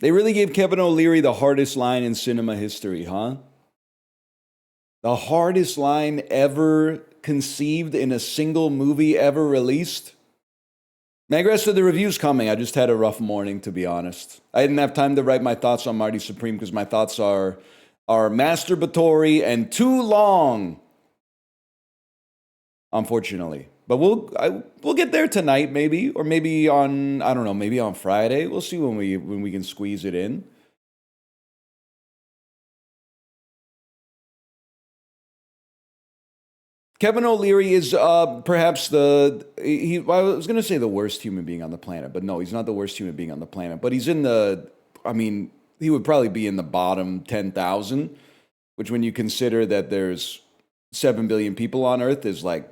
They really gave Kevin O'Leary the hardest line in cinema history, huh? The hardest line ever conceived in a single movie ever released? Magress, to the review's coming. I just had a rough morning, to be honest. I didn't have time to write my thoughts on Marty Supreme because my thoughts are masturbatory and too long, unfortunately. But we'll get there tonight, maybe, or maybe on, I don't know, maybe on Friday. We'll see when we can squeeze it in. Kevin O'Leary is perhaps I was going to say the worst human being on the planet, but no, he's not the worst human being on the planet. But he's in he would probably be in the bottom 10,000, which when you consider that there's 7 billion people on Earth is like,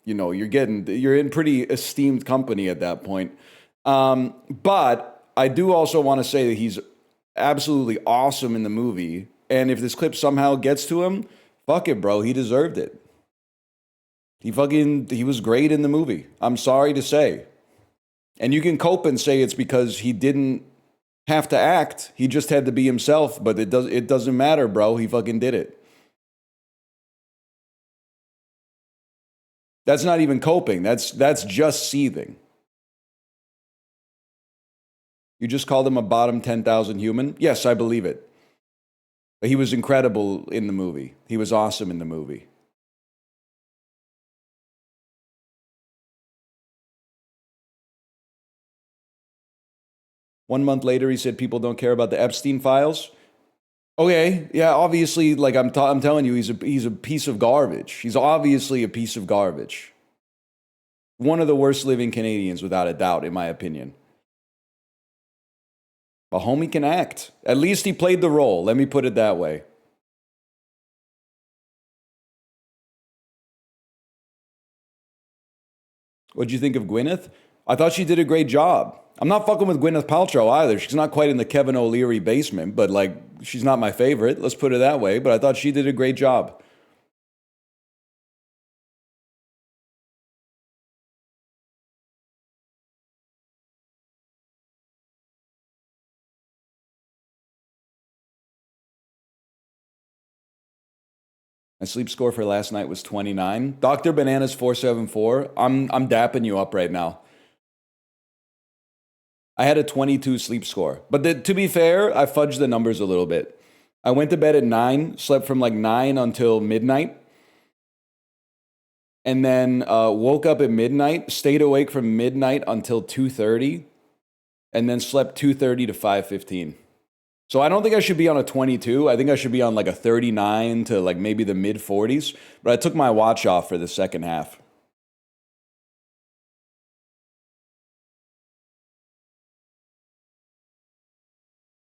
you're in pretty esteemed company at that point. But I do also want to say that he's absolutely awesome in the movie. And if this clip somehow gets to him, fuck it, bro. He deserved it. He was great in the movie. I'm sorry to say. And you can cope and say it's because he didn't have to act. He just had to be himself, but it doesn't matter, bro. He fucking did it. That's not even coping. That's just seething. You just called him a bottom 10,000 human? Yes, I believe it. But he was incredible in the movie. He was awesome in the movie. One month later, he said people don't care about the Epstein files. Okay, yeah, obviously, like I'm telling you, he's a piece of garbage. He's obviously a piece of garbage. One of the worst living Canadians, without a doubt, in my opinion. But homie can act. At least he played the role. Let me put it that way. What'd you think of Gwyneth? I thought she did a great job. I'm not fucking with Gwyneth Paltrow either. She's not quite in the Kevin O'Leary basement, but like, she's not my favorite. Let's put it that way. But I thought she did a great job. My sleep score for last night was 29. Dr. Bananas 474. I'm dapping you up right now. I had a 22 sleep score. But to be fair, I fudged the numbers a little bit. I went to bed at 9, slept from like 9 until midnight, and then woke up at midnight, stayed awake from midnight until 2:30, and then slept 2:30 to 5:15. So I don't think I should be on a 22. I think I should be on like a 39 to like maybe the mid 40s. But I took my watch off for the second half.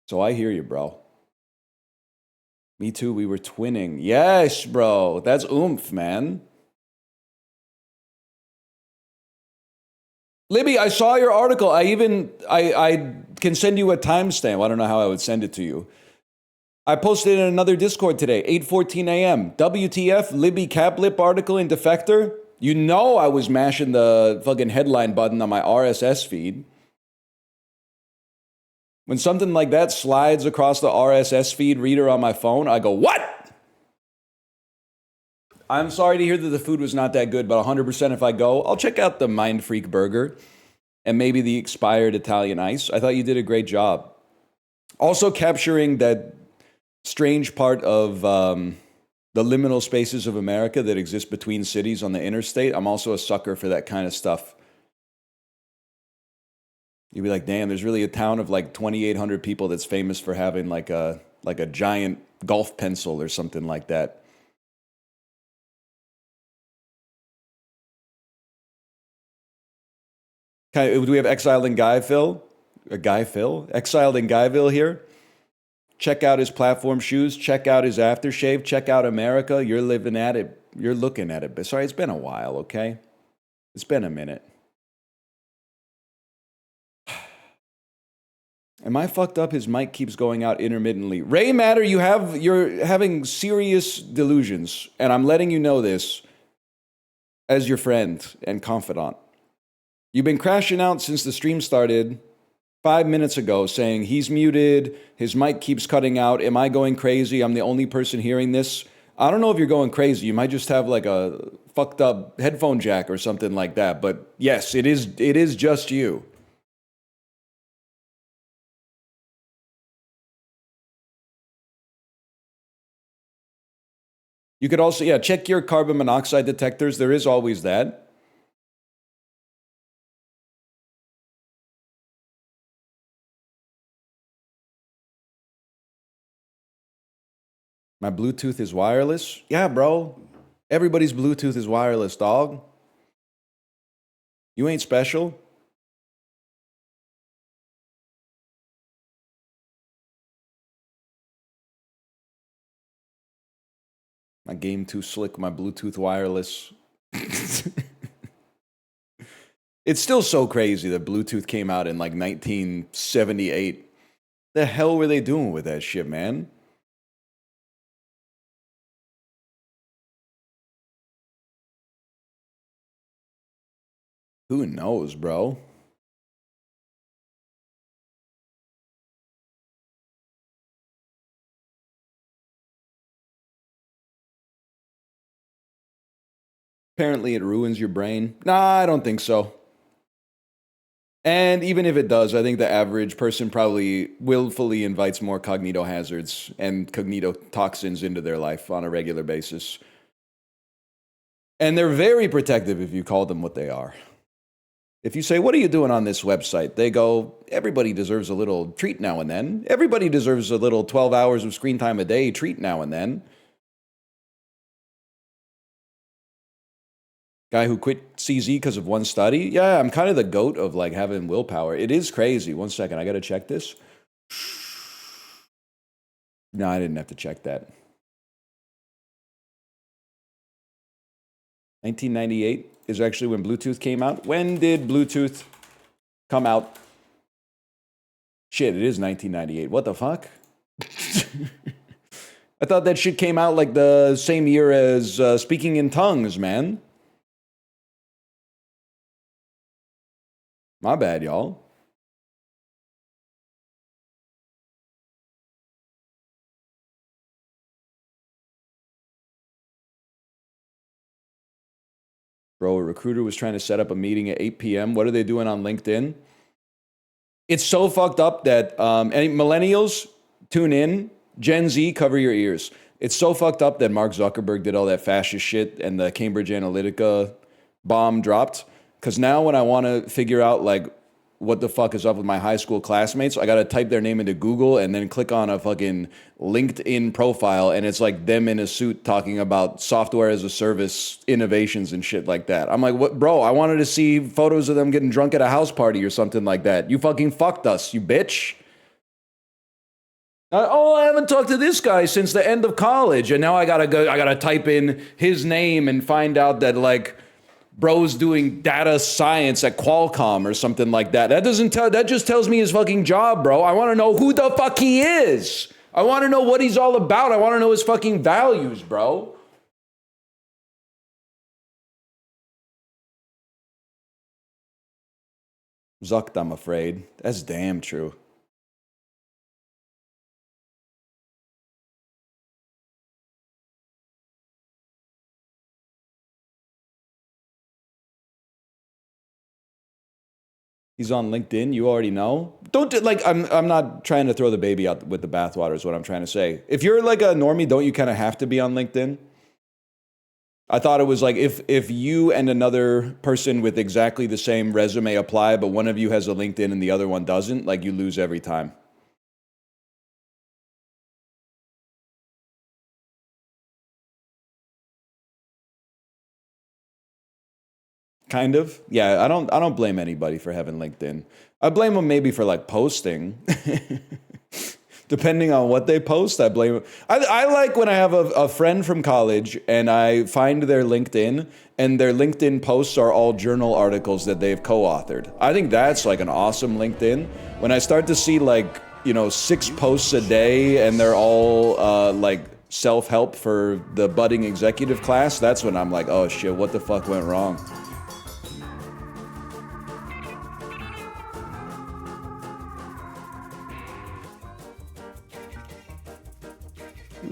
So I hear you, bro. Me too. We were twinning. Yes, bro. That's oomph, man. Libby, I saw your article. I can send you a timestamp. I don't know how I would send it to you. I posted in another Discord today, 8:14 a.m. WTF, Libby Caplip article in Defector. You know I was mashing the fucking headline button on my RSS feed. When something like that slides across the RSS feed reader on my phone, I go, what? I'm sorry to hear that the food was not that good, but 100% if I go, I'll check out the Mind Freak burger and maybe the expired Italian ice. I thought you did a great job. Also capturing that strange part of the liminal spaces of America that exist between cities on the interstate. I'm also a sucker for that kind of stuff. You'd be like, damn, there's really a town of like 2,800 people that's famous for having like a giant golf pencil or something like that. Do we have Exiled in Guyville? Exiled in Guyville here? Check out his platform shoes. Check out his aftershave. Check out America. You're living at it. You're looking at it. Sorry, it's been a while, okay? It's been a minute. Am I fucked up? His mic keeps going out intermittently. Ray Matter, you're having serious delusions, and I'm letting you know this as your friend and confidant. You've been crashing out since the stream started, 5 minutes ago saying he's muted, his mic keeps cutting out. Am I going crazy? I'm the only person hearing this. I don't know if you're going crazy. You might just have like a fucked up headphone jack or something like that. But yes, it is just you. You could also, yeah, check your carbon monoxide detectors. There is always that. My Bluetooth is wireless? Yeah, bro. Everybody's Bluetooth is wireless, dog. You ain't special. My game too slick, my Bluetooth wireless. It's still so crazy that Bluetooth came out in like 1978. The hell were they doing with that shit, man? Who knows, bro? Apparently it ruins your brain. Nah, I don't think so. And even if it does, I think the average person probably willfully invites more cognito hazards and cognito toxins into their life on a regular basis. And they're very protective if you call them what they are. If you say, what are you doing on this website? They go, everybody deserves a little treat now and then. Everybody deserves a little 12 hours of screen time a day treat now and then. Guy who quit CZ because of one study? Yeah, I'm kind of the goat of like having willpower. It is crazy. 1 second, I gotta check this. No, I didn't have to check that. 1998 is actually when Bluetooth came out. When did Bluetooth come out? Shit, it is 1998. What the fuck? I thought that shit came out like the same year as Speaking in Tongues, man. My bad, y'all. Bro, a recruiter was trying to set up a meeting at 8 p.m. What are they doing on LinkedIn? It's so fucked up that any millennials, tune in. Gen Z, cover your ears. It's so fucked up that Mark Zuckerberg did all that fascist shit and the Cambridge Analytica bomb dropped. Because now when I want to figure out like what the fuck is up with my high school classmates, I got to type their name into Google and then click on a fucking LinkedIn profile, and it's like them in a suit talking about software as a service innovations and shit like that. I'm like, what, bro? I wanted to see photos of them getting drunk at a house party or something like that. You fucking fucked us, you bitch. Oh, I haven't talked to this guy since the end of college, and now I gotta type in his name and find out that like bro's doing data science at Qualcomm or something like that. That just tells me his fucking job, bro. I want to know who the fuck he is. I want to know what he's all about. I want to know his fucking values, bro. Zucked, I'm afraid. That's damn true. He's on LinkedIn. You already know. Don't like. I'm not trying to throw the baby out with the bathwater. Is what I'm trying to say. If you're like a normie, don't you kind of have to be on LinkedIn? I thought it was like if you and another person with exactly the same resume apply, but one of you has a LinkedIn and the other one doesn't, like you lose every time. Kind of. Yeah, I don't blame anybody for having LinkedIn. I blame them maybe for like posting. Depending on what they post, I blame them. I like when I have a friend from college and I find their LinkedIn and their LinkedIn posts are all journal articles that they've co-authored. I think that's like an awesome LinkedIn. When I start to see like, 6 posts a day and they're all like self-help for the budding executive class, that's when I'm like, oh shit, what the fuck went wrong?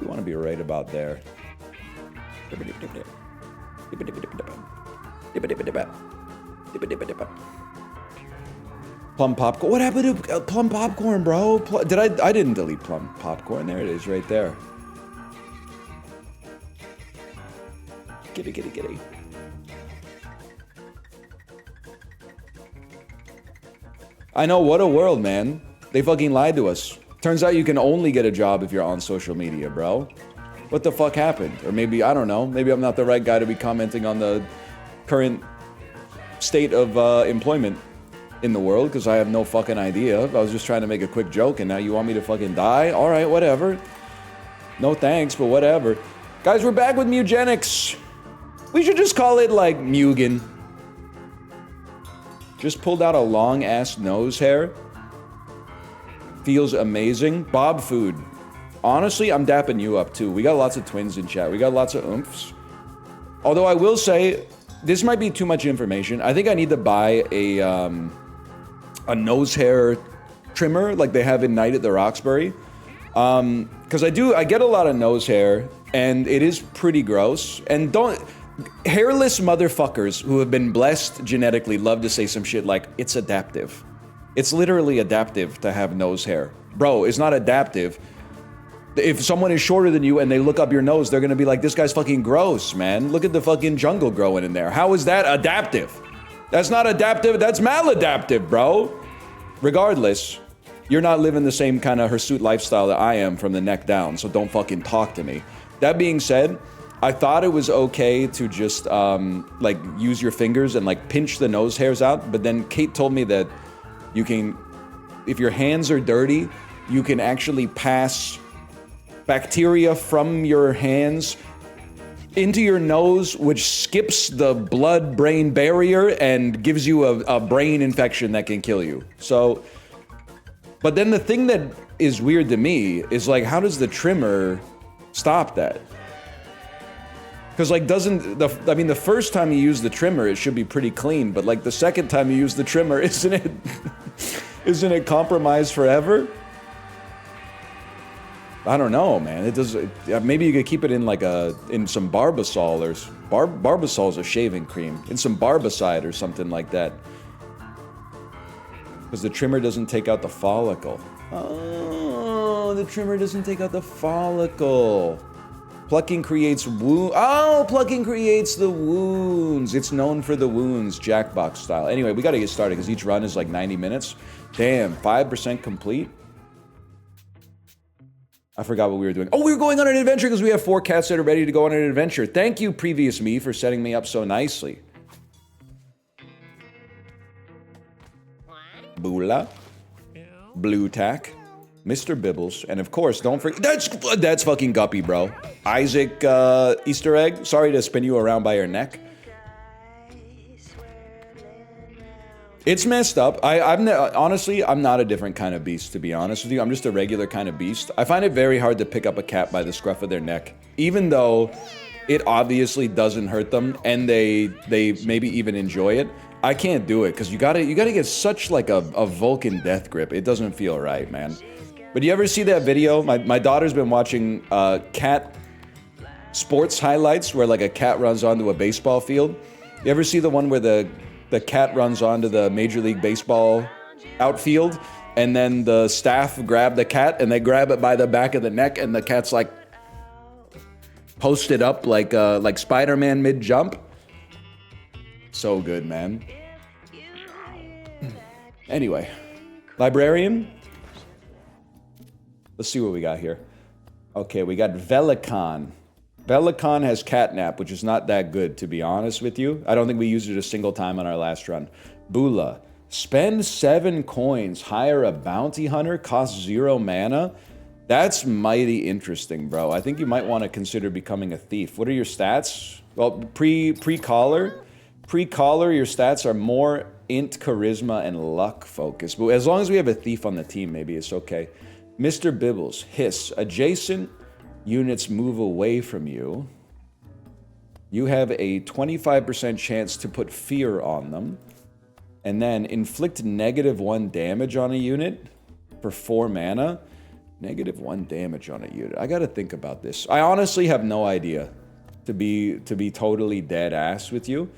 We want to be right about there. Plum popcorn. What happened to plum popcorn, bro? I didn't delete plum popcorn. There it is, right there. Giddy. I know, what a world, man. They fucking lied to us. Turns out you can only get a job if you're on social media, bro. What the fuck happened? Or maybe, I don't know, maybe I'm not the right guy to be commenting on the current state of employment in the world, because I have no fucking idea. I was just trying to make a quick joke, and now you want me to fucking die? Alright, whatever. No thanks, but whatever. Guys, we're back with Mewgenics. We should just call it, like, Mugen. Just pulled out a long-ass nose hair. Feels amazing. Bob Food. Honestly, I'm dapping you up, too. We got lots of twins in chat. We got lots of oomphs. Although I will say, this might be too much information. I think I need to buy a nose hair trimmer like they have in Night at the Roxbury. Because I get a lot of nose hair, and it is pretty gross. And hairless motherfuckers who have been blessed genetically love to say some shit like, it's adaptive. It's literally adaptive to have nose hair. Bro, it's not adaptive. If someone is shorter than you and they look up your nose, they're gonna be like, this guy's fucking gross, man. Look at the fucking jungle growing in there. How is that adaptive? That's not adaptive, that's maladaptive, bro. Regardless, you're not living the same kind of hirsute lifestyle that I am from the neck down, so don't fucking talk to me. That being said, I thought it was okay to just, like, use your fingers and, like, pinch the nose hairs out, but then Kate told me that you can, if your hands are dirty, you can actually pass bacteria from your hands into your nose, which skips the blood-brain barrier and gives you a brain infection that can kill you. So, but then the thing that is weird to me is, like, how does the trimmer stop that? Because, like, the first time you use the trimmer, it should be pretty clean, but, like, the second time you use the trimmer, isn't it compromised forever? I don't know, man. It does. Maybe you could keep it in, like, in some Barbasol or Barbasol's a shaving cream, in some Barbicide or something like that. Because the trimmer doesn't take out the follicle. Oh, the trimmer doesn't take out the follicle. Plucking creates wound. Oh, plucking creates the wounds. It's known for the wounds, Jackbox style. Anyway, we gotta get started because each run is like 90 minutes. Damn, 5% complete. I forgot what we were doing. Oh, we were going on an adventure because we have 4 cats that are ready to go on an adventure. Thank you, previous me, for setting me up so nicely. Bula. Blue Tack. Mr. Bibbles, and of course, don't forget, that's fucking Guppy, bro. Isaac, Easter egg. Sorry to spin you around by your neck. It's messed up. Honestly, I'm not a different kind of beast, to be honest with you. I'm just a regular kind of beast. I find it very hard to pick up a cat by the scruff of their neck, even though it obviously doesn't hurt them, and they maybe even enjoy it. I can't do it, because you gotta get such, like, a Vulcan death grip. It doesn't feel right, man. But you ever see that video? My daughter's been watching cat sports highlights where, like, a cat runs onto a baseball field. You ever see the one where the cat runs onto the Major League Baseball outfield, and then the staff grab the cat and they grab it by the back of the neck, and the cat's like posted up like Spider-Man mid-jump? So good, man. Anyway, librarian. Let's see what we got here. Okay, we got Velicon. Velicon has catnap, which is not that good, to be honest with you. I don't think we used it a single time on our last run. Bula. Spend 7 coins, hire a bounty hunter, costs 0 mana. That's mighty interesting, bro. I think you might want to consider becoming a thief. What are your stats? Well, pre-collar. Pre-collar, your stats are more int, charisma, and luck focused. But as long as we have a thief on the team, maybe it's okay. Mr. Bibbles, hiss. Adjacent units move away from you. You have a 25% chance to put fear on them. And then inflict -1 damage on a unit for 4 mana. -1 damage on a unit. I gotta think about this. I honestly have no idea, to be totally dead ass with you.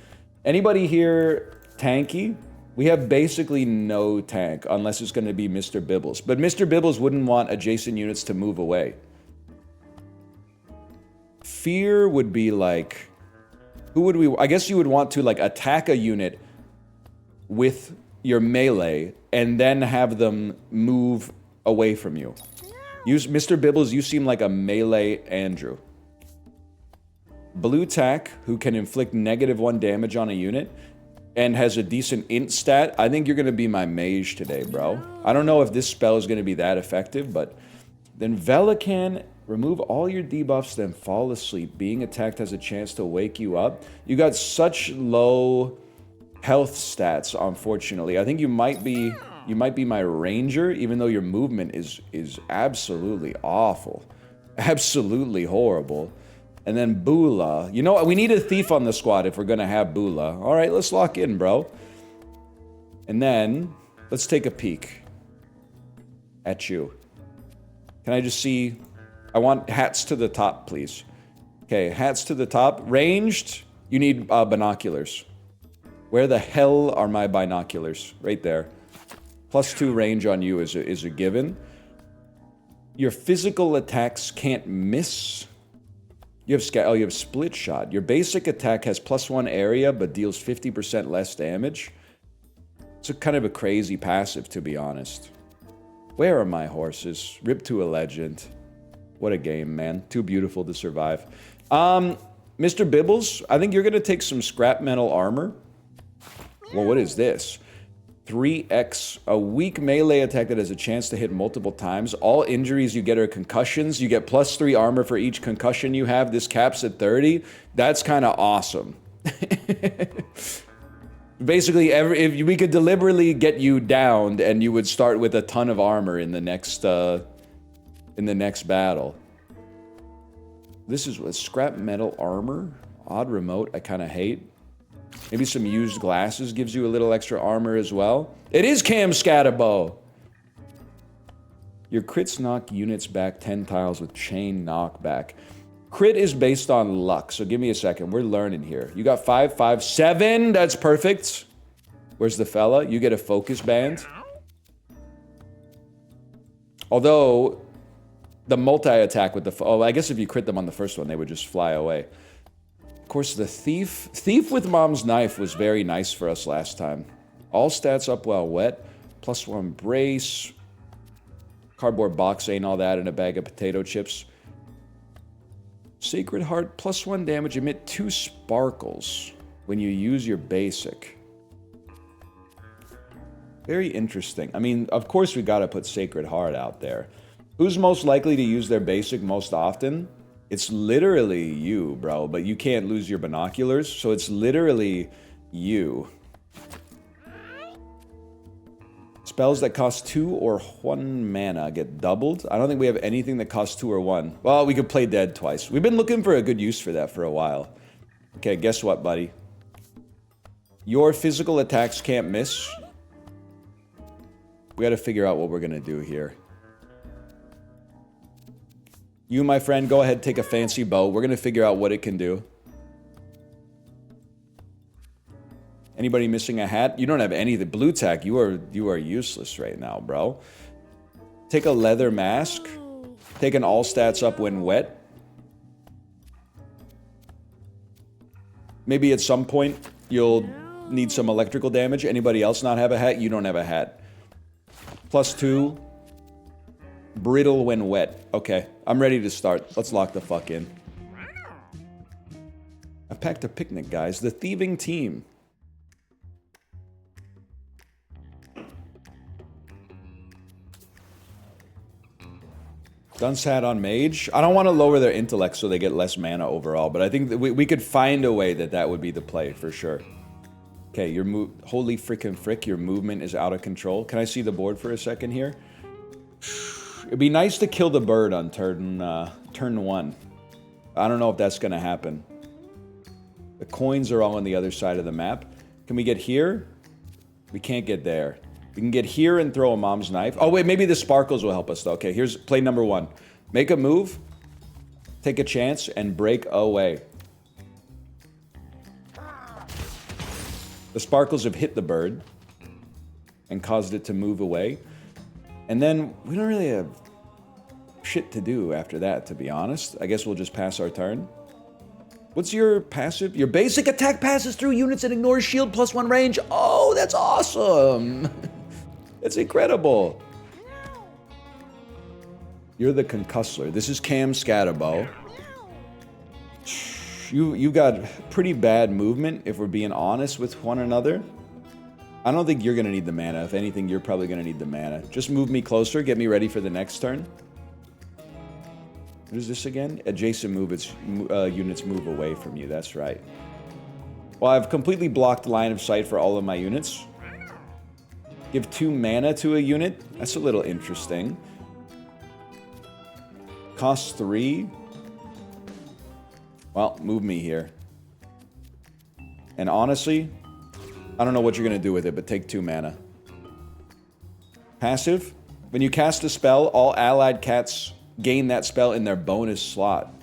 Anybody here tanky? We have basically no tank, unless it's gonna be Mr. Bibbles. But Mr. Bibbles wouldn't want adjacent units to move away. Fear would be like... Who would we... I guess you would want to, like, attack a unit with your melee, and then have them move away from you. Mr. Bibbles, you seem like a melee Andrew. Blue tack, who can inflict -1 damage on a unit, and has a decent int stat. I think you're going to be my mage today, bro. I don't know if this spell is going to be that effective, but... Then Velican, remove all your debuffs, then fall asleep. Being attacked has a chance to wake you up. You got such low health stats, unfortunately. I think you might be my ranger, even though your movement is absolutely awful. Absolutely horrible. And then Bula. You know what? We need a thief on the squad if we're going to have Bula. All right, let's lock in, bro. And then, let's take a peek at you. Can I just see... I want hats to the top, please. Okay, hats to the top. Ranged, you need binoculars. Where the hell are my binoculars? Right there. +2 range on you is a given. Your physical attacks can't miss. You have split shot. Your basic attack has +1 area, but deals 50% less damage. It's a kind of a crazy passive, to be honest. Where are my horses? Rip to a legend. What a game, man. Too beautiful to survive. Mr. Bibbles, I think you're going to take some scrap metal armor. Well, what is this? 3x, a weak melee attack that has a chance to hit multiple times. All injuries you get are concussions. You get +3 armor for each concussion you have. This caps at 30. That's kind of awesome. Basically, if we could deliberately get you downed, and you would start with a ton of armor in the next battle. This is what scrap metal armor. Odd remote. I kind of hate. Maybe some used glasses gives you a little extra armor as well. It is Cam Scatterbow. Your crits knock units back 10 tiles with chain knockback. Crit is based on luck, so give me a second. We're learning here. You got 5, 5, 7. That's perfect. Where's the fella? You get a focus band. Although, the multi-attack with the... Oh, I guess if you crit them on the first one, they would just fly away. Of course, the thief... Thief with Mom's Knife was very nice for us last time. All stats up while wet. +1 brace. Cardboard box ain't all that in a bag of potato chips. Sacred Heart, +1 damage, emit 2 sparkles when you use your basic. Very interesting. I mean, of course we gotta put Sacred Heart out there. Who's most likely to use their basic most often? It's literally you, bro, but you can't lose your binoculars, so it's literally you. Spells that cost 2 or 1 mana get doubled. I don't think we have anything that costs 2 or 1. Well, we could play dead twice. We've been looking for a good use for that for a while. Okay, guess what, buddy? Your physical attacks can't miss. We gotta figure out what we're gonna do here. You, my friend, go ahead, take a fancy bow. We're gonna figure out what it can do. Anybody missing a hat? You don't have any. The blue tack, you are useless right now, bro. Take a leather mask. Take an all stats up when wet. Maybe at some point you'll need some electrical damage. Anybody else not have a hat? You don't have a hat. +2. Brittle when wet. Okay, I'm ready to start. Let's lock the fuck in. I packed a picnic, guys. The thieving team. Dunce hat on mage. I don't want to lower their intellect so they get less mana overall, but I think that we could find a way that would be the play for sure. Okay, your holy frickin' frick, your movement is out of control. Can I see the board for a second here? It'd be nice to kill the bird on turn 1. I don't know if that's gonna happen. The coins are all on the other side of the map. Can we get here? We can't get there. We can get here and throw a mom's knife. Oh, wait, maybe the sparkles will help us, though. Okay, here's play number 1. Make a move, take a chance, and break away. The sparkles have hit the bird and caused it to move away. And then we don't really have shit to do after that, to be honest. I guess we'll just pass our turn. What's your passive? Your basic attack passes through units and ignores shield +1 range. Oh, that's awesome. That's incredible. You're the concussler. This is Cam Scatterbow. You got pretty bad movement, if we're being honest with one another. I don't think you're going to need the mana. If anything, you're probably going to need the mana. Just move me closer. Get me ready for the next turn. What is this again? Adjacent units move away from you. That's right. Well, I've completely blocked line of sight for all of my units. Give 2 mana to a unit. That's a little interesting. Costs 3. Well, move me here. And honestly, I don't know what you're going to do with it, but take 2 mana. Passive. When you cast a spell, all allied cats gain that spell in their bonus slot.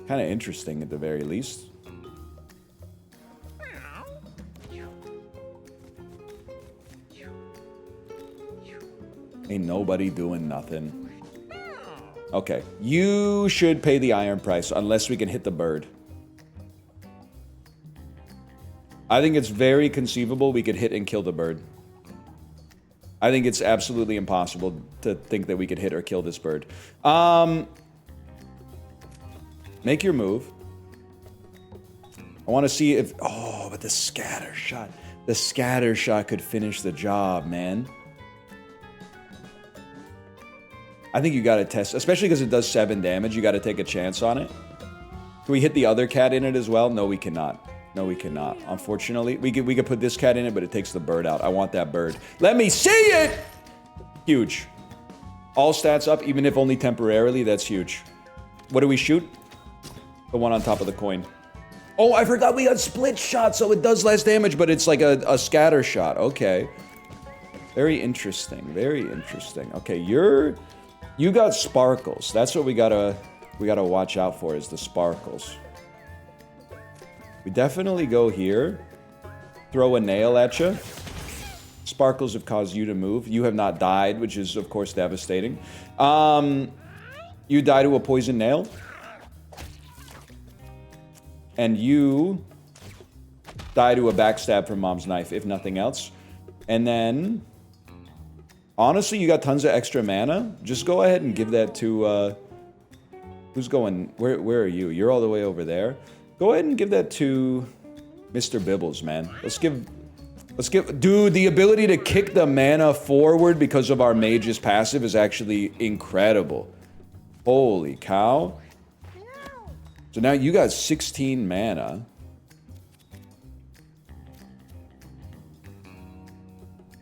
Kind of interesting at the very least. Ain't nobody doing nothing. Okay, you should pay the iron price unless we can hit the bird. I think it's very conceivable we could hit and kill the bird. I think it's absolutely impossible to think that we could hit or kill this bird. Make your move. I want to see if... Oh, but the scatter shot. The scatter shot could finish the job, man. I think you got to test, especially because it does 7 damage. You got to take a chance on it. Can we hit the other cat in it as well? No, we cannot. No, we cannot. Unfortunately, we could put this cat in it, but it takes the bird out. I want that bird. Let me see it! Huge. All stats up, even if only temporarily. That's huge. What do we shoot? The one on top of the coin. Oh, I forgot we got split shot, so it does less damage, but it's like a scatter shot. Okay. Very interesting. Very interesting. Okay, you got sparkles. That's what we gotta watch out for, is the sparkles. We definitely go here. Throw a nail at you. Sparkles have caused you to move. You have not died, which is, of course, devastating. You die to a poison nail. And you die to a backstab from Mom's Knife, if nothing else. And then... Honestly, you got tons of extra mana. Just go ahead and give that to... who's going... Where are you? You're all the way over there. Go ahead and give that to Mr. Bibbles, man. Let's give... Dude, the ability to kick the mana forward because of our mage's passive is actually incredible. Holy cow. So now you got 16 mana.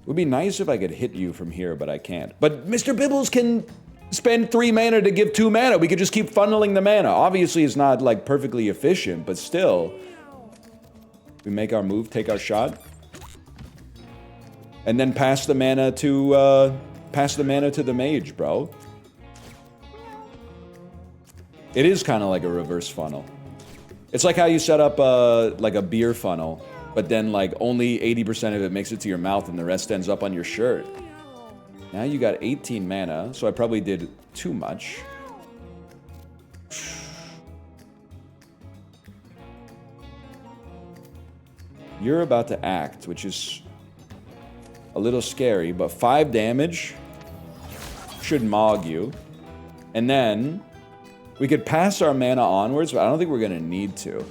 It would be nice if I could hit you from here, but I can't. But Mr. Bibbles can spend 3 mana to give 2 mana. We could just keep funneling the mana. Obviously, it's not, like, perfectly efficient, but still. We make our move, take our shot. And then pass the mana to the mage, bro. It is kind of like a reverse funnel. It's like how you set up, like a beer funnel. But then, like, only 80% of it makes it to your mouth and the rest ends up on your shirt. Now you got 18 mana, so I probably did too much. You're about to act, which is a little scary, but 5 damage should mog you. And then we could pass our mana onwards, but I don't think we're going to need to.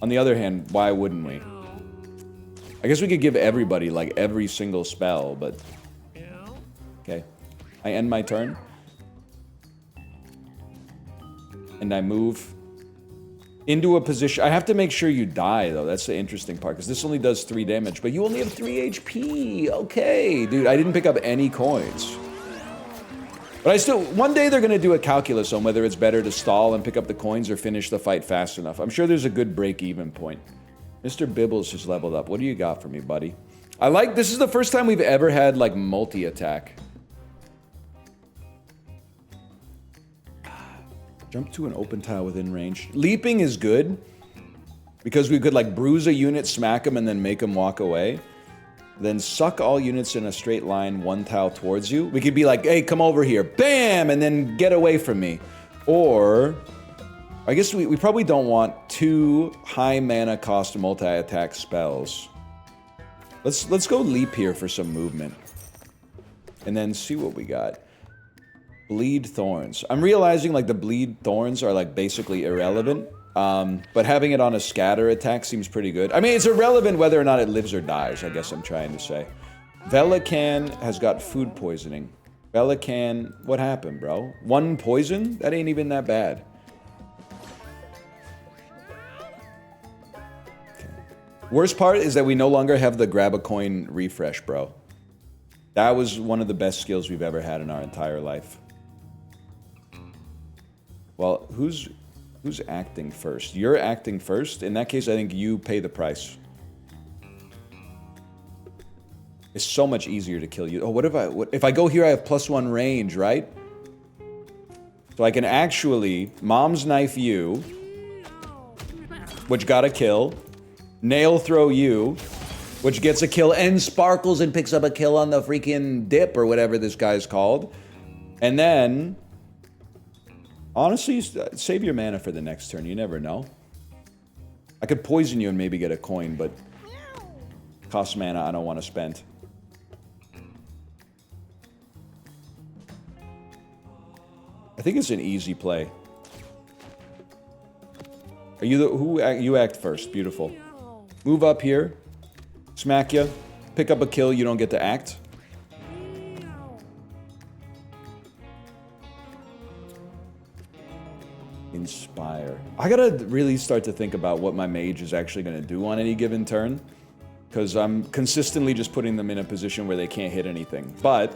On the other hand, why wouldn't we? I guess we could give everybody, like, every single spell, but... Okay. I end my turn. And I move into a position... I have to make sure you die, though. That's the interesting part, because this only does 3 damage, but you only have 3 HP! Okay, dude, I didn't pick up any coins. But I still... One day they're going to do a calculus on whether it's better to stall and pick up the coins or finish the fight fast enough. I'm sure there's a good break-even point. Mr. Bibbles just leveled up. What do you got for me, buddy? I like, this is the first time we've ever had, like, multi-attack. Jump to an open tile within range. Leaping is good, because we could, like, bruise a unit, smack him, and then make him walk away. Then suck all units in a straight line, one tile towards you. We could be like, hey, come over here. Bam! And then get away from me. Or, I guess we probably don't want 2 high mana cost multi-attack spells. Let's go leap here for some movement. And then see what we got. Bleed Thorns. I'm realizing, like, the Bleed Thorns are, like, basically irrelevant. But having it on a scatter attack seems pretty good. I mean, it's irrelevant whether or not it lives or dies, I guess I'm trying to say. Velican has got food poisoning. Velican, what happened, bro? 1 poison? That ain't even that bad. Okay. Worst part is that we no longer have the grab a coin refresh, bro. That was one of the best skills we've ever had in our entire life. Well, who's acting first? You're acting first. In that case, I think you pay the price. It's so much easier to kill you. Oh, what if I go here, I have +1 range, right? So I can actually mom's knife you, which got a kill, nail throw you, which gets a kill, and sparkles and picks up a kill on the freaking dip or whatever this guy's called. And then, honestly, save your mana for the next turn. You never know. I could poison you and maybe get a coin, but costs mana I don't want to spend. I think it's an easy play. Are you you act first? Beautiful. Move up here. Smack you. Pick up a kill. You don't get to act. Inspire. I gotta really start to think about what my mage is actually gonna do on any given turn, because I'm consistently just putting them in a position where they can't hit anything. But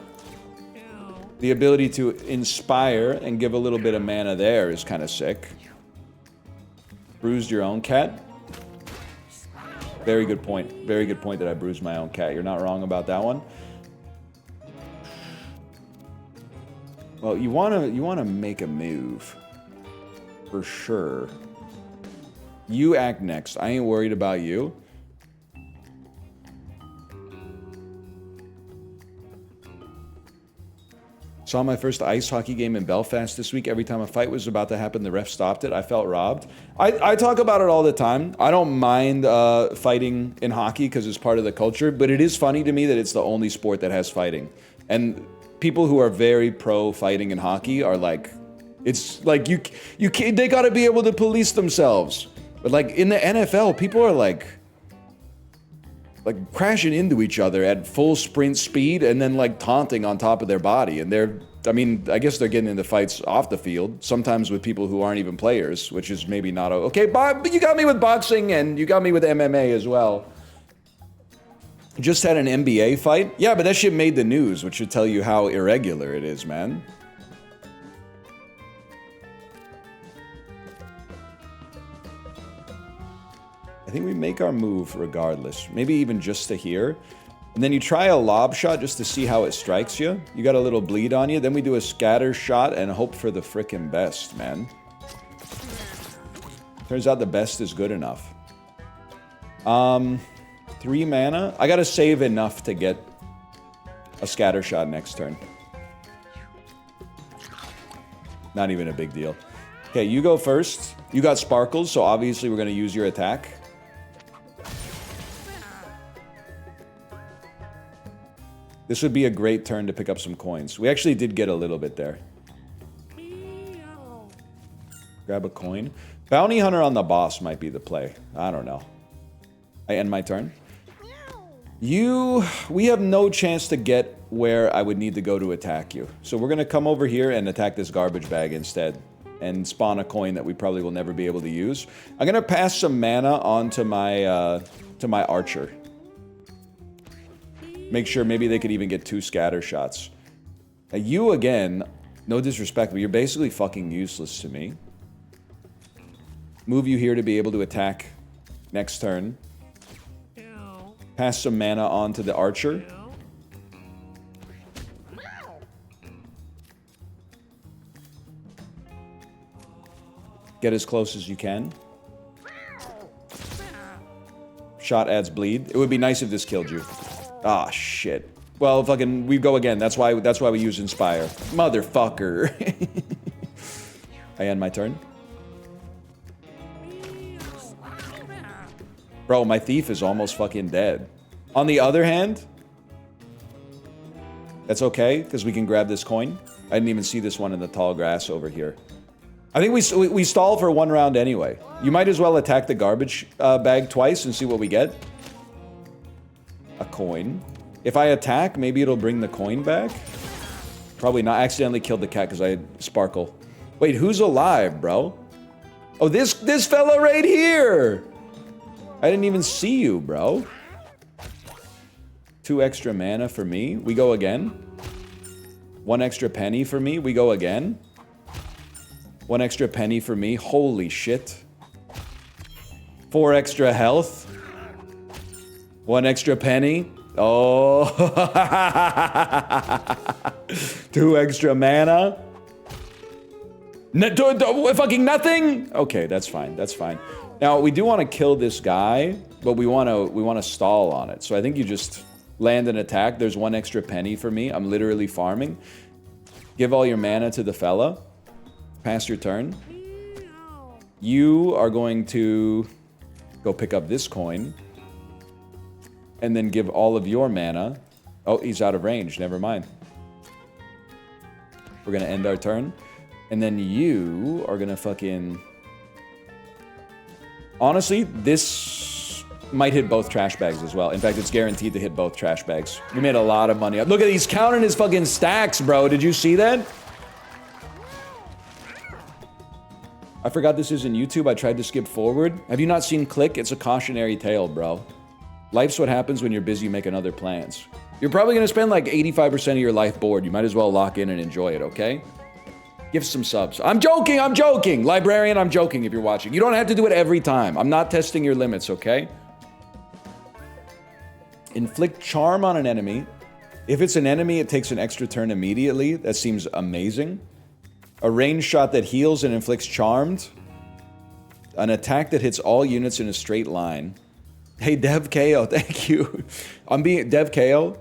the ability to inspire and give a little bit of mana there is kind of sick. Bruised your own cat? Very good point. Very good point that I bruised my own cat. You're not wrong about that one. Well, you wanna make a move. For sure. You act next. I ain't worried about you. Saw my first ice hockey game in Belfast this week. Every time a fight was about to happen, the ref stopped it. I felt robbed. I talk about it all the time. I don't mind fighting in hockey because it's part of the culture, but it is funny to me that it's the only sport that has fighting. And people who are very pro fighting in hockey are like, it's like you can't, they gotta be able to police themselves. But like in the NFL, people are like crashing into each other at full sprint speed and then like taunting on top of their body. And I mean, I guess they're getting into fights off the field, sometimes with people who aren't even players, which is maybe not okay. But you got me with boxing and you got me with MMA as well. Just had an NBA fight? Yeah, but that shit made the news, which should tell you how irregular it is, man. I think we make our move regardless. Maybe even just to here. And then you try a lob shot just to see how it strikes you. You got a little bleed on you. Then we do a scatter shot and hope for the frickin' best, man. Turns out the best is good enough. 3 mana. I gotta save enough to get a scatter shot next turn. Not even a big deal. Okay, you go first. You got sparkles, so obviously we're gonna use your attack. This would be a great turn to pick up some coins. We actually did get a little bit there. Grab a coin. Bounty Hunter on the boss might be the play. I don't know. I end my turn. We have no chance to get where I would need to go to attack you. So we're going to come over here and attack this garbage bag instead. And spawn a coin that we probably will never be able to use. I'm going to pass some mana on to my archer. Make sure maybe they could even get 2 scatter shots. Now you, again, no disrespect, but you're basically fucking useless to me. Move you here to be able to attack next turn. Pass some mana on to the archer. Get as close as you can. Shot adds bleed. It would be nice if this killed you. Ah, shit. Well, fucking, we go again. That's why we use Inspire. Motherfucker. I end my turn. Bro, my thief is almost fucking dead. On the other hand, that's okay, because we can grab this coin. I didn't even see this one in the tall grass over here. I think we stall for 1 round anyway. You might as well attack the garbage bag twice and see what we get. A coin. If I attack, maybe it'll bring the coin back. Probably not. I accidentally killed the cat because I had sparkle. Wait, who's alive, bro? Oh, this fella right here! I didn't even see you, bro. 2 extra mana for me. We go again. 1 extra penny for me. We go again. 1 extra penny for me. Holy shit. 4 extra health. 1 extra penny. Oh. 2 extra mana. Fucking nothing? Okay, that's fine. That's fine. Now, we do want to kill this guy, but we want to stall on it. So I think you just land an attack. There's 1 extra penny for me. I'm literally farming. Give all your mana to the fella. Pass your turn. You are going to go pick up this coin. And then give all of your mana. Oh, he's out of range. Never mind. We're going to end our turn. And then you are going to fucking... Honestly, this might hit both trash bags as well. In fact, it's guaranteed to hit both trash bags. We made a lot of money. Look at he's counting his fucking stacks, bro. Did you see that? I forgot this is in YouTube. I tried to skip forward. Have you not seen Click? It's a cautionary tale, bro. Life's what happens when you're busy making other plans. You're probably going to spend like 85% of your life bored. You might as well lock in and enjoy it, okay? Give some subs. I'm joking, I'm joking! Librarian, I'm joking if you're watching. You don't have to do it every time. I'm not testing your limits, okay? Inflict charm on an enemy. If it's an enemy, it takes an extra turn immediately. That seems amazing. A ranged shot that heals and inflicts charmed. An attack that hits all units in a straight line. Hey, Dev KO, thank you. I'm being Dev KO,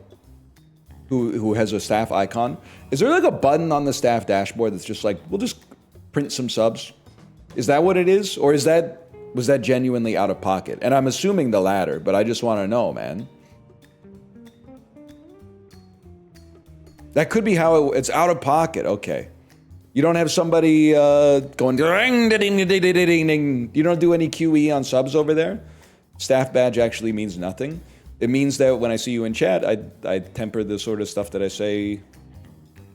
who has a staff icon. Is there like a button on the staff dashboard that's just like, we'll just print some subs? Is that what it is? Or was that genuinely out of pocket? And I'm assuming the latter, but I just want to know, man. That could be how it's out of pocket. Okay. You don't have somebody going ding, ding, ding, ding, ding, ding. You don't do any QE on subs over there? Staff badge actually means nothing. It means that when I see you in chat, I temper the sort of stuff that I say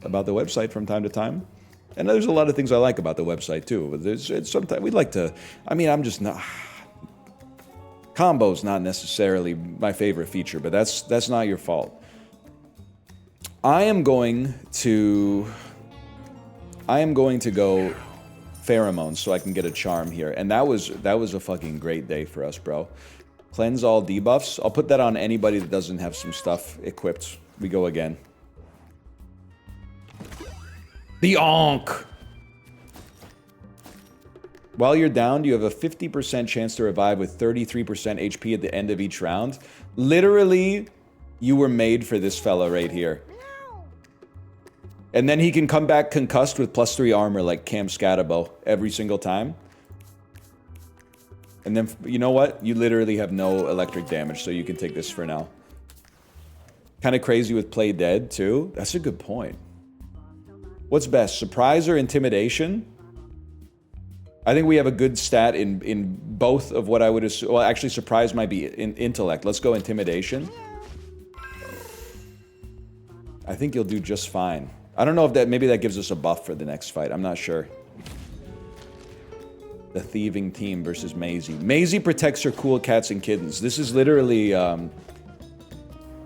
about the website from time to time. And there's a lot of things I like about the website too. But sometimes we like to, I mean, I'm just not, combo's not necessarily my favorite feature, but that's not your fault. I am going to go pheromones so I can get a charm here. And that was a fucking great day for us, bro. Cleanse all debuffs. I'll put that on anybody that doesn't have some stuff equipped. We go again. The Onk! While you're down, you have a 50% chance to revive with 33% HP at the end of each round. Literally, you were made for this fella right here. And then he can come back concussed with +3 armor like Cam Scatabo every single time. And then, you know what? You literally have no electric damage, so you can take this for now. Kind of crazy with Play Dead, too. That's a good point. What's best, surprise or intimidation? I think we have a good stat in both of what I would assume. Well, actually, surprise might be in intellect. Let's go intimidation. I think you'll do just fine. I don't know if maybe that gives us a buff for the next fight. I'm not sure. The thieving team versus Maisie. Maisie protects her cool cats and kittens. This is literally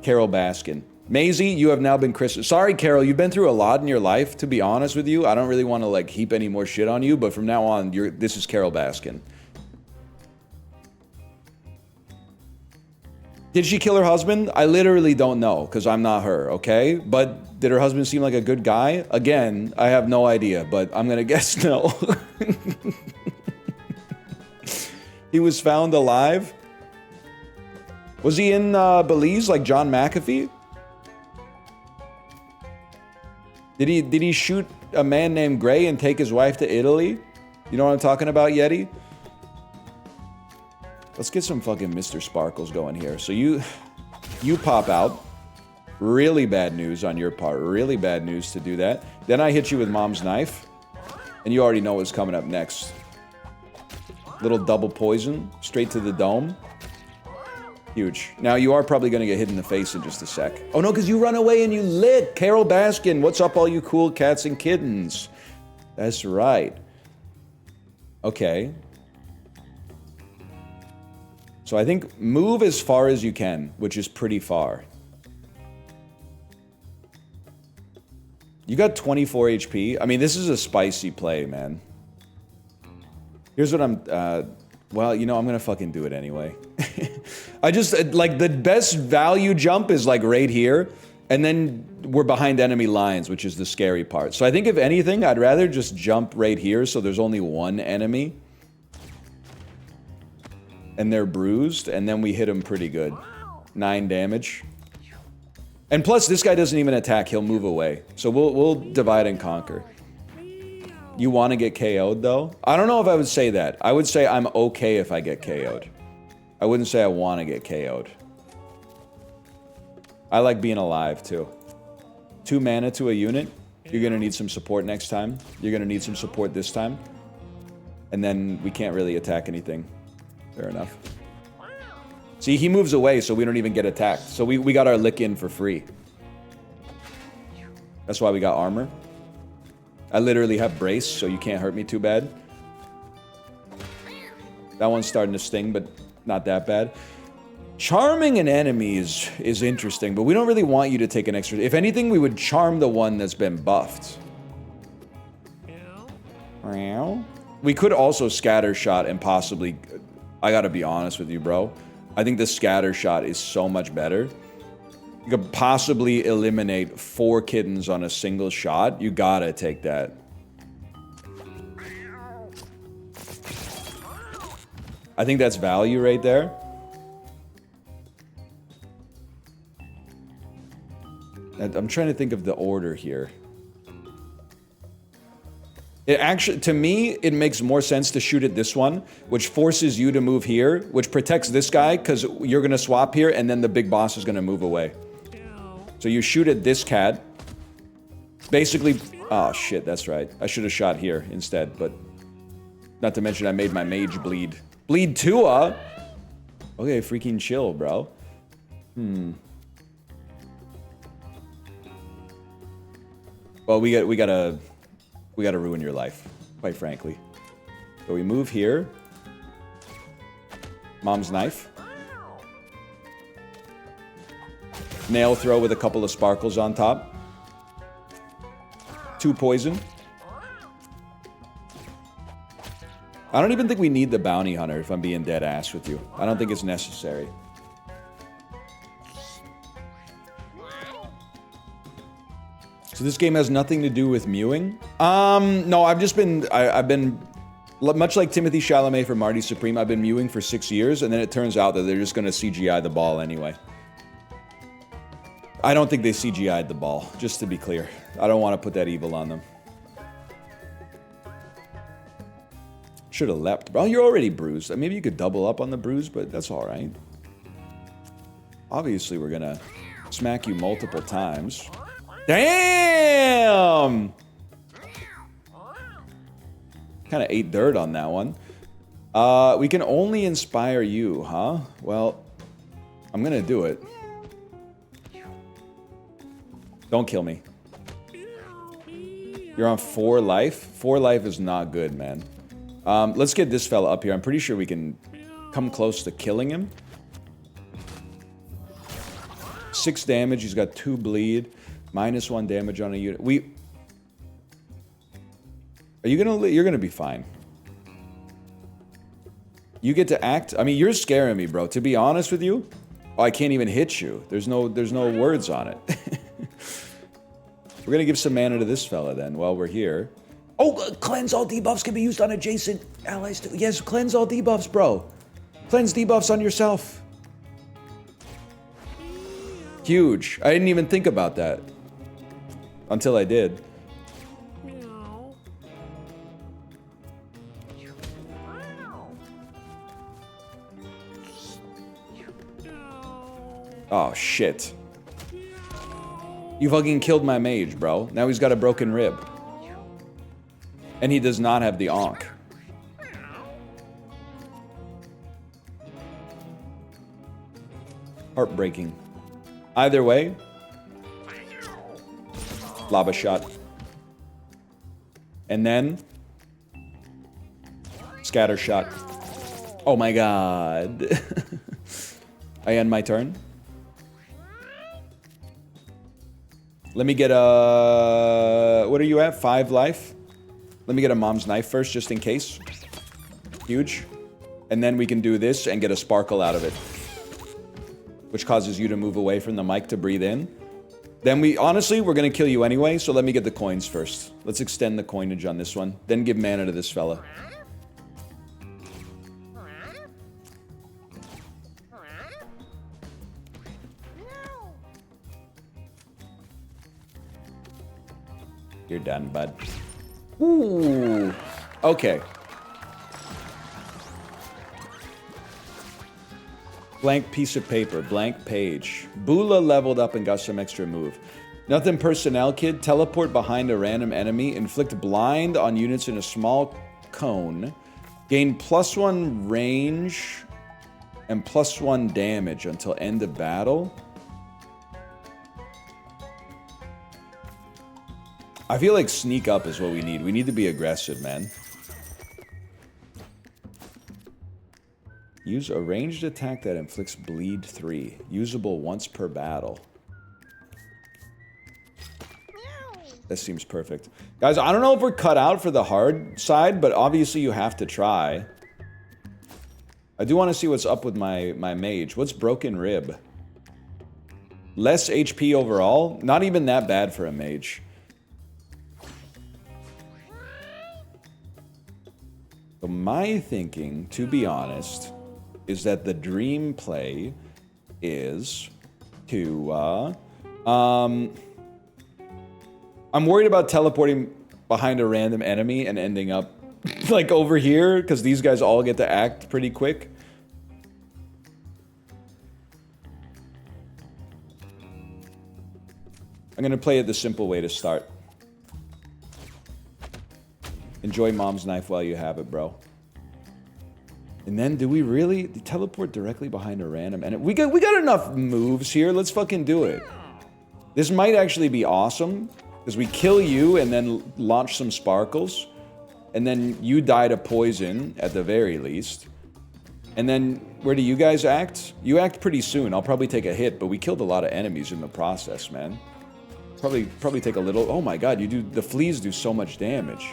Carol Baskin. Maisie, you have now been christened. Sorry, Carol, you've been through a lot in your life, to be honest with you. I don't really want to like heap any more shit on you, but from now on, this is Carol Baskin. Did she kill her husband? I literally don't know because I'm not her, okay? But did her husband seem like a good guy? Again, I have no idea, but I'm gonna guess no. He was found alive? Was he in Belize like John McAfee? Did he shoot a man named Gray and take his wife to Italy? You know what I'm talking about, Yeti? Let's get some fucking Mr. Sparkles going here. So you pop out. Really bad news on your part. Really bad news to do that. Then I hit you with Mom's Knife. And you already know what's coming up next. Little double poison. Straight to the dome. Huge. Now, you are probably going to get hit in the face in just a sec. Oh, no, because you run away and you lit. Carol Baskin, what's up, all you cool cats and kittens? That's right. Okay. So I think move as far as you can, which is pretty far. You got 24 HP. I mean, this is a spicy play, man. Here's what I'm... well, you know, I'm gonna fucking do it anyway. I just, like, the best value jump is, like, right here. And then we're behind enemy lines, which is the scary part. So I think, if anything, I'd rather just jump right here so there's only one enemy. And they're bruised, and then we hit them pretty good. 9 damage. And plus, this guy doesn't even attack, he'll move away. So we'll divide and conquer. You want to get KO'd, though? I don't know if I would say that. I would say I'm okay if I get KO'd. I wouldn't say I want to get KO'd. I like being alive, too. 2 mana to a unit. You're going to need some support next time. You're going to need some support this time. And then we can't really attack anything. Fair enough. See, he moves away, so we don't even get attacked. So we got our lick in for free. That's why we got armor. I literally have brace, so you can't hurt me too bad. That one's starting to sting, but not that bad. Charming an enemy is interesting, but we don't really want you to take an extra... If anything, we would charm the one that's been buffed. We could also scatter shot and possibly... I gotta be honest with you, bro. I think the scatter shot is so much better. You could possibly eliminate 4 kittens on a single shot. You gotta take that. I think that's value right there. I'm trying to think of the order here. It actually, to me, it makes more sense to shoot at this one, which forces you to move here, which protects this guy, because you're going to swap here, and then the big boss is going to move away. So you shoot at this cat. Basically... Oh, shit, that's right. I should have shot here instead, but... Not to mention I made my mage bleed. Bleed Tua? Okay, freaking chill, bro. Well, we gotta ruin your life, quite frankly. So we move here. Mom's Knife. Nail throw with a couple of sparkles on top. 2 poison. I don't even think we need the bounty hunter, if I'm being dead ass with you. I don't think it's necessary. So this game has nothing to do with mewing? No, I've just been... I've been... Much like Timothy Chalamet for Marty Supreme, I've been mewing for 6 years, and then it turns out that they're just gonna CGI the ball anyway. I don't think they CGI'd the ball, just to be clear. I don't want to put that evil on them. Should have leapt. Well, you're already bruised. Maybe you could double up on the bruise, but that's alright. Obviously, we're gonna smack you multiple times. Damn! Kind of ate dirt on that one. We can only inspire you, huh? Well, I'm gonna do it. Don't kill me. You're on 4 life? 4 life is not good, man. Let's get this fella up here. I'm pretty sure we can come close to killing him. 6 damage. He's got 2 bleed. -1 damage on a unit. Are you gonna... You're gonna be fine. You get to act... I mean, you're scaring me, bro. To be honest with you, Oh, I can't even hit you. There's no words on it. We're gonna give some mana to this fella then while we're here. Oh, cleanse all debuffs can be used on adjacent allies too. Yes, cleanse all debuffs, bro. Cleanse debuffs on yourself. Huge. I didn't even think about that. Until I did. Oh, shit. You fucking killed my mage, bro. Now he's got a broken rib. And he does not have the Ankh. Heartbreaking. Either way. Lava shot. And then... scatter shot. Oh my god. I end my turn. Let me get a... what are you at? 5 life? Let me get a mom's knife first, just in case. Huge. And then we can do this and get a sparkle out of it. Which causes you to move away from the mic to breathe in. Then we... honestly, we're gonna kill you anyway, so let me get the coins first. Let's extend the coinage on this one. Then give mana to this fella. You're done, bud. Ooh. Okay. Blank piece of paper. Blank page. Bula leveled up and got some extra move. Nothing personnel, kid. Teleport behind a random enemy. Inflict blind on units in a small cone. Gain +1 range and +1 damage until end of battle. I feel like sneak up is what we need. We need to be aggressive, man. Use a ranged attack that inflicts bleed 3. Usable once per battle. That seems perfect. Guys, I don't know if we're cut out for the hard side, but obviously you have to try. I do want to see what's up with my mage. What's broken rib? Less HP overall? Not even that bad for a mage. So my thinking, to be honest, is that the dream play is to, I'm worried about teleporting behind a random enemy and ending up, like, over here, because these guys all get to act pretty quick. I'm gonna play it the simple way to start. Enjoy mom's knife while you have it, bro. And then, do we really teleport directly behind a random enemy? We got enough moves here. Let's fucking do it. This might actually be awesome, because we kill you and then launch some sparkles. And then you die to poison, at the very least. And then, where do you guys act? You act pretty soon. I'll probably take a hit, but we killed a lot of enemies in the process, man. Probably take a little... oh my god, the fleas do so much damage.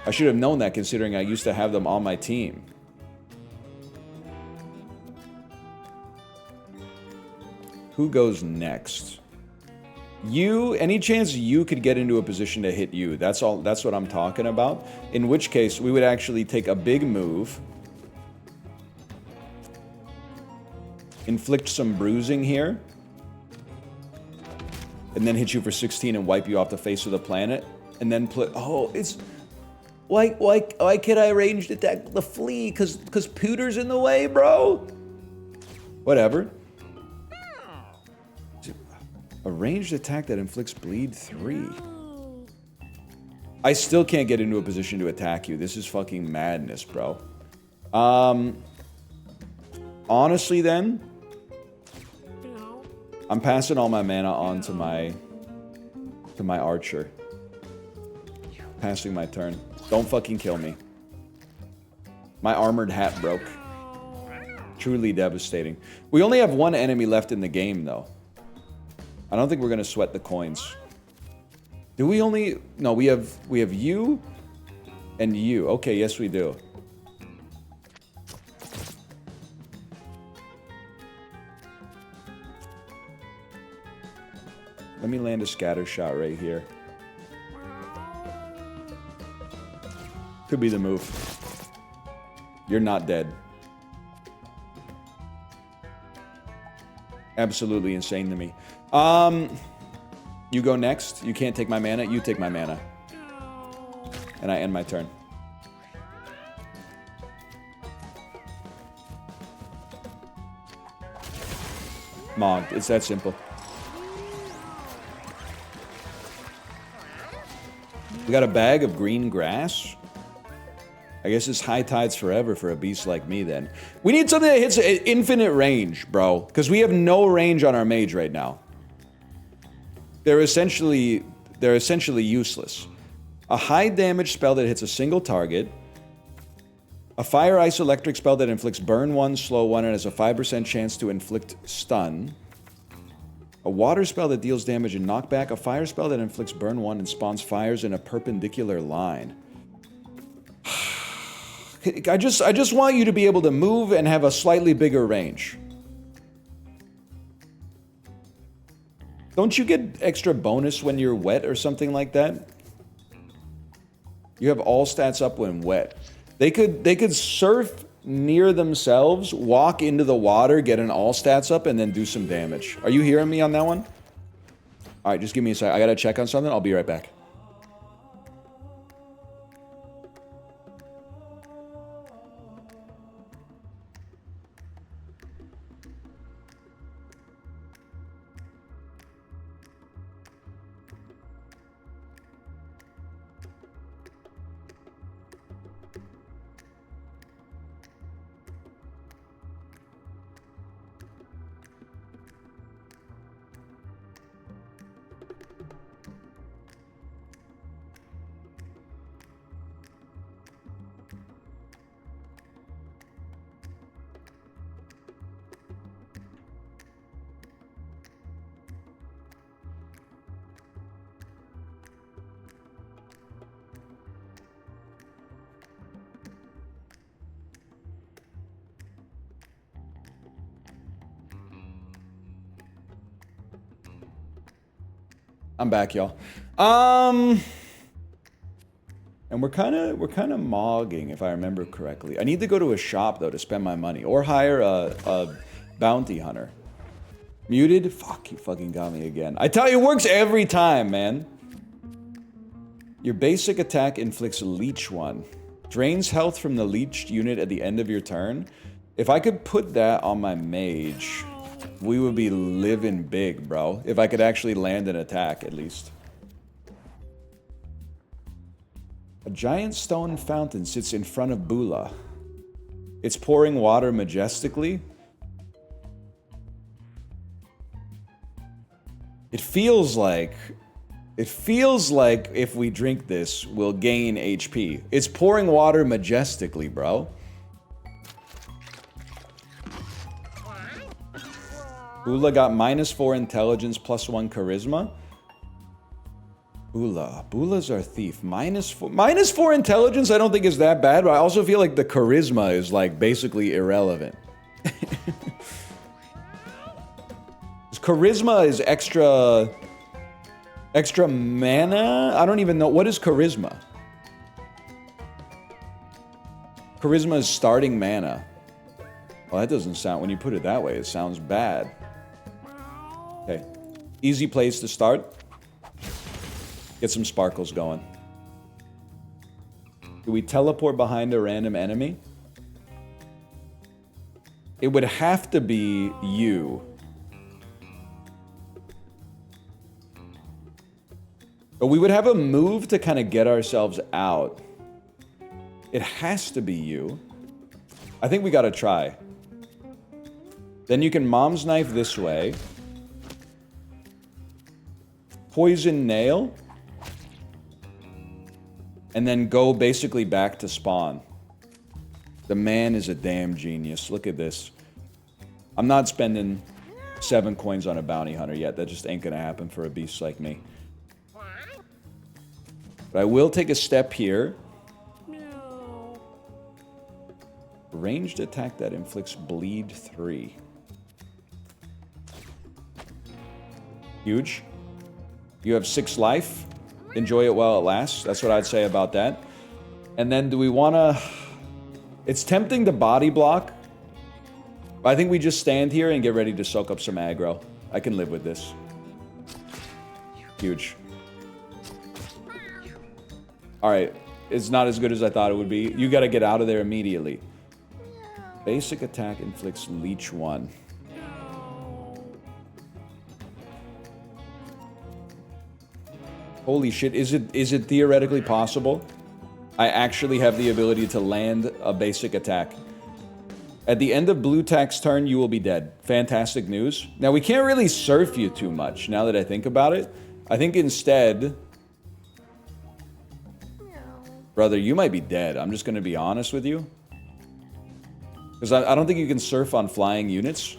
I should have known that, considering I used to have them on my team. Who goes next? You, any chance you could get into a position to hit you? That's all, that's what I'm talking about. In which case, we would actually take a big move. Inflict some bruising here. And then hit you for 16 and wipe you off the face of the planet. And then play... oh, it's... Why can't I ranged attack the flea? Cause Pooter's in the way, bro? Whatever. A ranged attack that inflicts bleed 3. I still can't get into a position to attack you. This is fucking madness, bro. Honestly then, I'm passing all my mana on to my archer. Passing my turn. Don't fucking kill me. My armored hat broke. Truly devastating. We only have one enemy left in the game, though. I don't think we're gonna sweat the coins. Do we only... no, we have you and you. Okay, yes we do. Let me land a scatter shot right here. Could be the move. You're not dead. Absolutely insane to me. You go next. You can't take my mana. You take my mana. And I end my turn. Mogged. It's that simple. We got a bag of green grass. I guess it's high tides forever for a beast like me then. We need something that hits infinite range, bro. Because we have no range on our mage right now. They're essentially useless. A high damage spell that hits a single target. A fire ice electric spell that inflicts burn 1, slow 1, and has a 5% chance to inflict stun. A water spell that deals damage and knockback. A fire spell that inflicts burn 1 and spawns fires in a perpendicular line. I just want you to be able to move and have a slightly bigger range. Don't you get extra bonus when you're wet or something like that? You have all stats up when wet. They could surf near themselves, walk into the water, get an all stats up, and then do some damage. Are you hearing me on that one? All right, just give me a sec. I gotta check on something. I'll be right back. I'm back, y'all. And we're kind of mogging, if I remember correctly. I need to go to a shop though to spend my money, or hire a bounty hunter. Muted? Fuck, you fucking got me again. I tell you, it works every time, man. Your basic attack inflicts leech 1. Drains health from the leeched unit at the end of your turn. If I could put that on my mage, we would be living big, bro. If I could actually land an attack, at least. A giant stone fountain sits in front of Bula. It's pouring water majestically. It feels like if we drink this, we'll gain HP. It's pouring water majestically, bro. Bula got -4 intelligence, +1 charisma. Bula's our thief. -4 intelligence I don't think is that bad, but I also feel like the charisma is like basically irrelevant. Charisma is extra mana? I don't even know. What is charisma? Charisma is starting mana. Well, that doesn't sound, when you put it that way, it sounds bad. Okay. Easy place to start. Get some sparkles going. Do we teleport behind a random enemy? It would have to be you. But we would have a move to kind of get ourselves out. It has to be you. I think we gotta try. Then you can mom's knife this way. Poison nail. And then go basically back to spawn. The man is a damn genius. Look at this. I'm not spending 7 coins on a bounty hunter yet. That just ain't gonna happen for a beast like me. But I will take a step here. Ranged attack that inflicts bleed 3. Huge. You have 6 life. Enjoy it while it lasts. That's what I'd say about that. And then do we want to... It's tempting to body block. But I think we just stand here and get ready to soak up some aggro. I can live with this. Huge. Alright. It's not as good as I thought it would be. You got to get out of there immediately. Basic attack inflicts leech 1. Holy shit, is it theoretically possible? I actually have the ability to land a basic attack. At the end of Blue Tack's turn, you will be dead. Fantastic news. Now, we can't really surf you too much, now that I think about it. I think instead... Brother, you might be dead. I'm just going to be honest with you. Because I don't think you can surf on flying units.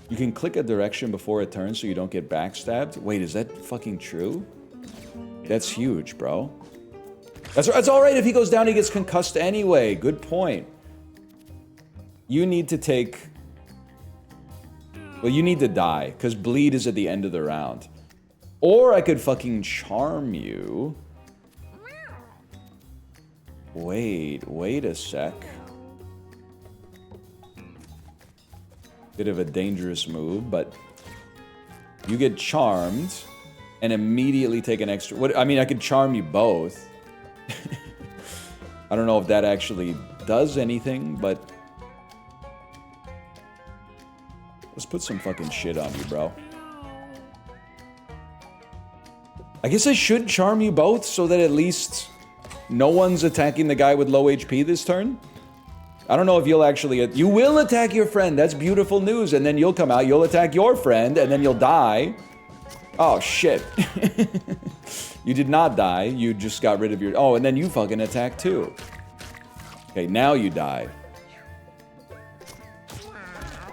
You can click a direction before a turn so you don't get backstabbed. Wait, is that fucking true? That's huge, bro. That's alright if he goes down, he gets concussed anyway. Good point. You need to take... Well, you need to die, because bleed is at the end of the round. Or I could fucking charm you. Wait a sec. Bit of a dangerous move, but you get charmed and immediately take an extra... What? I mean, I could charm you both. I don't know if that actually does anything, but... Let's put some fucking shit on you, bro. I guess I should charm you both so that at least no one's attacking the guy with low HP this turn. I don't know if you'll actually... You will attack your friend. That's beautiful news. And then you'll come out. You'll attack your friend. And then you'll die. Oh, shit. You did not die. You just got rid of your... Oh, and then you fucking attack too. Okay, now you die.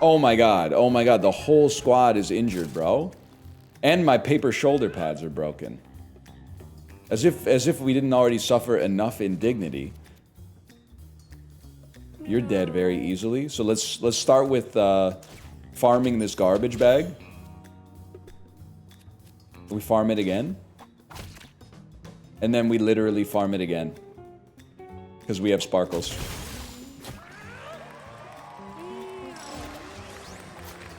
Oh my god. Oh my god. The whole squad is injured, bro. And my paper shoulder pads are broken. As if we didn't already suffer enough indignity. You're dead very easily. So let's start with farming this garbage bag. We farm it again. And then we literally farm it again. Because we have sparkles.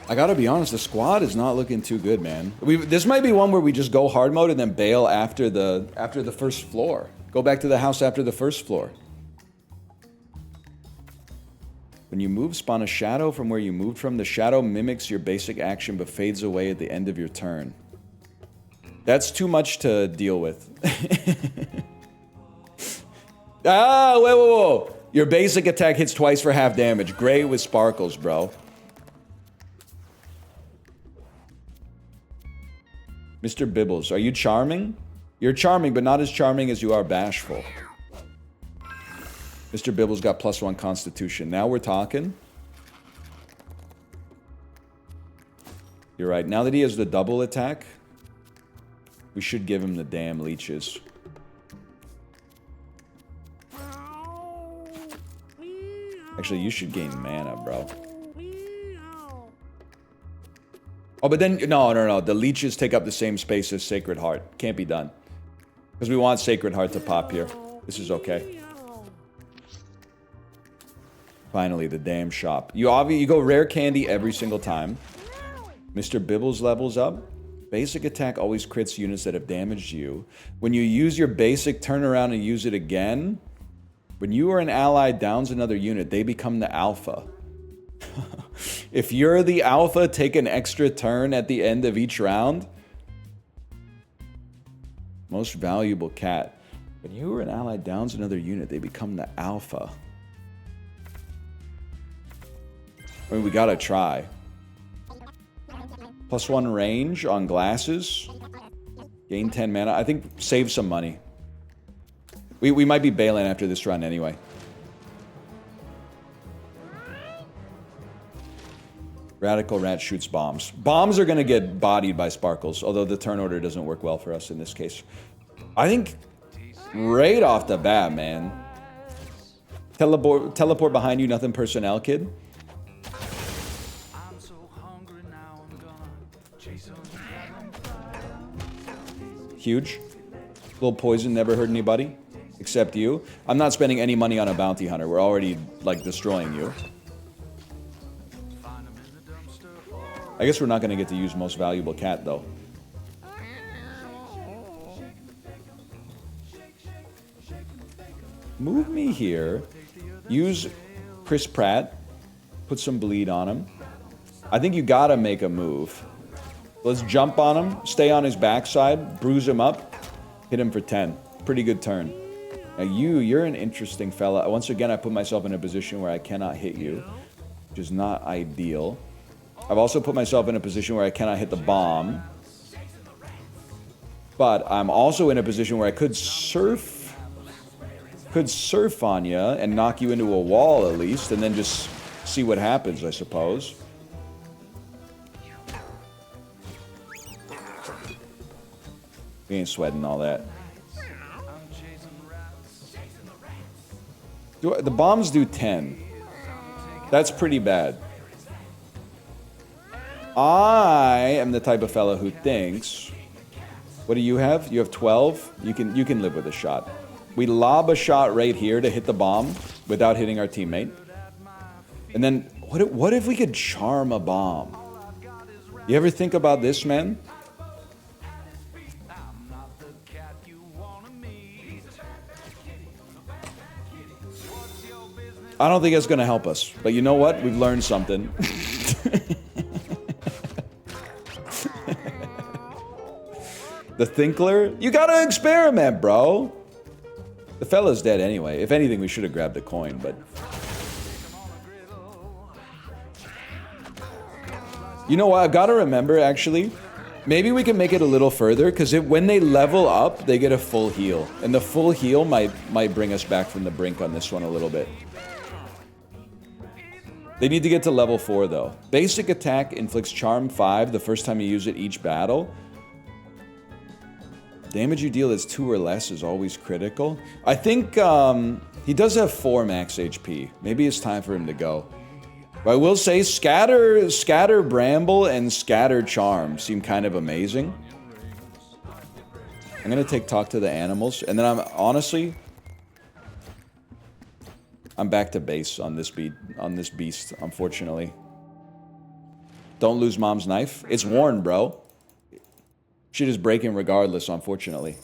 I gotta be honest, the squad is not looking too good, man. This might be one where we just go hard mode and then bail after the first floor. Go back to the house after the first floor. When you move, spawn a shadow from where you moved from. The shadow mimics your basic action but fades away at the end of your turn. That's too much to deal with. Ah, whoa. Your basic attack hits twice for half damage. Great with sparkles, bro. Mr. Bibbles, are you charming? You're charming, but not as charming as you are bashful. Mr. Bibbles got +1 constitution. Now we're talking. You're right. Now that he has the double attack, we should give him the damn leeches. Actually, you should gain mana, bro. Oh, but then... No. The leeches take up the same space as Sacred Heart. Can't be done. Because we want Sacred Heart to pop here. This is okay. Finally, the damn shop. You go rare candy every single time. Mr. Bibbles levels up. Basic attack always crits units that have damaged you. When you use your basic, turn around and use it again. When you or an ally downs another unit, they become the alpha. If you're the alpha, take an extra turn at the end of each round. Most valuable cat. When you or an ally downs another unit, they become the alpha. I mean, we gotta try. +1 range on glasses. Gain 10 mana. I think save some money. We might be bailing after this run anyway. Radical Rat shoots bombs. Bombs are gonna get bodied by sparkles, although the turn order doesn't work well for us in this case. I think right off the bat, man. Teleport behind you, nothing personnel, kid. Huge. Little poison never hurt anybody. Except you. I'm not spending any money on a bounty hunter. We're already, like, destroying you. I guess we're not going to get to use most valuable cat, though. Move me here. Use Chris Pratt. Put some bleed on him. I think you gotta make a move. Let's jump on him. Stay on his backside. Bruise him up. Hit him for 10. Pretty good turn. Now you're an interesting fella. Once again, I put myself in a position where I cannot hit you, which is not ideal. I've also put myself in a position where I cannot hit the bomb. But I'm also in a position where I could surf on you and knock you into a wall at least, and then just see what happens, I suppose. We ain't sweating all that. The bombs do 10. That's pretty bad. I am the type of fella who thinks... What do you have? You have 12? You can live with a shot. We lob a shot right here to hit the bomb without hitting our teammate. And then, what if we could charm a bomb? You ever think about this, man? I don't think it's going to help us. But you know what? We've learned something. The Thinkler? You gotta experiment, bro! The fella's dead anyway. If anything, we should have grabbed the coin, but... You know what? I've got to remember, actually. Maybe we can make it a little further, because when they level up, they get a full heal. And the full heal might bring us back from the brink on this one a little bit. They need to get to level 4, though. Basic attack inflicts Charm 5 the first time you use it each battle. Damage you deal that's 2 or less is always critical. I think he does have 4 max HP. Maybe it's time for him to go. But I will say Scatter Bramble and Scatter Charm seem kind of amazing. I'm gonna Talk to the Animals, and then I'm back to base on this beast, unfortunately. Don't lose mom's knife. It's worn, bro. Shit is breaking regardless, unfortunately.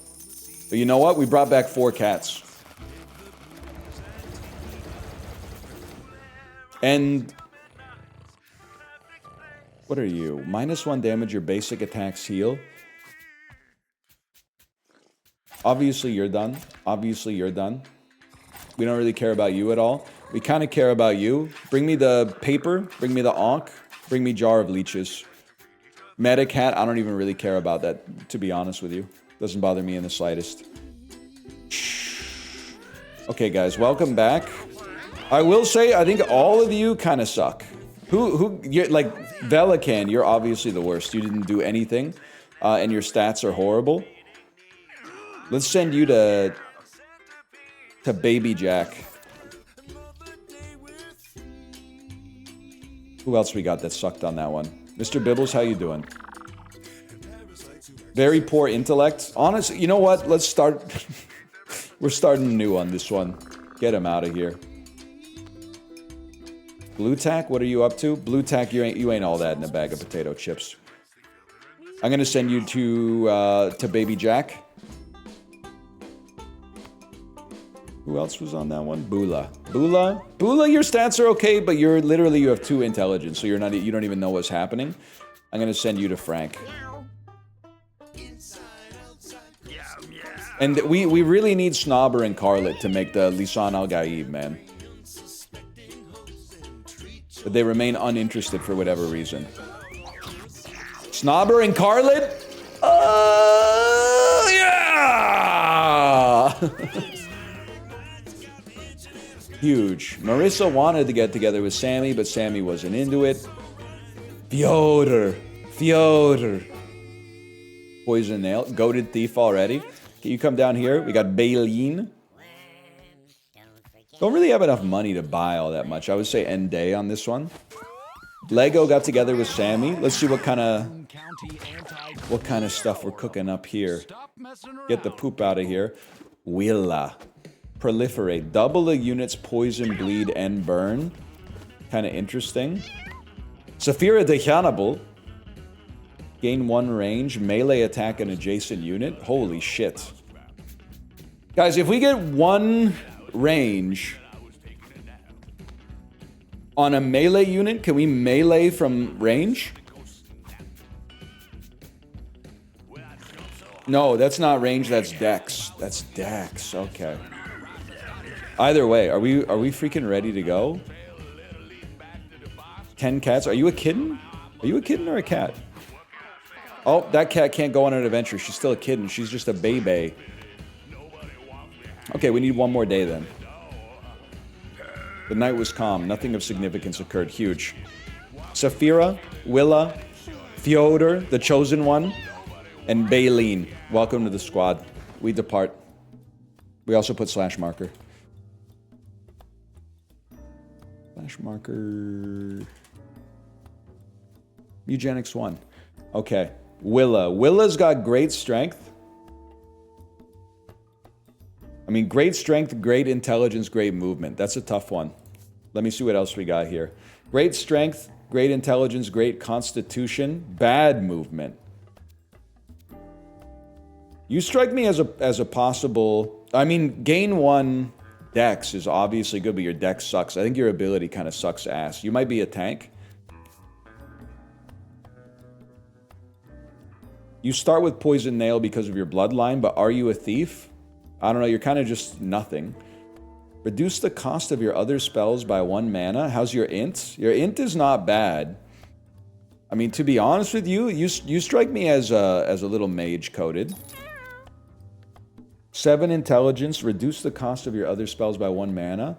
But you know what? We brought back 4 cats. And... what are you? -1 damage, your basic attacks heal. Obviously, you're done. Obviously, you're done. We don't really care about you at all. We kind of care about you. Bring me the paper. Bring me the Ankh. Bring me Jar of Leeches. Medicat, I don't even really care about that, to be honest with you. Doesn't bother me in the slightest. Okay, guys, welcome back. I will say, I think all of you kind of suck. Like, Velican, you're obviously the worst. You didn't do anything, and your stats are horrible. Let's send you to Baby Jack. Who else we got that sucked on that one? Mr. Bibbles, how you doing? Very poor intellect. Honestly, you know what? Let's start... We're starting new on this one. Get him out of here. Blue Tack, what are you up to? Blue Tack, you ain't all that in a bag of potato chips. I'm gonna send you to Baby Jack. Who else was on that one? Bula, your stats are okay, but you have 2 intelligence, so you don't even know what's happening. I'm gonna send you to Frank. And we really need Snobber and Carlet to make the Lisan Al Gaib, man. But they remain uninterested for whatever reason. Snobber and Carlet? Yeah! Huge. Marissa wanted to get together with Sammy, but Sammy wasn't into it. Fyodor. Poison Nail. Goated Thief already. Can you come down here? We got Baleen. Don't really have enough money to buy all that much. I would say end day on this one. Lego got together with Sammy. Let's see what kind of stuff we're cooking up here. Get the poop out of here. Willa. Proliferate. Double the unit's poison, bleed, and burn. Kind of interesting. Saphira Dechanable. Gain 1 range. Melee attack an adjacent unit. Holy shit. Guys, if we get 1 range on a melee unit, can we melee from range? No, that's not range, that's dex. That's dex, okay. Either way, are we freaking ready to go? 10 cats. Are you a kitten? Are you a kitten or a cat? Oh, that cat can't go on an adventure. She's still a kitten. She's just a baby. Okay, we need 1 more day then. The night was calm. Nothing of significance occurred. Huge. Saphira, Willa, Fyodor, the chosen one, and Baleen. Welcome to the squad. We depart. We also put slash marker. Slash marker. Mewgenics 1. Okay. Willa. Willa's got great strength. I mean, great strength, great intelligence, great movement. That's a tough one. Let me see what else we got here. Great strength, great intelligence, great constitution, bad movement. You strike me as a possible... I mean, gain 1 dex is obviously good, but your dex sucks. I think your ability kind of sucks ass. You might be a tank. You start with Poison Nail because of your bloodline, but are you a thief? I don't know, you're kind of just nothing. Reduce the cost of your other spells by 1 mana. How's your int? Your int is not bad. I mean, to be honest with you, you strike me as a little mage-coded. 7 intelligence. Reduce the cost of your other spells by 1 mana.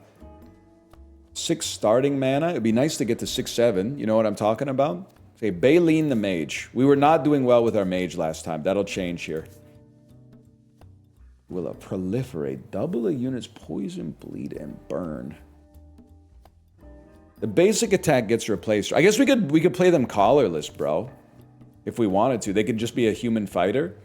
6 starting mana. It'd be nice to get to 6-7. You know what I'm talking about? Okay, Baleen the mage. We were not doing well with our mage last time. That'll change here. Will proliferate. Double a unit's poison, bleed, and burn. The basic attack gets replaced. I guess we could play them collarless, bro. If we wanted to. They could just be a human fighter.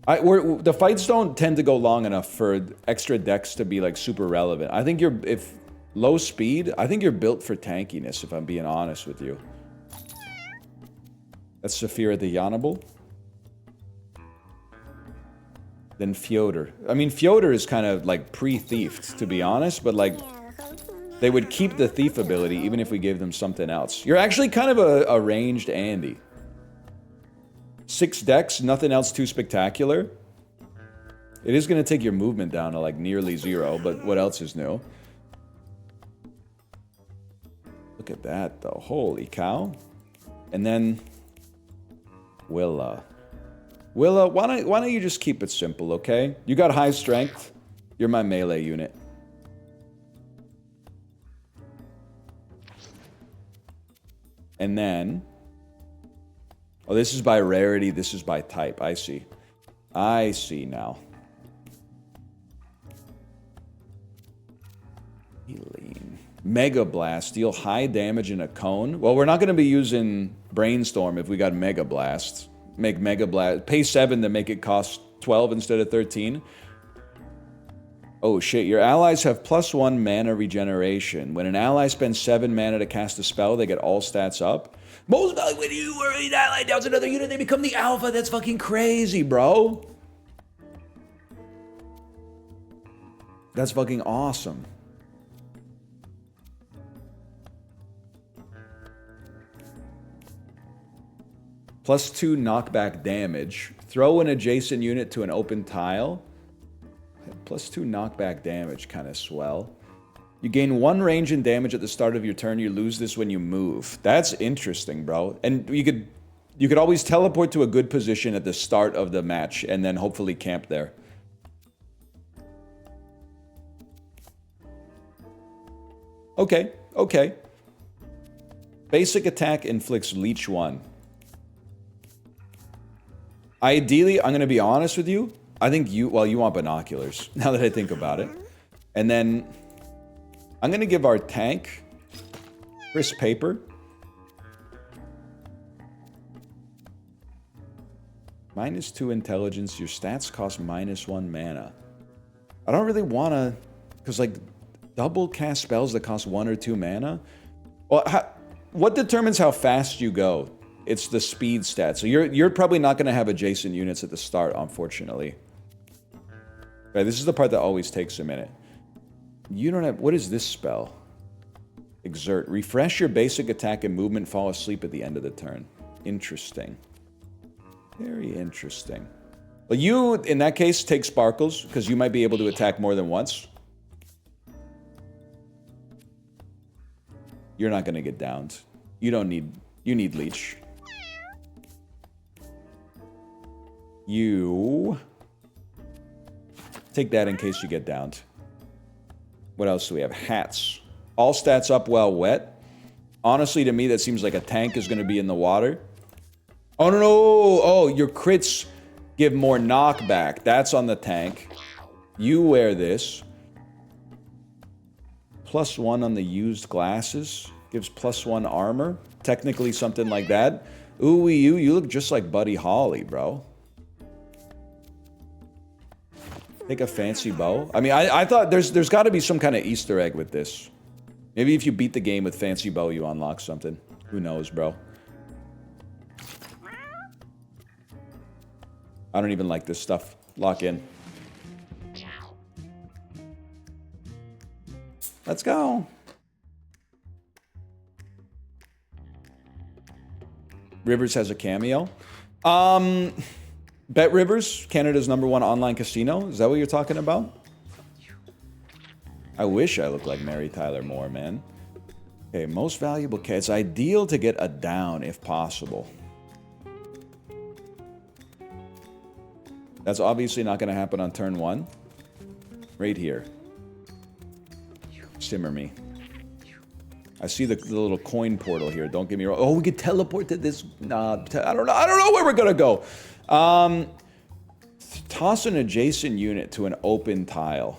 The fights don't tend to go long enough for extra dex to be like super relevant. I think if low speed, I think you're built for tankiness, if I'm being honest with you. That's Saphira the Yanable. Then Fyodor. I mean, Fyodor is kind of like pre-thiefed, to be honest, but like they would keep the thief ability even if we gave them something else. You're actually kind of a ranged Andy. 6 dex, nothing else too spectacular. It is going to take your movement down to like nearly 0, but what else is new? Look at that though, holy cow. And then Willa, why don't you just keep it simple, okay? You got high strength. You're my melee unit. And then... oh, this is by rarity. This is by type. I see. I see now. Healing. Mega Blast. Deal high damage in a cone. Well, we're not going to be using Brainstorm if we got Mega Blast. Make Mega Blast. Pay 7 to make it cost 12 instead of 13. Oh shit, your allies have +1 mana regeneration. When an ally spends 7 mana to cast a spell, they get all stats up. Most valuable when you were an ally downs another unit, they become the alpha. That's fucking crazy, bro. That's fucking awesome. +2 knockback damage. Throw an adjacent unit to an open tile. +2 knockback damage, kind of swell. You gain 1 range and damage at the start of your turn. You lose this when you move. That's interesting, bro. And you could always teleport to a good position at the start of the match and then hopefully camp there. Okay, okay. Basic attack inflicts leech 1. Ideally, I'm going to be honest with you. I think you want binoculars, now that I think about it. And then I'm going to give our tank crisp paper. -2 intelligence. Your stats cost -1 mana. I don't really want to... Because, like, double cast spells that cost 1 or 2 mana? Well, what determines how fast you go? It's the speed stat. So you're probably not going to have adjacent units at the start, unfortunately. Right, this is the part that always takes a minute. You don't have... What is this spell? Exert. Refresh your basic attack and movement. Fall asleep at the end of the turn. Interesting. Very interesting. Well, you, in that case, take Sparkles, because you might be able to attack more than once. You're not going to get downed. You don't need... You need Leech. You... Take that in case you get downed. What else do we have? Hats. All stats up while wet. Honestly, to me, that seems like a tank is going to be in the water. Oh, no, no. Oh, your crits give more knockback. That's on the tank. You wear this. +1 on the used glasses. Gives +1 armor. Technically something like that. Ooh, you look just like Buddy Holly, bro. Take a fancy bow. I mean, I thought there's got to be some kind of Easter egg with this. Maybe if you beat the game with fancy bow, you unlock something. Who knows, bro? I don't even like this stuff. Lock in. Let's go. Rivers has a cameo. Bet Rivers, Canada's #1 online casino. Is that what you're talking about? I wish I looked like Mary Tyler Moore, man. Okay, most valuable cat. It's ideal to get a down if possible. That's obviously not going to happen on turn 1. Right here. Simmer me. I see the little coin portal here. Don't get me wrong. Oh, we could teleport to this. Nah, I don't know where we're going to go. Toss an adjacent unit to an open tile.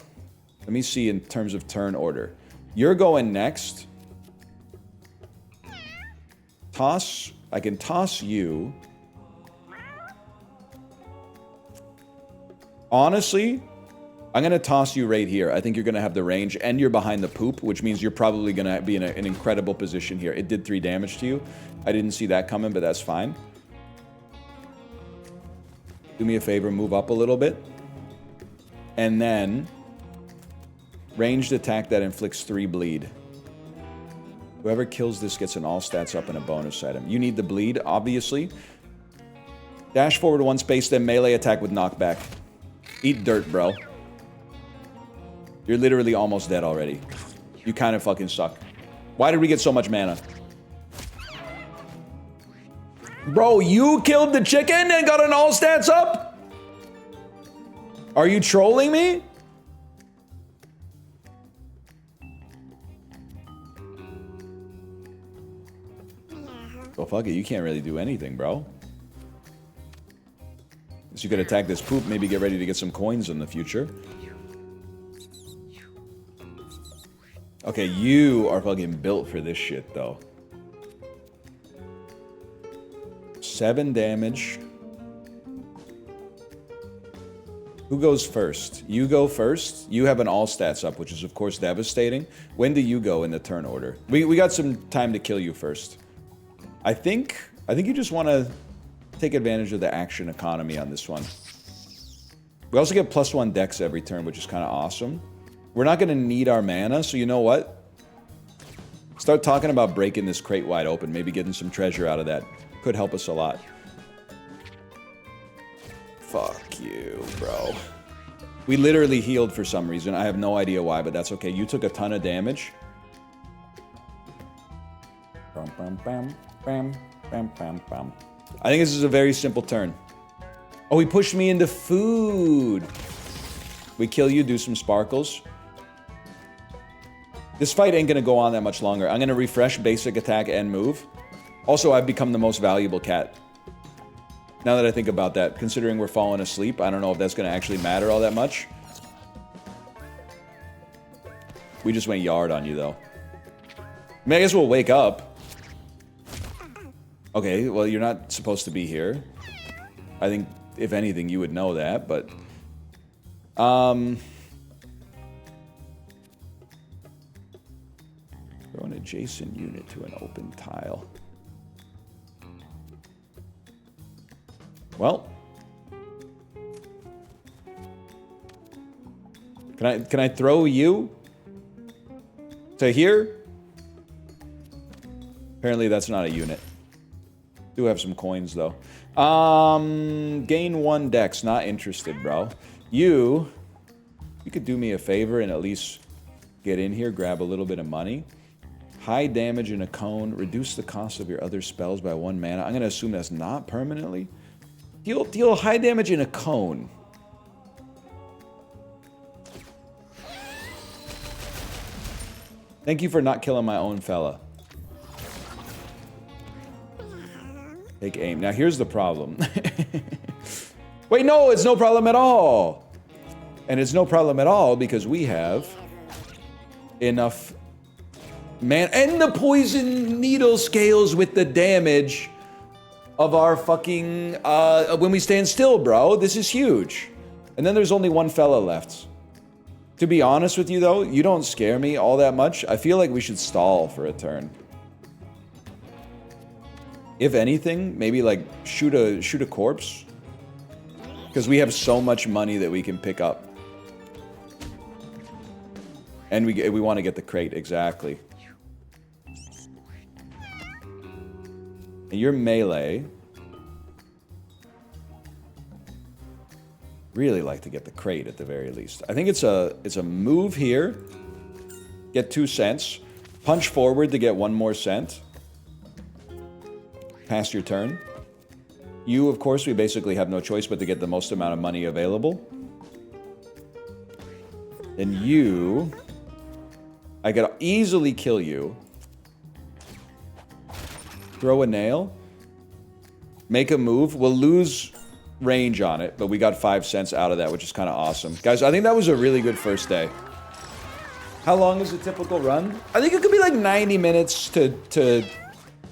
Let me see in terms of turn order. You're going next. Toss. I can toss you. Honestly, I'm going to toss you right here. I think you're going to have the range, and you're behind the poop, which means you're probably going to be in an incredible position here. It did 3 damage to you. I didn't see that coming, but that's fine. Do me a favor, move up a little bit. And then, ranged attack that inflicts 3 bleed. Whoever kills this gets an all stats up and a bonus item. You need the bleed, obviously. Dash forward 1 space, then melee attack with knockback. Eat dirt, bro. You're literally almost dead already. You kind of fucking suck. Why did we get so much mana? Bro, you killed the chicken and got an all stats up? Are you trolling me? Well, fuck it. You can't really do anything, bro. So you could attack this poop, maybe get ready to get some coins in the future. Okay, you are fucking built for this shit, though. 7 damage. Who goes first? You go first. You have an all stats up, which is, of course, devastating. When do you go in the turn order? We got some time to kill you first. I think you just want to take advantage of the action economy on this one. We also get +1 dex every turn, which is kind of awesome. We're not going to need our mana, so you know what? Start talking about breaking this crate wide open, maybe getting some treasure out of that. Could help us a lot. Fuck you, bro. We literally healed for some reason. I have no idea why, but that's okay. You took a ton of damage. Bam, bam, bam, bam, bam, bam, bam. I think this is a very simple turn. Oh, he pushed me into food. We kill you, do some sparkles. This fight ain't gonna go on that much longer. I'm gonna refresh basic attack and move. Also, I've become the most valuable cat. Now that I think about that, considering we're falling asleep, I don't know if that's gonna actually matter all that much. We just went yard on you, though. I mean, I guess we'll wake up. Okay, well, you're not supposed to be here. I think, if anything, you would know that, but... Throw an adjacent unit to an open tile. Well... Can I throw you? To here? Apparently that's not a unit. Do have some coins, though. Gain 1 dex. Not interested, bro. You could do me a favor and at least get in here, grab a little bit of money. High damage in a cone. Reduce the cost of your other spells by 1 mana. I'm going to assume that's not permanently. Deal high damage in a cone. Thank you for not killing my own fella. Take aim. Now here's the problem. Wait, no, it's no problem at all. And it's no problem at all because we have enough man and the poison needle scales with the damage of our fucking when we stand still, bro. This is huge. And then there's only 1 fella left. To be honest with you, though, you don't scare me all that much. I feel like we should stall for a turn. If anything, maybe like shoot a corpse. Because we have so much money that we can pick up. And we want to get the crate, exactly. And you're melee. Really like to get the crate at the very least. I think it's a move here. Get 2 cents. Punch forward to get 1 more cent. Pass your turn. You, of course, we basically have no choice but to get the most amount of money available. Then you... I could easily kill you. Throw a nail. Make a move. We'll lose range on it, but we got 5 cents out of that, which is kind of awesome. Guys, I think that was a really good first day. How long is a typical run? I think it could be like 90 minutes to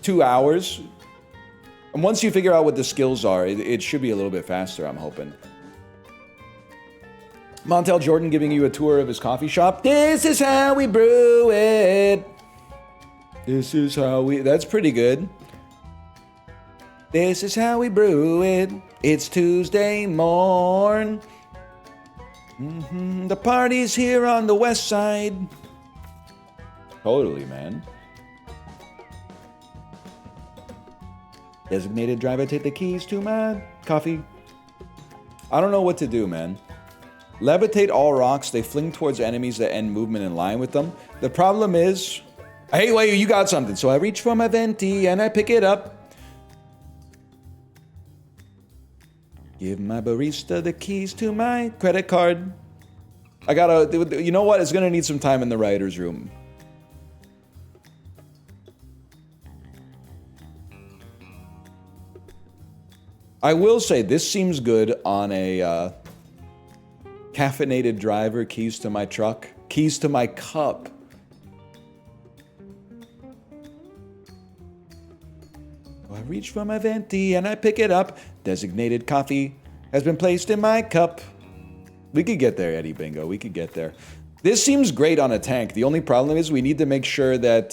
2 hours. And once you figure out what the skills are, it should be a little bit faster, I'm hoping. Montel Jordan giving you a tour of his coffee shop. This is how we brew it. This is how we... That's pretty good. This is how we brew it. It's Tuesday morn. The party's here on the west side. Totally, man. Designated driver, take the keys to my coffee. I don't know what to do, man. Levitate all rocks. They fling towards enemies that end movement in line with them. The problem is... Hey, wait, you got something. So I reach for my venti and I pick it up. Give my barista the keys to my credit card. I gotta... You know what? It's gonna need some time in the writer's room. I will say, this seems good on a caffeinated driver, keys to my truck, keys to my cup. I reach for my venti and I pick it up. Designated coffee has been placed in my cup. We could get there, Eddie Bingo. We could get there. This seems great on a tank. The only problem is we need to make sure that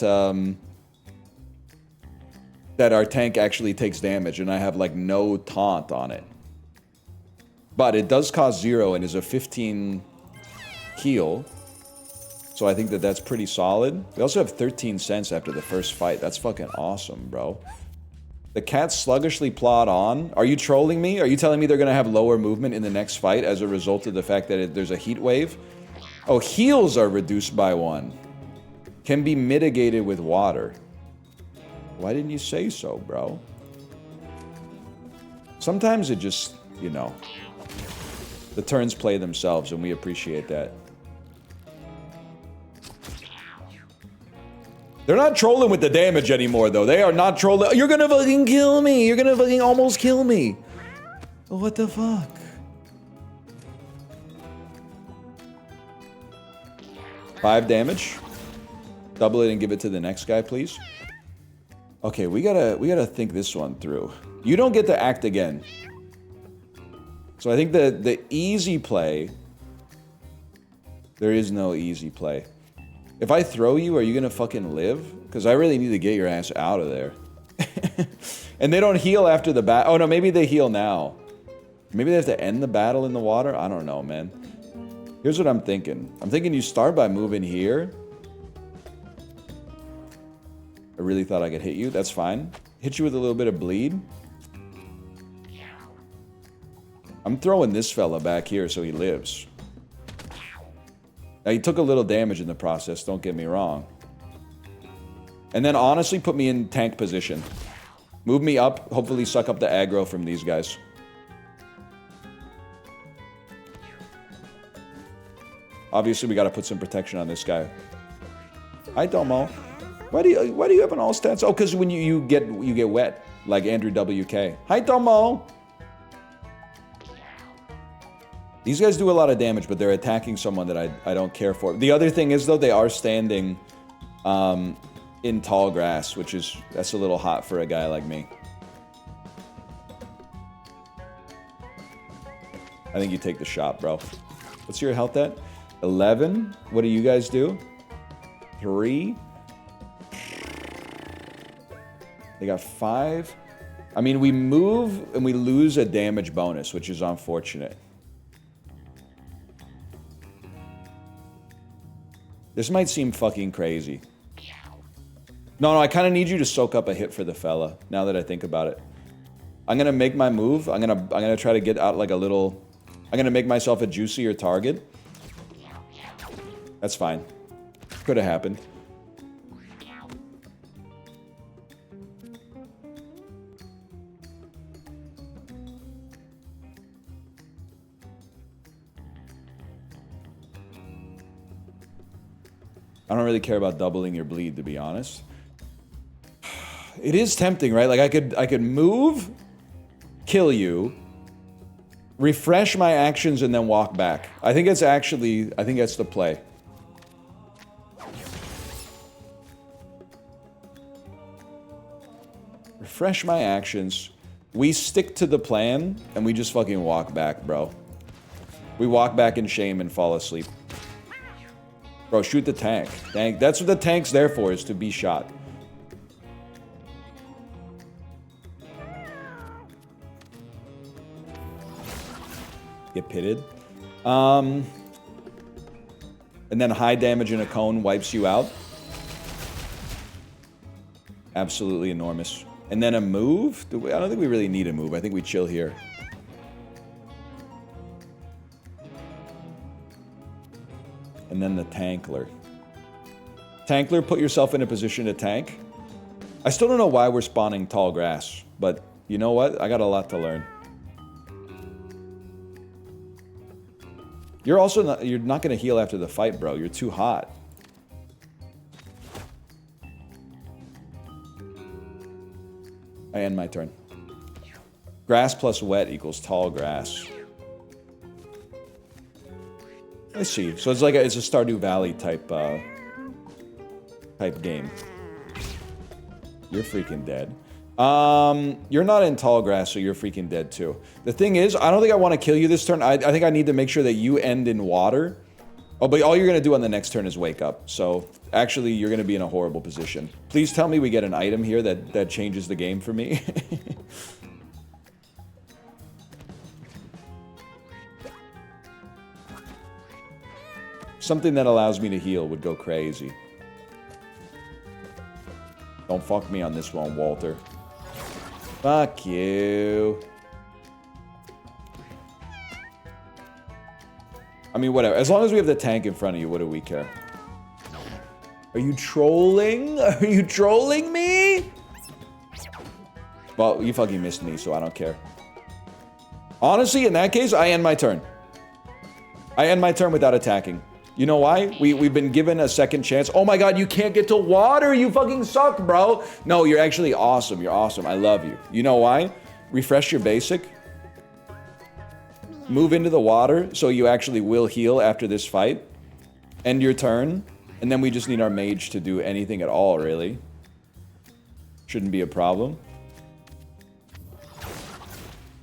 that our tank actually takes damage, and I have like no taunt on it. But it does cost 0 and is a 15 heal. So I think that that's pretty solid. We also have 13 cents after the first fight. That's fucking awesome, bro. The cats sluggishly plod on. Are you trolling me? Are you telling me they're going to have lower movement in the next fight as a result of the fact that there's a heat wave? Oh, heals are reduced by 1. Can be mitigated with water. Why didn't you say so, bro? Sometimes it just, you know, the turns play themselves, and we appreciate that. They're not trolling with the damage anymore, though. They are not trolling. You're gonna fucking kill me. You're gonna fucking almost kill me. What the fuck? 5 damage. Double it and give it to the next guy, please. Okay, we gotta think this one through. You don't get to act again. So I think the easy play... There is no easy play. If I throw you, are you gonna fucking live? Because I really need to get your ass out of there. And they don't heal after the battle. Oh no, maybe they heal now. Maybe they have to end the battle in the water? I don't know, man. Here's what I'm thinking. I'm thinking you start by moving here. I really thought I could hit you. That's fine. Hit you with a little bit of bleed. I'm throwing this fella back here so he lives. Now, he took a little damage in the process, don't get me wrong. And then, honestly, put me in tank position. Move me up, hopefully suck up the aggro from these guys. Obviously, we gotta put some protection on this guy. Hi, Domo. Why do you have an all stats? Oh, because when you get wet, like Andrew WK. Hi, Domo. These guys do a lot of damage, but they're attacking someone that I don't care for. The other thing is, though, they are standing in tall grass, that's a little hot for a guy like me. I think you take the shot, bro. What's your health at? 11. What do you guys do? 3. They got 5. I mean, we move and we lose a damage bonus, which is unfortunate. This might seem fucking crazy. No, I kind of need you to soak up a hit for the fella, now that I think about it. I'm gonna make my move. I'm gonna try to get out like a little... I'm gonna make myself a juicier target. That's fine. Could have happened. I don't really care about doubling your bleed, to be honest. It is tempting, right? Like I could move, kill you, refresh my actions, and then walk back. I think that's the play. Refresh my actions. We stick to the plan, and we just fucking walk back, bro. We walk back in shame and fall asleep. Bro, shoot the tank. That's what the tank's there for, is to be shot. Get pitted. And then high damage in a cone wipes you out. Absolutely enormous. And then a move? I don't think we really need a move. I think we chill here. And then the tankler. Tankler, put yourself in a position to tank. I still don't know why we're spawning tall grass, but you know what? I got a lot to learn. You're not going to heal after the fight, bro. You're too hot. I end my turn. Grass plus wet equals tall grass. I see. So it's like it's a Stardew Valley type game. You're freaking dead. You're not in tall grass, so you're freaking dead too. The thing is, I don't think I want to kill you this turn. I think I need to make sure that you end in water. Oh, but all you're going to do on the next turn is wake up. So, actually, you're going to be in a horrible position. Please tell me we get an item here that changes the game for me. Something that allows me to heal would go crazy. Don't fuck me on this one, Walter. Fuck you. I mean, whatever. As long as we have the tank in front of you, what do we care? Are you trolling? Are you trolling me? Well, you fucking missed me, so I don't care. Honestly, in that case, I end my turn. I end my turn without attacking. You know why? We've been given a second chance. Oh my god, you can't get to water! You fucking suck, bro! No, you're actually awesome. You're awesome. I love you. You know why? Refresh your basic. Move into the water so you actually will heal after this fight. End your turn. And then we just need our mage to do anything at all, really. Shouldn't be a problem.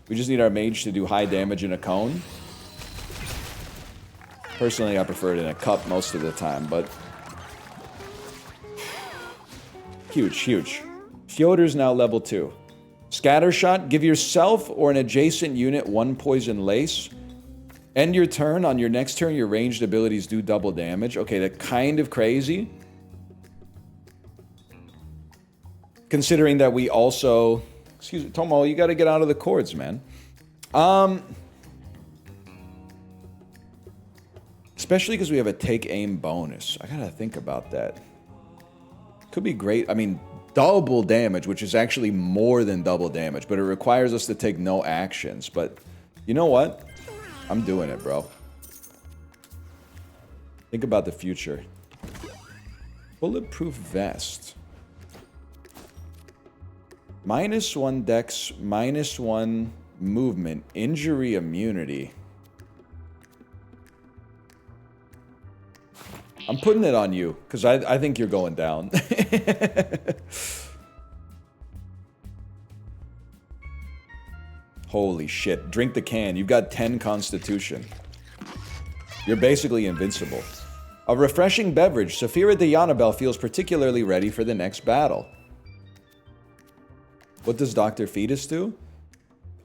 We just need our mage to do high damage in a cone. Personally, I prefer it in a cup most of the time, but... Huge, huge. Fyoder's now level 2. Scatter shot, give yourself or an adjacent unit 1 poison lace. End your turn. On your next turn, your ranged abilities do double damage. Okay, that's kind of crazy. Considering that we also... Excuse me, Tomo, you gotta get out of the cords, man. Especially because we have a take aim bonus. I gotta think about that. Could be great. I mean, double damage, which is actually more than double damage, but it requires us to take no actions. But you know what? I'm doing it, bro. Think about the future. Bulletproof vest. -1 dex, -1 movement, injury immunity. I'm putting it on you, because I think you're going down. Holy shit. Drink the can. You've got 10 constitution. You're basically invincible. A refreshing beverage. Saphira de Yannabel feels particularly ready for the next battle. What does Dr. Fetus do?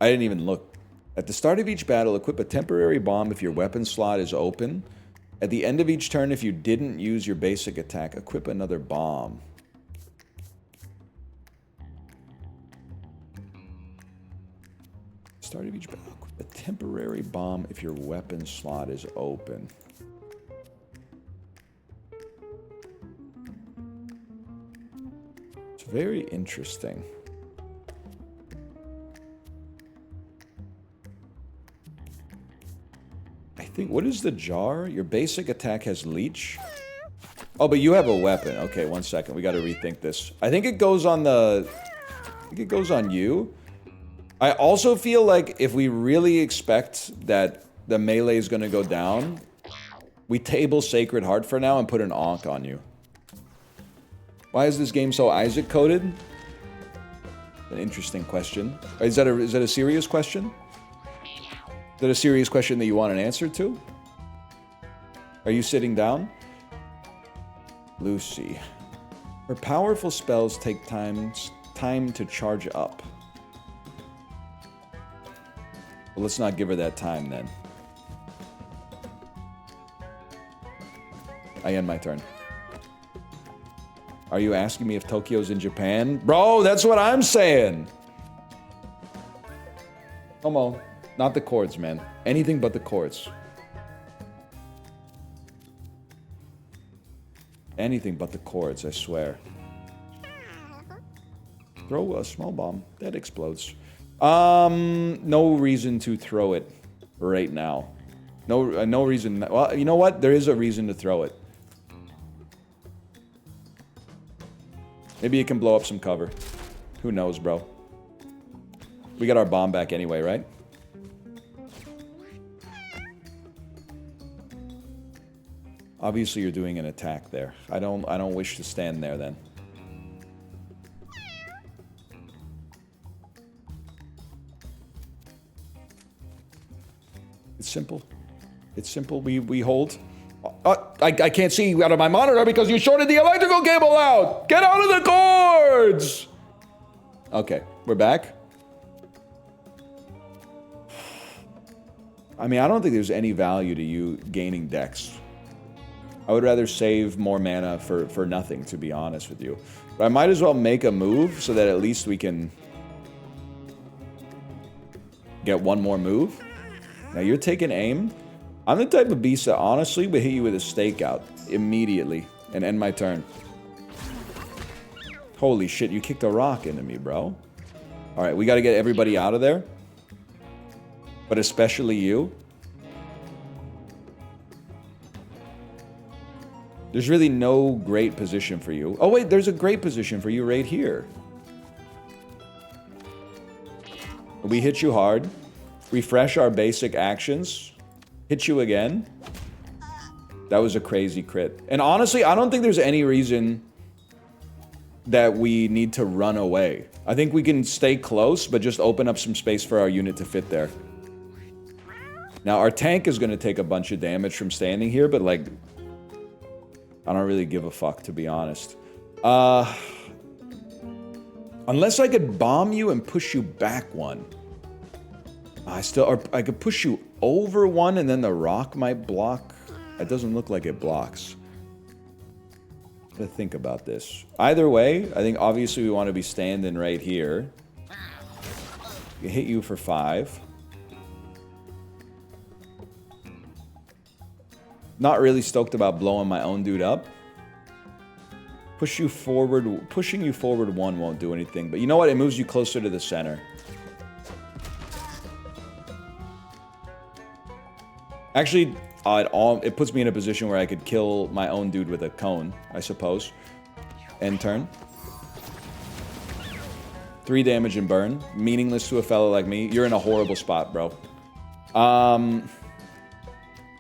I didn't even look. At the start of each battle, equip a temporary bomb if your weapon slot is open. At the end of each turn, if you didn't use your basic attack, equip another bomb. Start of each battle, equip a temporary bomb if your weapon slot is open. It's very interesting. What is the jar? Your basic attack has leech. Oh, but you have a weapon. Okay, 1 second. We got to rethink this. I think it goes on the... I think it goes on you. I also feel like if we really expect that the melee is going to go down, we table Sacred Heart for now and put an Ankh on you. Why is this game so Isaac coded? An interesting question. Is that a serious question? Is that a serious question that you want an answer to? Are you sitting down? Lucy. Her powerful spells take time to charge up. Well, let's not give her that time then. I end my turn. Are you asking me if Tokyo's in Japan? Bro, that's what I'm saying! Come on. Not the chords, man. Anything but the chords. Anything but the chords, I swear. Throw a small bomb. That explodes. No reason to throw it right now. No reason. Well, you know what? There is a reason to throw it. Maybe it can blow up some cover. Who knows, bro? We got our bomb back anyway, right? Obviously, you're doing an attack there. I don't wish to stand there then. It's simple. It's simple. We hold. I can't see out of my monitor because you shorted the electrical cable out! Get out of the cords! Okay, we're back. I mean, I don't think there's any value to you gaining dex. I would rather save more mana for nothing, to be honest with you. But I might as well make a move so that at least we can get one more move. Now you're taking aim. I'm the type of beast that honestly would hit you with a stakeout immediately and end my turn. Holy shit, you kicked a rock into me, bro. Alright, we gotta get everybody out of there. But especially you. There's really no great position for you. Oh wait, there's a great position for you right here. We hit you hard. Refresh our basic actions. Hit you again. That was a crazy crit. And honestly, I don't think there's any reason that we need to run away. I think we can stay close, but just open up some space for our unit to fit there. Now, our tank is going to take a bunch of damage from standing here, but, like, I don't really give a fuck, to be honest. Unless I could bomb you and push you back one. I could push you over one, and then the rock might block. It doesn't look like it blocks. To think about this. Either way, I think obviously we want to be standing right here. Hit you for 5. Not really stoked about blowing my own dude up. Pushing you forward 1 won't do anything, but you know what? It moves you closer to the center. Actually, it puts me in a position where I could kill my own dude with a cone, I suppose. End turn. 3 damage and burn. Meaningless to a fellow like me. You're in a horrible spot, bro.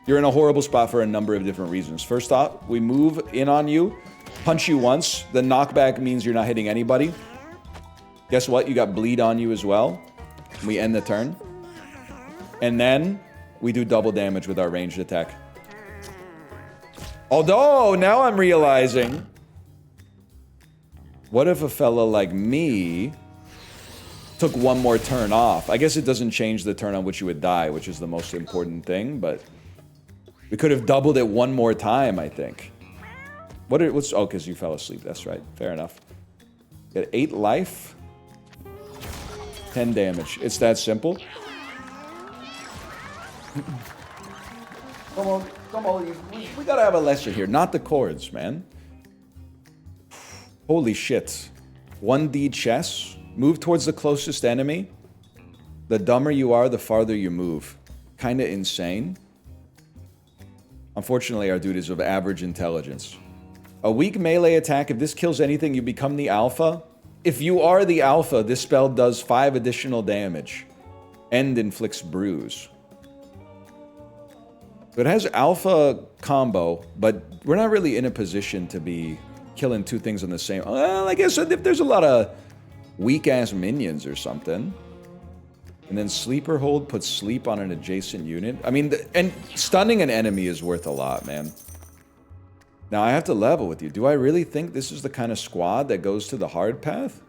You're in a horrible spot for a number of different reasons. First off, we move in on you, punch you once. The knockback means you're not hitting anybody. Guess what? You got bleed on you as well. We end the turn. And then we do double damage with our ranged attack. Although, now I'm realizing, what if a fella like me took 1 more turn off? I guess it doesn't change the turn on which you would die, which is the most important thing, but we could have doubled it 1 more time, I think. What's oh, because you fell asleep, that's right. Fair enough. Get 8 life, 10 damage. It's that simple. Come on, we gotta have a lesson here. Not the chords, man. Holy shit. 1D chess. Move towards the closest enemy. The dumber you are, the farther you move. Kinda insane. Unfortunately, our dude is of average intelligence. A weak melee attack. If this kills anything, you become the alpha. If you are the alpha, this spell does 5 additional damage. And inflicts bruise. So it has alpha combo, but we're not really in a position to be killing 2 things on the same... Well, I guess if there's a lot of weak-ass minions or something. And then sleeper hold puts sleep on an adjacent unit. I mean, and stunning an enemy is worth a lot, man. Now, I have to level with you. Do I really think this is the kind of squad that goes to the hard path?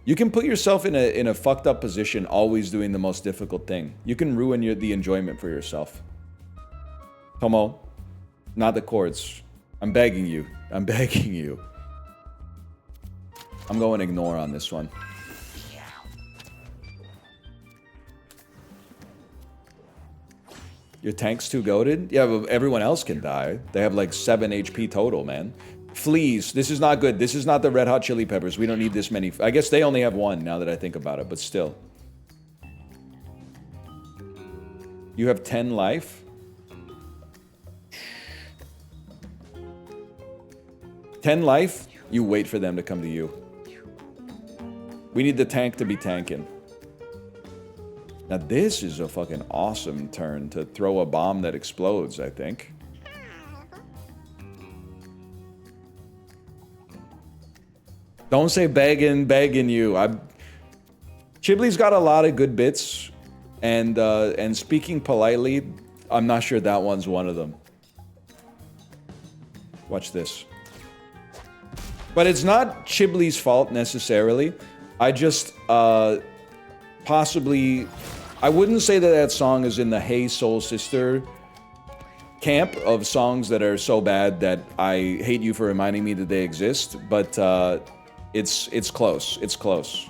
You can put yourself in a fucked up position always doing the most difficult thing. You can ruin the enjoyment for yourself. Tomo, not the chords. I'm begging you. I'm begging you. I'm going ignore on this one. Your tank's too goated? Yeah, but everyone else can die. They have like 7 HP total, man. Fleas. This is not good. This is not the Red Hot Chili Peppers. We don't need this many. I guess they only have 1 now that I think about it, but still. You have 10 life. 10 life, you wait for them to come to you. We need the tank to be tanking. Now this is a fucking awesome turn to throw a bomb that explodes, I think. Don't say begging you. Chibley's got a lot of good bits, and speaking politely, I'm not sure that one's one of them. Watch this. But it's not Chibley's fault necessarily. I just possibly, I wouldn't say that that song is in the Hey Soul Sister camp of songs that are so bad that I hate you for reminding me that they exist, but it's close. It's close.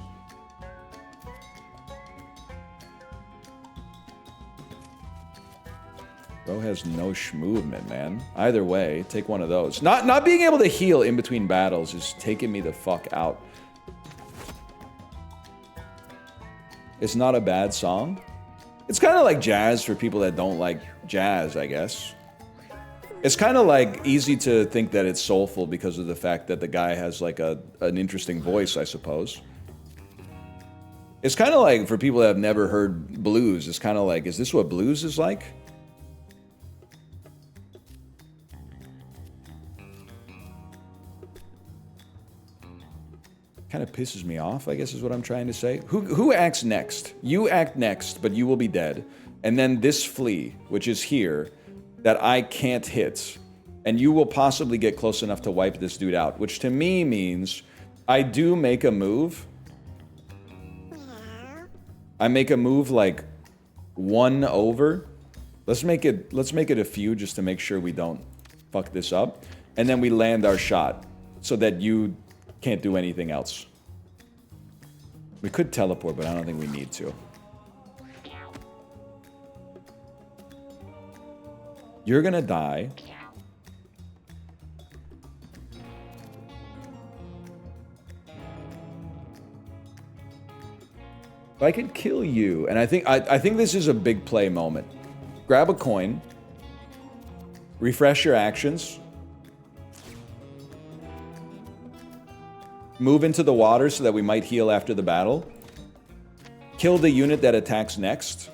Bro has no movement, man. Either way, take one of those. Not being able to heal in between battles is taking me the fuck out. It's not a bad song. It's kind of like jazz for people that don't like jazz, I guess. It's kind of like easy to think that it's soulful because of the fact that the guy has like an interesting voice, I suppose. It's kind of like for people that have never heard blues, it's kind of like, is this what blues is like? Kind of pisses me off, I guess is what I'm trying to say. Who acts next? You act next, but you will be dead. And then this flea, which is here, that I can't hit. And you will possibly get close enough to wipe this dude out, which to me means I do make a move. I make a move like 1 over. Let's make it a few just to make sure we don't fuck this up. And then we land our shot so that you can't do anything else. We could teleport, but I don't think we need to. You're gonna die. If I could kill you, and I think this is a big play moment. Grab a coin. Refresh your actions. Move into the water so that we might heal after the battle. Kill the unit that attacks next.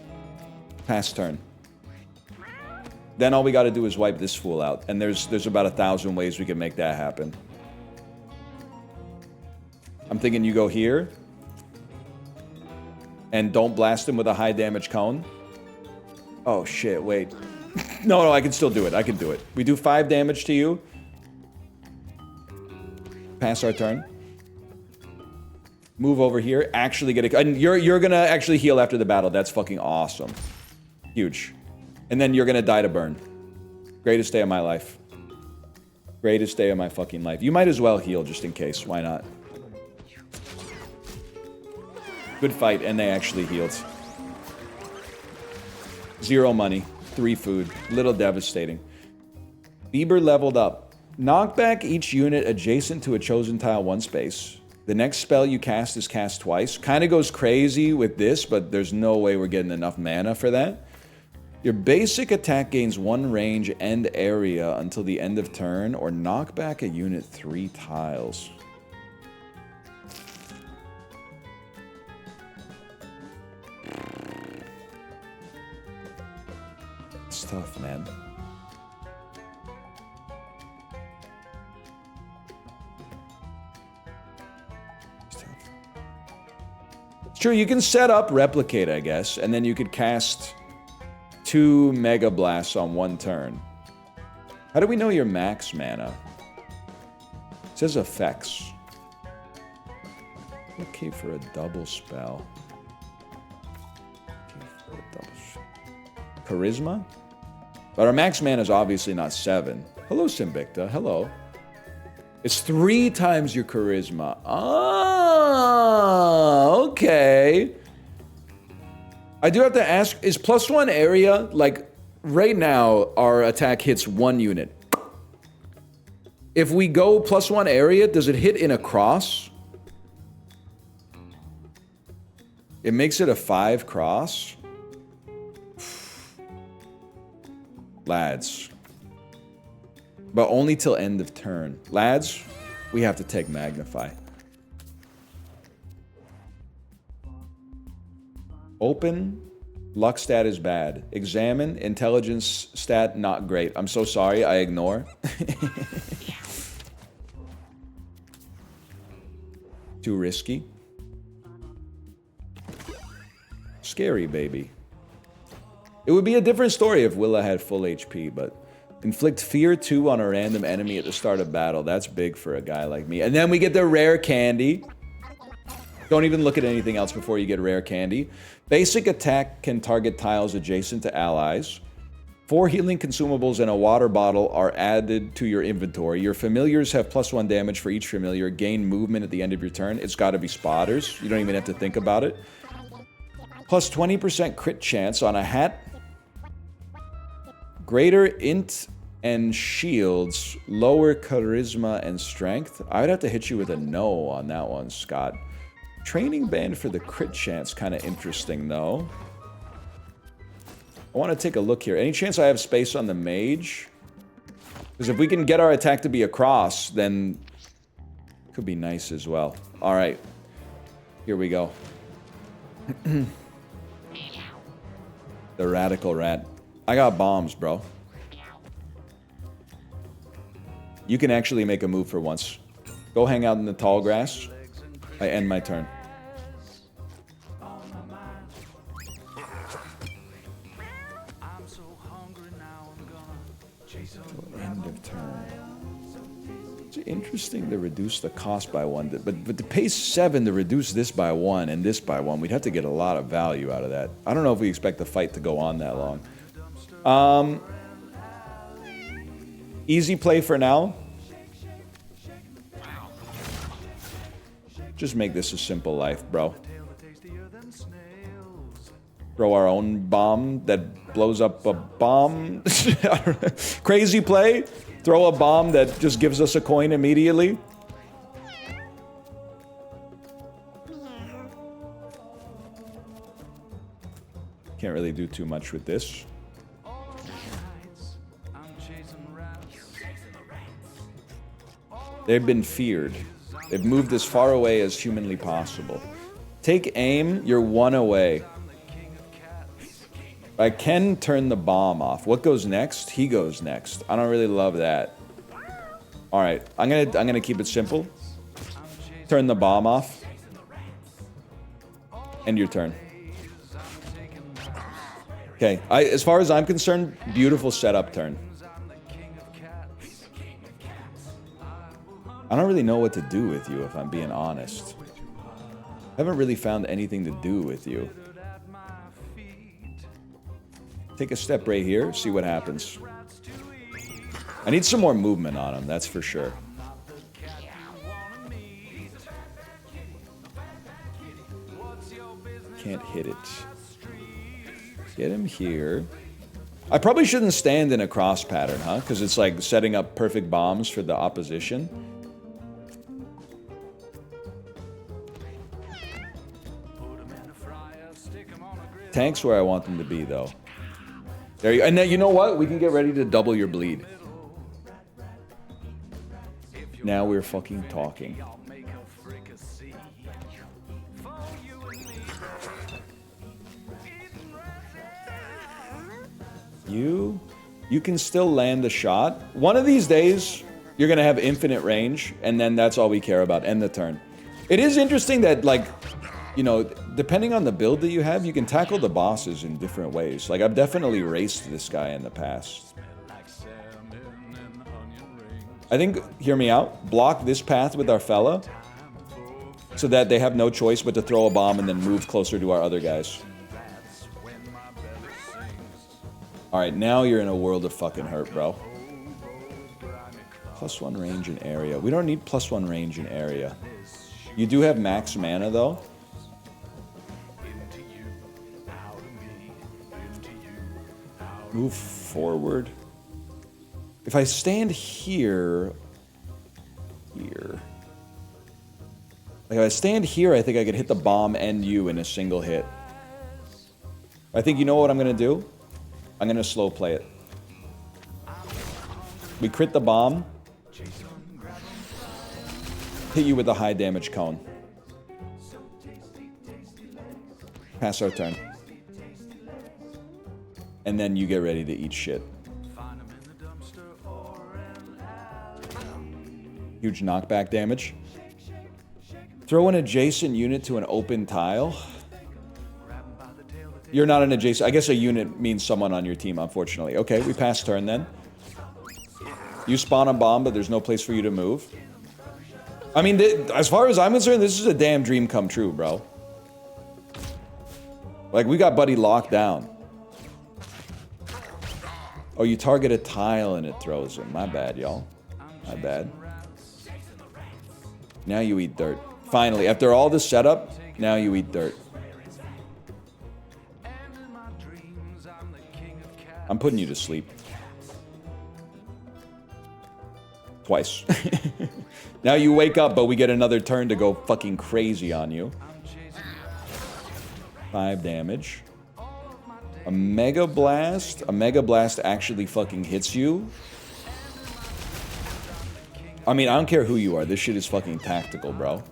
Pass turn. Then all we gotta do is wipe this fool out. And there's about 1,000 ways we can make that happen. I'm thinking you go here. And don't blast him with a high damage cone. Oh shit, wait. No, I can still do it. I can do it. We do 5 damage to you. Pass our turn. Move over here. Actually get a... And you're gonna actually heal after the battle. That's fucking awesome. Huge. And then you're gonna die to burn. Greatest day of my life. Greatest day of my fucking life. You might as well heal just in case. Why not? Good fight, and they actually healed. 0 money. 3 food. Little devastating. Bieber leveled up. Knock back each unit adjacent to a chosen tile 1 space. The next spell you cast is cast twice. Kind of goes crazy with this, but there's no way we're getting enough mana for that. Your basic attack gains 1 range and area until the end of turn, or knock back a unit 3 tiles. It's tough, man. Sure, you can set up Replicate, I guess, and then you could cast 2 Mega Blasts on 1 turn. How do we know your max mana? It says effects. Okay, for a double spell. Okay, for a double Charisma? But our max mana is obviously not 7. Hello, Simbicta. Hello. It's 3 times your charisma. Oh, okay. I do have to ask, is +1 area, like, right now, our attack hits 1 unit. If we go +1 area, does it hit in a cross? It makes it a 5 cross? Lads. But only till end of turn. Lads, we have to take Magnify. Open. Luck stat is bad. Examine. Intelligence stat not great. I'm so sorry. I ignore. Too risky. Scary, baby. It would be a different story if Willa had full HP, but... Inflict fear 2 on a random enemy at the start of battle. That's big for a guy like me. And then we get the rare candy. Don't even look at anything else before you get rare candy. Basic attack can target tiles adjacent to allies. 4 healing consumables and a water bottle are added to your inventory. Your familiars have +1 damage for each familiar. Gain movement at the end of your turn. It's got to be spotters. You don't even have to think about it. Plus 20% crit chance on a hat. Greater int and shields, lower charisma and strength. I would have to hit you with a no on that one, Scott. Training band for the crit chance, kind of interesting though. I want to take a look here. Any chance I have space on the mage? Because if we can get our attack to be a cross, then it could be nice as well. All right, here we go. The radical rat. I got bombs, bro. You can actually make a move for once. Go hang out in the tall grass. I end my turn. End of turn. It's interesting to reduce the cost by 1, but to pay 7 to reduce this by 1 and this by 1, we'd have to get a lot of value out of that. I don't know if we expect the fight to go on that long. Easy play for now. Just make this a simple life, bro. Throw our own bomb that blows up a bomb. Crazy play. Throw a bomb that just gives us a coin immediately. Can't really do too much with this. They've been feared. They've moved as far away as humanly possible. Take aim, you're 1 away. I can turn the bomb off. What goes next? He goes next. I don't really love that. All right, I'm gonna keep it simple. Turn the bomb off. End your turn. Okay, as far as I'm concerned, beautiful setup turn. I don't really know what to do with you, if I'm being honest. I haven't really found anything to do with you. Take a step right here, see what happens. I need some more movement on him, that's for sure. Can't hit it. Get him here. I probably shouldn't stand in a cross pattern, huh? Because it's like setting up perfect bombs for the opposition. Tank's where I want them to be, though. There you go. And then, you know what? We can get ready to double your bleed. Now we're fucking talking. You can still land a shot. One of these days, you're going to have infinite range, and then that's all we care about. End the turn. It is interesting that, like, you know, depending on the build that you have, you can tackle the bosses in different ways. Like, I've definitely raced this guy in the past. I think, hear me out, block this path with our fella so that they have no choice but to throw a bomb and then move closer to our other guys. Alright, now you're in a world of fucking hurt, bro. +1 range in area. We don't need +1 range in area. You do have max mana, though. Move forward. If I stand here... Like, if I stand here, I think I could hit the bomb and you in a single hit. I think you know what I'm gonna do? I'm gonna slow play it. We crit the bomb. Hit you with a high damage cone. Pass our turn. And then you get ready to eat shit. Huge knockback damage. Throw an adjacent unit to an open tile. You're not an adjacent... I guess a unit means someone on your team, unfortunately. Okay, we pass turn then. You spawn a bomb, but there's no place for you to move. I mean, as far as I'm concerned, this is a damn dream come true, bro. Like, we got Buddy locked down. Oh, you target a tile and it throws him. My bad, y'all. My bad. Now you eat dirt. Finally, after all this setup, now you eat dirt. I'm putting you to sleep. Twice. Now you wake up, but we get another turn to go fucking crazy on you. 5 damage. A Mega Blast? A Mega Blast actually fucking hits you? I mean, I don't care who you are. This shit is fucking tactical, bro.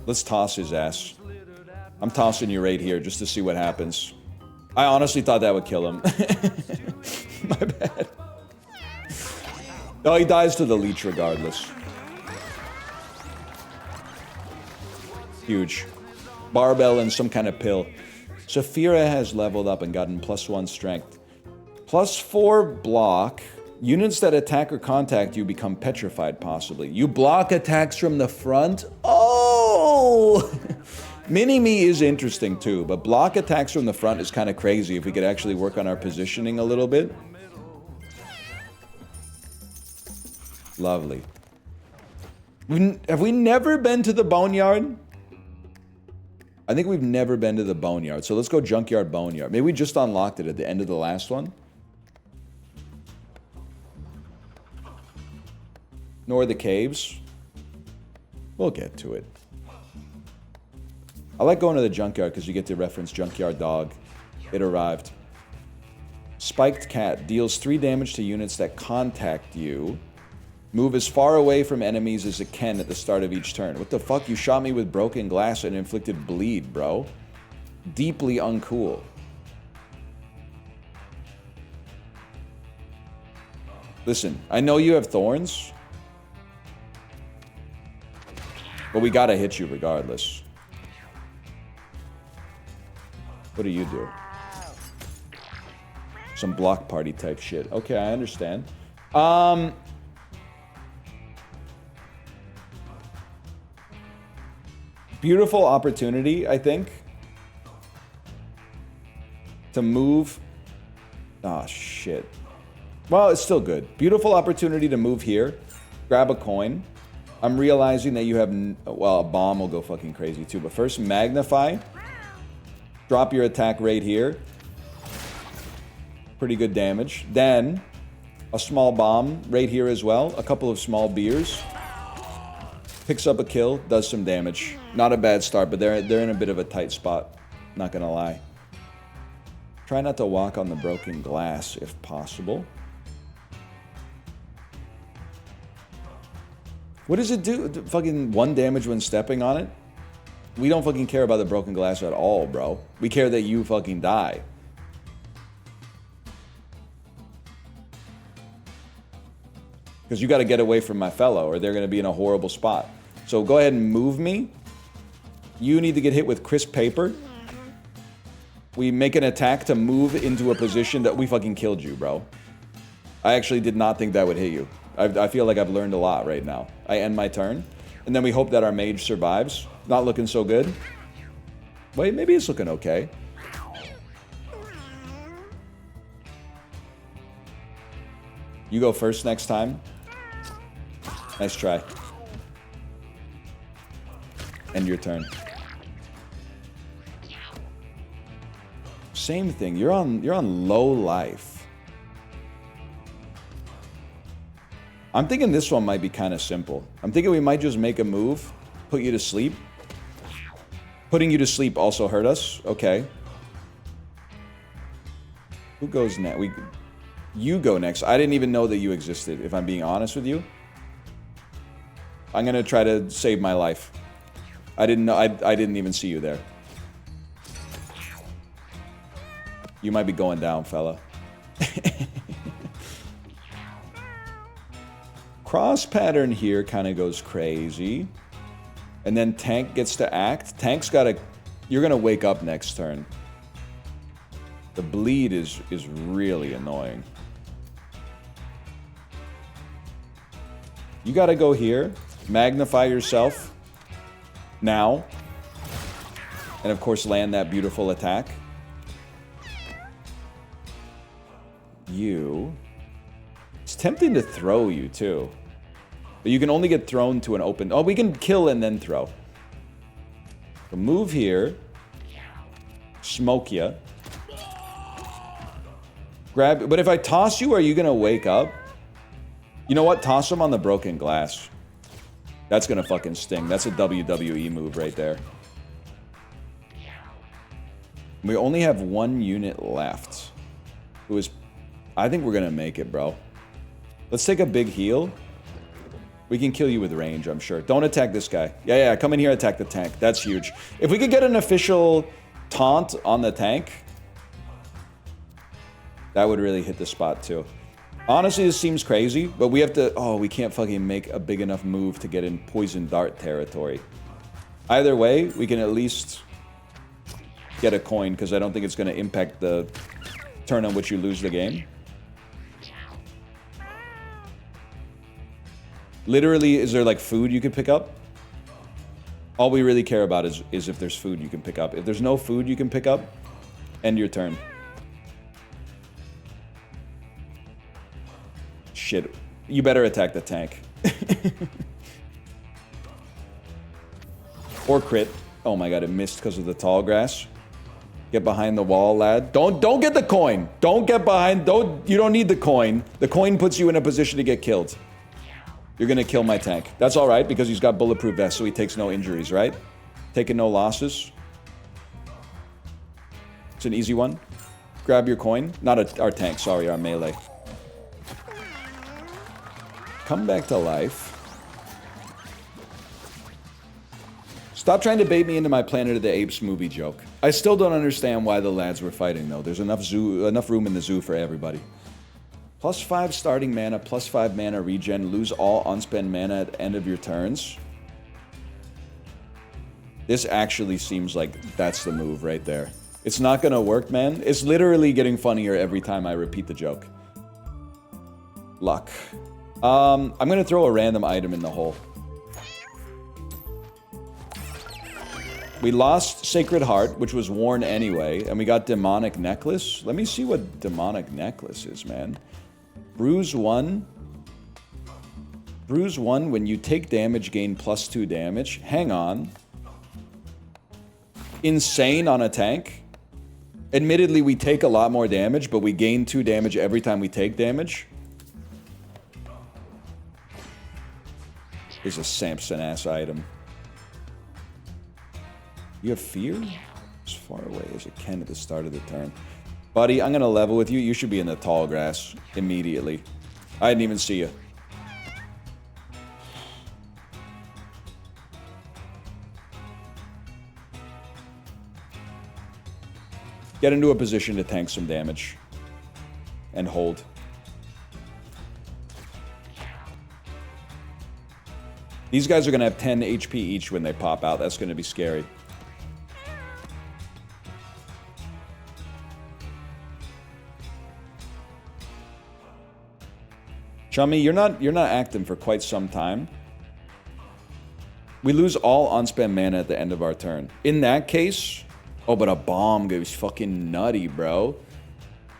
Let's toss his ass. I'm tossing you right here just to see what happens. I honestly thought that would kill him. My bad. Oh, he dies to the leech regardless. Huge. Barbell and some kind of pill. Saphira has leveled up and gotten +1 strength. +4 block. Units that attack or contact you become petrified, possibly. You block attacks from the front? Oh! Mini-Me is interesting too, but block attacks from the front is kind of crazy if we could actually work on our positioning a little bit. Lovely. Have we never been to the Boneyard? I think we've never been to the Boneyard, so let's go Junkyard Boneyard. Maybe we just unlocked it at the end of the last one. Nor the caves. We'll get to it. I like going to the junkyard because you get to reference Junkyard Dog. It arrived. Spiked Cat deals 3 damage to units that contact you. Move as far away from enemies as it can at the start of each turn. What the fuck? You shot me with broken glass and inflicted bleed, bro. Deeply uncool. Listen, I know you have thorns, but we gotta hit you regardless. What do you do? Some block party type shit. Okay, I understand. Beautiful opportunity, I think, to move. Ah, shit. Well, it's still good. Beautiful opportunity to move here. Grab a coin. I'm realizing that you have... Well, a bomb will go fucking crazy too. But first, magnify. Drop your attack right here. Pretty good damage. Then, a small bomb right here as well. A couple of small beers. Picks up a kill. Does some damage. Not a bad start, but they're in a bit of a tight spot. Not gonna lie. Try not to walk on the broken glass if possible. What does it do? Fucking 1 damage when stepping on it? We don't fucking care about the broken glass at all, bro. We care that you fucking die. Because you gotta get away from my fellow or they're gonna be in a horrible spot. So go ahead and move me. You need to get hit with crisp paper. We make an attack to move into a position that we fucking killed you, bro. I actually did not think that would hit you. I feel like I've learned a lot right now. I end my turn. And then we hope that our mage survives. Not looking so good. Wait, maybe it's looking okay. You go first next time. Nice try. End your turn. Same thing. You're on low life. I'm thinking this one might be kind of simple. I'm thinking we might just make a move, put you to sleep. Putting you to sleep also hurt us. Okay. Who goes next? You go next. I didn't even know that you existed, if I'm being honest with you. I'm gonna try to save my life. I didn't know. I didn't even see you there. You might be going down, fella. Cross pattern here kind of goes crazy. And then Tank gets to act. Tank's gotta... You're gonna wake up next turn. The bleed is really annoying. You gotta go here. Magnify yourself. Now. And of course land that beautiful attack. You... It's tempting to throw you too. But you can only get thrown to an open... Oh, we can kill and then throw. So move here. Smoke ya. Grab... But if I toss you, are you gonna wake up? You know what? Toss him on the broken glass. That's gonna fucking sting. That's a WWE move right there. We only have 1 unit left. Who is... I think we're gonna make it, bro. Let's take a big heal. We can kill you with range, I'm sure. Don't attack this guy. Yeah, come in here, attack the tank. That's huge. If we could get an official taunt on the tank, that would really hit the spot too. Honestly, this seems crazy, but we have to... Oh, we can't fucking make a big enough move to get in poison dart territory. Either way, we can at least get a coin, because I don't think it's going to impact the turn on which you lose the game. Literally, is there like food you could pick up? All we really care about is if there's food you can pick up. If there's no food you can pick up, end your turn. Shit. You better attack the tank. Or crit. Oh my god, it missed because of the tall grass. Get behind the wall, lad. Don't get the coin. Don't get behind. You don't need the coin. The coin puts you in a position to get killed. You're gonna kill my tank. That's alright, because he's got bulletproof vest, so he takes no injuries, right? Taking no losses. It's an easy one. Grab your coin. Not our tank, sorry, our melee. Come back to life. Stop trying to bait me into my Planet of the Apes movie joke. I still don't understand why the lads were fighting, though. There's enough room in the zoo for everybody. +5 starting mana, +5 mana regen, lose all unspent mana at the end of your turns. This actually seems like that's the move right there. It's not gonna work, man. It's literally getting funnier every time I repeat the joke. Luck. I'm gonna throw a random item in the hole. We lost Sacred Heart, which was worn anyway, and we got Demonic Necklace. Let me see what Demonic Necklace is, man. Bruise 1. Bruise 1, when you take damage, gain +2 damage. Hang on. Insane on a tank. Admittedly, we take a lot more damage, but we gain 2 damage every time we take damage. Is a Samson-ass item. You have fear? As far away as it can at the start of the turn. Buddy, I'm gonna level with you. You should be in the tall grass immediately. I didn't even see you. Get into a position to tank some damage. And hold. These guys are gonna have 10 HP each when they pop out. That's gonna be scary. Chummy, you're not acting for quite some time. We lose all unspent mana at the end of our turn. In that case... Oh, but a bomb goes fucking nutty, bro.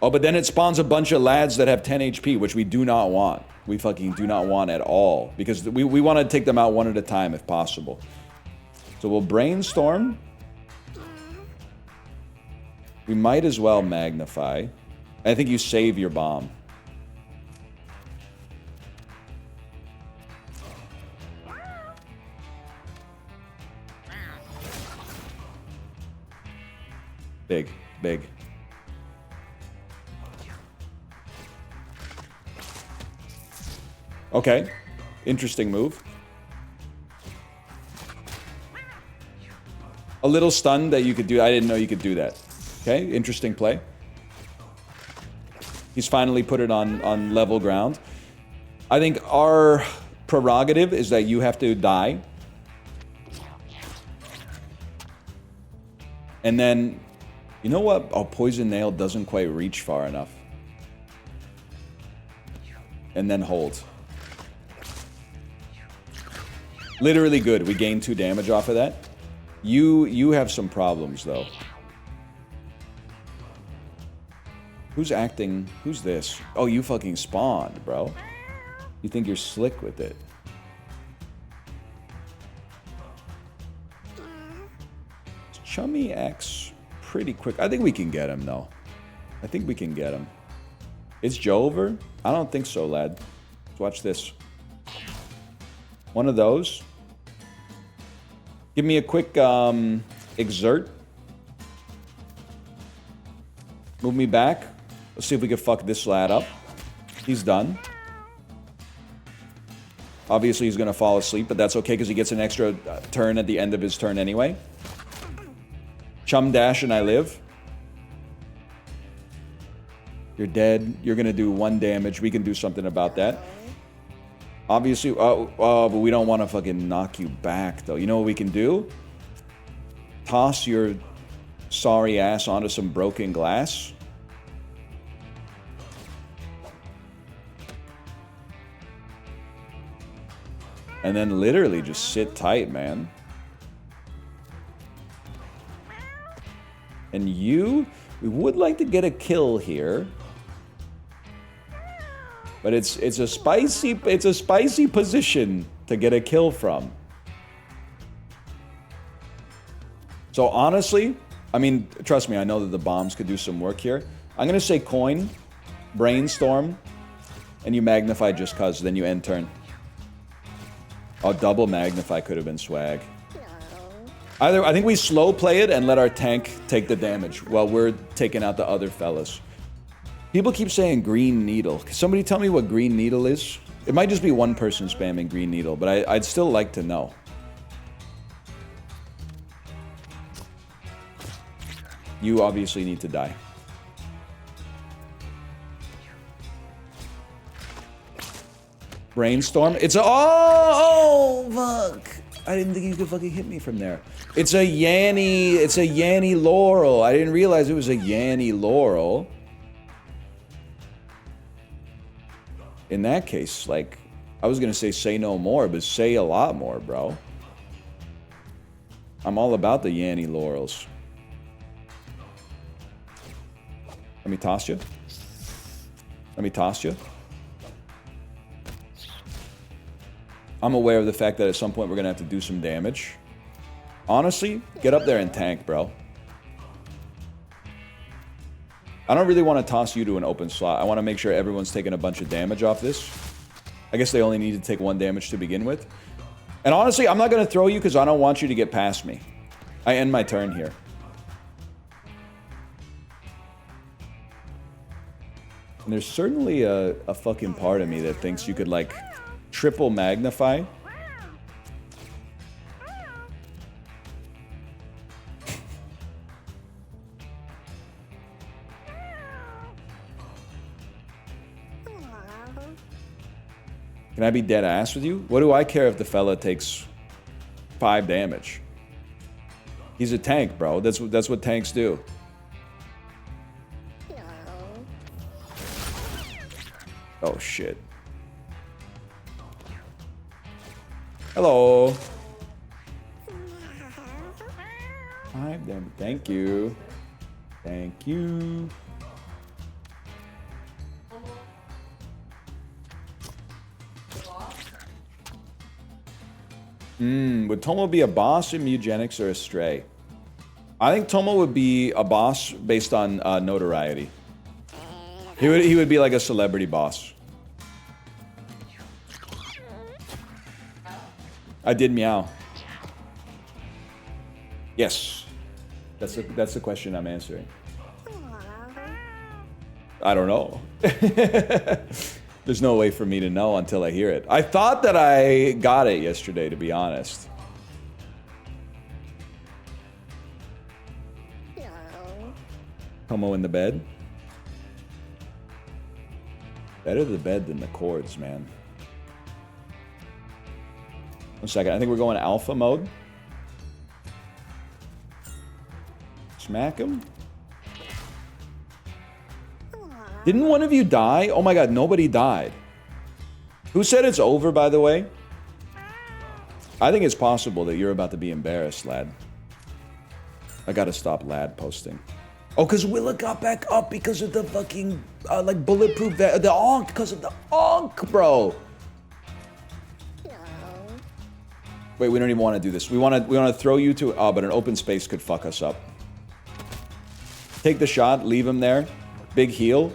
Oh, but then it spawns a bunch of lads that have 10 HP, which we do not want. We fucking do not want at all. Because we want to take them out one at a time if possible. So we'll brainstorm. We might as well magnify. I think you save your bomb. Big, big. Okay. Interesting move. A little stunned that you could do. I didn't know you could do that. Okay, interesting play. He's finally put it on level ground. I think our prerogative is that you have to die. And then... You know what? Oh, Poison Nail doesn't quite reach far enough. And then hold. Literally good. We gain 2 damage off of that. You have some problems, though. Who's acting? Who's this? Oh, you fucking spawned, bro. You think you're slick with it. Chummy X... pretty quick. I think we can get him, though. I think we can get him. Is Joe over? I don't think so, lad. Let's watch this. One of those. Give me a quick exert. Move me back. Let's see if we can fuck this lad up. He's done. Obviously, he's going to fall asleep, but that's okay because he gets an extra turn at the end of his turn anyway. Chum dash and I live. You're dead. You're gonna do 1 damage. We can do something about that. Obviously, but we don't want to fucking knock you back, though. You know what we can do? Toss your sorry ass onto some broken glass. And then literally just sit tight, man. And we would like to get a kill here. But it's a spicy position to get a kill from. So honestly, I mean, trust me, I know that the bombs could do some work here. I'm gonna say coin, brainstorm, and you magnify just cuz, then you end turn. Oh, double magnify could have been swag. Either I think we slow play it and let our tank take the damage while we're taking out the other fellas. People keep saying green needle. Can somebody tell me what green needle is? It might just be one person spamming green needle, but I'd still like to know. You obviously need to die. Brainstorm. It's a... Oh, fuck. I didn't think you could fucking hit me from there. It's a Yanny. It's a Yanny Laurel. I didn't realize it was a Yanny Laurel. In that case, like, I was gonna say no more, but say a lot more, bro. I'm all about the Yanny Laurels. Let me toss you. Let me toss you. I'm aware of the fact that at some point we're gonna have to do some damage. Honestly, get up there and tank, bro. I don't really want to toss you to an open slot. I want to make sure everyone's taking a bunch of damage off this. I guess they only need to take 1 damage to begin with. And honestly, I'm not going to throw you because I don't want you to get past me. I end my turn here. And there's certainly a fucking part of me that thinks you could, like, triple magnify. Can I be dead ass with you? What do I care if the fella takes 5 damage? He's a tank, bro. That's what tanks do. Oh shit. Hello. 5 damage. Thank you. Thank you. Would Tomo be a boss in Mewgenics or a stray? I think Tomo would be a boss based on notoriety. He would be like a celebrity boss. I did meow. Yes. That's the question I'm answering. I don't know. There's no way for me to know until I hear it. I thought that I got it yesterday, to be honest. Tomo in the bed. Better the bed than the chords, man. 1 second. I think we're going alpha mode. Smack him. Didn't one of you die? Oh my god, nobody died. Who said it's over, by the way? I think it's possible that you're about to be embarrassed, lad. I gotta stop lad posting. Oh, because Willa got back up because of the fucking, like, bulletproof, the onk, because of the onk, bro. Wait, we don't even want to do this. We want to throw you to, but an open space could fuck us up. Take the shot, leave him there, big heal,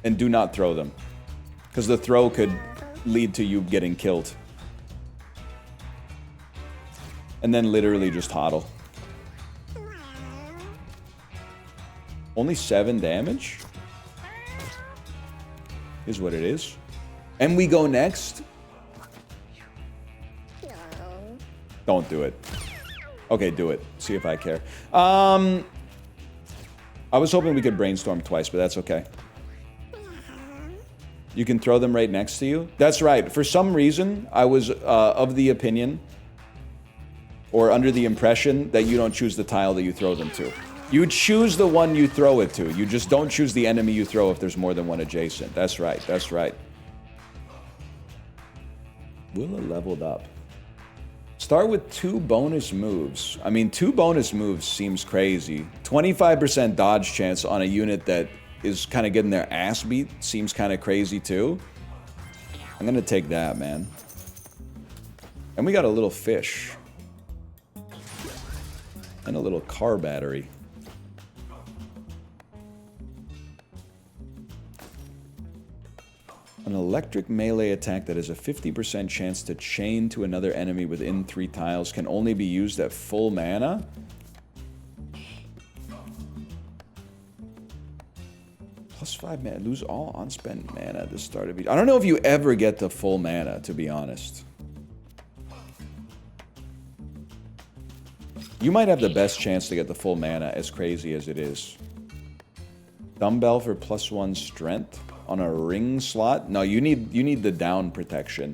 and do not throw them. Because the throw could lead to you getting killed. And then literally just hodl. Only 7 damage? Is what it is. And we go next? Don't do it. Okay, do it. See if I care. I was hoping we could brainstorm twice, but that's okay. You can throw them right next to you. That's right. For some reason, I was of the opinion or under the impression that you don't choose the tile that you throw them to. You choose the one you throw it to. You just don't choose the enemy you throw if there's more than one adjacent. That's right. That's right. Willa leveled up. Start with 2 bonus moves. I mean, 2 bonus moves seems crazy. 25% dodge chance on a unit that is kind of getting their ass beat seems kind of crazy too. I'm gonna take that, man. And we got a little fish. And a little car battery. An electric melee attack that has a 50% chance to chain to another enemy within 3 tiles can only be used at full mana? +5 mana. Lose all unspent mana at the start of each. I don't know if you ever get to full mana, to be honest. You might have the best chance to get the full mana, as crazy as it is. Dumbbell for +1 strength on a ring slot. No, you need the down protection.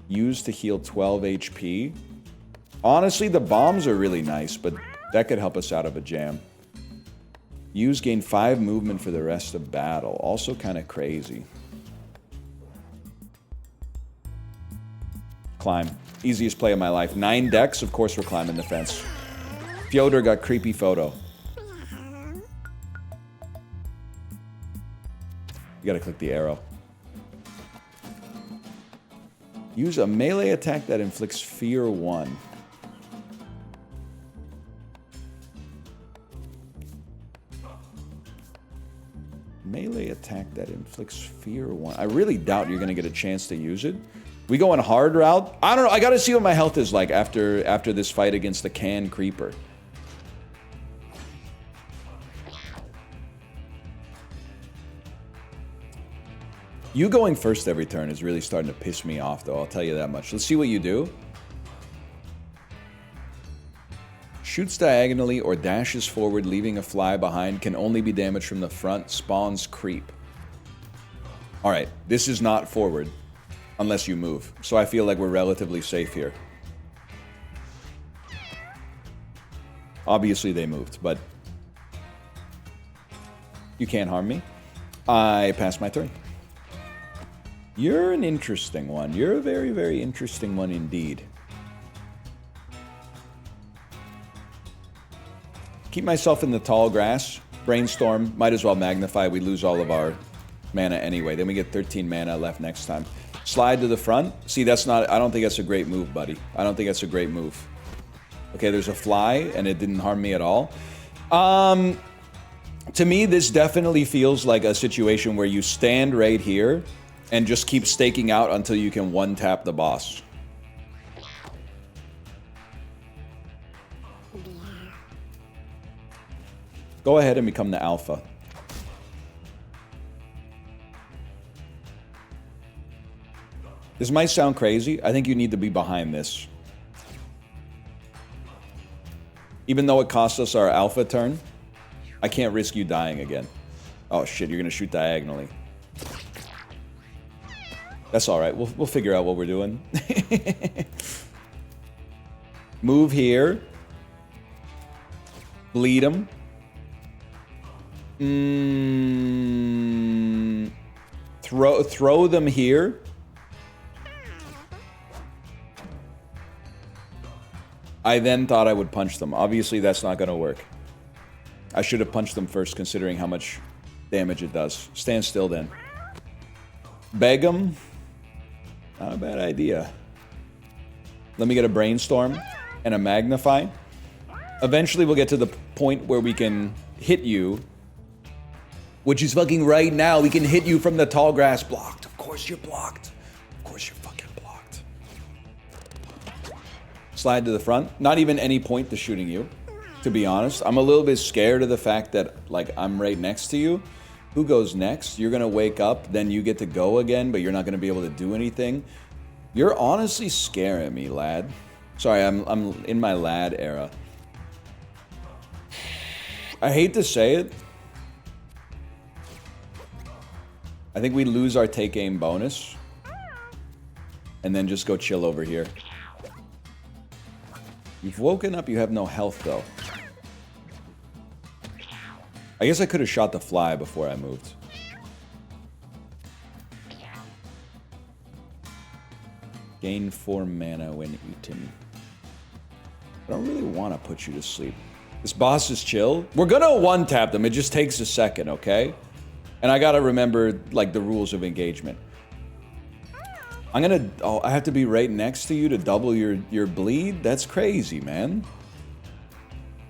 Used to heal 12 HP. Honestly, the bombs are really nice, but that could help us out of a jam. Use gain 5 movement for the rest of battle. Also kind of crazy. Climb. Easiest play of my life. 9 decks, of course we're climbing the fence. Fyodor got creepy photo. You gotta click the arrow. Use a melee attack that inflicts fear 1. Melee attack that inflicts fear 1. I really doubt you're gonna get a chance to use it. We going hard route? I don't know. I gotta see what my health is like after this fight against the can creeper. You going first every turn is really starting to piss me off, though. I'll tell you that much. Let's see what you do. Shoots diagonally or dashes forward, leaving a fly behind. Can only be damaged from the front. Spawns creep. Alright, this is not forward. Unless you move. So I feel like we're relatively safe here. Obviously they moved, but you can't harm me. I pass my turn. You're an interesting one. You're a very, very interesting one indeed. Keep myself in the tall grass. Brainstorm. Might as well magnify. We lose all of our mana anyway. Then we get 13 mana left next time. Slide to the front. See, that's not... I don't think that's a great move, buddy. I don't think that's a great move. Okay, there's a fly, and it didn't harm me at all. To me, this definitely feels like a situation where you stand right here and just keep staking out until you can one-tap the boss. Go ahead and become the alpha. This might sound crazy. I think you need to be behind this. Even though it costs us our alpha turn, I can't risk you dying again. Oh shit, you're gonna shoot diagonally. That's alright, we'll figure out what we're doing. Move here. Bleed him. Throw them here. I then thought I would punch them. Obviously, that's not going to work. I should have punched them first, considering how much damage it does. Stand still, then. Beg them? Not a bad idea. Let me get a brainstorm and a magnify. Eventually, we'll get to the point where we can hit you. Which is fucking right now. We can hit you from the tall grass. Blocked. Of course you're blocked. Of course you're fucking blocked. Slide to the front. Not even any point to shooting you, to be honest. I'm a little bit scared of the fact that, like, I'm right next to you. Who goes next? You're gonna wake up, then you get to go again, but you're not gonna be able to do anything. You're honestly scaring me, lad. Sorry, I'm in my lad era. I hate to say it. I think we lose our take aim bonus. And then just go chill over here. You've woken up, you have no health though. I guess I could have shot the fly before I moved. Gain 4 mana when eaten. I don't really want to put you to sleep. This boss is chill. We're gonna one-tap them, it just takes a second, okay? And I gotta remember, like, the rules of engagement. I'm gonna... Oh, I have to be right next to you to double your bleed? That's crazy, man.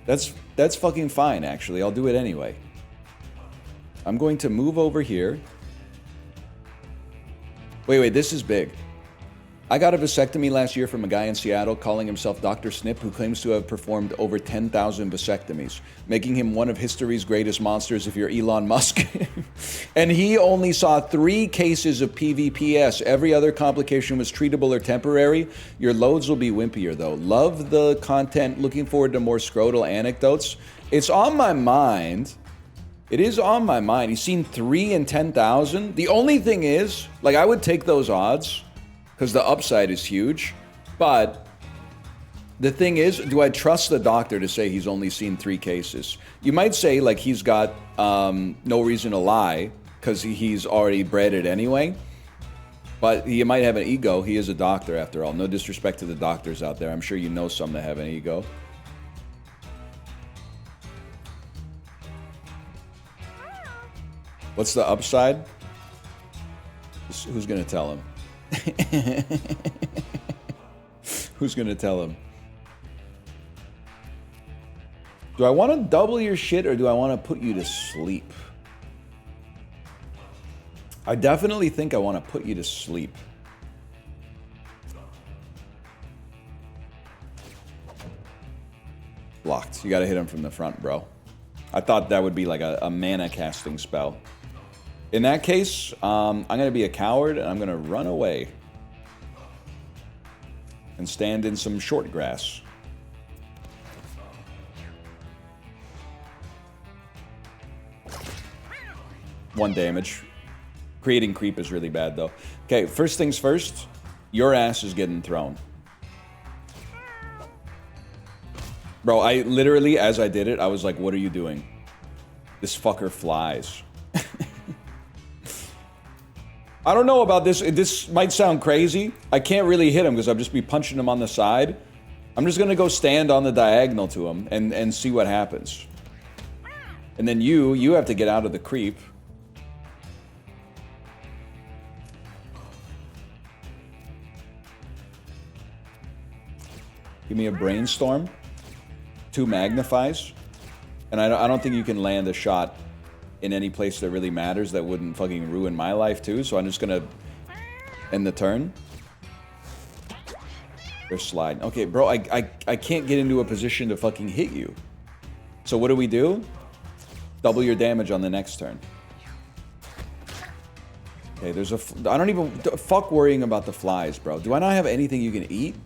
That's fucking fine, actually. I'll do it anyway. I'm going to move over here. Wait, this is big. I got a vasectomy last year from a guy in Seattle calling himself Dr. Snip, who claims to have performed over 10,000 vasectomies, making him one of history's greatest monsters if you're Elon Musk. And he only saw 3 cases of PVPS. Every other complication was treatable or temporary. Your loads will be wimpier, though. Love the content. Looking forward to more scrotal anecdotes. It's on my mind. It is on my mind. He's seen 3 in 10,000. The only thing is, like, I would take those odds, because the upside is huge. But the thing is, do I trust the doctor to say he's only seen 3 cases? You might say, like, he's got no reason to lie, because he's already bred it anyway. But he might have an ego. He is a doctor, after all. No disrespect to the doctors out there. I'm sure you know some that have an ego. What's the upside? Who's going to tell him? Who's gonna tell him? Do I want to double your shit or do I want to put you to sleep? I definitely think I want to put you to sleep. Blocked. You gotta hit him from the front, bro. I thought that would be like a mana casting spell. In that case, I'm going to be a coward, and I'm going to run away. And stand in some short grass. One damage. Creating creep is really bad, though. Okay, first things first. Your ass is getting thrown. Bro, I literally, as I did it, I was like, what are you doing? This fucker flies. I don't know about this. This might sound crazy. I can't really hit him because I'll just be punching him on the side. I'm just going to go stand on the diagonal to him and see what happens. And then you have to get out of the creep. Give me a brainstorm. 2 magnifies. And I don't think you can land a shot in any place that really matters that wouldn't fucking ruin my life too, so I'm just gonna end the turn. They're sliding. Okay, bro, I can't get into a position to fucking hit you. So what do? Double your damage on the next turn. Okay, there's a... I don't even... Fuck worrying about the flies, bro. Do I not have anything you can eat?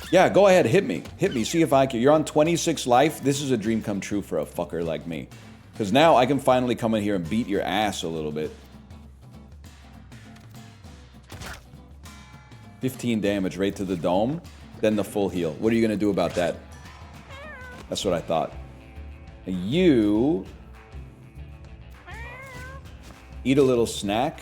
Yeah, go ahead, hit me. Hit me, see if I can. You're on 26 life. This is a dream come true for a fucker like me. Because now I can finally come in here and beat your ass a little bit. 15 damage right to the dome. Then the full heal. What are you going to do about that? That's what I thought. You... eat a little snack.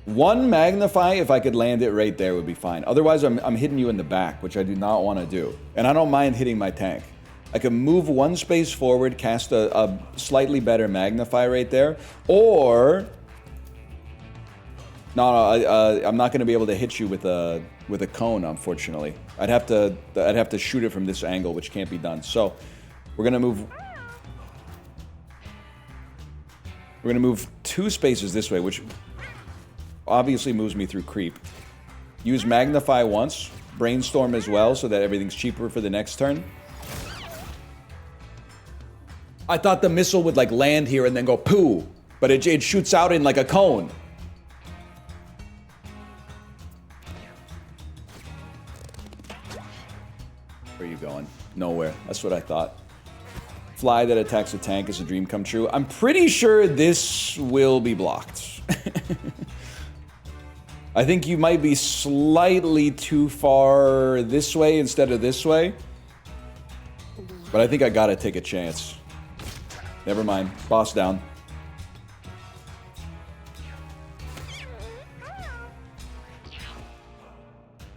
1 magnify, if I could land it right there, would be fine. Otherwise, I'm hitting you in the back, which I do not want to do. And I don't mind hitting my tank. I can move 1 space forward, cast a slightly better magnify right there. Or... No, I'm not going to be able to hit you with a cone, unfortunately. I'd have to shoot it from this angle, which can't be done. So, we're going to move... We're going to move 2 spaces this way, which... obviously moves me through creep. Use magnify once, brainstorm as well, so that everything's cheaper for the next turn. I thought the missile would like land here and then go poo, but it shoots out in like a cone. Where are you going? Nowhere. That's what I thought. Fly that attacks a tank is a dream come true. I'm pretty sure this will be blocked. I think you might be slightly too far this way instead of this way. But I think I gotta take a chance. Never mind. Boss down.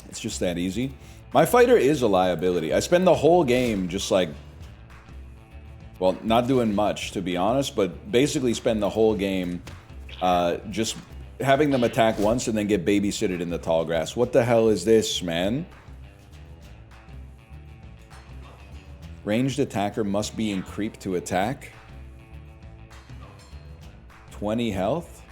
It's just that easy. My fighter is a liability. I spend the whole game just like... Well, not doing much, to be honest, but basically spend the whole game just having them attack once and then get babysitted in the tall grass. What the hell is this, man? Ranged attacker must be in creep to attack. 20 health?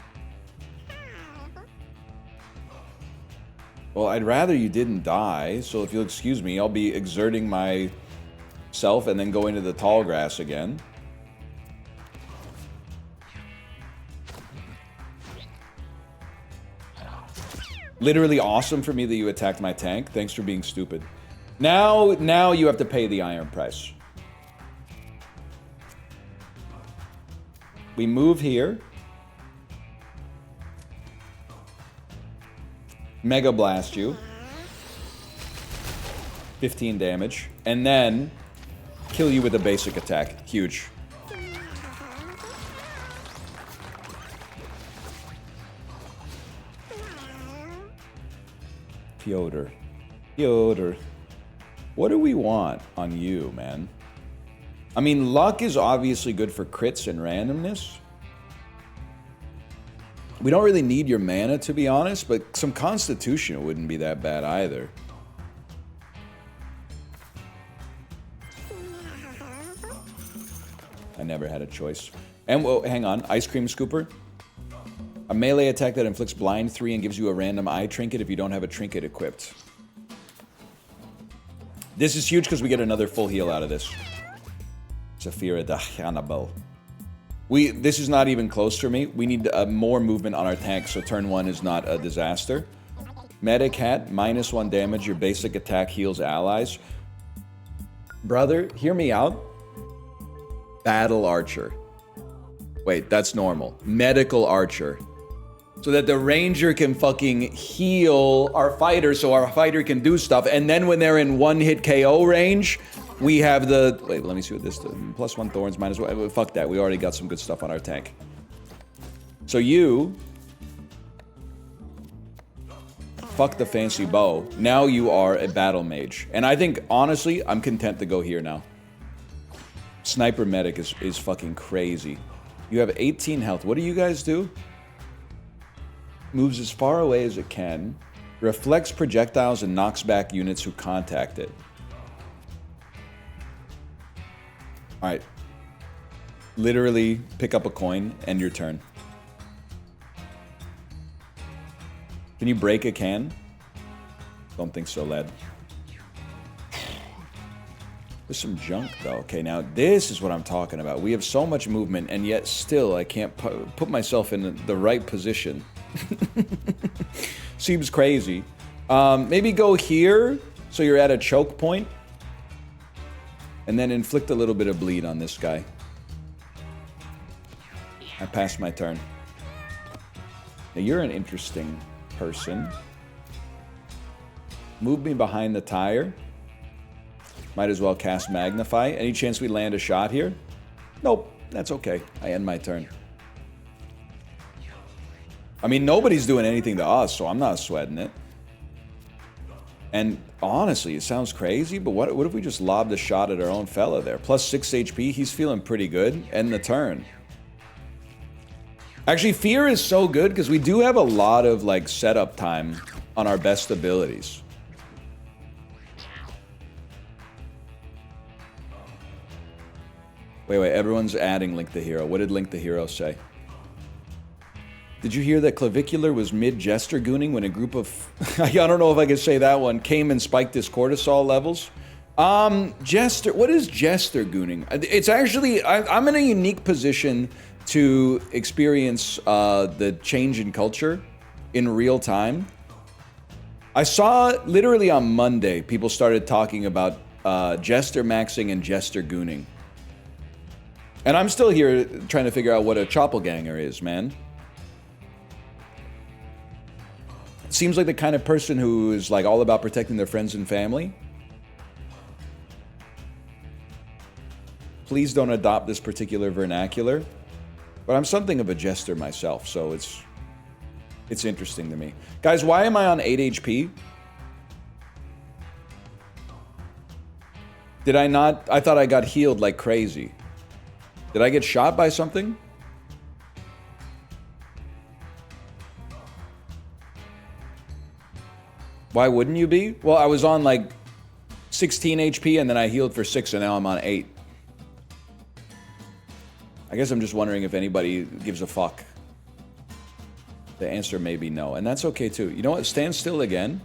Well, I'd rather you didn't die, so if you'll excuse me, I'll be exerting myself and then going to the tall grass again. Literally awesome for me that you attacked my tank. Thanks for being stupid. Now you have to pay the iron price. We move here. Mega blast you. 15 damage. And then kill you with a basic attack. Huge. Piotr. What do we want on you, man? I mean, luck is obviously good for crits and randomness. We don't really need your mana, to be honest, but some constitution wouldn't be that bad either. I never had a choice. And, well, hang on. Ice Cream Scooper. A melee attack that inflicts blind 3 and gives you a random eye trinket if you don't have a trinket equipped. This is huge because we get another full heal out of this. Zafira da Hannibal. This is not even close for me. We need more movement on our tank, so turn 1 is not a disaster. Medic hat, -1 damage. Your basic attack heals allies. Brother, hear me out. Battle Archer. Wait, that's normal. Medical Archer. So that the ranger can fucking heal our fighter so our fighter can do stuff. And then when they're in one-hit KO range, we have the... Wait, let me see what this does. +1 thorns, -1... Fuck that. We already got some good stuff on our tank. So you... Fuck the fancy bow. Now you are a battle mage. And I think, honestly, I'm content to go here now. Sniper medic is fucking crazy. You have 18 health. What do you guys do? Moves as far away as it can. Reflects projectiles and knocks back units who contact it. Alright. Literally pick up a coin, end your turn. Can you break a can? Don't think so, lad. There's some junk, though. Okay, now this is what I'm talking about. We have so much movement, and yet still I can't put myself in the right position. Seems crazy. Maybe go here, so you're at a choke point. And then inflict a little bit of bleed on this guy. I passed my turn. Now, you're an interesting person. Move me behind the tire. Might as well cast Magnify. Any chance we land a shot here? Nope, that's okay. I end my turn. I mean, nobody's doing anything to us, so I'm not sweating it. And honestly, it sounds crazy, but what if we just lobbed a shot at our own fella there? +6 HP, he's feeling pretty good. End the turn. Actually, Fear is so good because we do have a lot of, like, setup time on our best abilities. Wait, everyone's adding Link the Hero. What did Link the Hero say? Did you hear that Clavicular was mid-Jester gooning when a group of... I don't know if I can say that one. Came and spiked his cortisol levels? Jester... What is Jester gooning? It's actually... I'm in a unique position to experience the change in culture in real time. I saw, literally on Monday, people started talking about Jester maxing and Jester gooning. And I'm still here trying to figure out what a Choppelganger is, man. Seems like the kind of person who is like all about protecting their friends and family. Please don't adopt this particular vernacular. But I'm something of a jester myself, so it's interesting to me. Guys, why am I on 8 HP? Did I not? I thought I got healed like crazy. Did I get shot by something? Why wouldn't you be? Well, I was on like 16 HP and then I healed for 6 and now I'm on 8. I guess I'm just wondering if anybody gives a fuck. The answer may be no, and that's okay too. You know what? Stand still again.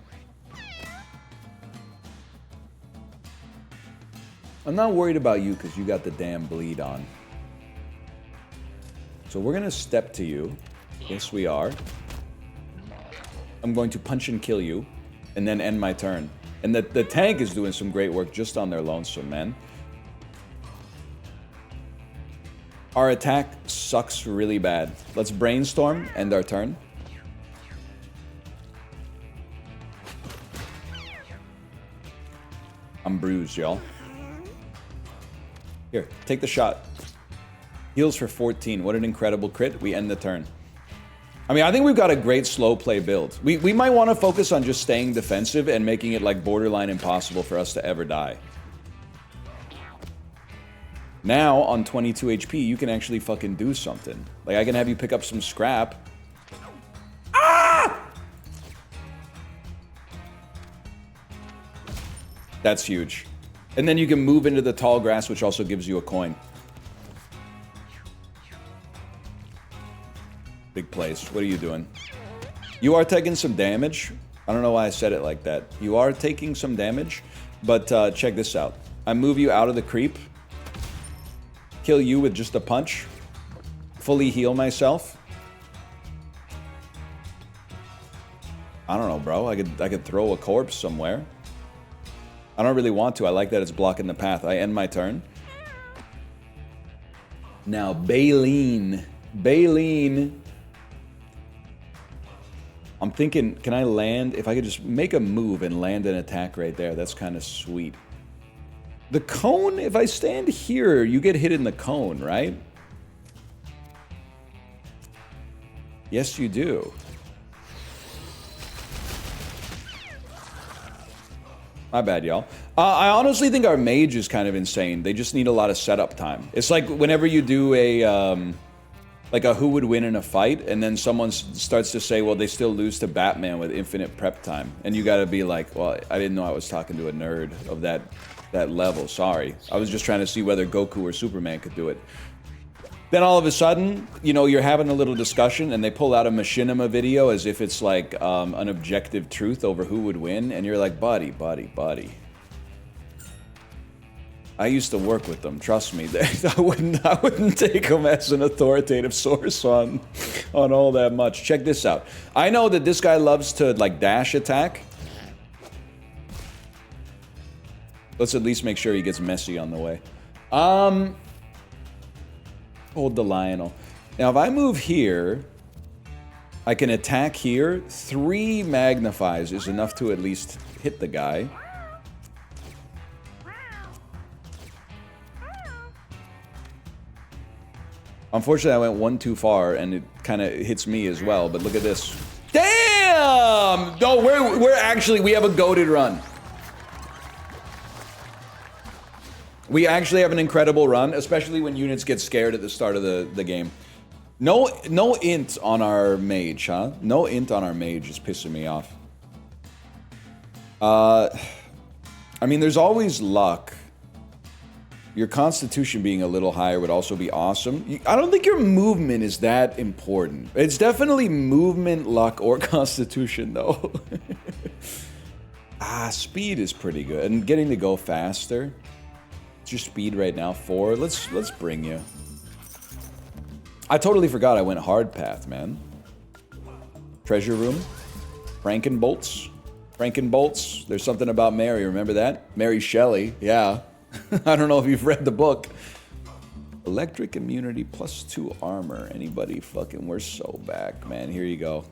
I'm not worried about you because you got the damn bleed on. So we're gonna step to you. Yes, we are. I'm going to punch and kill you, and then end my turn. And the tank is doing some great work just on their lonesome, man. Our attack sucks really bad. Let's brainstorm, end our turn. I'm bruised, y'all. Here, take the shot. Heals for 14. What an incredible crit. We end the turn. I mean, I think we've got a great slow play build. We might want to focus on just staying defensive and making it like borderline impossible for us to ever die. Now, on 22 HP, you can actually fucking do something. Like, I can have you pick up some scrap. Ah! That's huge. And then you can move into the tall grass, which also gives you a coin. Big place. What are you doing? You are taking some damage. I don't know why I said it like that. You are taking some damage, but check this out. I move you out of the creep. Kill you with just a punch. Fully heal myself. I don't know, bro. I could throw a corpse somewhere. I don't really want to. I like that it's blocking the path. I end my turn. Now, Baleen. Baleen. I'm thinking, can I land? If I could just make a move and land an attack right there, that's kind of sweet. The cone, if I stand here, you get hit in the cone, right? Yes, you do. My bad, y'all. I honestly think our mage is kind of insane. They just need a lot of setup time. It's like whenever you do a... like a who would win in a fight, and then someone starts to say, well, they still lose to Batman with infinite prep time. And you gotta be like, well, I didn't know I was talking to a nerd of that level, sorry. I was just trying to see whether Goku or Superman could do it. Then all of a sudden, you know, you're having a little discussion, and they pull out a machinima video as if it's like an objective truth over who would win, and you're like, buddy. I used to work with them. Trust me, I wouldn't take them as an authoritative source on all that much. Check this out. I know that this guy loves to like dash attack. Let's at least make sure he gets messy on the way. Hold the Lionel. Now, if I move here, I can attack here. 3 magnifies is enough to at least hit the guy. Unfortunately, I went one too far, and it kind of hits me as well, but look at this. Damn! No, we're actually, we have a goated run. We actually have an incredible run, especially when units get scared at the start of the game. No int on our mage, huh? No int on our mage is pissing me off. I mean, there's always luck. Your constitution being a little higher would also be awesome. I don't think your movement is that important. It's definitely movement, luck, or constitution, though. Speed is pretty good. And getting to go faster. What's your speed right now? 4. Let's bring you. I totally forgot I went hard path, man. Treasure room. Frankenbolts. Frankenbolts. There's something about Mary. Remember that? Mary Shelley. Yeah. I don't know if you've read the book. Electric immunity plus 2 armor. Anybody fucking... We're so back, man. Here you go.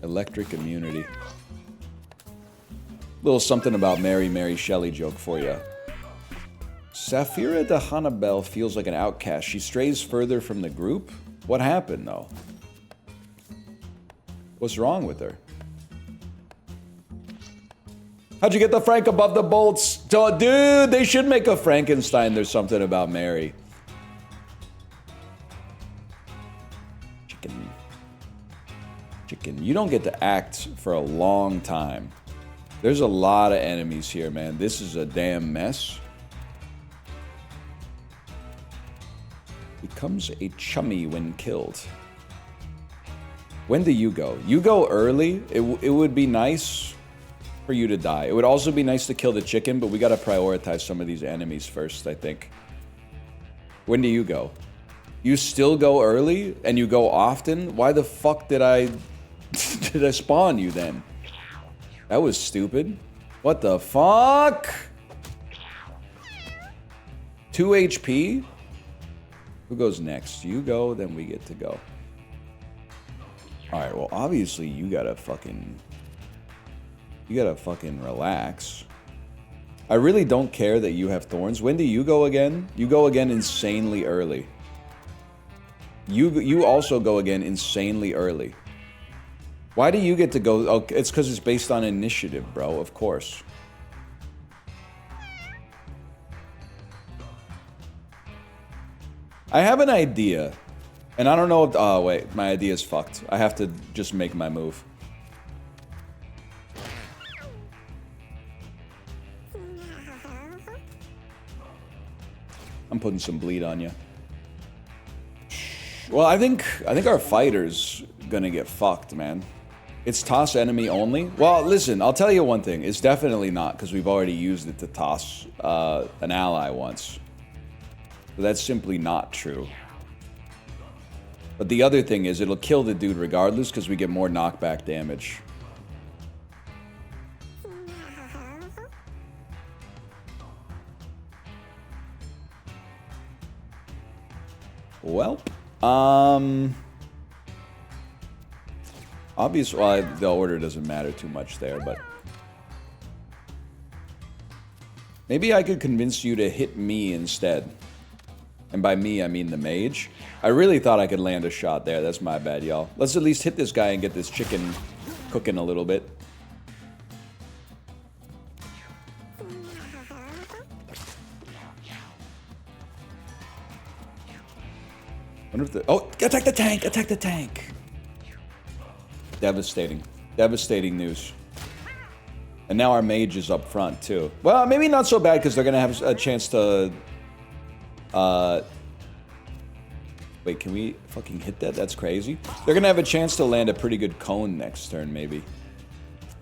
Electric immunity. Little something about Mary, Mary Shelley joke for you. Saphira de Hannibal feels like an outcast. She strays further from the group? What happened, though? What's wrong with her? How'd you get the Frank above the bolts? Dude, they should make a Frankenstein. There's something about Mary. Chicken. Chicken. You don't get to act for a long time. There's a lot of enemies here, man. This is a damn mess. Becomes a chummy when killed. When do you go? You go early. It would be nice for you to die. It would also be nice to kill the chicken, but we gotta prioritize some of these enemies first, I think. When do you go? You still go early and you go often? Why the fuck did I spawn you then? That was stupid. What the fuck? 2 HP? Who goes next? You go, then we get to go. Alright, well, obviously you gotta fucking relax. I really don't care that you have thorns. When do you go again? You go again insanely early. You also go again insanely early. Why do you get to go? Oh, it's because it's based on initiative, bro. Of course. I have an idea. And I don't know if... Oh, wait. My idea is fucked. I have to just make my move. I'm putting some bleed on you. Well, I think our fighter's gonna get fucked, man. It's toss enemy only? Well, listen, I'll tell you one thing. It's definitely not, because we've already used it to toss an ally once. So that's simply not true. But the other thing is, it'll kill the dude regardless, because we get more knockback damage. Well, obviously, well, the order doesn't matter too much there, but maybe I could convince you to hit me instead. And by me, I mean the mage. I really thought I could land a shot there. That's my bad, y'all. Let's at least hit this guy and get this chicken cooking a little bit. Wonder if the... Oh, attack the tank! Attack the tank! Devastating. Devastating news. And now our mage is up front, too. Well, maybe not so bad, because they're going to have a chance to... Wait, can we fucking hit that? That's crazy. They're going to have a chance to land a pretty good cone next turn, maybe.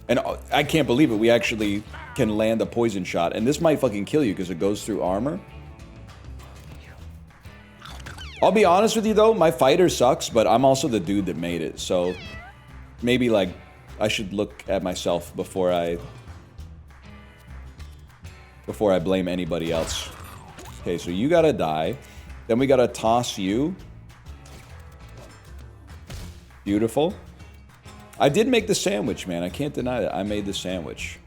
And I can't believe it. We actually can land a poison shot. And this might fucking kill you, because it goes through armor. I'll be honest with you, though. My fighter sucks, but I'm also the dude that made it. So maybe, like, I should look at myself before I blame anybody else. Okay, so you gotta die. Then we gotta toss you. Beautiful. I did make the sandwich, man. I can't deny that. I made the sandwich.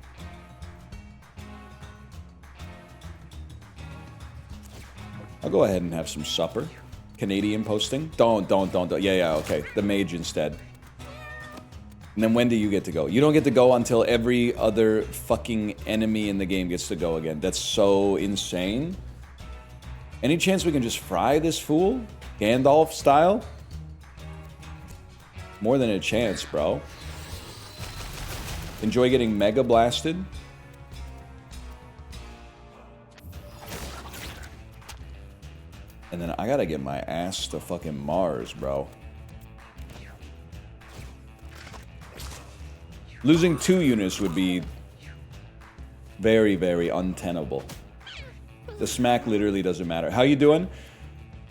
I'll go ahead and have some supper. Canadian posting. Don't. Yeah, okay. The mage instead. And then when do you get to go? You don't get to go until every other fucking enemy in the game gets to go again. That's so insane. Any chance we can just fry this fool? Gandalf style? More than a chance, bro. Enjoy getting mega blasted. And then I gotta get my ass to fucking Mars, bro. Losing 2 units would be very, very untenable. The smack literally doesn't matter. How you doing?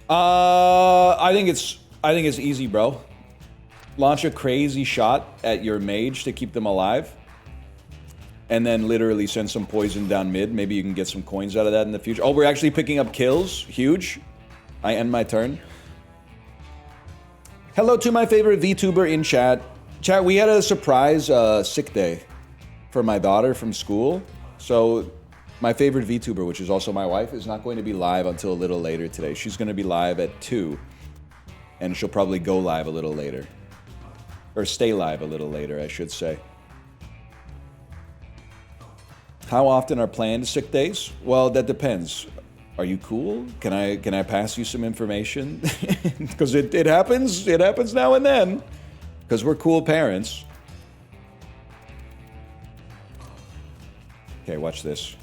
I think it's easy, bro. Launch a crazy shot at your mage to keep them alive. and then literally send some poison down mid. Maybe you can get some coins out of that in the future. Oh, we're actually picking up kills. Huge. I end my turn. Hello to my favorite VTuber in chat. Chat, we had a surprise sick day for my daughter from school. So my favorite VTuber, which is also my wife, is not going to be live until a little later today. She's going to be live at 2. And she'll probably go live a little later. Or stay live a little later, I should say. How often are planned sick days? Well, that depends. Are you cool? Can I pass you some information? Because it happens now and then. Because we're cool parents. Okay, watch this.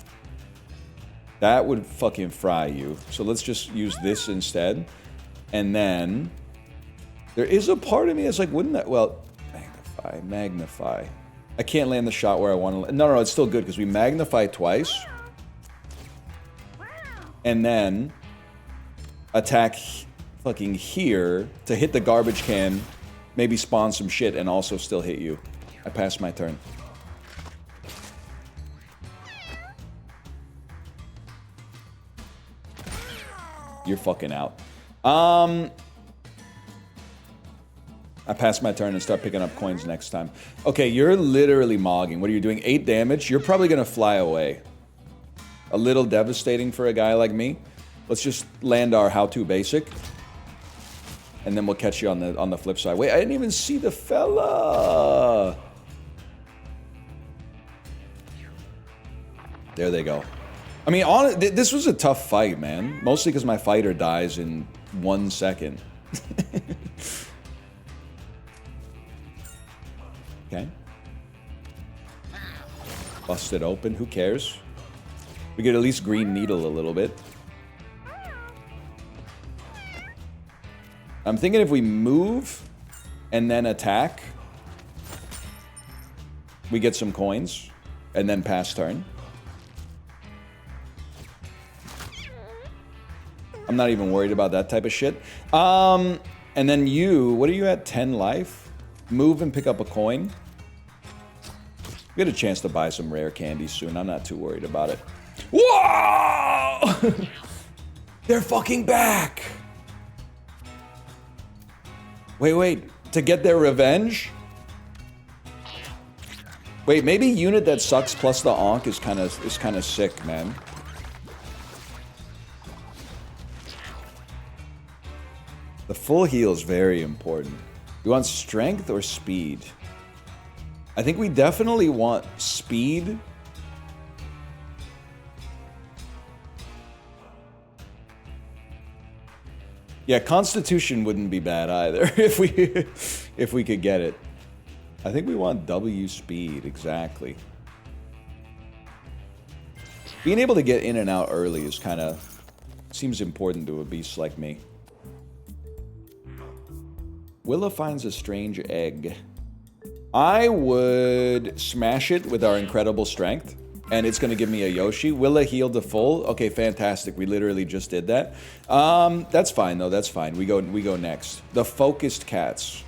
That would fucking fry you. So let's just use this instead. And then there is a part of me that's like, wouldn't that, well, magnify. I can't land the shot where I want to. No, it's still good because we magnify twice. And then attack fucking here to hit the garbage can, maybe spawn some shit and also still hit you. I passed my turn. You're fucking out. I pass my turn and start picking up coins next time. Okay, you're literally mogging. What are you doing? 8 damage? You're probably gonna fly away. A little devastating for a guy like me. Let's just land our how-to basic. And then we'll catch you on the flip side. Wait, I didn't even see the fella. There they go. I mean, this was a tough fight, man. Mostly because my fighter dies in 1 second. Okay. Bust it open. Who cares? We could at least green needle a little bit. I'm thinking if we move and then attack, we get some coins and then pass turn. I'm not even worried about that type of shit. And then you, what are you at? 10 life? Move and pick up a coin. We get a chance to buy some rare candy soon. I'm not too worried about it. Whoa! They're fucking back! Wait. To get their revenge? Wait, maybe unit that sucks plus the Ankh is kind of sick, man. The full heal is very important. You want strength or speed? I think we definitely want speed. Yeah, Constitution wouldn't be bad either if we could get it. I think we want W speed, exactly. Being able to get in and out early is kind of seems important to a beast like me. Willa finds a strange egg. I would smash it with our incredible strength, and it's going to give me a Yoshi. Willa healed to full. Okay, fantastic. We literally just did that. That's fine, though. That's fine. We go next. The focused cats.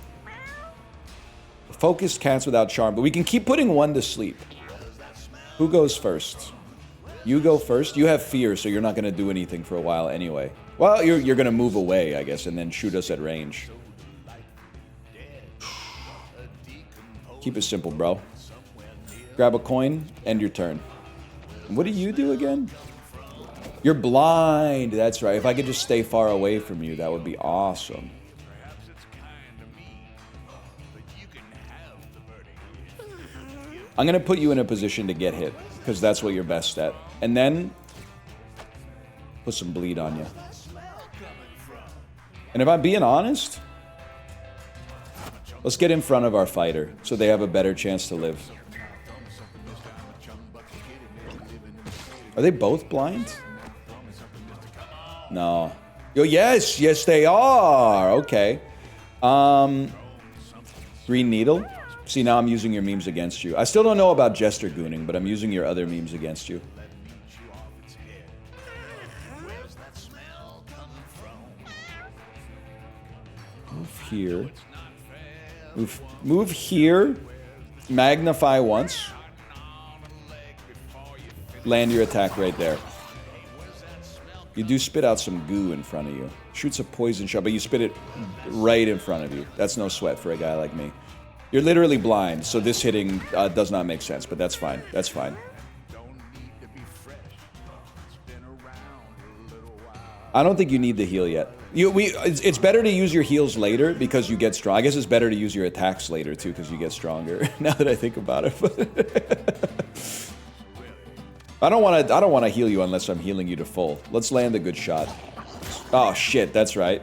Focused cats without charm, but we can keep putting one to sleep. Who goes first? You go first. You have fear, so you're not going to do anything for a while anyway. Well, you're going to move away, I guess, and then shoot us at range. Keep it simple, bro. Grab a coin, end your turn. What do you do again? You're blind. That's right. If I could just stay far away from you, that would be awesome. I'm going to put you in a position to get hit, because that's what you're best at. And then, put some bleed on you. And if I'm being honest, let's get in front of our fighter, so they have a better chance to live. Are they both blind? No. Oh, yes, they are. Okay. Green needle. See, now I'm using your memes against you. I still don't know about Jester gooning, but I'm using your other memes against you. Move here. Move here. Magnify once. Land your attack right there. You do spit out some goo in front of you. Shoots a poison shot, but you spit it right in front of you. That's no sweat for a guy like me. You're literally blind, so this hitting does not make sense, but that's fine. That's fine. I don't think you need the heal yet. It's better to use your heals later because you get strong. I guess it's better to use your attacks later too because you get stronger. Now that I think about it, I don't want to heal you unless I'm healing you to full. Let's land a good shot. Oh shit, that's right.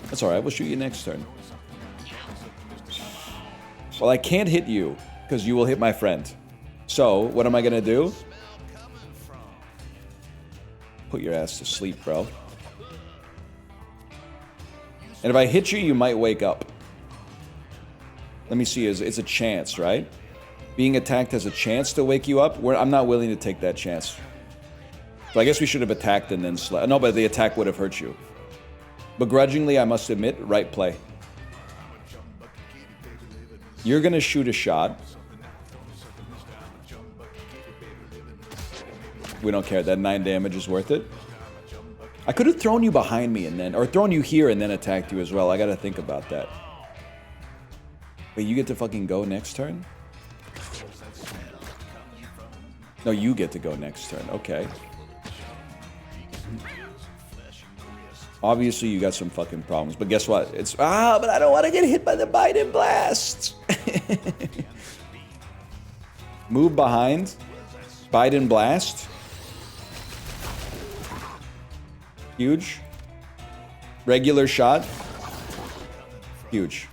That's all right. We'll shoot you next turn. Well, I can't hit you because you will hit my friend. So, what am I gonna do? Put your ass to sleep, bro. And if I hit you, you might wake up. Let me see, it's a chance, right? Being attacked has a chance to wake you up. I'm not willing to take that chance. So I guess we should have attacked and then slept. No, but the attack would have hurt you. Begrudgingly, I must admit, right play. You're gonna shoot a shot. We don't care. That 9 damage is worth it. I could have thrown you behind me and then, or thrown you here and then attacked you as well. I gotta think about that. Wait, you get to fucking go next turn? No, you get to go next turn. Okay. Obviously, you got some fucking problems, but guess what? But I don't want to get hit by the Biden blast. Move behind. Biden blast. Huge. Regular shot. Huge.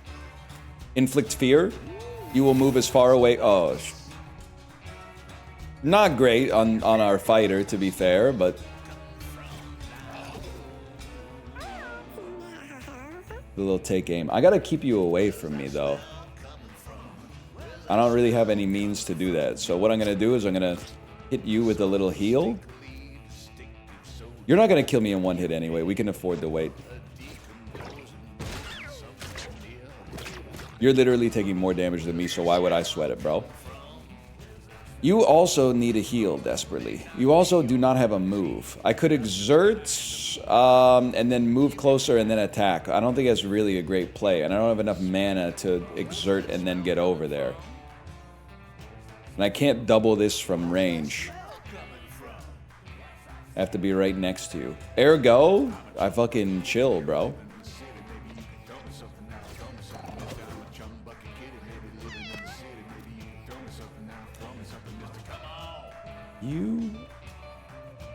Inflict fear. You will move as far away. Oh. Not great on our fighter, to be fair, but... A little take aim. I gotta keep you away from me, though. I don't really have any means to do that. So what I'm gonna do is I'm gonna hit you with a little heal. You're not gonna kill me in one hit anyway. We can afford to wait. You're literally taking more damage than me, so why would I sweat it, bro? You also need a heal desperately. You also do not have a move. I could exert and then move closer and then attack. I don't think that's really a great play, and I don't have enough mana to exert and then get over there. And I can't double this from range. I have to be right next to you. Ergo, I fucking chill, bro.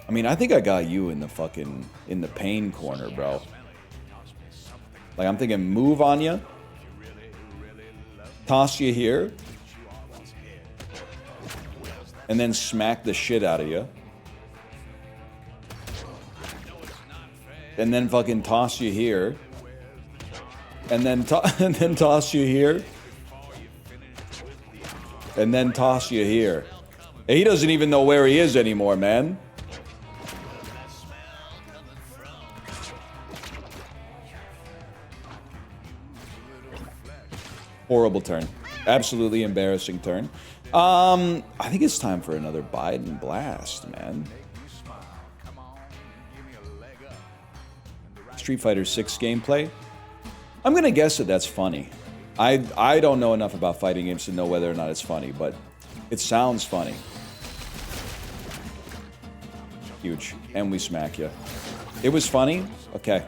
I mean, I think I got you in the fucking, in the pain corner, bro. Like, I'm thinking move on you. Toss you here. And then smack the shit out of you. And then fucking toss you here. And then, and then toss you here. And then toss you here. He doesn't even know where he is anymore, man. Horrible turn. Absolutely embarrassing turn. I think it's time for another Biden blast, man. Street Fighter 6 gameplay. I'm gonna guess that that's funny. I don't know enough about fighting games to know whether or not it's funny, but it sounds funny. Huge. And we smack you. It was funny? Okay.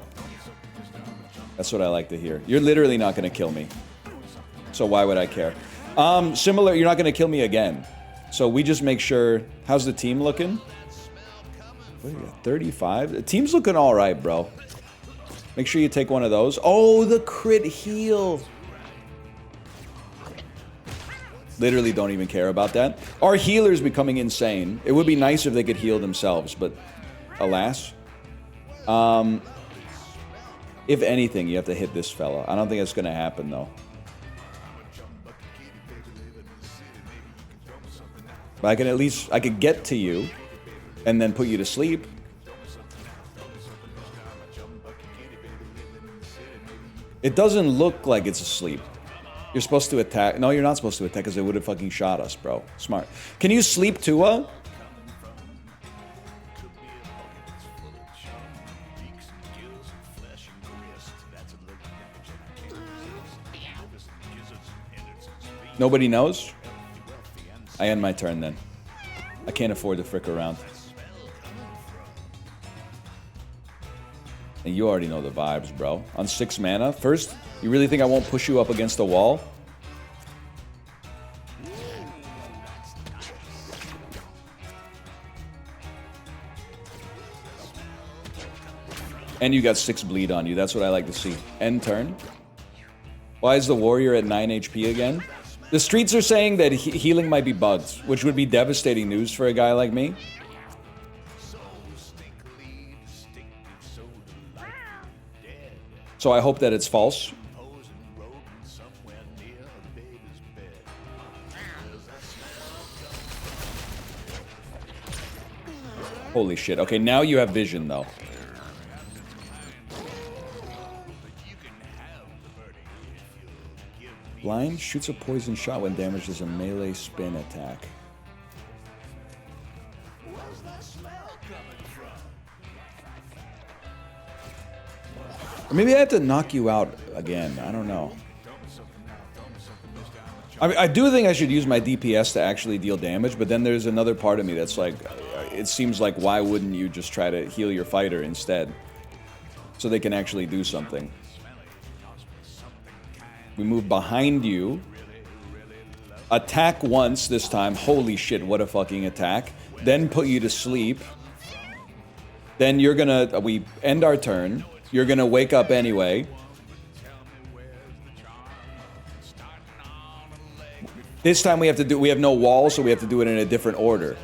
That's what I like to hear. You're literally not gonna kill me. So why would I care? Similar, you're not going to kill me again. So we just make sure... How's the team looking? What do you got? 35? The team's looking all right, bro. Make sure you take one of those. Oh, the crit heal. Literally don't even care about that. Our healer's becoming insane. It would be nice if they could heal themselves, but alas. If anything, you have to hit this fella. I don't think that's going to happen, though. But I can at least, I could get to you and then put you to sleep. It doesn't look like it's asleep. You're supposed to attack. No, you're not supposed to attack because they would have fucking shot us, bro. Smart. Can you sleep Tua? Nobody knows? I end my turn then. I can't afford to frick around. And you already know the vibes, bro. On 6 mana. First, you really think I won't push you up against the wall? And you got 6 bleed on you. That's what I like to see. End turn. Why is the warrior at 9 HP again? The streets are saying that healing might be bugged, which would be devastating news for a guy like me. So I hope that it's false. Holy shit. Okay, now you have vision, though. Blind shoots a poison shot when damaged as a melee spin attack. Or maybe I have to knock you out again. I don't know. I mean, I do think I should use my DPS to actually deal damage, but then there's another part of me that's like, it seems like why wouldn't you just try to heal your fighter instead? So they can actually do something. We move behind you. Attack once this time. Holy shit, what a fucking attack. Then put you to sleep. Then you're gonna... we end our turn. You're gonna wake up anyway. This time we have to do... we have no wall, so we have to do it in a different order.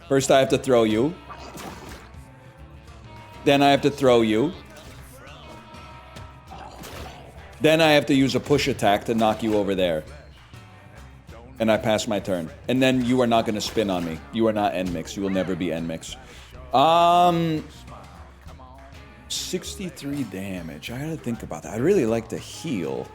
First I have to throw you. Then I have to throw you. Then I have to use a push attack to knock you over there. And I pass my turn. And then you are not going to spin on me. You are not N-Mix. You will never be N-Mix. 63 damage. I gotta think about that. I really like to heal.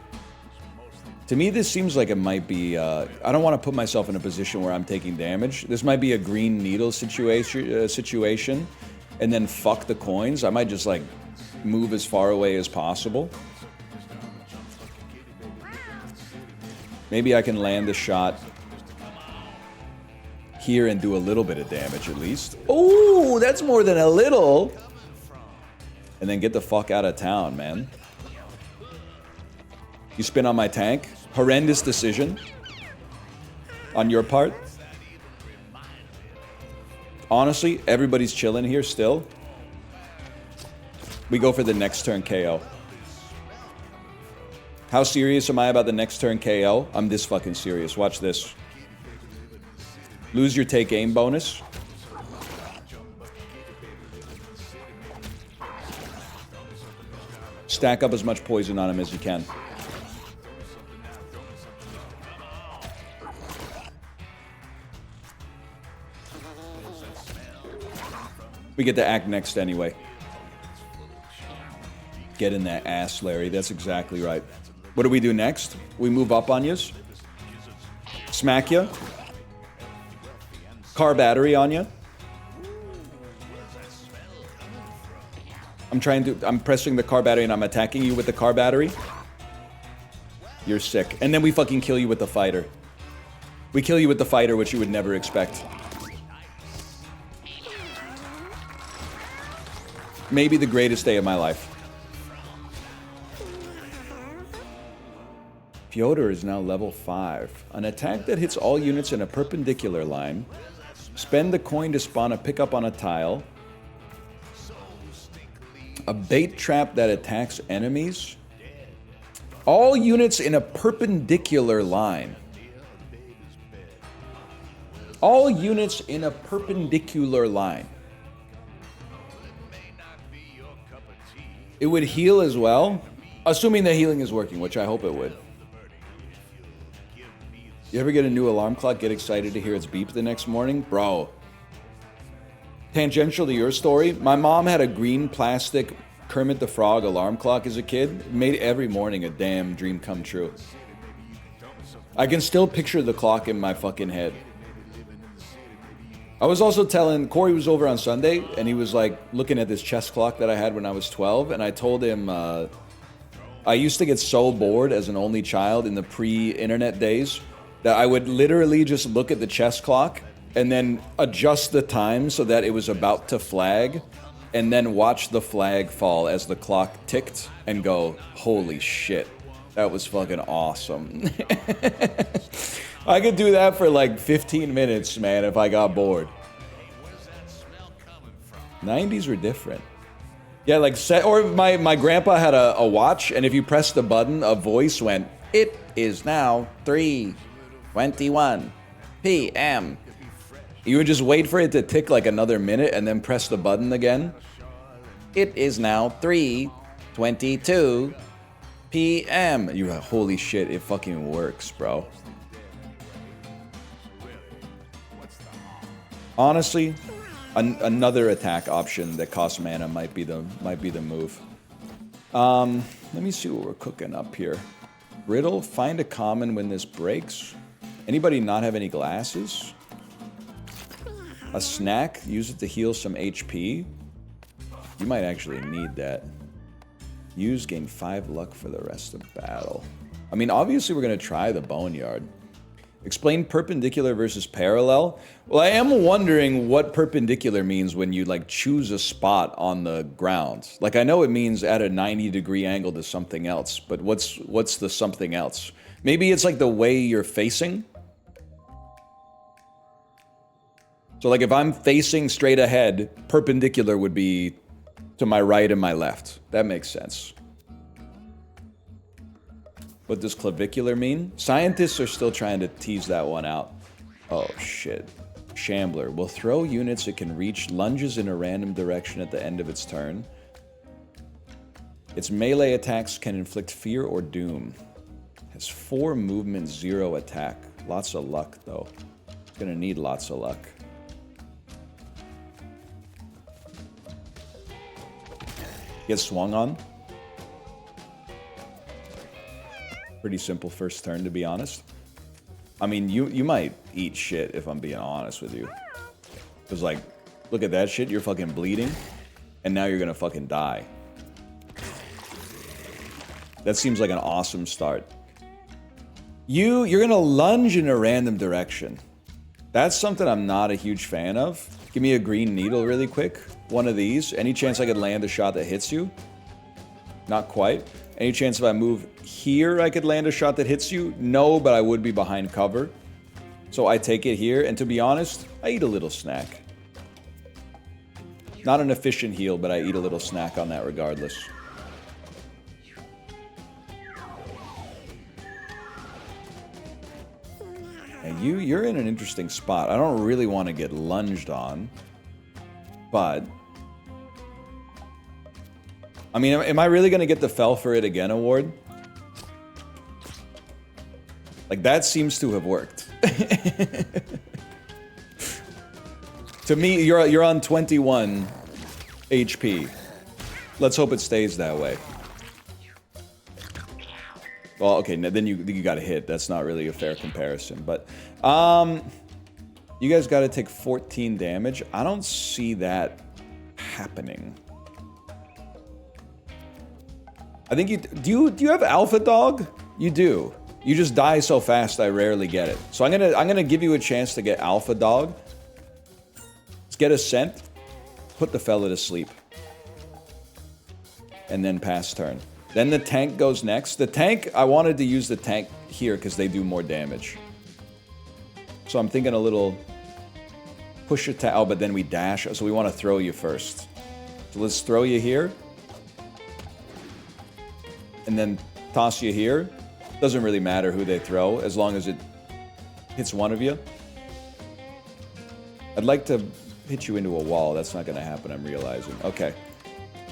To me, this seems like it might be... I don't want to put myself in a position where I'm taking damage. This might be a green needle situation. And then fuck the coins. I might just, like, move as far away as possible. Maybe I can land a shot here and do a little bit of damage at least. Oh, that's more than a little. And then get the fuck out of town, man. You spin on my tank. Horrendous decision on your part. Honestly, everybody's chilling here still. We go for the next turn KO. How serious am I about the next turn KO? I'm this fucking serious. Watch this. Lose your take aim bonus. Stack up as much poison on him as you can. We get to act next anyway. Get in that ass, Larry. That's exactly right. What do we do next? We move up on yous. Smack ya. Car battery on ya. I'm pressing the car battery and I'm attacking you with the car battery. You're sick. And then we fucking kill you with the fighter. We kill you with the fighter, which you would never expect. Maybe the greatest day of my life. Fyodor is now level 5. An attack that hits all units in a perpendicular line. Spend the coin to spawn a pickup on a tile. A bait trap that attacks enemies. All units in a perpendicular line. All units in a perpendicular line. It would heal as well. Assuming the healing is working, which I hope it would. You ever get a new alarm clock, get excited to hear its beep the next morning? Bro. Tangential to your story, my mom had a green plastic Kermit the Frog alarm clock as a kid. It made every morning a damn dream come true. I can still picture the clock in my fucking head. I was also telling, Corey was over on Sunday, and he was like looking at this chess clock that I had when I was 12, and I told him I used to get so bored as an only child in the pre-internet days that I would literally just look at the chess clock and then adjust the time so that it was about to flag, and then watch the flag fall as the clock ticked and go, holy shit, that was fucking awesome. I could do that for like 15 minutes, man, if I got bored. 90s were different. Yeah, like, or my grandpa had a watch, and if you pressed the button, a voice went, "It is now 3:21 p.m." You would just wait for it to tick like another minute and then press the button again. It is now 3:22 p.m. You're like, holy shit, it fucking works, bro. Honestly, another attack option that costs mana might be the move. Let me see what we're cooking up here. Riddle, find a common when this breaks. Anybody not have any glasses? A snack, use it to heal some HP. You might actually need that. Use, gain 5 luck for the rest of battle. I mean, obviously we're going to try the Boneyard. Explain perpendicular versus parallel. Well, I am wondering what perpendicular means when you, like, choose a spot on the ground. Like, I know it means at a 90-degree angle to something else, but what's the something else? Maybe it's, like, the way you're facing? So, like, if I'm facing straight ahead, perpendicular would be to my right and my left. That makes sense. What does clavicular mean? Scientists are still trying to tease that one out. Oh, shit. Shambler. Will throw units it can reach, lunges in a random direction at the end of its turn. Its melee attacks can inflict fear or doom. Has 4 movement, 0 attack. Lots of luck, though. Gonna need lots of luck. Get swung on. Pretty simple first turn, to be honest. I mean, you might eat shit, if I'm being honest with you. Because, like, look at that shit, you're fucking bleeding, and now you're gonna fucking die. That seems like an awesome start. You're gonna lunge in a random direction. That's something I'm not a huge fan of. Give me a green needle really quick. One of these. Any chance I could land a shot that hits you? Not quite. Any chance if I move here I could land a shot that hits you? No, but I would be behind cover. So I take it here, and to be honest, I eat a little snack. Not an efficient heal, but I eat a little snack on that regardless. And you're in an interesting spot. I don't really want to get lunged on, but I mean, am I really going to get the Fell for It Again award? Like, that seems to have worked. To me, you're on 21 HP. Let's hope it stays that way. Well, okay, then you got to hit. That's not really a fair comparison, but you guys got to take 14 damage. I don't see that happening. I think do you have Alpha Dog? You do. You just die so fast I rarely get it. So I'm gonna give you a chance to get Alpha Dog. Let's get a scent. Put the fella to sleep. And then pass turn. Then the tank goes next. The tank, I wanted to use the tank here because they do more damage. So I'm thinking a little push attack. Oh, but then we dash. So we want to throw you first. So let's throw you here. And then toss you here. Doesn't really matter who they throw, as long as it hits one of you. I'd like to hit you into a wall. That's not going to happen, I'm realizing. Okay.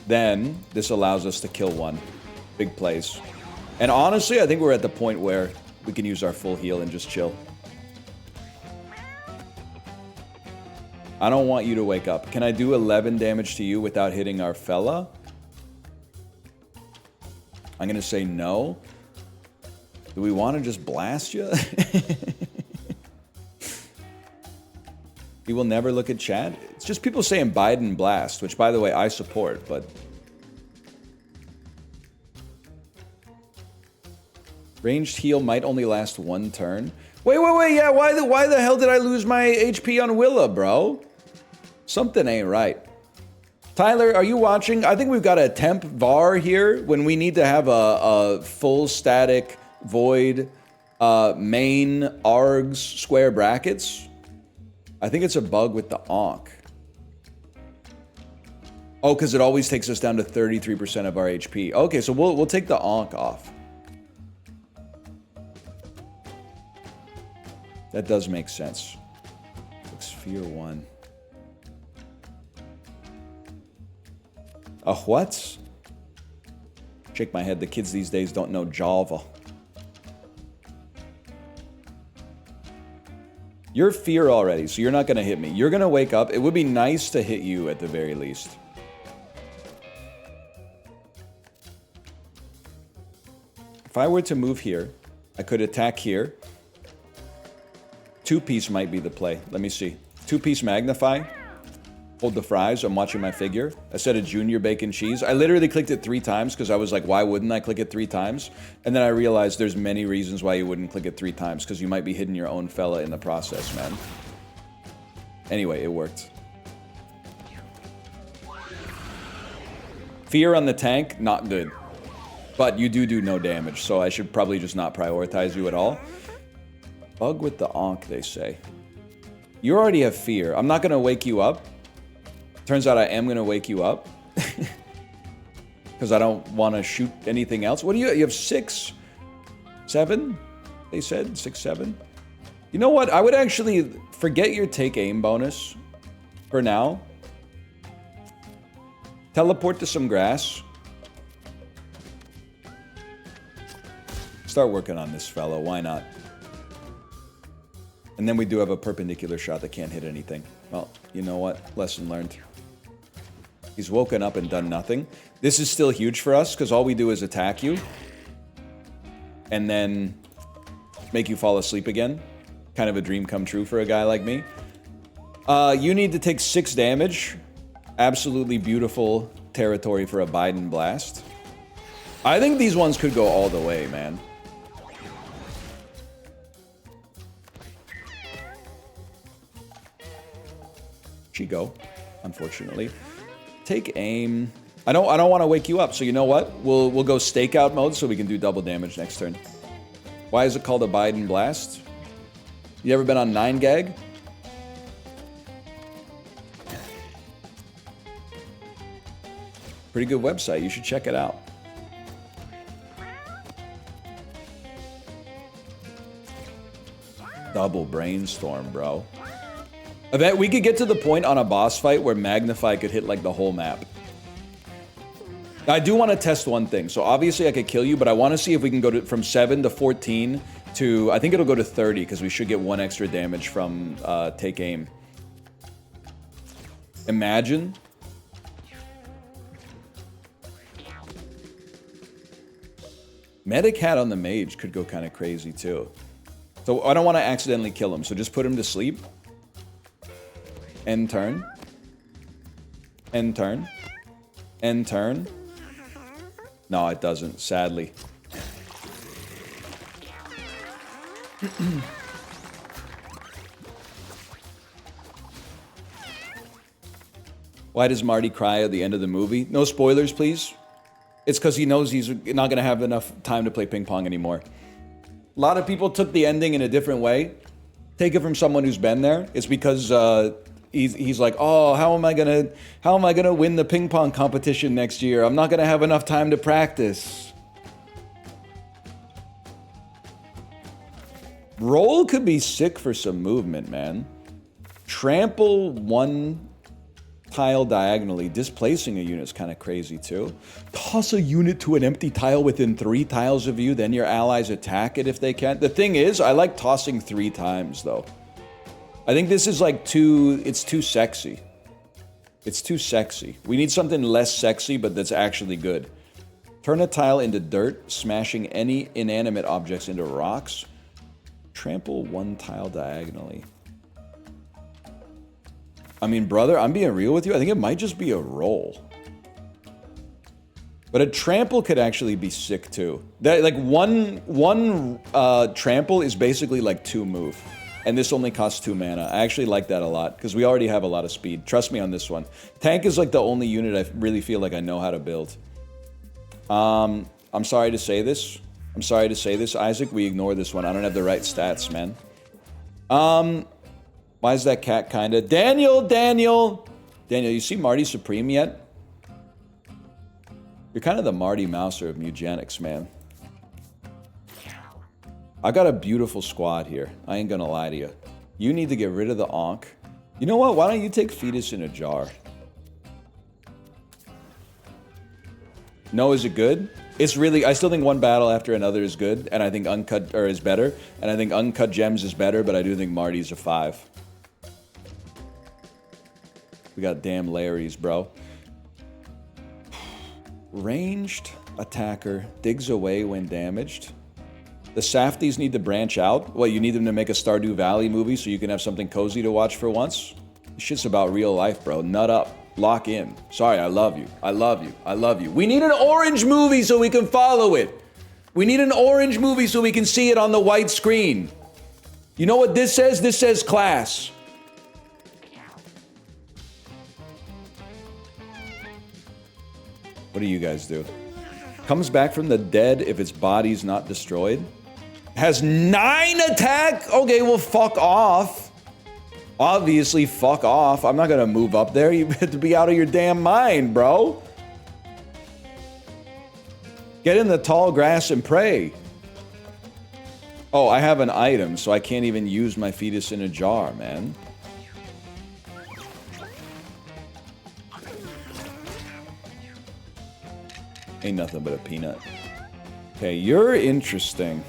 Then, this allows us to kill one. Big plays. And honestly, I think we're at the point where we can use our full heal and just chill. I don't want you to wake up. Can I do 11 damage to you without hitting our fella? I'm going to say no. Do we want to just blast you? He will never look at chat. It's just people saying Biden blast, which, by the way, I support, but... Ranged heal might only last 1 turn. Wait, yeah, why the hell did I lose my HP on Willa, bro? Something ain't right. Tyler, are you watching? I think we've got a temp VAR here when we need to have a full static void main args square brackets. I think it's a bug with the Ankh. Oh, because it always takes us down to 33% of our HP. Okay, so we'll take the Ankh off. That does make sense. Sphere 1. A what? Shake my head. The kids these days don't know Java. You're fear already, so you're not going to hit me. You're going to wake up. It would be nice to hit you at the very least. If I were to move here, I could attack here. 2-piece might be the play. Let me see. 2-piece magnify. Hold the fries. I'm watching my figure. I said a junior bacon cheese. I literally clicked it 3 times because I was like, why wouldn't I click it 3 times? And then I realized there's many reasons why you wouldn't click it 3 times because you might be hitting your own fella in the process, man. Anyway, it worked. Fear on the tank, not good. But you do no damage, so I should probably just not prioritize you at all. Bug with the Ankh, they say. You already have fear. I'm not going to wake you up. Turns out I am going to wake you up. Because I don't want to shoot anything else. What do you have 6? 7? They said 6, 7. You know what? I would actually forget your take aim bonus for now. Teleport to some grass. Start working on this fellow. Why not? And then we do have a perpendicular shot that can't hit anything. Well, you know what? Lesson learned. He's woken up and done nothing. This is still huge for us because all we do is attack you. And then make you fall asleep again. Kind of a dream come true for a guy like me. You need to take 6 damage. Absolutely beautiful territory for a Biden blast. I think these ones could go all the way, man. She go, unfortunately. Take aim. I don't want to wake you up, so you know what? We'll go stakeout mode so we can do double damage next turn. Why is it called a Biden blast? You ever been on 9gag? Pretty good website. You should check it out. Double brainstorm, bro. I bet we could get to the point on a boss fight where Magnify could hit like the whole map. I do want to test one thing. So obviously I could kill you, but I want to see if we can go from 7 to 14 to... I think it'll go to 30 because we should get 1 extra damage from take aim. Imagine. Medic hat on the mage could go kind of crazy too. So I don't want to accidentally kill him, so just put him to sleep. End turn. End turn. End turn. No, it doesn't, sadly. Why does Marty cry at the end of the movie? No spoilers, please. It's because he knows he's not going to have enough time to play ping pong anymore. A lot of people took the ending in a different way. Take it from someone who's been there. It's because he's like, oh, how am I gonna win the ping pong competition next year? I'm not gonna have enough time to practice. Roll could be sick for some movement, man. Trample 1 tile diagonally. Displacing a unit is kind of crazy too. Toss a unit to an empty tile within 3 tiles of you, then your allies attack it if they can. The thing is, I like tossing 3 times though. I think this is like it's too sexy. It's too sexy. We need something less sexy, but that's actually good. Turn a tile into dirt, smashing any inanimate objects into rocks. Trample one tile diagonally. I mean, brother, I'm being real with you. I think it might just be a roll. But a trample could actually be sick too. That, like one trample is basically like 2 move. And this only costs 2 mana. I actually like that a lot because we already have a lot of speed. Trust me on this one. Tank is like the only unit I really feel like I know how to build. I'm sorry to say this. I'm sorry to say this, Isaac. We ignore this one. I don't have the right stats, man. Why is that cat kinda? Daniel, you see Marty Supreme yet? You're kind of the Marty Mouser of Mewgenics, man. I got a beautiful squad here. I ain't gonna lie to you. You need to get rid of the Ankh. You know what? Why don't you take Fetus in a Jar? No, is it good? It's really, I still think one battle after another is good, and I think Uncut, or is better, and I think Uncut Gems is better, but I do think Marty's a 5. We got damn Larrys, bro. Ranged attacker digs away when damaged. The Safties need to branch out. What, you need them to make a Stardew Valley movie so you can have something cozy to watch for once? This shit's about real life, bro. Nut up. Lock in. Sorry, I love you. I love you. I love you. We need an orange movie so we can follow it. We need an orange movie so we can see it on the white screen. You know what this says? This says class. What do you guys do? Comes back from the dead if its body's not destroyed. Has 9 attack? Okay, well, fuck off. Obviously, fuck off. I'm not gonna move up there. You have to be out of your damn mind, bro. Get in the tall grass and pray. Oh, I have an item, so I can't even use my Fetus in a Jar, man. Ain't nothing but a peanut. Okay, you're interesting.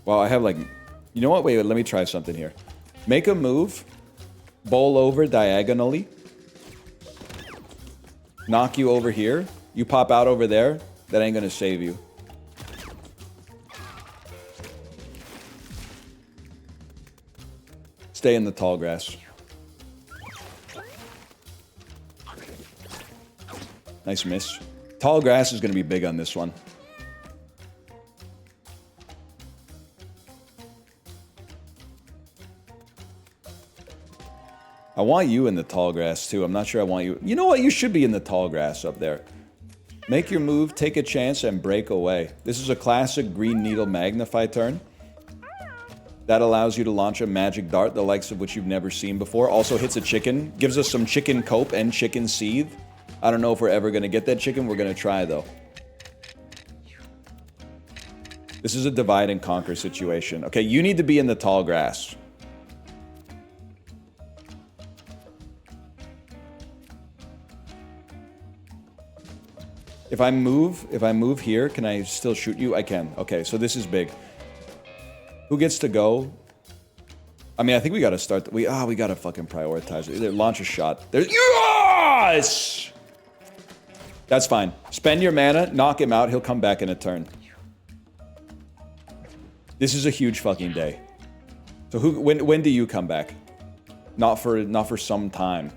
Well, I have like... You know what? Wait, let me try something here. Make a move. Bowl over diagonally. Knock you over here. You pop out over there. That ain't gonna save you. Stay in the tall grass. Nice miss. Tall grass is gonna be big on this one. I want you in the tall grass, too. I'm not sure I want you... You know what? You should be in the tall grass up there. Make your move, take a chance, and break away. This is a classic Green Needle Magnify turn. That allows you to launch a magic dart, the likes of which you've never seen before. Also hits a chicken. Gives us some chicken cope and chicken seethe. I don't know if we're ever going to get that chicken. We're going to try, though. This is a divide and conquer situation. Okay, you need to be in the tall grass. If I move here, can I still shoot you? I can. Okay, so this is big. Who gets to go? I mean, I think we gotta start. We gotta fucking prioritize it. Either launch a shot. There's yes! That's fine. Spend your mana, knock him out. He'll come back in a turn. This is a huge fucking day. So when do you come back? Not for some time.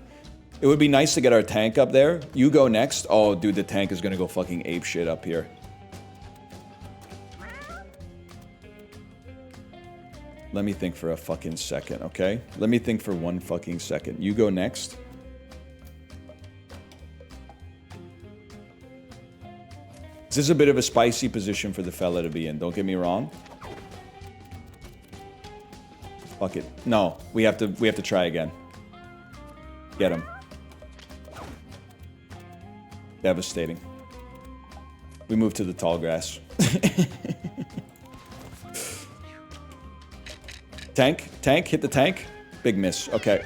It would be nice to get our tank up there. You go next. Oh, dude, the tank is gonna go fucking ape shit up here. Let me think for a fucking second, okay? Let me think for one fucking second. You go next. This is a bit of a spicy position for the fella to be in. Don't get me wrong. Fuck it. No, we have to try again. Get him. Devastating. We move to the tall grass. Tank, hit the tank. Big miss. Okay.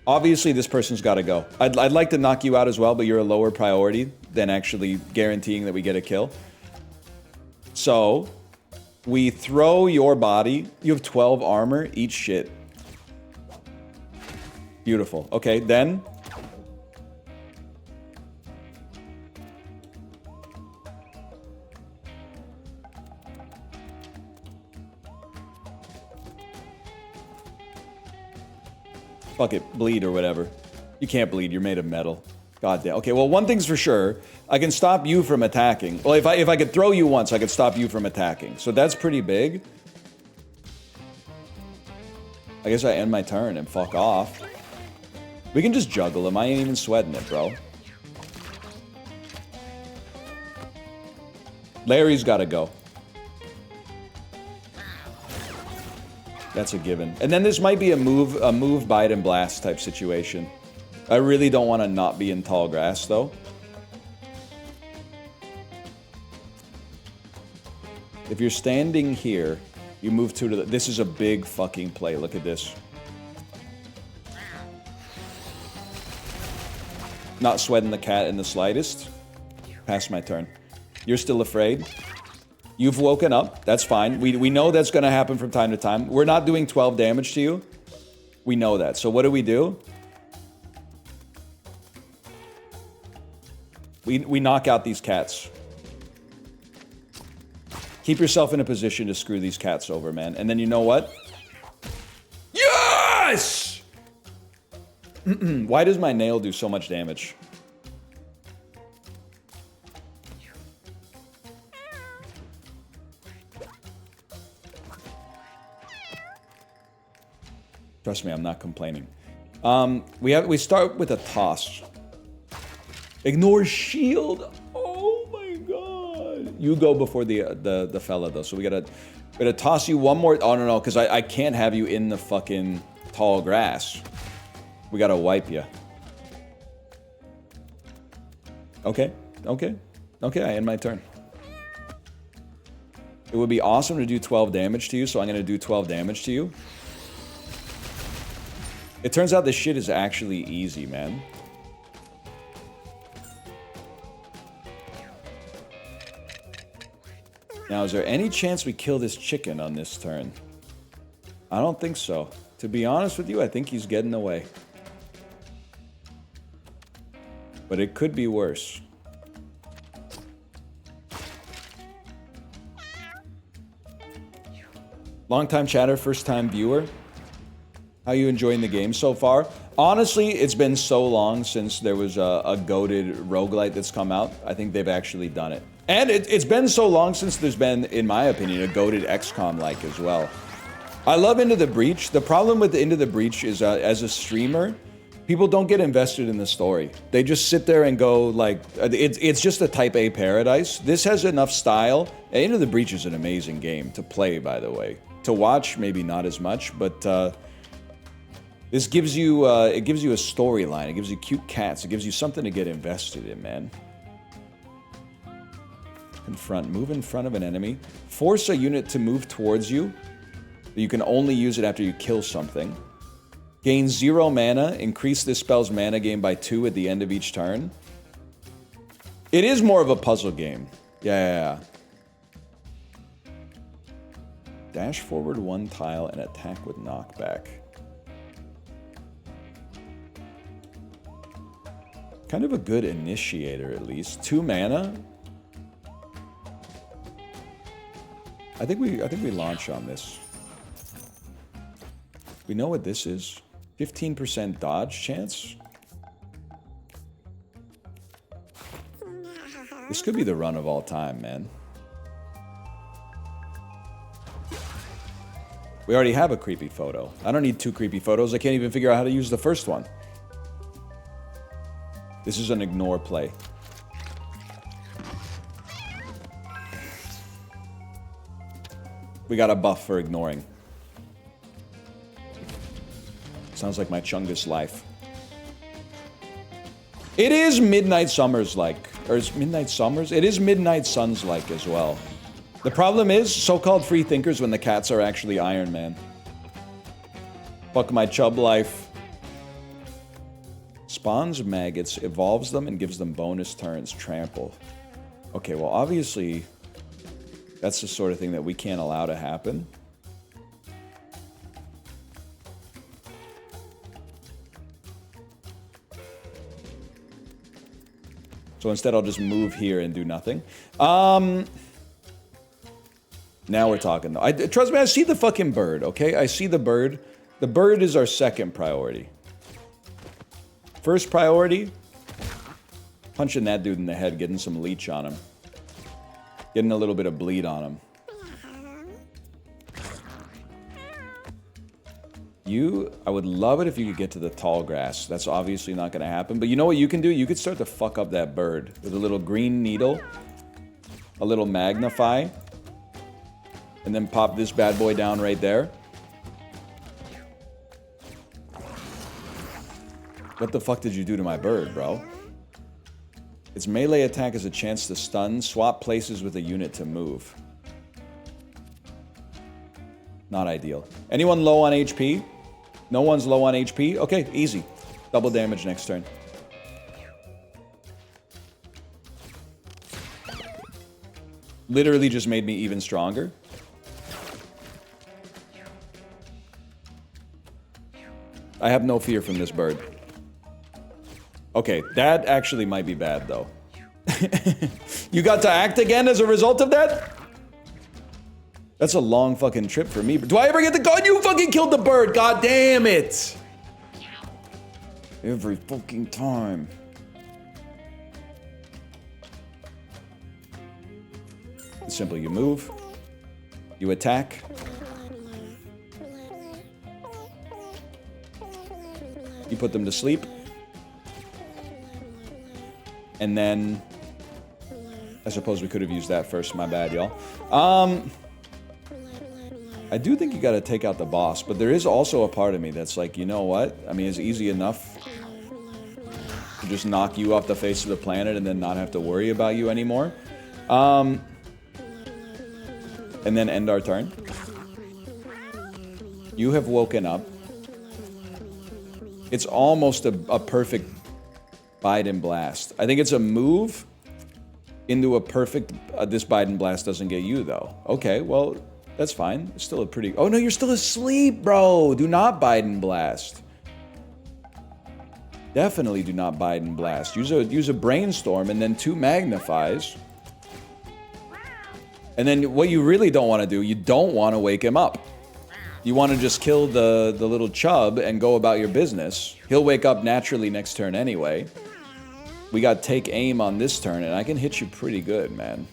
Obviously, this person's got to go. I'd like to knock you out as well, but you're a lower priority than actually guaranteeing that we get a kill. So, we throw your body. You have 12 armor. Eat shit. Beautiful. Okay, then... Fuck it, bleed or whatever. You can't bleed, you're made of metal. God damn. Okay, well, one thing's for sure. I can stop you from attacking. Well, if I could throw you once, I could stop you from attacking. So that's pretty big. I guess I end my turn and fuck off. We can just juggle him. I ain't even sweating it, bro. Larry's gotta go. That's a given. And then this might be a move, bite, and blast type situation. I really don't want to not be in tall grass, though. If you're standing here, you move to the... This is a big fucking play. Look at this. Not sweating the cat in the slightest. Pass my turn. You're still afraid? You've woken up. That's fine. We know that's going to happen from time to time. We're not doing 12 damage to you. We know that. So what do? We knock out these cats. Keep yourself in a position to screw these cats over, man. And then you know what? Yes! Why does my nail do so much damage? Trust me, I'm not complaining. We start with a toss. Ignore shield. Oh my god. You go before the fella though. So we gotta toss you one more. Oh no, because I can't have you in the fucking tall grass. We gotta wipe you. Okay. I end my turn. It would be awesome to do 12 damage to you, so I'm gonna do 12 damage to you. It turns out this shit is actually easy, man. Now, is there any chance we kill this chicken on this turn? I don't think so. To be honest with you, I think he's getting away. But it could be worse. Long-time chatter, first-time viewer. How you enjoying the game so far? Honestly, it's been so long since there was a goated roguelite that's come out. I think they've actually done it. And it's been so long since there's been, in my opinion, a goated XCOM-like as well. I love Into the Breach. The problem with Into the Breach is, as a streamer, people don't get invested in the story. They just sit there and go, like, it's just a Type A paradise. This has enough style. Into the Breach is an amazing game to play, by the way. To watch, maybe not as much, but... This gives you, it gives you a storyline. It gives you cute cats. It gives you something to get invested in, man. Confront. Move in front of an enemy. Force a unit to move towards you. You can only use it after you kill something. Gain 0 mana. Increase this spell's mana gain by 2 at the end of each turn. It is more of a puzzle game. Yeah. Dash forward 1 tile and attack with knockback. Kind of a good initiator, at least. 2 mana. I think we launch on this. We know what this is. 15% dodge chance. This could be the run of all time, man. We already have a creepy photo. I don't need 2 creepy photos. I can't even figure out how to use the first one. This is an ignore play. We got a buff for ignoring. Sounds like my Chungus life. It is Midnight Summers like. Or is Midnight Summers? It is Midnight Suns like as well. The problem is, so-called free thinkers when the cats are actually Iron Man. Fuck my chub life. Spawns maggots, evolves them, and gives them bonus turns. Trample. Okay, well, obviously, that's the sort of thing that we can't allow to happen. So instead, I'll just move here and do nothing. Now we're talking, though. Trust me, I see the fucking bird, okay? I see the bird. The bird is our second priority. First priority, punching that dude in the head, getting some leech on him. Getting a little bit of bleed on him. I would love it if you could get to the tall grass. That's obviously not going to happen. But you know what you can do? You could start to fuck up that bird with a little green needle. A little magnify. And then pop this bad boy down right there. What the fuck did you do to my bird, bro? Its melee attack is a chance to stun. Swap places with a unit to move. Not ideal. Anyone low on HP? No one's low on HP? Okay, easy. Double damage next turn. Literally just made me even stronger. I have no fear from this bird. Okay, that actually might be bad, though. You got to act again as a result of that? That's a long fucking trip for me. Do I ever get the gun? You fucking killed the bird! God damn it! Every fucking time. It's simple. You move. You attack. You put them to sleep. And then... I suppose we could have used that first. My bad, y'all. I do think you gotta take out the boss, but there is also a part of me that's like, you know what? I mean, it's easy enough to just knock you off the face of the planet and then not have to worry about you anymore. And then end our turn. You have woken up. It's almost a perfect Biden blast. I think it's a move into a perfect... this Biden blast doesn't get you, though. Okay, well... That's fine. It's still a pretty... Oh, no, you're still asleep, bro. Do not Biden blast. Definitely do not Biden blast. Use a brainstorm and then 2 magnifies. And then what you really don't want to do, you don't want to wake him up. You want to just kill the little chub and go about your business. He'll wake up naturally next turn anyway. We got take aim on this turn, and I can hit you pretty good, man.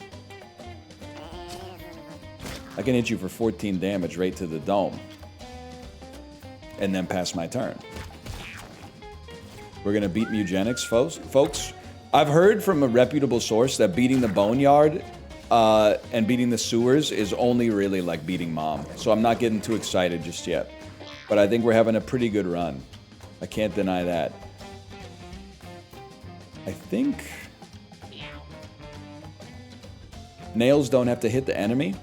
I can hit you for 14 damage right to the dome. And then pass my turn. We're going to beat Mewgenics, folks. I've heard from a reputable source that beating the Boneyard and beating the sewers is only really like beating Mom. So I'm not getting too excited just yet. But I think we're having a pretty good run. I can't deny that. I think... Nails don't have to hit the enemy.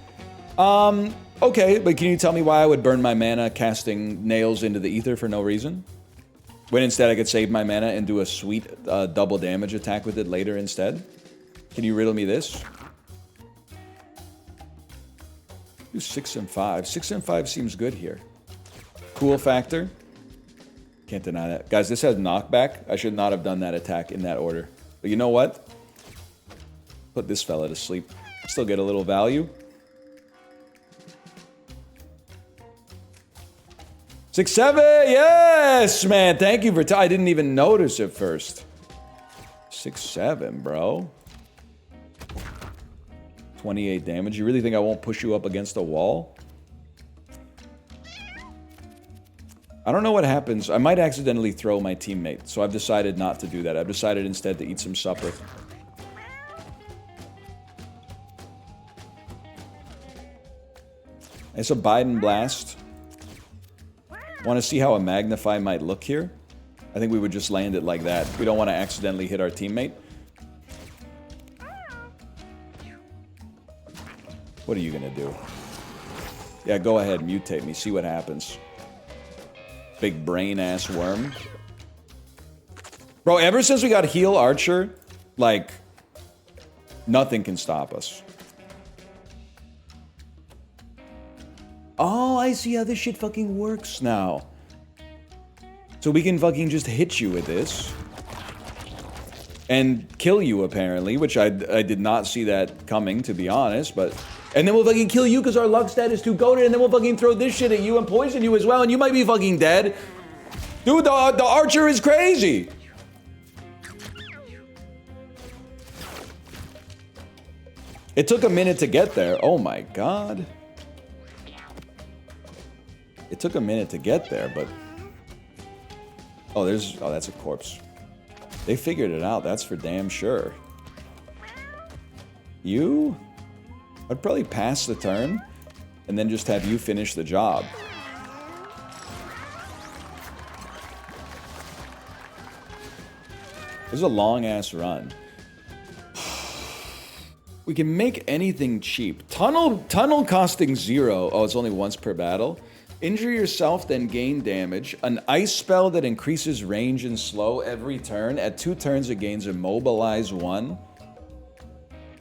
Okay, but can you tell me why I would burn my mana casting nails into the ether for no reason? When instead I could save my mana and do a sweet double damage attack with it later instead? Can you riddle me this? Do 6 and 5. 6 and 5 seems good here. Cool factor. Can't deny that. Guys, this has knockback. I should not have done that attack in that order. But you know what? Put this fella to sleep. Still get a little value. 6-7, yes, man. Thank you for... I didn't even notice at first. 6-7, bro. 28 damage. You really think I won't push you up against a wall? I don't know what happens. I might accidentally throw my teammate, so I've decided not to do that. I've decided instead to eat some supper. It's a Biden blast. Want to see how a Magnify might look here? I think we would just land it like that. We don't want to accidentally hit our teammate. What are you going to do? Yeah, go ahead, mutate me. See what happens. Big brain-ass worm. Bro, ever since we got Heal Archer, like, nothing can stop us. Oh, I see how this shit fucking works now. So we can fucking just hit you with this. And kill you, apparently, which I did not see that coming, to be honest, but... And then we'll fucking kill you because our luck stat is too goated, and then we'll fucking throw this shit at you and poison you as well, and you might be fucking dead. Dude, the Archer is crazy. It took a minute to get there. Oh my god. It took a minute to get there, but... Oh, there's... Oh, that's a corpse. They figured it out, that's for damn sure. You? I'd probably pass the turn, and then just have you finish the job. This is a long-ass run. We can make anything cheap. Tunnel costing 0. Oh, it's only once per battle. Injure yourself, then gain damage. An ice spell that increases range and slow every turn. At 2 turns, it gains Immobilize 1.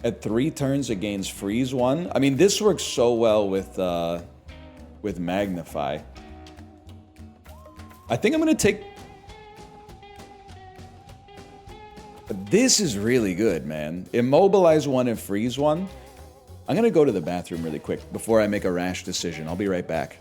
At 3 turns, it gains Freeze 1. I mean, this works so well with Magnify. I think I'm going to take... This is really good, man. Immobilize 1 and Freeze 1. I'm going to go to the bathroom really quick before I make a rash decision. I'll be right back.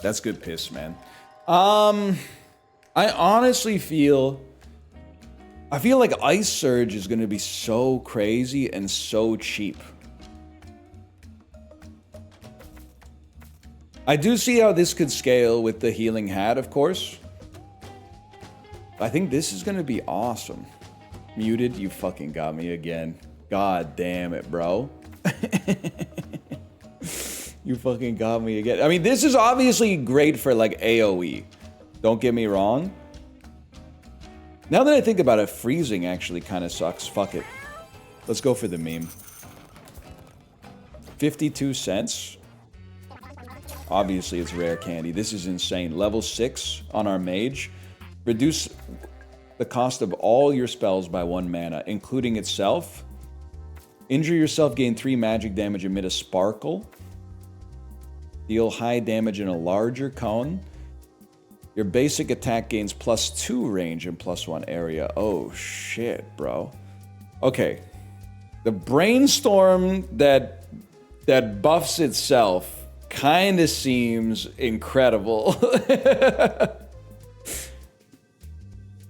That's good piss, man. I honestly feel... I feel like Ice Surge is going to be so crazy and so cheap. I do see how this could scale with the Healing Hat, of course. I think this is going to be awesome. Muted, you fucking got me again. God damn it, bro. You fucking got me again. I mean, this is obviously great for, like, AoE. Don't get me wrong. Now that I think about it, freezing actually kind of sucks. Fuck it. Let's go for the meme. 52 cents. Obviously, it's rare candy. This is insane. Level 6 on our mage. Reduce the cost of all your spells by 1 mana, including itself. Injure yourself, gain 3 magic damage, emit a sparkle. Deal high damage in a larger cone. Your basic attack gains +2 range and +1 area. Oh shit, bro. Okay. The brainstorm that buffs itself kind of seems incredible.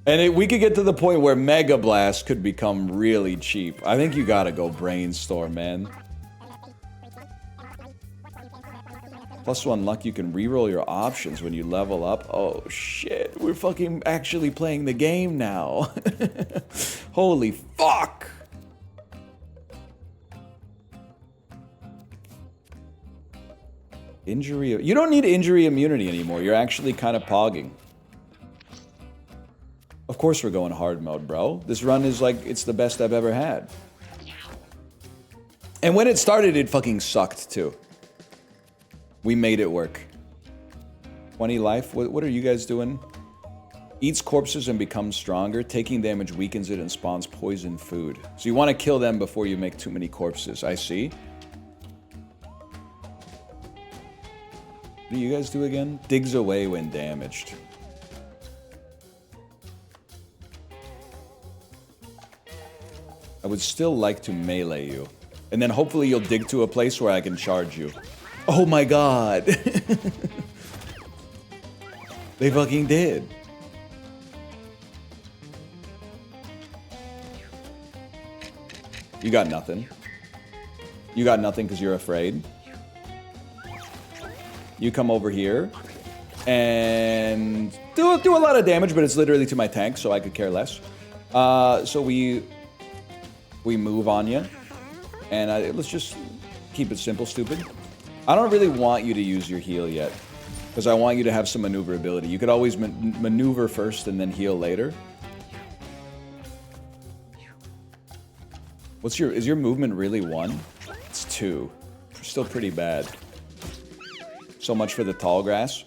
And we could get to the point where Mega Blast could become really cheap. I think you gotta go Brainstorm, man. +1 luck, you can reroll your options when you level up. Oh shit, we're fucking actually playing the game now. Holy fuck! Injury... You don't need injury immunity anymore. You're actually kind of pogging. Of course we're going hard mode, bro. This run is like, it's the best I've ever had. And when it started, it fucking sucked too. We made it work. 20 life? What are you guys doing? Eats corpses and becomes stronger. Taking damage weakens it and spawns poison food. So you want to kill them before you make too many corpses. I see. What do you guys do again? Digs away when damaged. I would still like to melee you. And then hopefully you'll dig to a place where I can charge you. Oh my god. They fucking did. You got nothing. You got nothing because you're afraid. You come over here and do a lot of damage, but it's literally to my tank, so I could care less. So we move on you, and let's just keep it simple, stupid. I don't really want you to use your heal yet, because I want you to have some maneuverability. You could always maneuver first and then heal later. Is your movement really 1? It's 2. Still pretty bad. So much for the tall grass.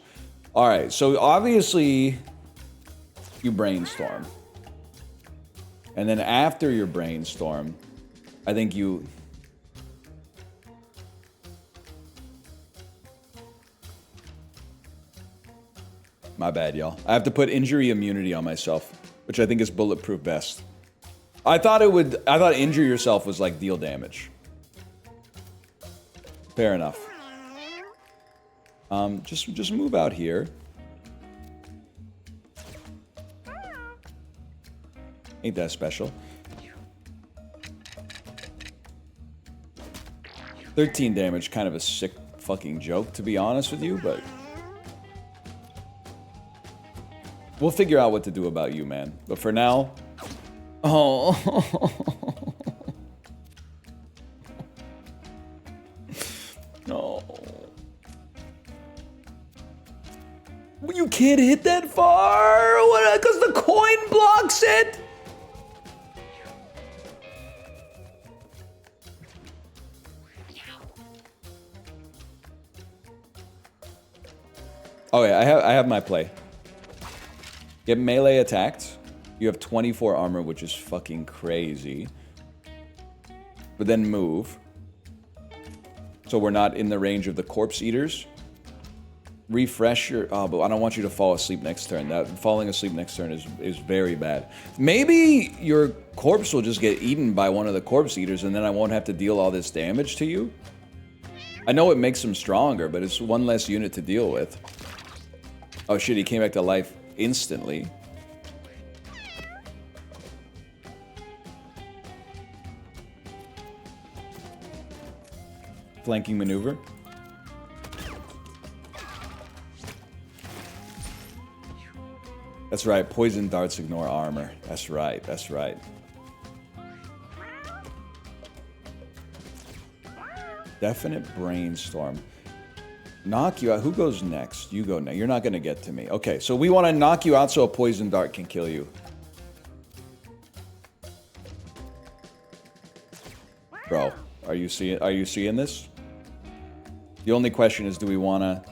Alright, so obviously you brainstorm. And then after your brainstorm, I think you... My bad, y'all. I have to put injury immunity on myself, which I think is bulletproof best. I thought injure yourself was like deal damage. Fair enough. Just move out here. Ain't that special. 13 damage, kind of a sick fucking joke, to be honest with you, but... We'll figure out what to do about you, man. But for now... Oh... No... You can't hit that far? What? Because the coin blocks it? Oh yeah, I have my play. Get melee attacked. You have 24 armor, which is fucking crazy. But then move. So we're not in the range of the corpse eaters. Refresh your... Oh, but I don't want you to fall asleep next turn. That falling asleep next turn is very bad. Maybe your corpse will just get eaten by one of the corpse eaters, and then I won't have to deal all this damage to you. I know it makes him stronger, but it's one less unit to deal with. Oh shit, he came back to life instantly. Flanking maneuver. That's right, poison darts ignore armor. That's right, that's right. Definite brainstorm. Knock you out. Who goes next? You go next. You're not going to get to me. Okay, so we want to knock you out so a poison dart can kill you. Bro, are you seeing this? The only question is, do we want to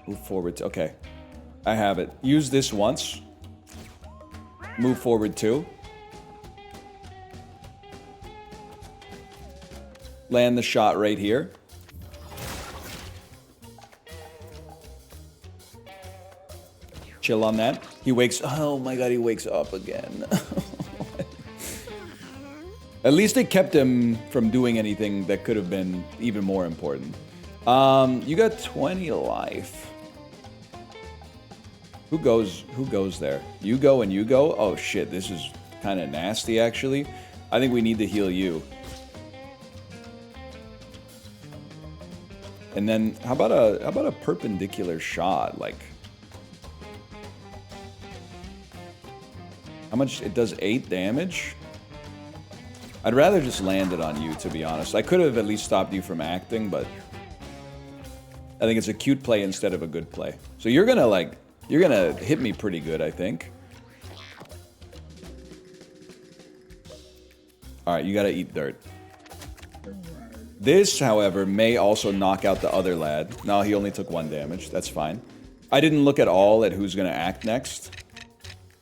move forward? Okay, I have it. Use this once. Move forward 2. Land the shot right here. Chill on that. He wakes... Oh my god, he wakes up again. At least it kept him from doing anything that could have been even more important. You got 20 life. Who goes there? You go and you go? Oh shit, this is kind of nasty actually. I think we need to heal you. And then how about a perpendicular shot? Like how much it does? 8 damage? I'd rather just land it on you, to be honest. I could have at least stopped you from acting, but I think it's a cute play instead of a good play. So you're gonna hit me pretty good, I think. All right, you gotta eat dirt. This, however, may also knock out the other lad. No, he only took 1 damage. That's fine. I didn't look at all at who's gonna act next.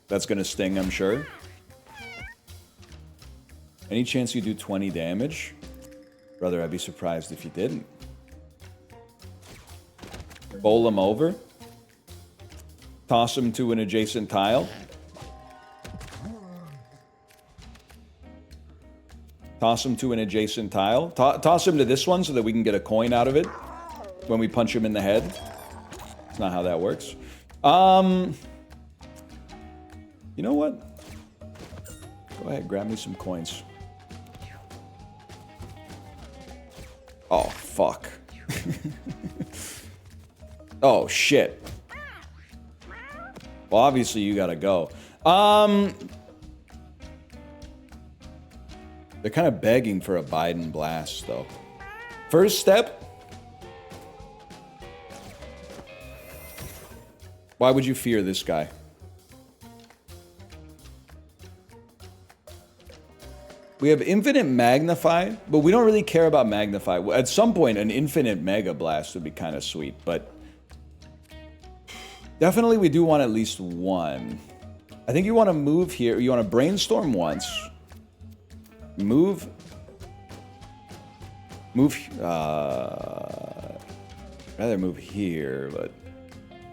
That's gonna sting, I'm sure. Any chance you do 20 damage? Brother, I'd be surprised if you didn't. Bowl him over. Toss him to an adjacent tile. Toss him to an adjacent tile. Toss him to this one so that we can get a coin out of it when we punch him in the head. That's not how that works. You know what? Go ahead, grab me some coins. Oh, fuck. Oh, shit. Well, obviously you gotta go. They're kind of begging for a Biden blast, though. First step. Why would you fear this guy? We have infinite magnify, but we don't really care about magnify. At some point, an infinite mega blast would be kind of sweet, but definitely we do want at least one. I think you want to move here. You want to brainstorm once. Move. Rather move here, but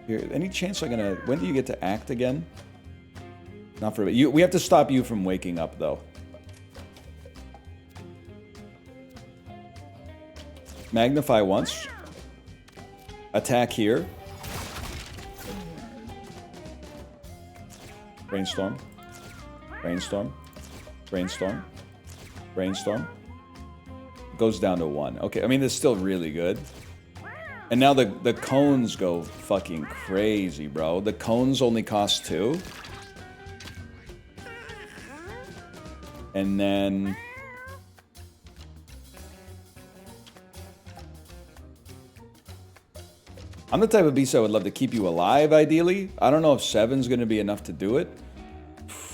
here. Any chance I'm gonna? When do you get to act again? Not for you. We have to stop you from waking up, though. Magnify once. Attack here. Brainstorm. Brainstorm. Brainstorm. Brainstorm. Goes down to 1. Okay, I mean, it's still really good. And now the cones go fucking crazy, bro. The cones only cost 2. And then... I'm the type of beast I would love to keep you alive, ideally. I don't know if 7's going to be enough to do it.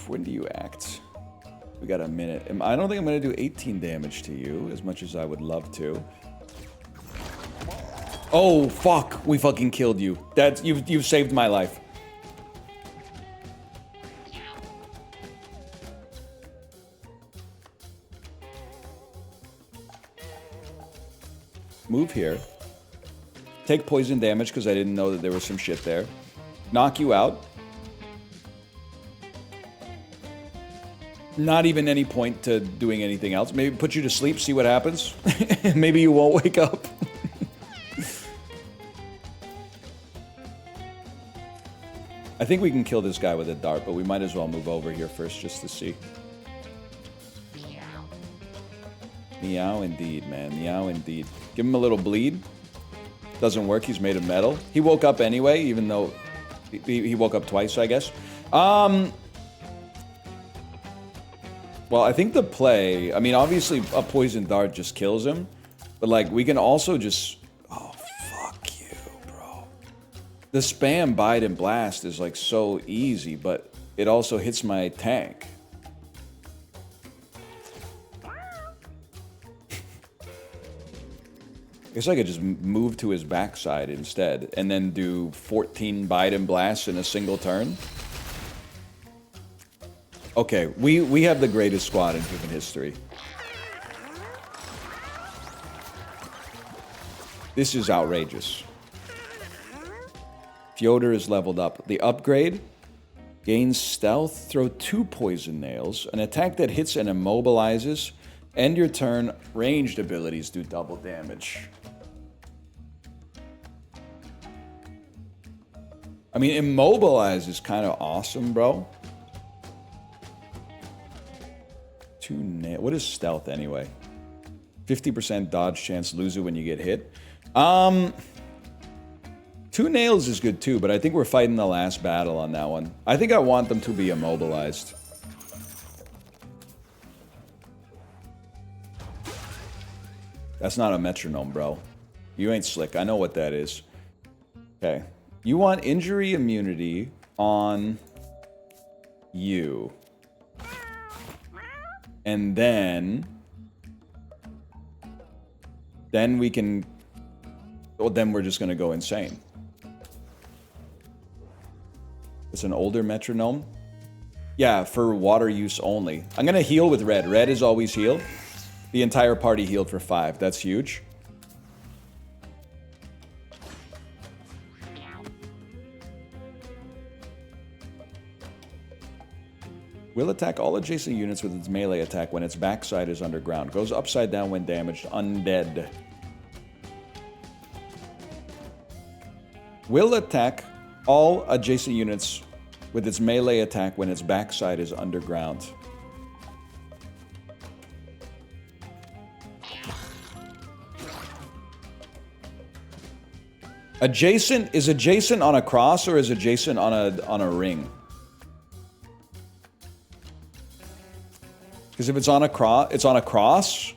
When do you act? We got a minute. I don't think I'm going to do 18 damage to you, as much as I would love to. Oh, fuck. We fucking killed you. You've saved my life. Move here. Take poison damage, because I didn't know that there was some shit there. Knock you out. Not even any point to doing anything else. Maybe put you to sleep, see what happens. Maybe you won't wake up. I think we can kill this guy with a dart, but we might as well move over here first just to see. Meow indeed, man. Meow indeed. Give him a little bleed. Doesn't work. He's made of metal. He woke up anyway, even though he woke up twice, I guess. Well, I think the play... I mean, obviously, a poison dart just kills him. But, like, we can also just... Oh, fuck you, bro. The spam bite and blast is, like, so easy, but it also hits my tank. I guess I could just move to his backside instead, and then do 14 bite and blasts in a single turn. Okay, we have the greatest squad in human history. This is outrageous. Fyodor is leveled up. The upgrade gains stealth, throw 2 poison nails, an attack that hits and immobilizes, end your turn, ranged abilities do double damage. I mean, immobilize is kind of awesome, bro. 2 nail. What is stealth anyway? 50% dodge chance, lose it when you get hit. 2 nails is good too, but I think we're fighting the last battle on that one. I think I want them to be immobilized. That's not a metronome, bro. You ain't slick. I know what that is. Okay. You want injury immunity on you. And then we can... Well, then we're just going to go insane. It's an older metronome. Yeah, for water use only. I'm going to heal with red. Red is always heal. The entire party healed for 5. That's huge. Will attack all adjacent units with its melee attack when its backside is underground. Goes upside down when damaged. Undead. Will attack all adjacent units with its melee attack when its backside is underground. Adjacent, is adjacent on a cross or is adjacent on a ring? Because if it's on a cross.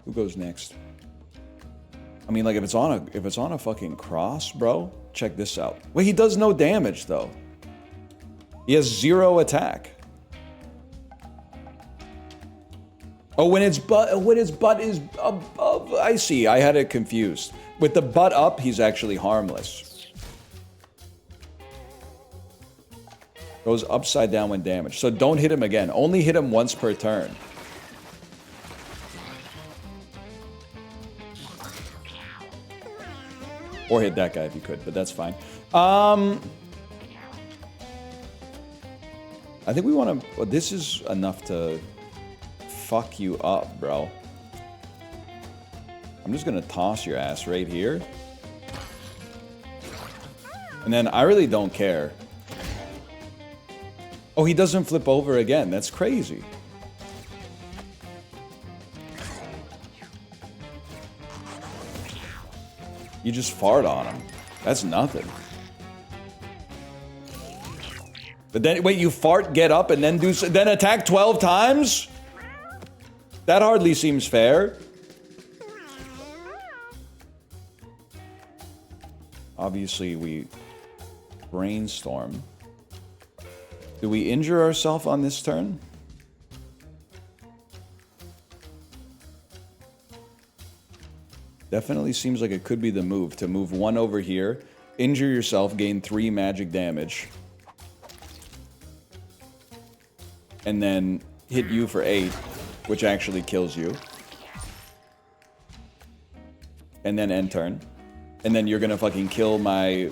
Who goes next? I mean, like if it's on a fucking cross, bro. Check this out. Wait, he does no damage though. He has 0 attack. Oh, when his butt is above. I see. I had it confused. With the butt up, he's actually harmless. Goes upside down when damaged. So don't hit him again. Only hit him once per turn. Or hit that guy if you could, but that's fine. I think we want to... Well, this is enough to fuck you up, bro. I'm just going to toss your ass right here. And then I really don't care. Oh, he doesn't flip over again. That's crazy. You just fart on him. That's nothing. But then, wait, you fart, get up, and then attack 12 times? That hardly seems fair. Obviously, we brainstorm. Do we injure ourselves on this turn? Definitely seems like it could be the move. To move 1 over here, injure yourself, gain 3 magic damage. And then hit you for 8, which actually kills you. And then end turn. And then you're gonna fucking kill my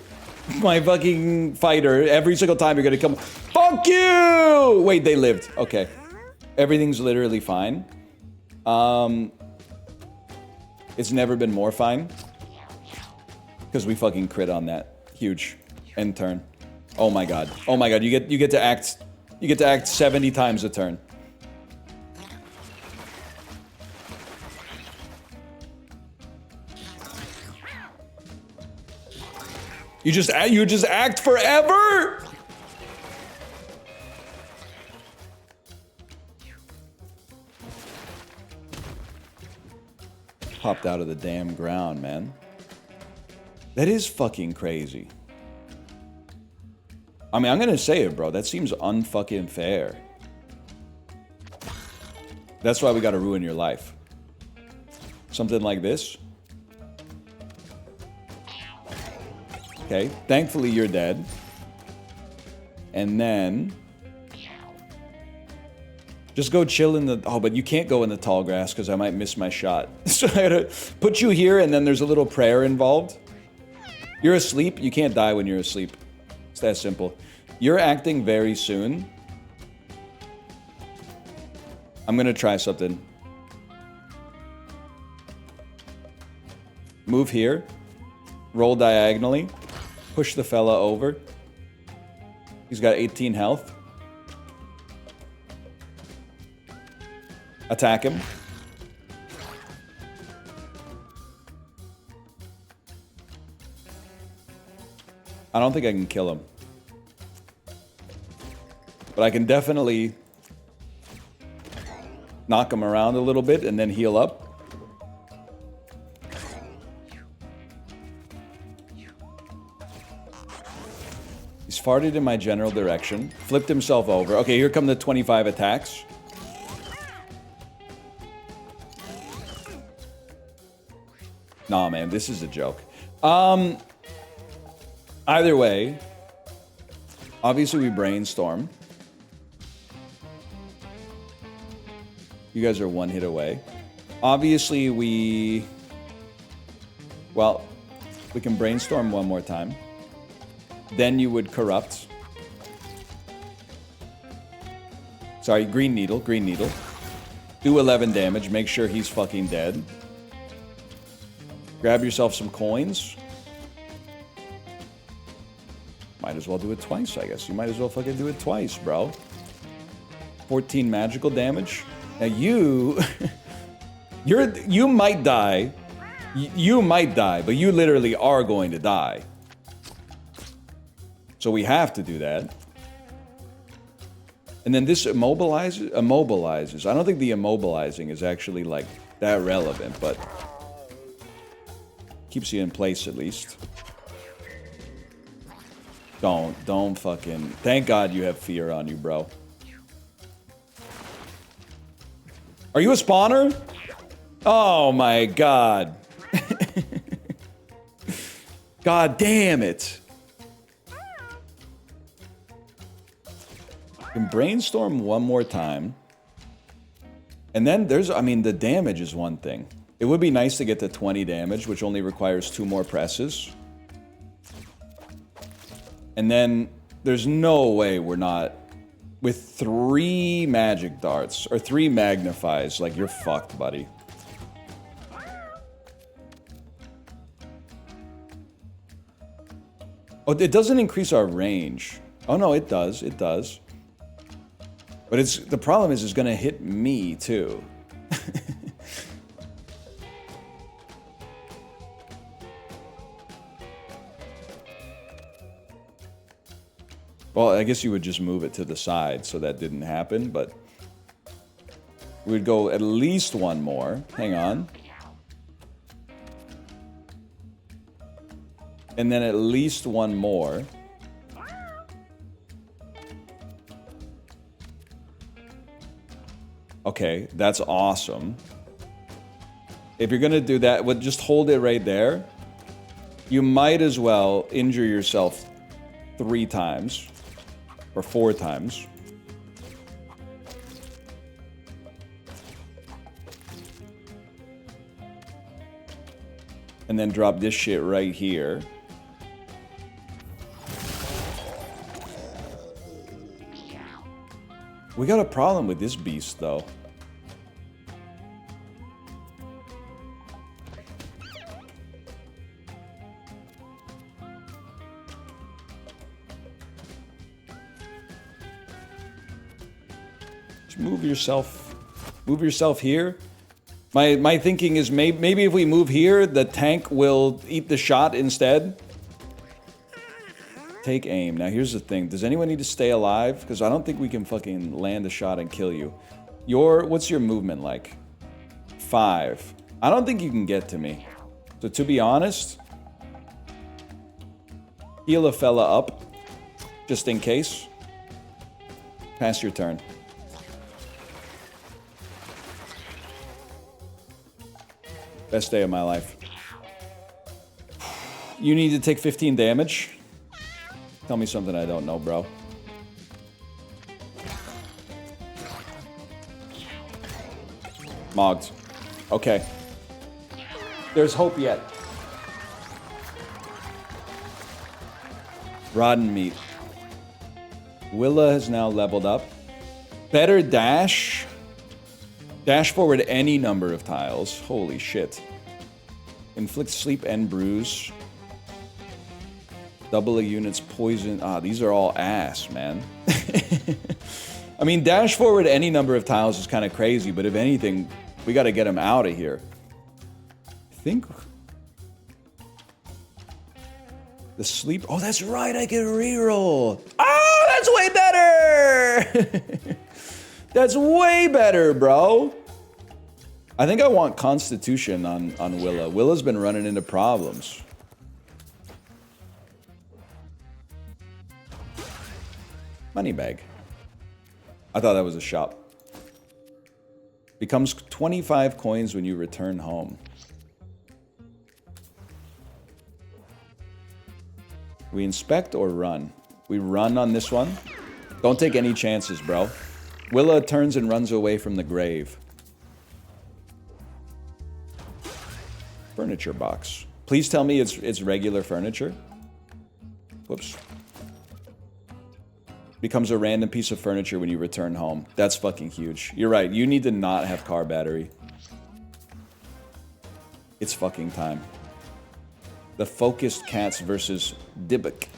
fucking fighter. Every single time you're gonna come. Fuck you! Wait, they lived. Okay. Everything's literally fine. It's never been more fine. Because we fucking crit on that. Huge. End turn. Oh my god. Oh my god. You get to act 70 times a turn. You just act forever? Popped out of the damn ground, man. That is fucking crazy. I mean, I'm gonna say it, bro. That seems unfucking fair. That's why we gotta ruin your life. Something like this. Okay, thankfully you're dead. And then... just go chill in the... Oh, but you can't go in the tall grass because I might miss my shot. So I gotta put you here and then there's a little prayer involved. You're asleep. You can't die when you're asleep. It's that simple. You're acting very soon. I'm gonna try something. Move here. Roll diagonally. Push the fella over. He's got 18 health. Attack him. I don't think I can kill him. But I can definitely knock him around a little bit and then heal up. He's farted in my general direction. Flipped himself over. Okay, here come the 25 attacks. Nah, man, this is a joke. Either way, obviously we brainstorm. You guys are 1 hit away. Obviously we... well, we can brainstorm 1 more time. Then you would corrupt. Sorry, green needle, green needle. Do 11 damage, make sure he's fucking dead. Grab yourself some coins. Might as well do it twice, I guess. You might as well fucking do it twice, bro. 14 magical damage. Now you... you might die You might die, but you literally are going to die. So we have to do that. And then this immobilizes. I don't think the immobilizing is actually like that relevant, but keeps you in place at least. Don't fucking... Thank God you have fear on you, bro. Are you a spawner? Oh my God. God damn it. You can brainstorm one more time. And then there's, I mean, the damage is one thing. It would be nice to get to 20 damage, which only requires 2 more presses. And then there's no way we're not... With 3 magic darts, or 3 magnifies, like, you're fucked, buddy. Oh, it doesn't increase our range. Oh no, it does, it does. But it's, the problem is it's gonna hit me, too. Well, I guess you would just move it to the side so that didn't happen, but... We'd go at least 1 more. Hang on. And then at least 1 more. Okay, that's awesome. If you're gonna do that, just hold it right there. You might as well injure yourself 3 times. Or 4 times. And then drop this shit right here. We got a problem with this beast, though. Just move yourself here. My thinking is maybe if we move here, the tank will eat the shot instead. Take aim. Now here's the thing. Does anyone need to stay alive? Because I don't think we can fucking land a shot and kill you. What's your movement like? 5. I don't think you can get to me. So to be honest, heal a fella up. Just in case. Pass your turn. Best day of my life. You need to take 15 damage. Tell me something I don't know, bro. Mogged. Okay. There's hope yet. Rotten meat. Willa has now leveled up. Better dash. Dash forward any number of tiles. Holy shit. Inflict sleep and bruise. Double a unit's poison. Ah, these are all ass, man. I mean, dash forward any number of tiles is kind of crazy, but if anything, we got to get him out of here. I think... The sleep... Oh, that's right, I can reroll. Oh, that's way better! That's way better, bro. I think I want Constitution on Willa. Willa's been running into problems. Money bag. I thought that was a shop. Becomes 25 coins when you return home. We inspect or run? We run on this one. Don't take any chances, bro. Willa turns and runs away from the grave. Furniture box. Please tell me it's regular furniture. Whoops. Becomes a random piece of furniture when you return home. That's fucking huge. You're right. You need to not have car battery. It's fucking time. The focused cats versus Dybbuk.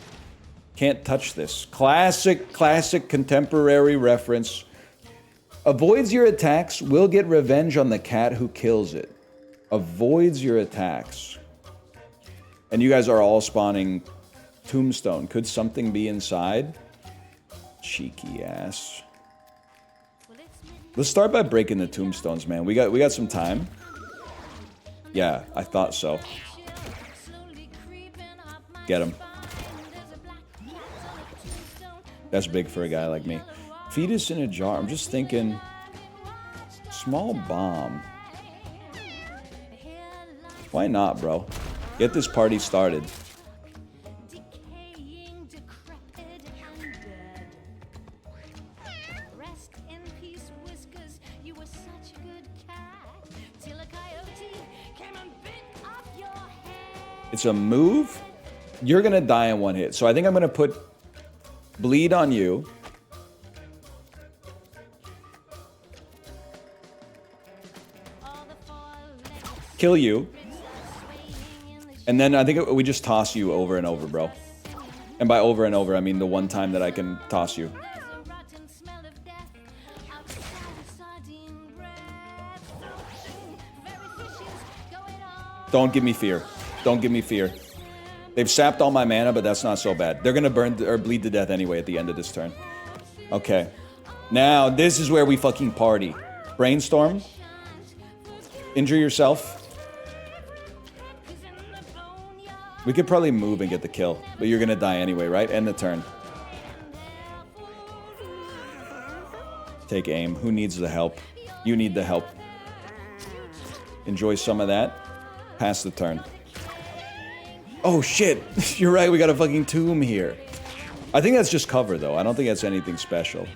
Can't touch this. Classic contemporary reference. Avoids your attacks, will get revenge on the cat who kills it. Avoids your attacks. And you guys are all spawning tombstone. Could something be inside? Cheeky ass. Let's start by breaking the tombstones, man. We got some time. Yeah, I thought so. Get him. That's big for a guy like me. Fetus in a jar. I'm just thinking... Small bomb. Why not, bro? Get this party started. It's a move. You're gonna die in one hit. So I think I'm gonna put bleed on you. Kill you. And then I think we just toss you over and over, bro. And by over and over, I mean the one time that I can toss you. Don't give me fear. Don't give me fear. They've sapped all my mana, but that's not so bad. They're gonna burn or bleed to death anyway at the end of this turn. Okay. Now, this is where we fucking party. Brainstorm. Injure yourself. We could probably move and get the kill, but you're gonna die anyway, right? End the turn. Take aim. Who needs the help? You need the help. Enjoy some of that. Pass the turn. Oh shit! You're right, we got a fucking tomb here. I think that's just cover though. I don't think that's anything special.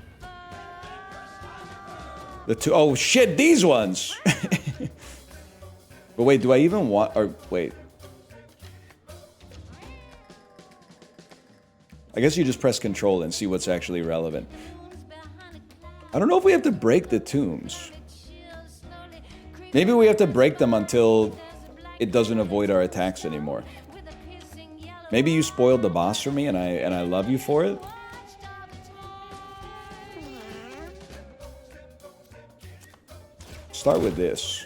Oh shit, these ones! But wait, do I even want... Or wait. I guess you just press control and see what's actually relevant. I don't know if we have to break the tombs. Maybe we have to break them until it doesn't avoid our attacks anymore. Maybe you spoiled the boss for me and I love you for it. Start with this,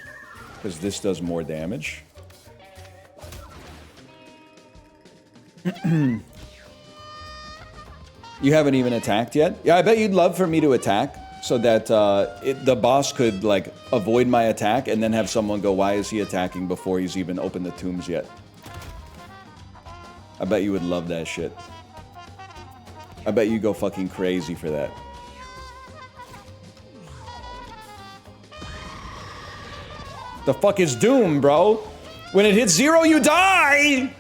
because this does more damage. You haven't even attacked yet? Yeah, I bet you'd love for me to attack so that the boss could, like, avoid my attack and then have someone go, why is he attacking before he's even opened the tombs yet? I bet you would love that shit. I bet you go fucking crazy for that. The fuck is Doom, bro? When it hits 0, you die!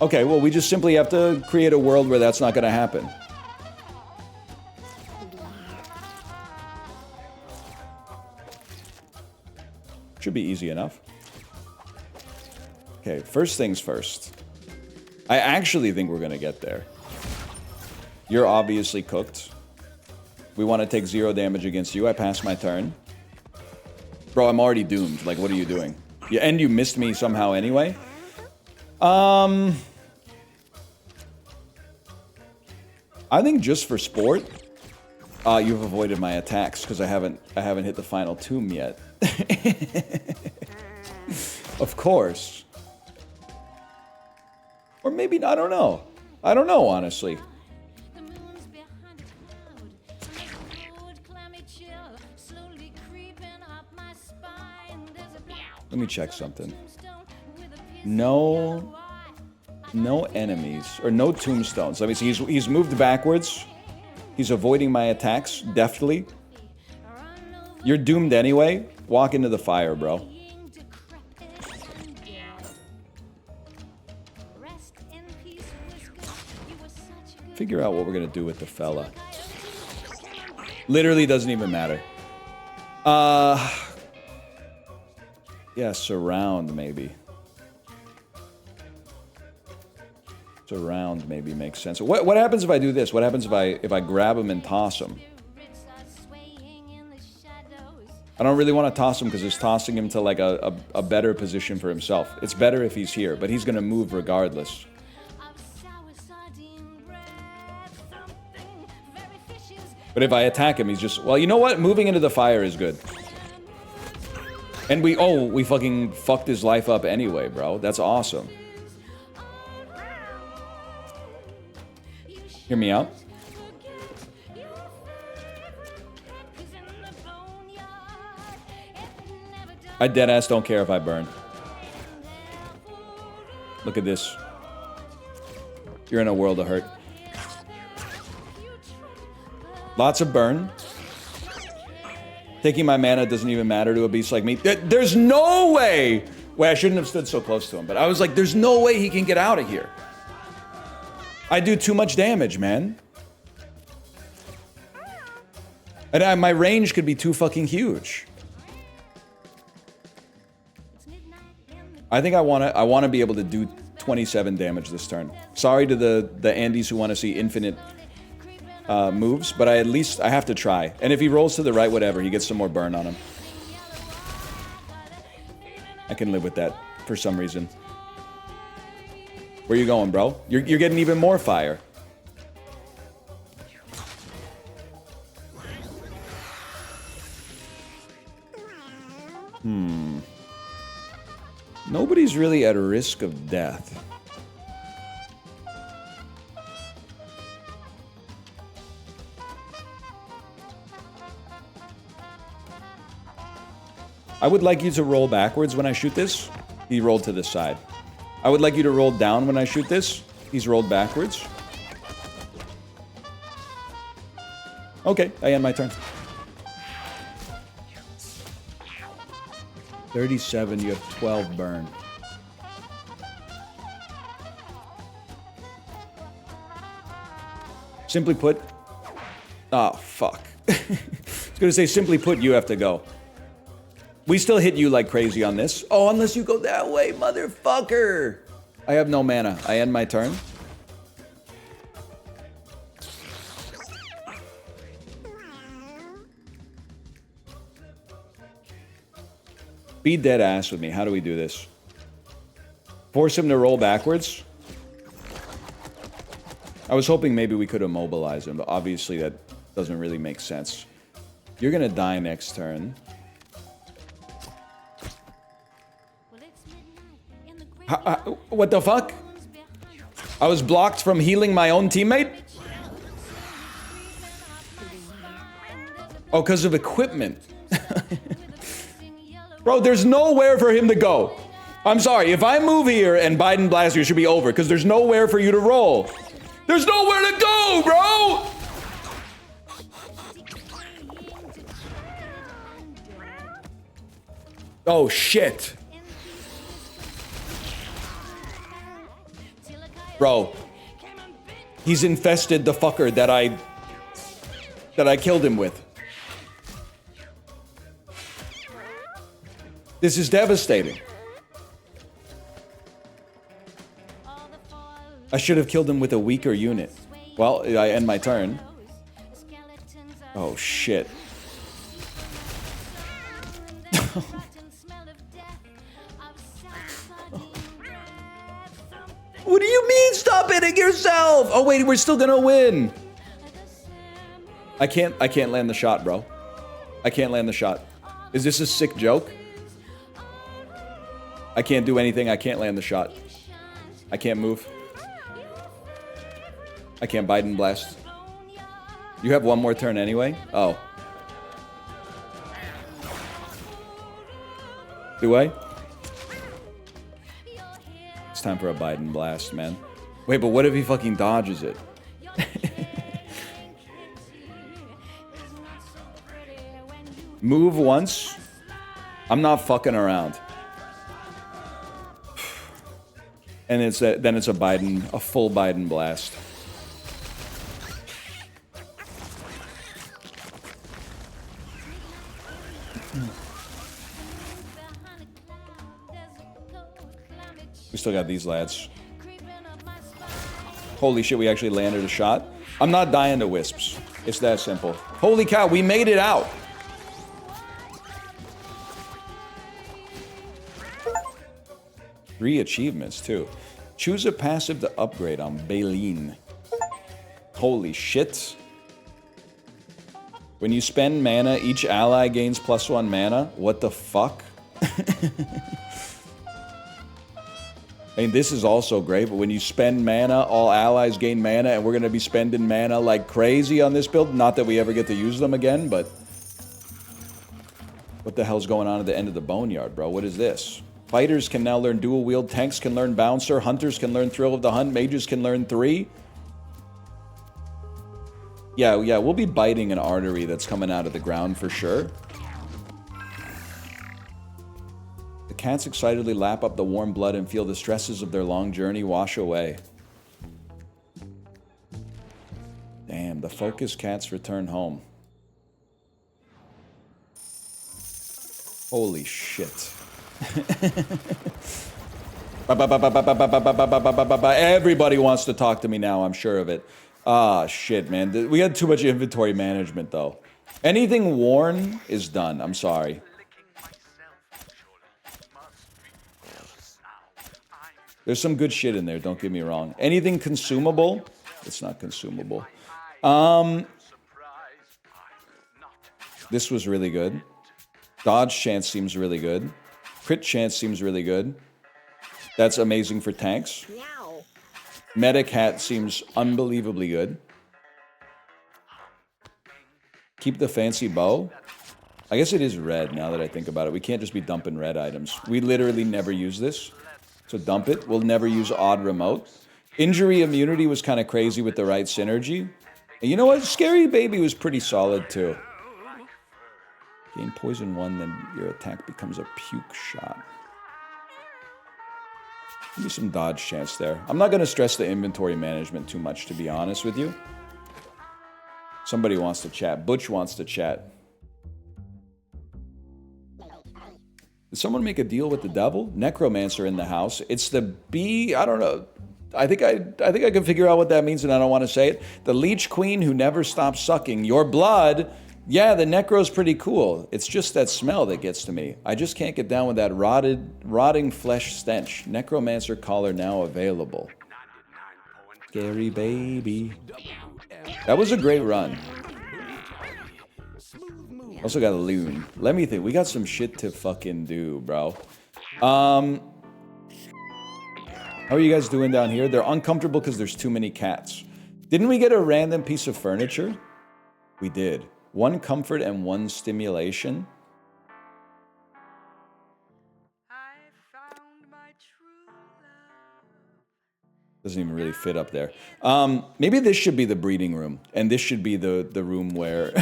Okay, well, we just simply have to create a world where that's not gonna happen. Should be easy enough. Okay, first things first. I actually think we're gonna get there. You're obviously cooked. We want to take 0 damage against you. I pass my turn. Bro, I'm already doomed. Like, what are you doing? Yeah, and you missed me somehow anyway? I think just for sport, you've avoided my attacks because I haven't hit the final tomb yet. Of course. Or maybe, I don't know. I don't know, honestly. Let me check something. No enemies, or no tombstones. Let me see, he's moved backwards. He's avoiding my attacks, deftly. You're doomed anyway. Walk into the fire, bro. Figure out what we're gonna do with the fella. Literally doesn't even matter. Yeah, surround maybe. Surround maybe makes sense. What happens if I do this? What happens if I grab him and toss him? I don't really want to toss him because it's tossing him to like a better position for himself. It's better if he's here, but he's gonna move regardless. But if I attack him, he's just... Well, you know what? Moving into the fire is good. And we fucking fucked his life up anyway, bro. That's awesome. Hear me out. I deadass don't care if I burn. Look at this. You're in a world of hurt. Lots of burn. Taking my mana doesn't even matter to a beast like me. There's no way! Wait, I shouldn't have stood so close to him, but I was like, there's no way he can get out of here. I do too much damage, man. And my range could be too fucking huge. I think I wanna be able to do 27 damage this turn. Sorry to the Andes who want to see infinite moves, but I have to try. And if he rolls to the right, whatever, he gets some more burn on him. I can live with that for some reason. Where you going, bro? You're getting even more fire. Nobody's really at risk of death. I would like you to roll backwards when I shoot this. He rolled to the side. I would like you to roll down when I shoot this. He's rolled backwards. Okay, I end my turn. 37, you have 12 burn. Simply put... Oh, fuck. I was gonna say, simply put, you have to go. We still hit you like crazy on this. Oh, unless you go that way, motherfucker! I have no mana. I end my turn. Be dead ass with me. How do we do this? Force him to roll backwards? I was hoping maybe we could immobilize him, but obviously that doesn't really make sense. You're gonna die next turn. What the fuck? I was blocked from healing my own teammate? Oh, because of equipment. Bro, there's nowhere for him to go. I'm sorry, if I move here and Biden blast you, it should be over, because there's nowhere for you to roll. There's nowhere to go, bro! Oh, shit. Bro. He's infested the fucker that I killed him with. This is devastating. I should have killed him with a weaker unit. Well, I end my turn. Oh, shit. What do you mean, stop hitting yourself? Oh, wait, we're still gonna win. I can't land the shot, bro. I can't land the shot. Is this a sick joke? I can't do anything. I can't land the shot. I can't move. I can't Biden blast. You have one more turn anyway? Oh. Do I? It's time for a Biden blast, man. Wait, but what if he fucking dodges it? Move once. I'm not fucking around. And then it's a full Biden blast. We still got these lads. Holy shit, we actually landed a shot. I'm not dying to wisps. It's that simple. Holy cow, we made it out. Three achievements, too. Choose a passive to upgrade on Baleen. Holy shit. When you spend mana, each ally gains +1 mana. What the fuck? I mean, this is also great, but when you spend mana, all allies gain mana, and we're going to be spending mana like crazy on this build. Not that we ever get to use them again, but... What the hell's going on at the end of the Boneyard, bro? What is this? Fighters can now learn dual wield, tanks can learn bouncer, hunters can learn thrill of the hunt, mages can learn 3. Yeah, we'll be biting an artery that's coming out of the ground for sure. The cats excitedly lap up the warm blood and feel the stresses of their long journey wash away. Damn, the focused cats return home. Holy shit. Everybody wants to talk to me now, I'm sure of it. Ah, shit, man. We had too much inventory management, though. Anything worn is done. I'm sorry. There's some good shit in there, don't get me wrong. Anything consumable? It's not consumable. This was really good. Dodge chance seems really good. Crit chance seems really good. That's amazing for tanks. Medic hat seems unbelievably good. Keep the fancy bow. I guess it is red now that I think about it. We can't just be dumping red items. We literally never use this. So dump it. We'll never use odd remote. Injury immunity was kind of crazy with the right synergy. And you know what? Scary Baby was pretty solid too. Gain poison 1, then your attack becomes a puke shot. Give me some dodge chance there. I'm not going to stress the inventory management too much, to be honest with you. Somebody wants to chat. Butch wants to chat. Did someone make a deal with the devil? Necromancer in the house. It's the bee. I don't know. I think I can figure out what that means, and I don't want to say it. The Leech Queen who never stops sucking your blood. Yeah, the necro's pretty cool. It's just that smell that gets to me. I just can't get down with that rotting flesh stench. Necromancer collar now available. Scary Baby. That was a great run. Also got a loon. Let me think. We got some shit to fucking do, bro. How are you guys doing down here? They're uncomfortable because there's too many cats. Didn't we get a random piece of furniture? We did. 1 comfort and 1 stimulation. Doesn't even really fit up there. Maybe this should be the breeding room, and this should be the room where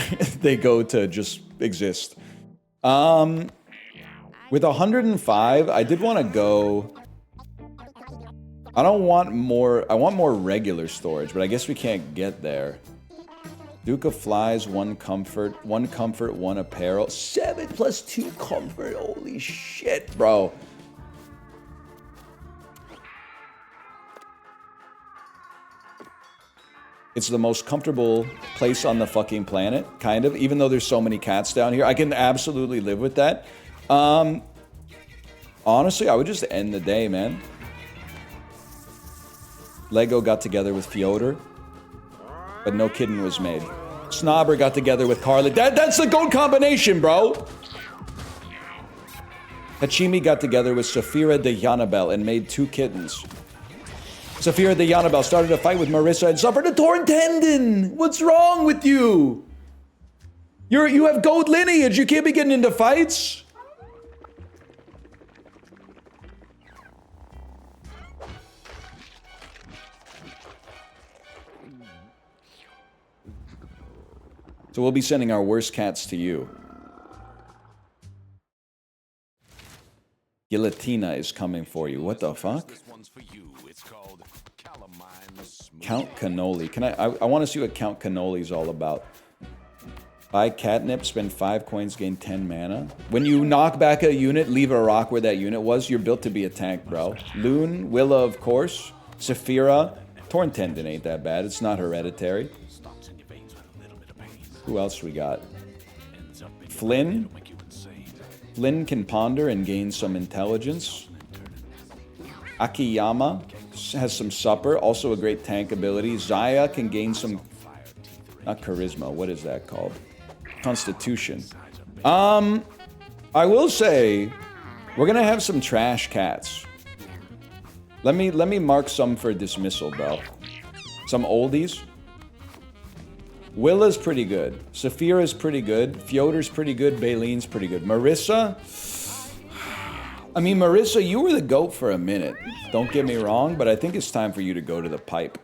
they go to just exist. With 105, I did want to go... I want more regular storage, but I guess we can't get there. Duke of Flies, 1 comfort, 1 apparel. 7 plus 2 comfort, holy shit, bro. It's the most comfortable place on the fucking planet, kind of, even though there's so many cats down here. I can absolutely live with that. Honestly, I would just end the day, man. Lego got together with Fyodor, but no kitten was made. Snobber got together with Carly. That's the GOAT combination, bro! Hachimi got together with Safira de Yanabel and made 2 kittens. Safira de Yanabel started a fight with Marissa and suffered a torn tendon! What's wrong with you? You have GOAT lineage, you can't be getting into fights! So we'll be sending our worst cats to you. Guillotina is coming for you. What the fuck? Count Cannoli. Can I want to see what Count Cannoli is all about. Buy catnip, spend 5 coins, gain 10 mana. When you knock back a unit, leave a rock where that unit was. You're built to be a tank, bro. Loon, Willa, of course. Saphira. Torn Tendon ain't that bad. It's not hereditary. Who else we got? Flynn. Flynn can ponder and gain some intelligence. Akiyama has some supper, also a great tank ability. Zaya can gain some... Not charisma, what is that called? Constitution. I will say, We're gonna have some trash cats. Let me mark some for dismissal, bro. Some oldies. Willa's pretty good. Saphira's pretty good. Fyodor's pretty good. Baylene's pretty good. Marissa? I mean, Marissa, you were the GOAT for a minute. Don't get me wrong, but I think it's time for you to go to the pipe.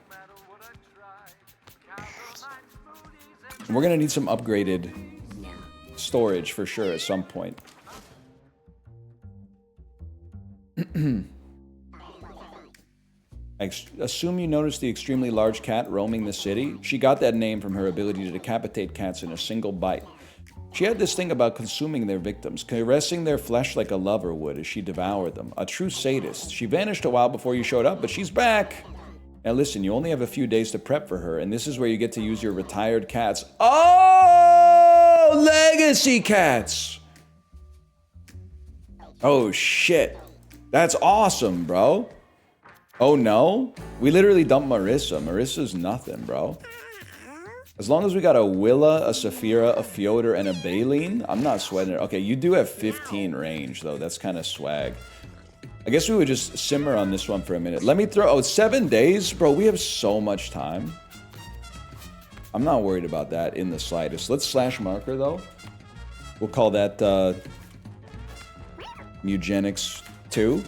We're gonna need some upgraded storage for sure at some point. I assume you noticed the extremely large cat roaming the city. She got that name from her ability to decapitate cats in a single bite. She had this thing about consuming their victims, caressing their flesh like a lover would as she devoured them. A true sadist. She vanished a while before you showed up, but she's back. Now listen, you only have a few days to prep for her, and this is where you get to use your retired cats. Oh, legacy cats! Oh shit. That's awesome, bro. Oh no? We literally dumped Marissa. Marissa's nothing, bro. As long as we got a Willa, a Saphira, a Fyodor, and a Baylene, I'm not sweating it. Okay, you do have 15 range, though. That's kind of swag. I guess we would just simmer on this one for a minute. Let me throw... Oh, 7 days? Bro, we have so much time. I'm not worried about that in the slightest. Let's slash marker, though. We'll call that Mewgenics 2.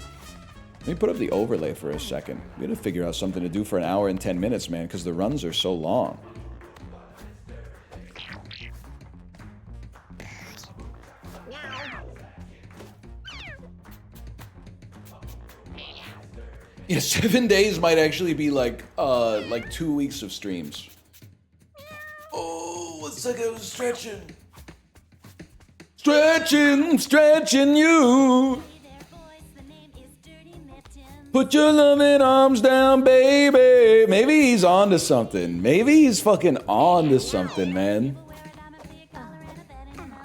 Let me put up the overlay for a second. We gotta figure out something to do for an hour and 10 minutes, man, because the runs are so long. Yeah, 7 days might actually be like 2 weeks of streams. Oh, 1 second, I was stretching. Stretching you. Put your loving arms down, baby. Maybe he's on to something. Maybe he's fucking on to something, man.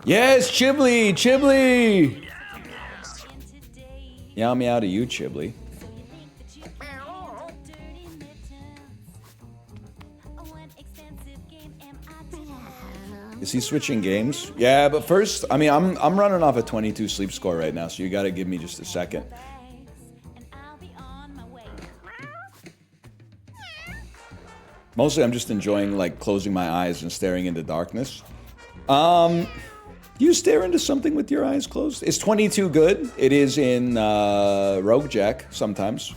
Yes, Chiblee, Chiblee. Meow meow to you, Chiblee. Is he switching games? Yeah, but first, I mean, I'm running off a 22 sleep score right now, so you gotta give me just a second. Mostly I'm just enjoying, like, closing my eyes and staring into darkness. Do you stare into something with your eyes closed? Is 22 good? It is in Rogue Jack sometimes.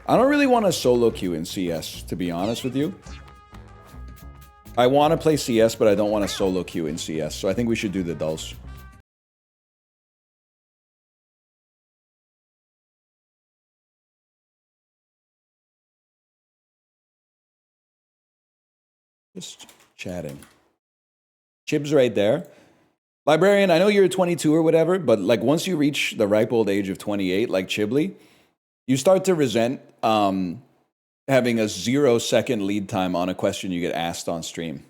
I don't really want to solo queue in CS, to be honest with you. I want to play CS, but I don't want to solo queue in CS, so I think we should do the dulls. Just chatting. Chib's right there. Librarian, I know you're 22 or whatever, but like once you reach the ripe old age of 28, like Chiblee, you start to resent having a 0-second lead time on a question you get asked on stream.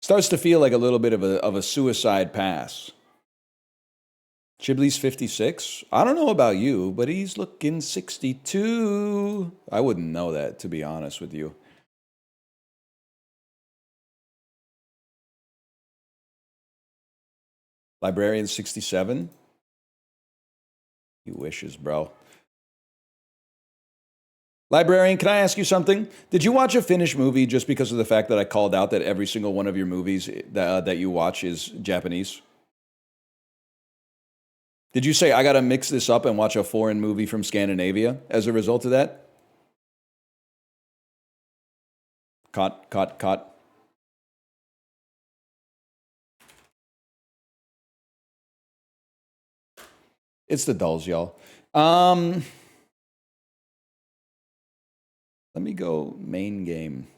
Starts to feel like a little bit of a suicide pass. Chiblee's 56. I don't know about you, but he's looking 62. I wouldn't know that, to be honest with you. Librarian 67. He wishes, bro. Librarian, can I ask you something? Did you watch a Finnish movie just because of the fact that I called out that every single one of your movies that you watch is Japanese? Did you say, I gotta mix this up and watch a foreign movie from Scandinavia as a result of that? Caught. It's the dulls, y'all. Let me go main game.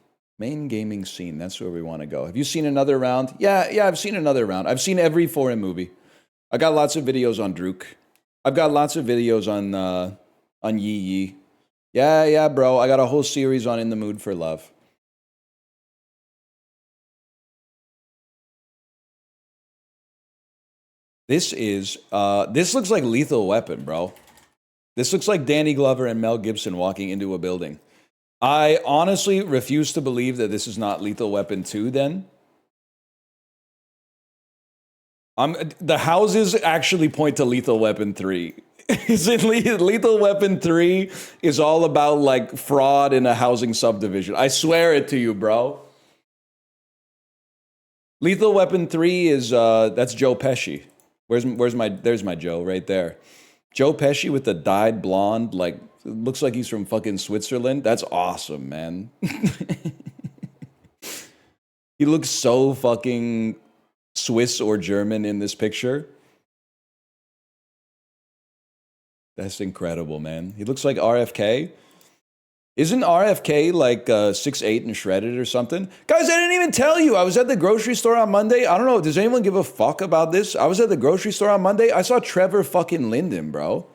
Main gaming scene. That's where we want to go. Have you seen another round? Yeah, I've seen another round. I've seen every foreign movie. I got lots of videos on Druk. I've got lots of videos on Yi Yi. Yeah, bro. I got a whole series on In the Mood for Love. This looks like Lethal Weapon, bro. This looks like Danny Glover and Mel Gibson walking into a building. I honestly refuse to believe that this is not Lethal Weapon 2 then. The houses actually point to Lethal Weapon 3. Is it Lethal Weapon 3 is all about like fraud in a housing subdivision. I swear it to you, bro. Lethal Weapon 3 is that's Joe Pesci. There's my Joe right there. Joe Pesci with the dyed blonde, like looks like he's from fucking Switzerland. That's awesome, man. He looks so fucking Swiss or German in this picture. That's incredible, man. He looks like RFK. Isn't RFK like 6'8" and shredded or something? Guys, I didn't even tell you. I was at the grocery store on Monday. I don't know. Does anyone give a fuck about this? I was at the grocery store on Monday. I saw Trevor fucking Linden, bro.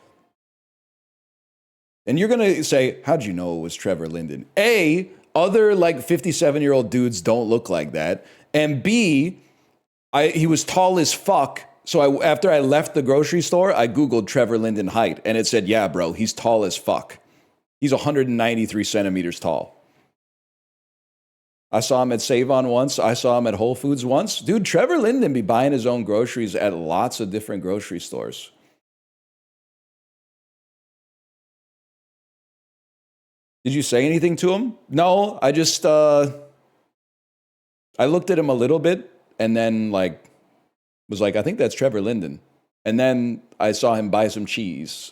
And you're going to say, how'd you know it was Trevor Linden? A, other like 57-year-old dudes don't look like that. And B, he was tall as fuck. So after I left the grocery store, I Googled Trevor Linden height. And it said, yeah, bro, he's tall as fuck. He's 193 centimeters tall. I saw him at Save-On once. I saw him at Whole Foods once. Dude, Trevor Linden be buying his own groceries at lots of different grocery stores. Did you say anything to him? No, I just, I looked at him a little bit and then like, was like, I think that's Trevor Linden. And then I saw him buy some cheese.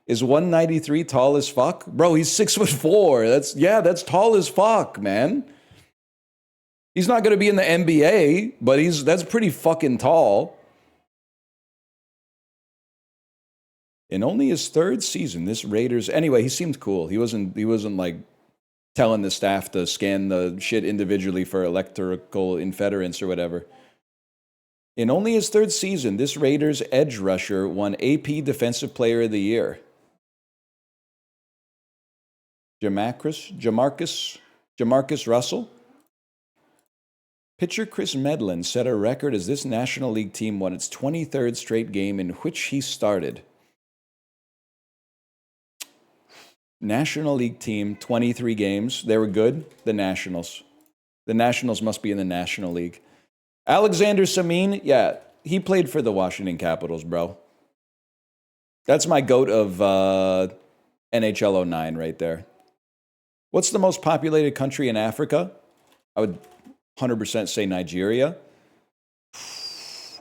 Is 193 tall as fuck? Bro, he's 6'4". That's tall as fuck, man. He's not going to be in the NBA, but that's pretty fucking tall. In only his third season, this Raiders... Anyway, he seemed cool. He wasn't like telling the staff to scan the shit individually for electrical interference or whatever. In only his third season, this Raiders edge rusher won AP Defensive Player of the Year. Jamarcus Russell. Pitcher Chris Medlin set a record as this National League team won its 23rd straight game in which he started. National League team, 23 games. They were good. The Nationals. The Nationals must be in the National League. Alexander Samin, yeah, he played for the Washington Capitals, bro. That's my GOAT of NHL 09 right there. What's the most populated country in Africa? I would 100% say Nigeria.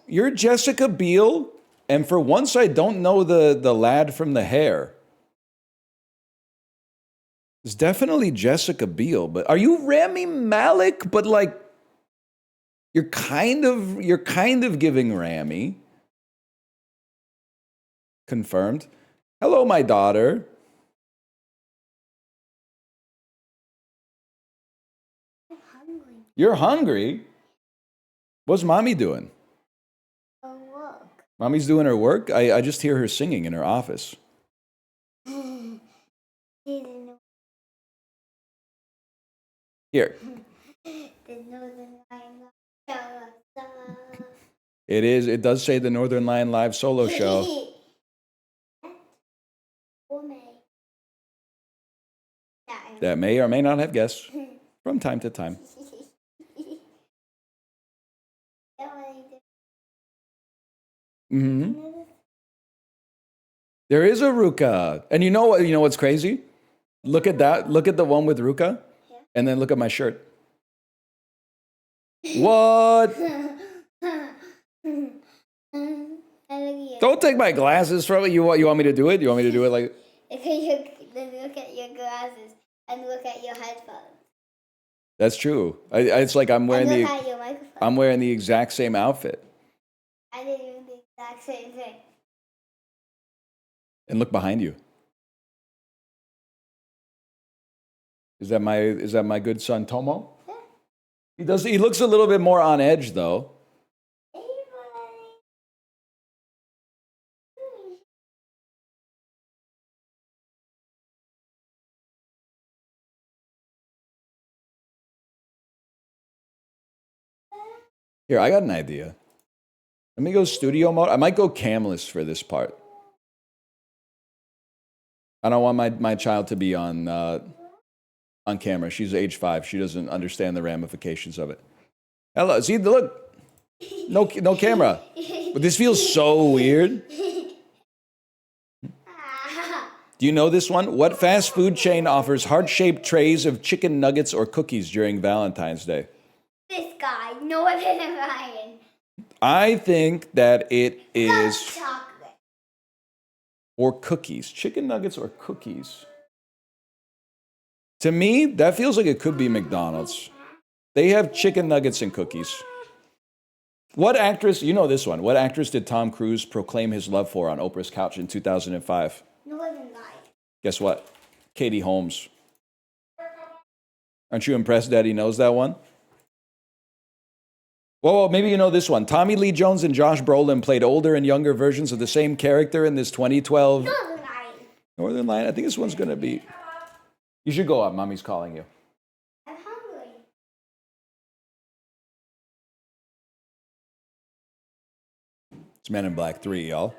You're Jessica Biel, and for once I don't know the lad from The Hair. It's definitely Jessica Biel, but are you Rami Malek? But like, you're kind of giving Rami. Confirmed. Hello, my daughter. You're hungry? What's mommy doing? Her work. Mommy's doing her work? I just hear her singing in her office. Here. It does say the Northernlion Live solo show. That may or may not have guests from time to time. Mm-hmm. There is a Ruka. And you know what's crazy? Look at that. Look at the one with Ruka. Yeah. And then look at my shirt. What? Don't take my glasses from it. You want me to do it? You want me to do it like... Then look at your glasses and look at your headphones. That's true. It's like I'm wearing the exact same outfit. I did even the exact same thing. And look behind you. Is that my good son Tomo? Yeah. He looks a little bit more on edge though. Here, I got an idea. Let me go studio mode. I might go camless for this part. I don't want my child to be on camera. She's age 5. She doesn't understand the ramifications of it. Hello, see, look. No camera. But this feels so weird. Do you know this one? What fast food chain offers heart-shaped trays of chicken nuggets or cookies during Valentine's Day? This guy, Northernlion. I think that it is... Chocolate. Or cookies. Chicken nuggets or cookies. To me, that feels like it could be McDonald's. They have chicken nuggets and cookies. What actress, you know this one, what actress did Tom Cruise proclaim his love for on Oprah's couch in 2005? Northernlion. Guess what? Katie Holmes. Aren't you impressed that he knows that one? Whoa, maybe you know this one. Tommy Lee Jones and Josh Brolin played older and younger versions of the same character in this 2012... Northernlion. I think this one's going to be... You should go up. Mommy's calling you. I'm hungry. It's Men in Black 3, y'all.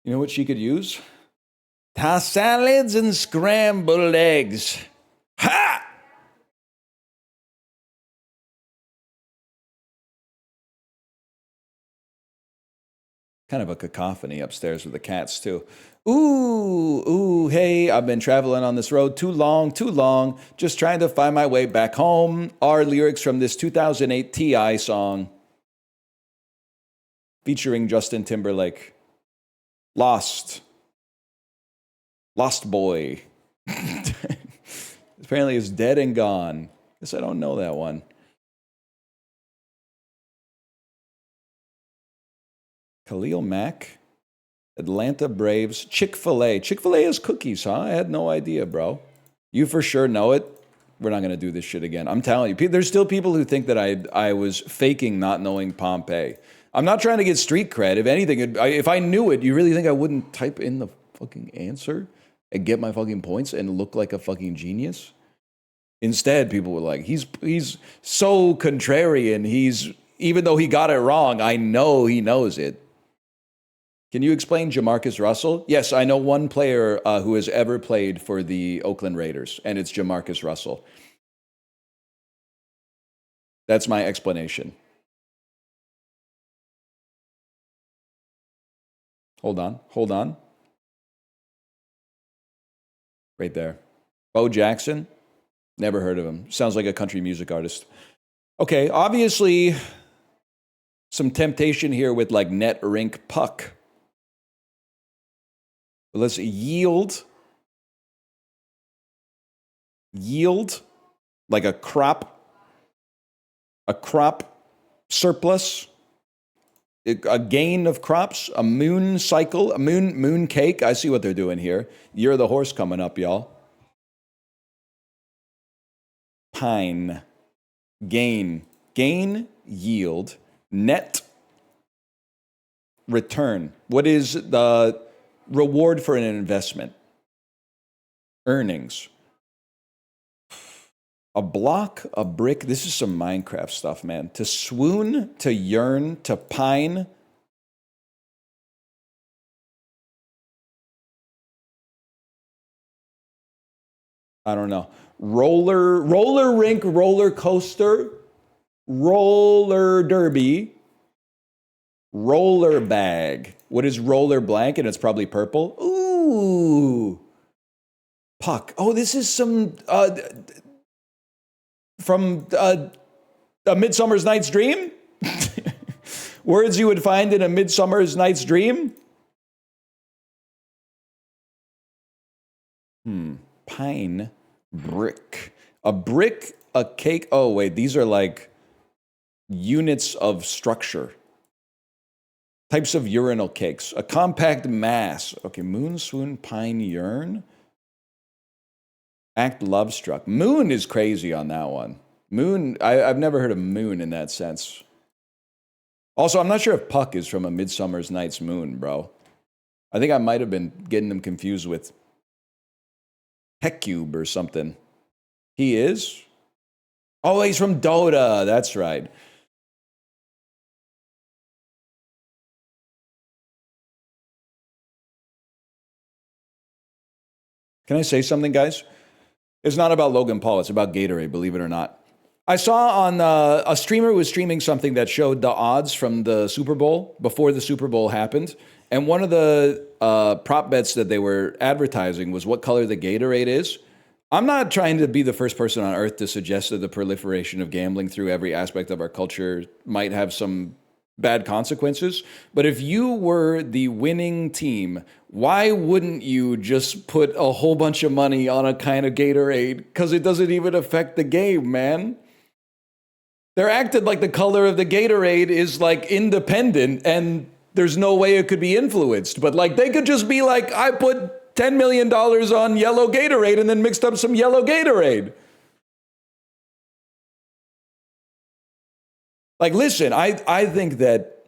You know what she could use? Tossed salads and scrambled eggs. Ha! Kind of a cacophony upstairs with the cats, too. Ooh, hey, I've been traveling on this road too long, just trying to find my way back home. Are lyrics from this 2008 T.I. song featuring Justin Timberlake. Lost Boy. Apparently it's dead and gone. Guess I don't know that one. Khalil Mack, Atlanta Braves, Chick-fil-A. Chick-fil-A has cookies, huh? I had no idea, bro. You for sure know it. We're not going to do this shit again. I'm telling you, there's still people who think that I was faking not knowing Pompeii. I'm not trying to get street cred. If anything, if I knew it, you really think I wouldn't type in the fucking answer and get my fucking points and look like a fucking genius? Instead, people were like, he's so contrarian. Even though he got it wrong, I know he knows it. Can you explain Jamarcus Russell? Yes, I know one player who has ever played for the Oakland Raiders, and it's Jamarcus Russell. That's my explanation. Hold on. Right there. Bo Jackson? Never heard of him. Sounds like a country music artist. Okay, obviously some temptation here with like net rink puck. Let's yield like a crop surplus, a gain of crops, a moon cycle, a moon cake. I see what they're doing here. Year of the horse coming up, y'all. Pine, gain, yield, net, return. What is the reward for an investment? Earnings. A block, a brick. This is some Minecraft stuff, man. To swoon, to yearn, to pine. I don't know. Roller rink, roller coaster, roller derby, roller bag. What is roller blanket? It's probably purple. Ooh. Puck. Oh, this is some from A Midsummer's Night's Dream? Words you would find in A Midsummer's Night's Dream? Pine, brick. A brick, a cake. Oh, wait, these are like units of structure. Types of urinal cakes. A compact mass. Okay, moon, swoon, pine, yearn. Act love struck. Moon is crazy on that one. Moon, I've never heard of moon in that sense. Also, I'm not sure if Puck is from A Midsummer's Night's Moon, bro. I think I might have been getting them confused with Hecube or something. He is? Oh, he's from Dota. That's right. Can I say something, guys? It's not about Logan Paul. It's about Gatorade, believe it or not. I saw on a streamer was streaming something that showed the odds from the Super Bowl before the Super Bowl happened. And one of the prop bets that they were advertising was what color the Gatorade is. I'm not trying to be the first person on earth to suggest that the proliferation of gambling through every aspect of our culture might have some bad consequences. But if you were the winning team, why wouldn't you just put a whole bunch of money on a kind of Gatorade? Because it doesn't even affect the game, man. They're acting like the color of the Gatorade is like independent and there's no way it could be influenced. But like they could just be like, I put $10 million on yellow Gatorade and then mixed up some yellow Gatorade. Like, listen, I think that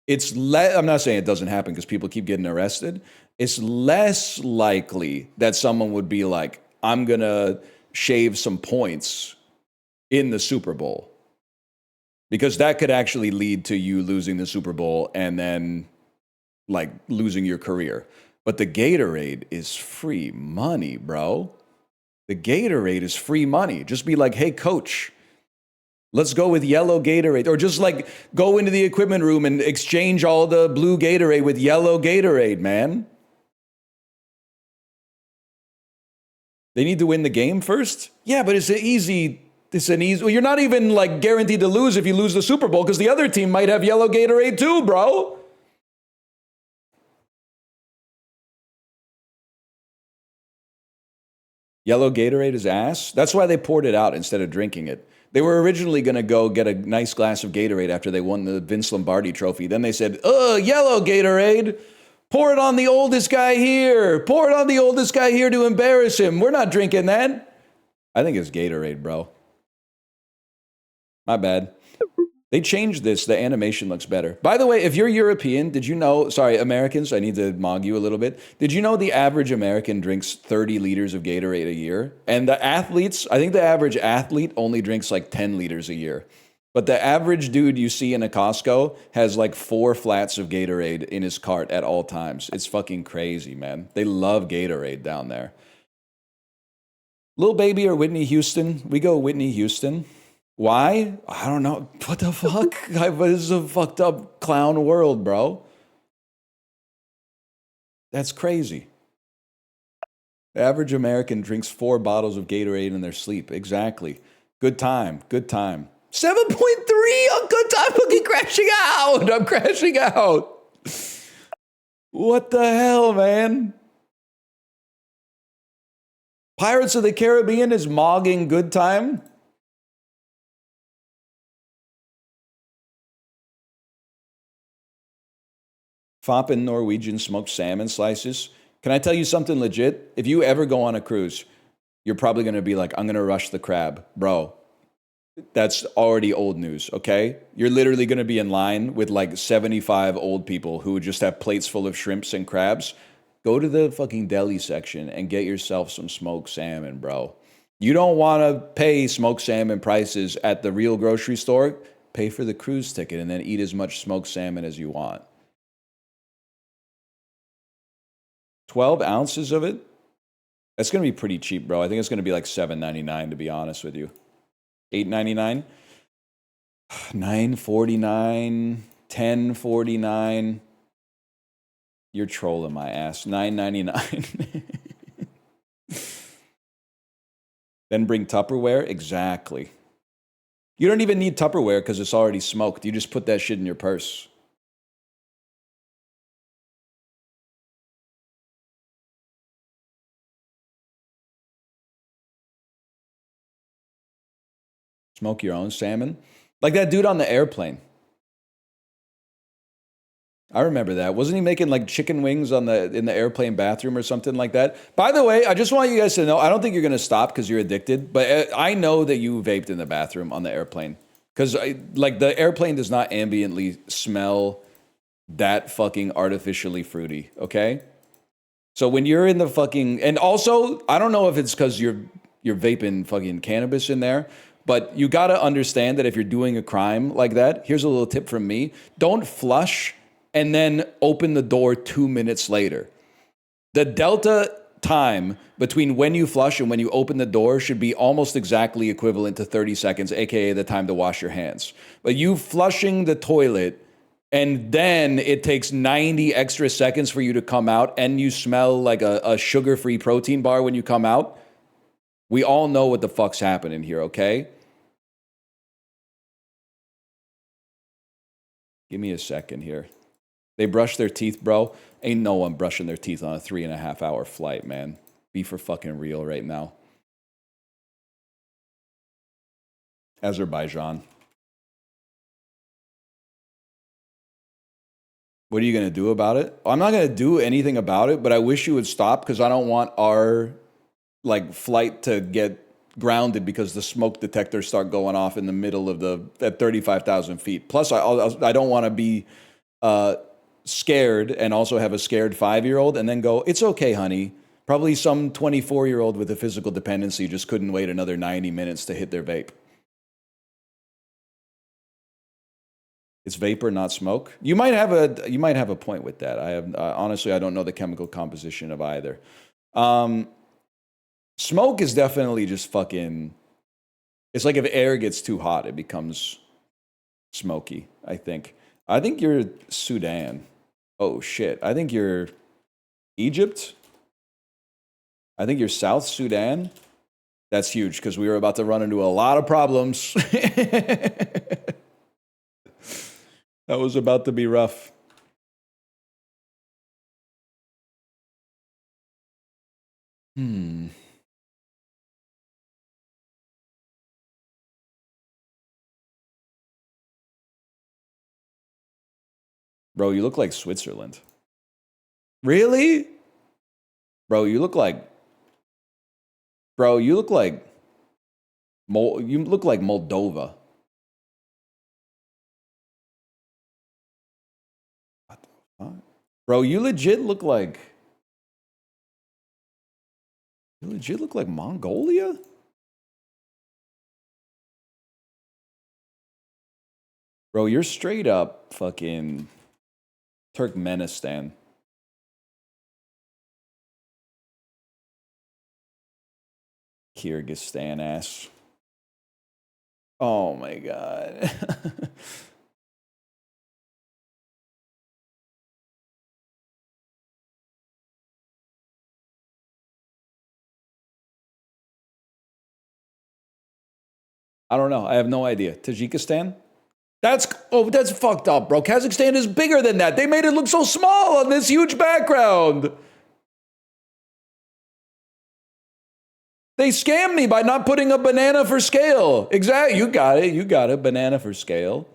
it's I'm not saying it doesn't happen because people keep getting arrested. It's less likely that someone would be like, I'm going to shave some points in the Super Bowl. Because that could actually lead to you losing the Super Bowl and then like losing your career. But the Gatorade is free money, bro. The Gatorade is free money. Just be like, hey, coach, let's go with yellow Gatorade. Or just like go into the equipment room and exchange all the blue Gatorade with yellow Gatorade, man. They need to win the game first? Yeah, but it's an easy, well, you're not even like guaranteed to lose if you lose the Super Bowl because the other team might have yellow Gatorade too, bro. Yellow Gatorade is ass. That's why they poured it out instead of drinking it. They were originally going to go get a nice glass of Gatorade after they won the Vince Lombardi trophy. Then they said, yellow Gatorade. Pour it on the oldest guy here. Pour it on the oldest guy here to embarrass him. We're not drinking that. I think it's Gatorade, bro. My bad. They changed this. The animation looks better. By the way, if you're European, did you know, sorry, Americans, I need to mog you a little bit. Did you know the average American drinks 30 liters of Gatorade a year? And the athletes, I think the average athlete only drinks like 10 liters a year. But the average dude you see in a Costco has like 4 flats of Gatorade in his cart at all times. It's fucking crazy, man. They love Gatorade down there. Lil Baby or Whitney Houston? We go Whitney Houston. Why? I don't know. What the fuck? This is a fucked up clown world, bro. That's crazy. The average American drinks 4 bottles of Gatorade in their sleep. Exactly. Good time. Good time. 7.3 on good time. Fucking crashing out. I'm crashing out. What the hell, man? Pirates of the Caribbean is mogging good time. Foppin' Norwegian smoked salmon slices. Can I tell you something legit? If you ever go on a cruise, you're probably going to be like, I'm going to rush the crab. Bro, that's already old news, okay? You're literally going to be in line with like 75 old people who just have plates full of shrimps and crabs. Go to the fucking deli section and get yourself some smoked salmon, bro. You don't want to pay smoked salmon prices at the real grocery store. Pay for the cruise ticket and then eat as much smoked salmon as you want. 12 ounces of it? That's going to be pretty cheap, bro. I think it's going to be like $7.99 to be honest with you. $8.99? $9.49? $10.49? You're trolling my ass. $9.99. Then bring Tupperware? Exactly. You don't even need Tupperware because it's already smoked. You just put that shit in your purse. Smoke your own salmon? Like that dude on the airplane. I remember that. Wasn't he making like chicken wings in the airplane bathroom or something like that? By the way, I just want you guys to know, I don't think you're going to stop because you're addicted, but I know that you vaped in the bathroom on the airplane. Because like the airplane does not ambiently smell that fucking artificially fruity, okay? So when you're in the fucking... And also, I don't know if it's because you're vaping fucking cannabis in there, but you got to understand that if you're doing a crime like that, here's a little tip from me. Don't flush and then open the door 2 minutes later. The delta time between when you flush and when you open the door should be almost exactly equivalent to 30 seconds, aka the time to wash your hands. But you flushing the toilet and then it takes 90 extra seconds for you to come out and you smell like a sugar-free protein bar when you come out. We all know what the fuck's happening here, okay? Give me a second here. They brush their teeth, bro. Ain't no one brushing their teeth on a 3.5-hour flight, man. Be for fucking real right now. Azerbaijan. What are you going to do about it? I'm not going to do anything about it, but I wish you would stop because I don't want our flight to get grounded because the smoke detectors start going off in the middle of at 35,000 feet. Plus, I don't want to be scared and also have a scared 5-year-old and then go, it's okay, honey. Probably some 24-year-old with a physical dependency just couldn't wait another 90 minutes to hit their vape. It's vapor, not smoke. You might have a point with that. Honestly, I don't know the chemical composition of either. Smoke is definitely just fucking. It's like if air gets too hot, it becomes smoky. I think you're Sudan. Oh shit! I think you're Egypt. I think you're South Sudan. That's huge because we were about to run into a lot of problems. That was about to be rough. Bro, you look like Switzerland. Really? Bro, you look like Moldova. What the fuck? Bro, you legit look like Mongolia? Bro, you're straight up fucking Turkmenistan. Kyrgyzstan ass. Oh my god. I don't know. I have no idea. Tajikistan? That's fucked up, bro. Kazakhstan is bigger than that. They made it look so small on this huge background. They scammed me by not putting a banana for scale. Exactly. You got it. You got it. Banana for scale.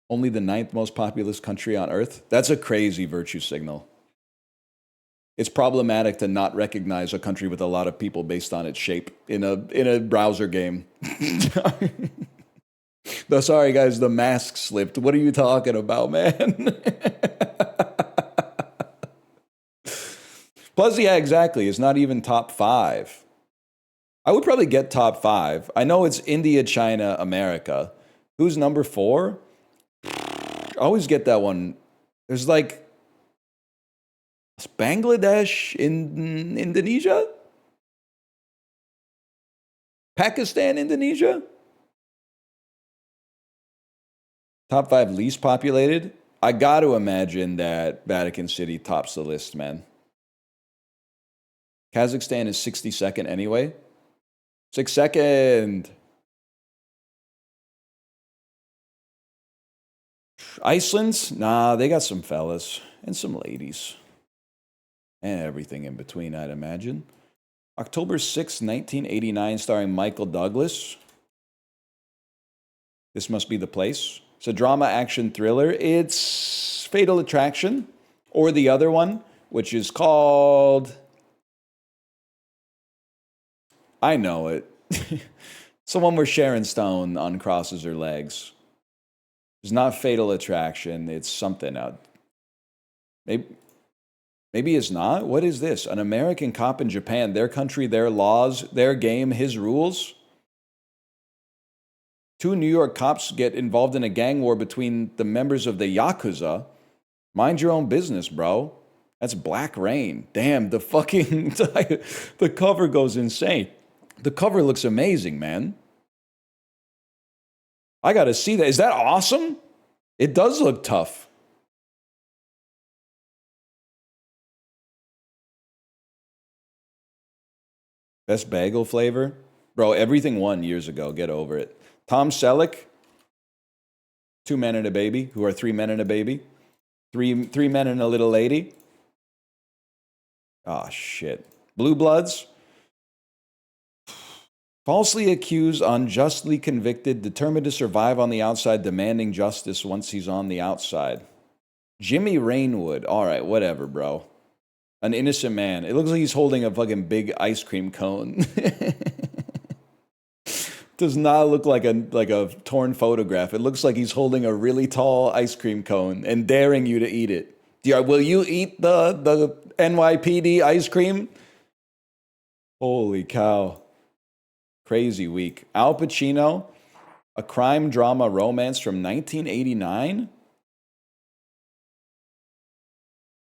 Only the 9th most populous country on Earth? That's a crazy virtue signal. It's problematic to not recognize a country with a lot of people based on its shape in a browser game. Sorry, guys, the mask slipped. What are you talking about, man? Plus, yeah, exactly. It's not even top 5. I would probably get top 5. I know it's India, China, America. Who's number 4? I always get that one. There's like Bangladesh in Indonesia? Pakistan, Indonesia? Top 5 least populated? I got to imagine that Vatican City tops the list, man. Kazakhstan is 62nd anyway. 62nd. Iceland? Nah, they got some fellas and some ladies. And everything in between, I'd imagine. October 6, 1989, starring Michael Douglas. This Must Be the Place. It's a drama action thriller. It's Fatal Attraction, or the other one, which is called... I know it. Someone where Sharon Stone uncrosses her legs. It's not Fatal Attraction. It's something out. Maybe it's not. What is this? An American cop in Japan. Their country, their laws, their game, his rules. 2 New York cops get involved in a gang war between the members of the Yakuza. Mind your own business, bro. That's Black Rain. Damn, the fucking... the cover goes insane. The cover looks amazing, man. I gotta see that. Is that awesome? It does look tough. Best bagel flavor? Bro, everything won years ago. Get over it. Tom Selleck. 2 men and a baby, who are 3 men and a baby. Three men and a little lady. Oh, shit. Blue Bloods. Falsely accused, unjustly convicted, determined to survive on the outside, demanding justice once he's on the outside. Jimmy Rainwood. All right, whatever, bro. An innocent man. It looks like he's holding a fucking big ice cream cone. Does not look like a torn photograph. It looks like he's holding a really tall ice cream cone and daring you to eat it. Will you eat the NYPD ice cream? Holy cow. Crazy week. Al Pacino, a crime drama romance from 1989?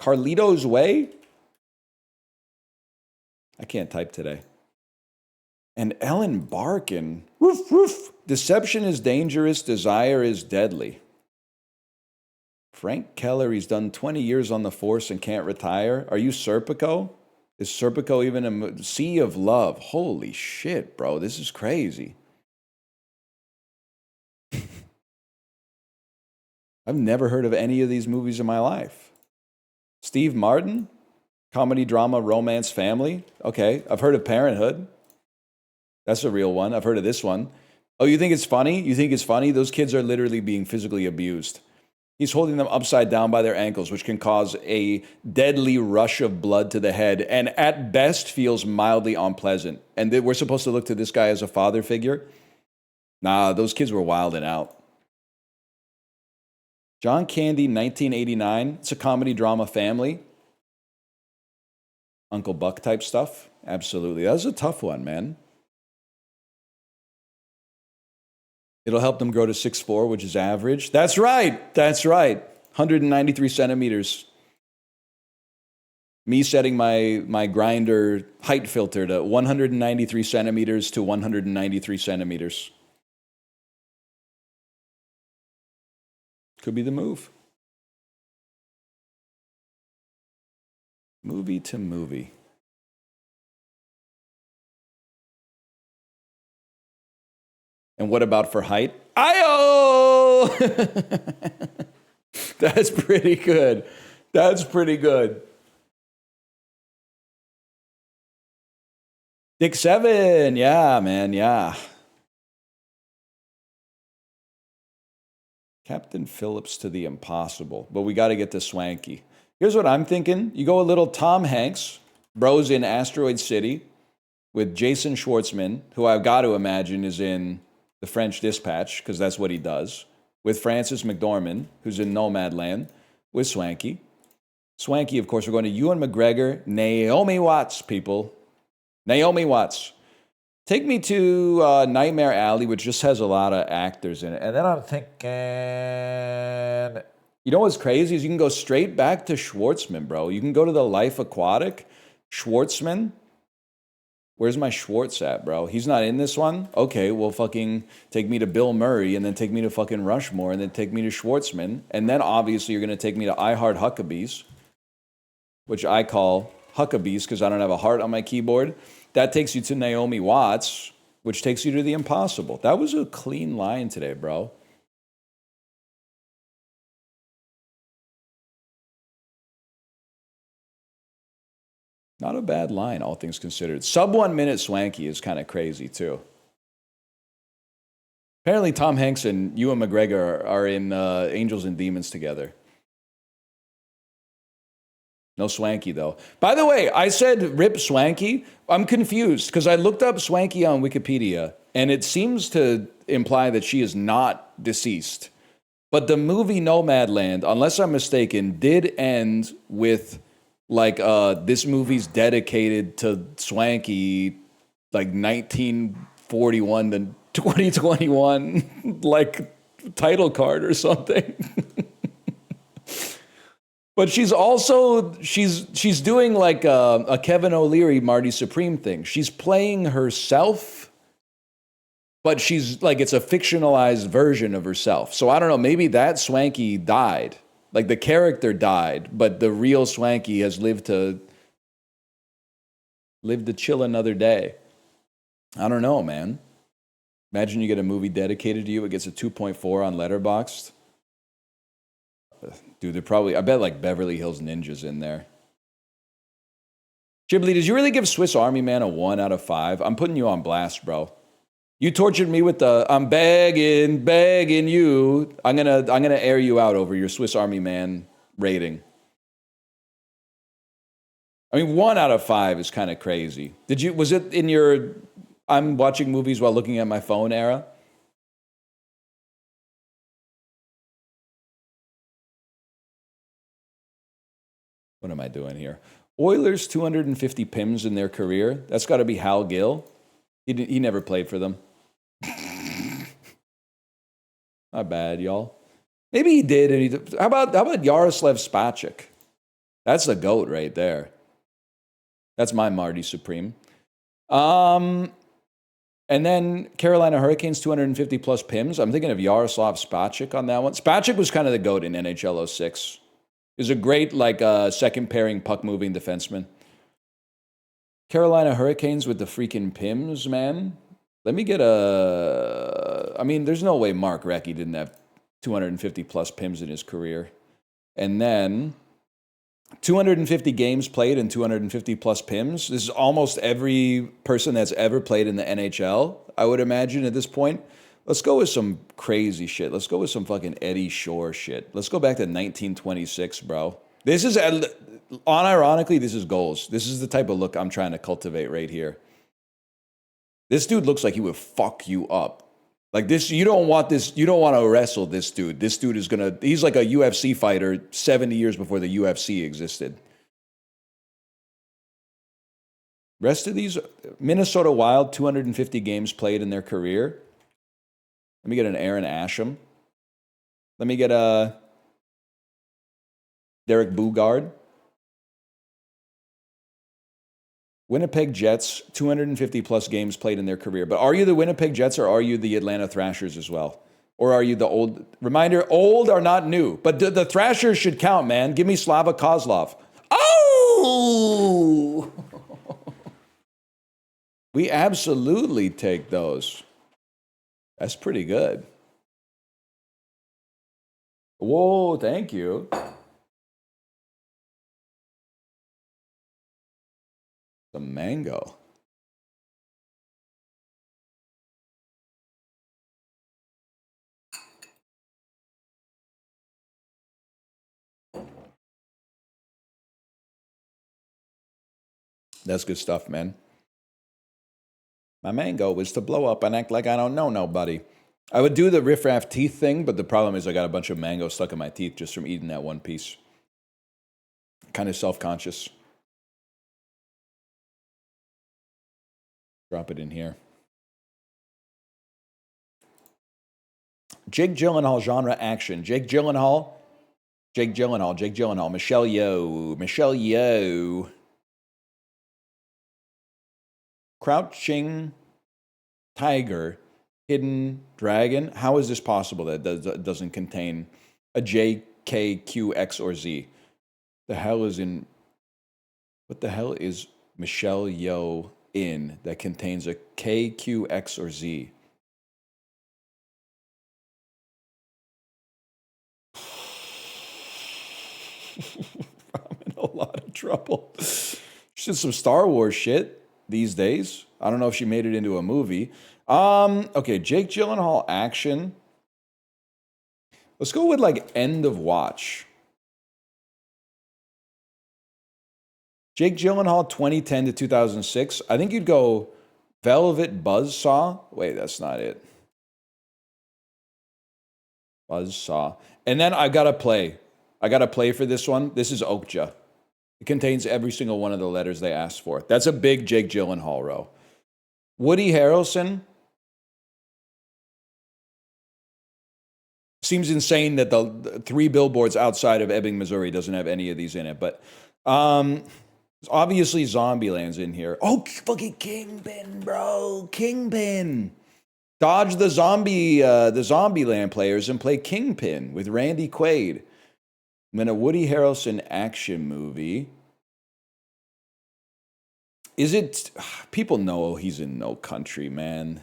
Carlito's Way? I can't type today. And Ellen Barkin. Woof, woof. Deception is dangerous. Desire is deadly. Frank Keller, he's done 20 years on the force and can't retire. Are you Serpico? Is Serpico even a Sea of Love? Holy shit, bro. This is crazy. I've never heard of any of these movies in my life. Steve Martin? Comedy, drama, romance, family? Okay. I've heard of Parenthood. That's a real one. I've heard of this one. Oh, you think it's funny? You think it's funny? Those kids are literally being physically abused. He's holding them upside down by their ankles, which can cause a deadly rush of blood to the head, and at best feels mildly unpleasant. And we're supposed to look to this guy as a father figure? Nah, those kids were wilding out. John Candy, 1989. It's a comedy, drama, family. Uncle Buck type stuff. Absolutely. That was a tough one, man. It'll help them grow to 6'4", which is average. That's right. That's right. 193 centimeters. Me setting my grinder height filter to 193 centimeters to 193 centimeters. Could be the move. Movie to movie. And what about for height? Ayo! That's pretty good. That's pretty good. Dick 7. Yeah, man. Yeah. Captain Phillips to the impossible. But we got to get to Swanky. Here's what I'm thinking. You go a little Tom Hanks, bros in Asteroid City, with Jason Schwartzman, who I've got to imagine is in The French Dispatch, because that's what he does, with Frances McDormand, who's in Nomadland, with Swanky. Swanky, of course, we're going to Ewan McGregor, Naomi Watts, people. Naomi Watts. Take me to Nightmare Alley, which just has a lot of actors in it. And then I'm thinking, you know what's crazy is you can go straight back to Schwartzman, bro. You can go to The Life Aquatic. Schwartzman. Where's my Schwartz at, bro? He's not in this one? Okay, well, fucking take me to Bill Murray, and then take me to fucking Rushmore, and then take me to Schwartzman. And then, obviously, you're going to take me to I Heart Huckabees, which I call Huckabees because I don't have a heart on my keyboard. That takes you to Naomi Watts, which takes you to The Impossible. That was a clean line today, bro. Not a bad line, all things considered. Sub 1 minute Swanky is kind of crazy, too. Apparently, Tom Hanks and Ewan McGregor are in Angels and Demons together. No Swanky, though. By the way, I said rip Swanky. I'm confused, because I looked up Swanky on Wikipedia, and it seems to imply that she is not deceased. But the movie Nomadland, unless I'm mistaken, did end with... like, this movie's dedicated to Swanky, like 1941 to 2021 like title card or something. But she's also she's doing like a Kevin O'Leary Marty Supreme thing. She's playing herself, but she's like it's a fictionalized version of herself. So I don't know, maybe that Swanky died. Like the character died, but the real Swanky has lived to chill another day. I don't know, man. Imagine you get a movie dedicated to you. It gets a 2.4 on Letterboxd. Dude, they're probably, I bet like Beverly Hills Ninja's in there. Ghibli, did you really give Swiss Army Man a 1 out of 5? I'm putting you on blast, bro. You tortured me with the, I'm begging you. I'm gonna air you out over your Swiss Army Man rating. I mean, 1 out of 5 is kind of crazy. Was it in your, I'm watching movies while looking at my phone era? What am I doing here? Oilers 250 PIMs in their career. That's got to be Hal Gill. He never played for them. Not bad, y'all. Maybe he did. And how about Yaroslav Spacek? That's the GOAT right there. That's my Marty Supreme. And then Carolina Hurricanes 250 plus PIMs. I'm thinking of Yaroslav Spacek on that one. Spacek was kind of the GOAT in NHL 06. He was a great like second pairing puck moving defenseman. Carolina Hurricanes with the freaking PIMs, man. Let me get I mean, there's no way Mark Recchi didn't have 250 plus PIMs in his career. And then 250 games played and 250 plus PIMs. This is almost every person that's ever played in the NHL, I would imagine at this point. Let's go with some crazy shit. Let's go with some fucking Eddie Shore shit. Let's go back to 1926, bro. This is, unironically, this is goals. This is the type of look I'm trying to cultivate right here. This dude looks like he would fuck you up. Like this, you don't want to wrestle this dude. This dude is he's like a UFC fighter 70 years before the UFC existed. Rest of these, Minnesota Wild, 250 games played in their career. Let me get an Aaron Asham. Let me get a Derek Boogaard. Winnipeg Jets, 250 plus games played in their career. But are you the Winnipeg Jets or are you the Atlanta Thrashers as well? Or are you the old? Reminder, old are not new. But the Thrashers should count, man. Give me Slava Kozlov. Oh! We absolutely take those. That's pretty good. Whoa, thank you. The mango. That's good stuff, man. My mango was to blow up and act like I don't know nobody. I would do the riffraff teeth thing, but the problem is I got a bunch of mango stuck in my teeth just from eating that one piece. Kind of self-conscious. Drop it in here. Jake Gyllenhaal genre action. Jake Gyllenhaal. Michelle Yeoh. Crouching Tiger, Hidden Dragon. How is this possible that it doesn't contain a J, K, Q, X, or Z? What the hell is Michelle Yeoh in that contains a K, Q, X, or Z? I'm in a lot of trouble. She did some Star Wars shit these days. I don't know if she made it into a movie. Okay, Jake Gyllenhaal action. Let's go with like end of watch. Jake Gyllenhaal 2010 to 2006. I think you'd go Velvet Buzzsaw. Wait, that's not it. Buzzsaw. And then I gotta play for this one. This is Okja. It contains every single one of the letters they asked for. That's a big Jake Gyllenhaal row. Woody Harrelson. Seems insane that the 3 billboards outside of Ebbing, Missouri doesn't have any of these in it. But obviously Zombieland's in here. Oh, fucking Kingpin, bro. Kingpin. Dodge the Zombieland players and play Kingpin with Randy Quaid. I'm in a Woody Harrelson action movie. Is it... People know he's in No Country, man.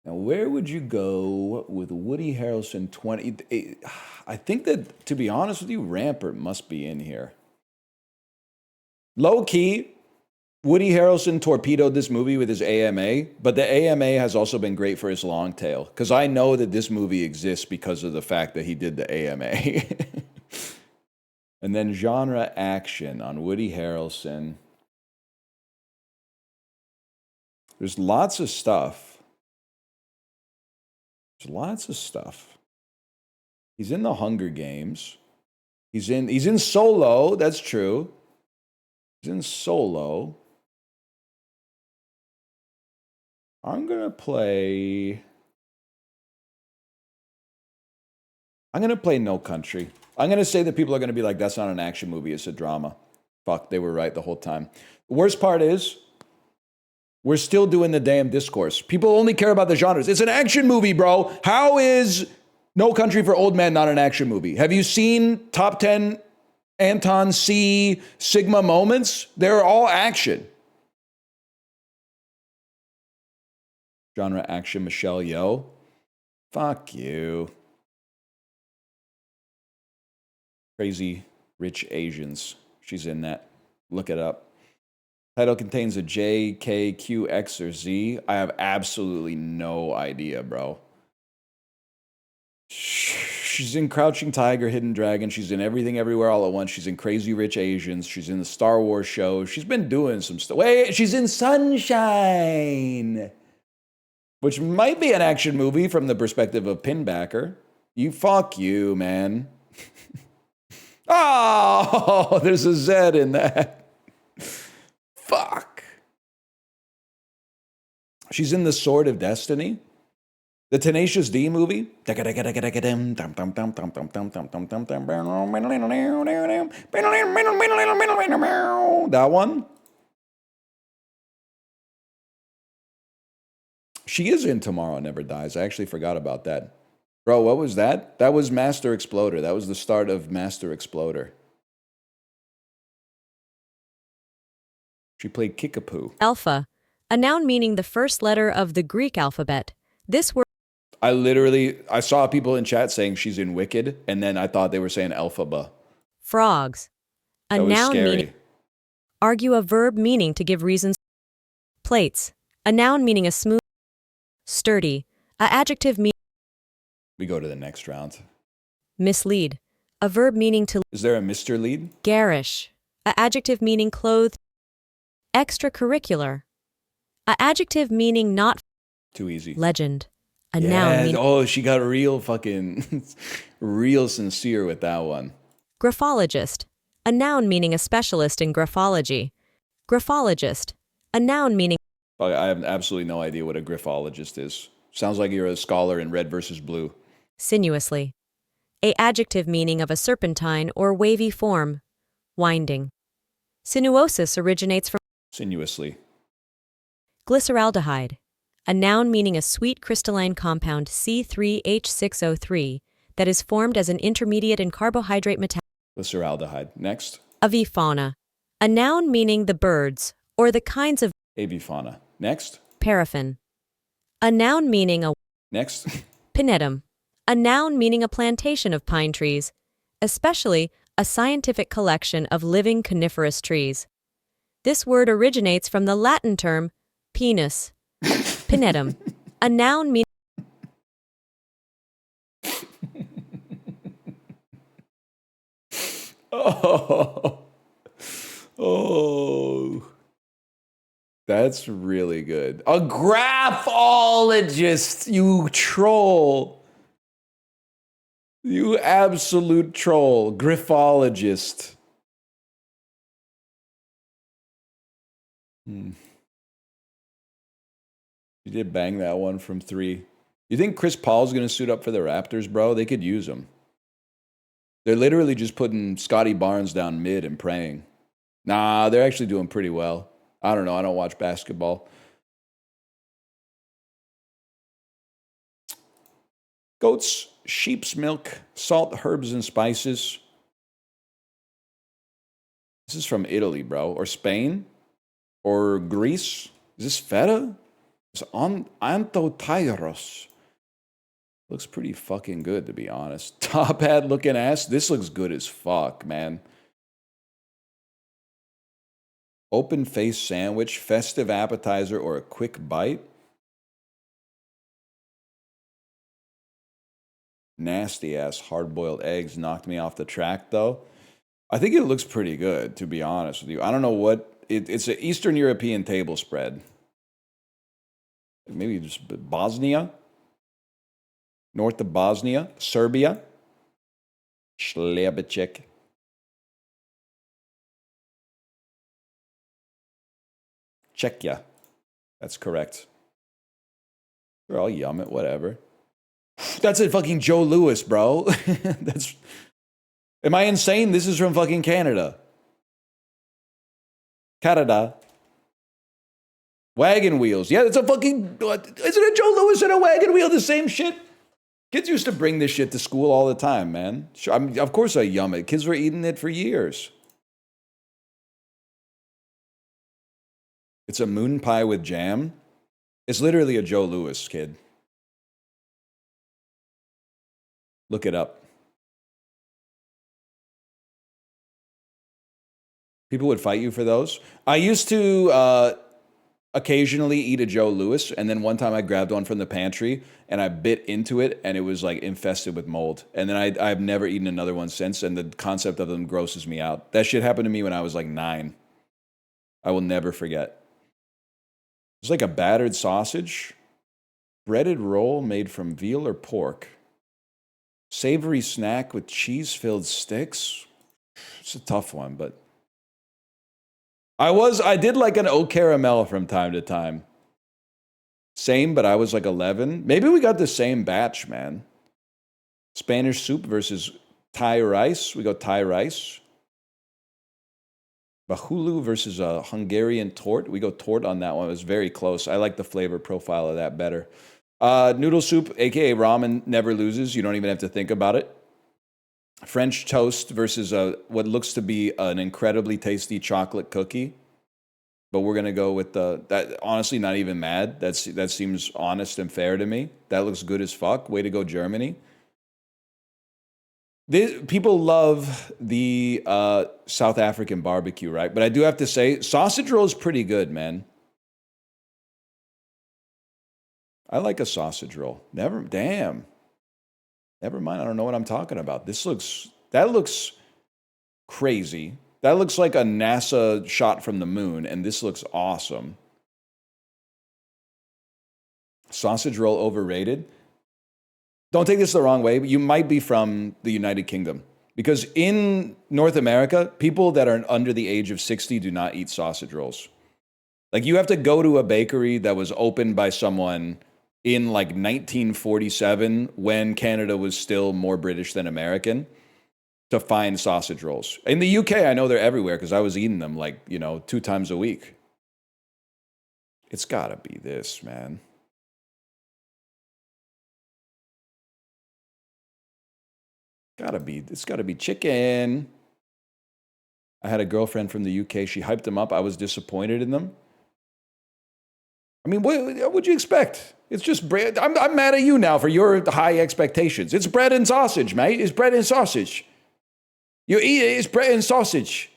Now, where would you go with Woody Harrelson 20? I think that, to be honest with you, Rampart must be in here. Low key, Woody Harrelson torpedoed this movie with his AMA, but the AMA has also been great for his long tail, because I know that this movie exists because of the fact that he did the AMA. And then genre action on Woody Harrelson. There's lots of stuff. There's lots of stuff. He's in the Hunger Games. He's in Solo, that's true. He's in Solo. I'm going to play No Country. I'm going to say that people are going to be like, that's not an action movie, it's a drama. Fuck, they were right the whole time. The worst part is, we're still doing the damn discourse. People only care about the genres. It's an action movie, bro. How is No Country for Old Men not an action movie? Have you seen Top 10 Anton C. Sigma moments? They're all action. Genre action, Michelle Yeoh. Fuck you. Crazy Rich Asians. She's in that. Look it up. Title contains a J, K, Q, X, or Z. I have absolutely no idea, bro. She's in Crouching Tiger, Hidden Dragon. She's in Everything Everywhere All at Once. She's in Crazy Rich Asians. She's in the Star Wars show. She's been doing some stuff. Wait, she's in Sunshine, which might be an action movie from the perspective of Pinbacker. Fuck you, man. Oh, there's a Z in that. Fuck. She's in The Sword of Destiny. The Tenacious D movie. That one. She is in Tomorrow Never Dies. I actually forgot about that. Bro, what was that? That was Master Exploder. That was the start of Master Exploder. She played Kickapoo. Alpha, a noun meaning the first letter of the Greek alphabet. This word... I saw people in chat saying she's in Wicked, and then I thought they were saying Elphaba. Frogs. A That was noun scary. meaning... Argue a verb meaning to give reasons. Plates. A noun meaning a smooth... Sturdy. A adjective meaning... We go to the next round. Mislead. A verb meaning to... Is there a Mr. Lead? Garish. A adjective meaning clothed. Extracurricular. A adjective meaning not... Too easy. Legend. A noun meaning... Oh, she got real fucking... real sincere with that one. Graphologist. A noun meaning a specialist in graphology. Graphologist. A noun meaning... I have absolutely no idea what a graphologist is. Sounds like you're a scholar in Red versus Blue. Sinuously. A adjective meaning of a serpentine or wavy form. Winding. Sinuosis originates from... Sinuously. Glyceraldehyde. A noun meaning a sweet crystalline compound C3H6O3 that is formed as an intermediate in carbohydrate metabolism. Glyceraldehyde. Next. Avifauna. A noun meaning the birds or the kinds of... Avifauna. Next. Paraffin. A noun meaning a... Next. Pinetum. A noun meaning a plantation of pine trees, especially a scientific collection of living coniferous trees. This word originates from the Latin term penis. Pinetum. A noun meaning... Oh. That's really good. A graphologist, you troll. You absolute troll. Graphologist. You did bang that one from 3. You think Chris Paul's going to suit up for the Raptors, bro? They could use him. They're literally just putting Scotty Barnes down mid and praying. Nah, they're actually doing pretty well. I don't know. I don't watch basketball. Goats, sheep's milk, salt, herbs, and spices. This is from Italy, bro. Or Spain? Or Greece? Is this feta? It's Anthotyros. Looks pretty fucking good, to be honest. Top hat looking ass. This looks good as fuck, man. Open face sandwich, festive appetizer, or a quick bite. Nasty ass hard boiled eggs knocked me off the track, though. I think it looks pretty good, to be honest with you. I don't know what. It's an Eastern European table spread. Maybe just Bosnia. North of Bosnia. Serbia. Slabicek. Czechia. That's correct. Sure, I'll yum it, whatever. That's a fucking Joe Louis, bro. That's. Am I insane? This is from fucking Canada. Canada. Wagon wheels. Yeah, it's a fucking. Isn't it Joe Louis and a wagon wheel the same shit? Kids used to bring this shit to school all the time, man. Sure, of course I yum it. Kids were eating it for years. It's a moon pie with jam. It's literally a Joe Louis, kid. Look it up. People would fight you for those. I used to occasionally eat a Joe Louis, and then one time I grabbed one from the pantry and I bit into it, and it was like infested with mold. And then I've never eaten another one since, and the concept of them grosses me out. That shit happened to me when I was like 9. I will never forget. It's like a battered sausage, breaded roll made from veal or pork, savory snack with cheese-filled sticks. It's a tough one, but I did like an au caramel from time to time. Same, but I was like 11. Maybe we got the same batch, man. Spanish soup versus Thai rice. We go Thai rice. Bahulu versus a Hungarian tort. We go tort on that one. It was very close. I like the flavor profile of that better. Noodle soup, aka ramen, never loses. You don't even have to think about it. French toast versus what looks to be an incredibly tasty chocolate cookie. But we're going to go with that. Honestly, not even mad. That seems honest and fair to me. That looks good as fuck. Way to go, Germany. People love the South African barbecue, right? But I do have to say, sausage roll is pretty good, man. I like a sausage roll. Never mind. I don't know what I'm talking about. That looks crazy. That looks like a NASA shot from the moon, and this looks awesome. Sausage roll overrated. Don't take this the wrong way, but you might be from the United Kingdom. Because in North America, people that are under the age of 60 do not eat sausage rolls. Like, you have to go to a bakery that was opened by someone in like 1947 when Canada was still more British than American to find sausage rolls. In the UK, I know they're everywhere because I was eating them like, 2 times a week. It's gotta be this, man. It's gotta be chicken. I had a girlfriend from the UK. She hyped them up. I was disappointed in them. I mean, what would you expect? It's just bread. I'm mad at you now for your high expectations. It's bread and sausage, mate. It's bread and sausage. You eat it, it's bread and sausage.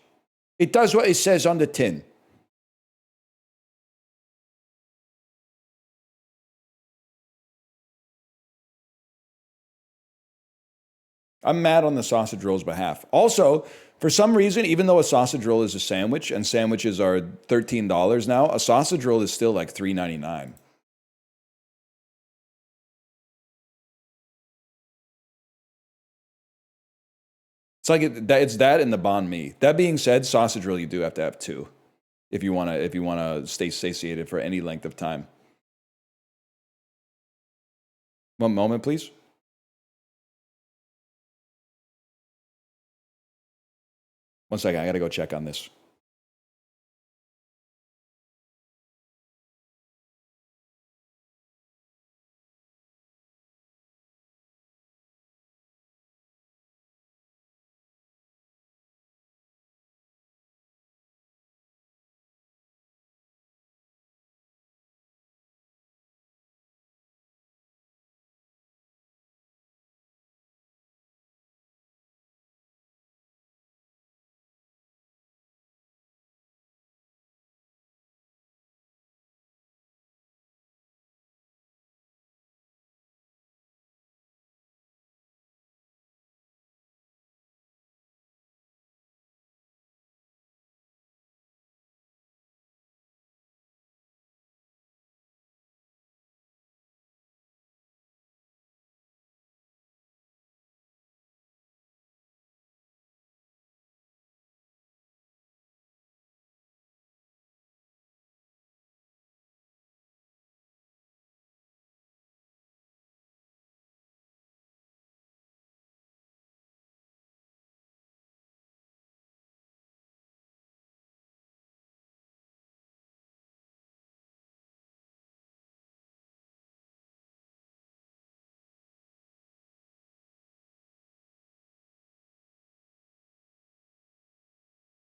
It does what it says on the tin. I'm mad on the sausage roll's behalf. Also, for some reason, even though a sausage roll is a sandwich, and sandwiches are $13 now, a sausage roll is still like $3.99. It's like it's that and the banh mi. That being said, sausage roll you do have to have 2 if you wanna stay satiated for any length of time. One moment, please. One second, I gotta go check on this.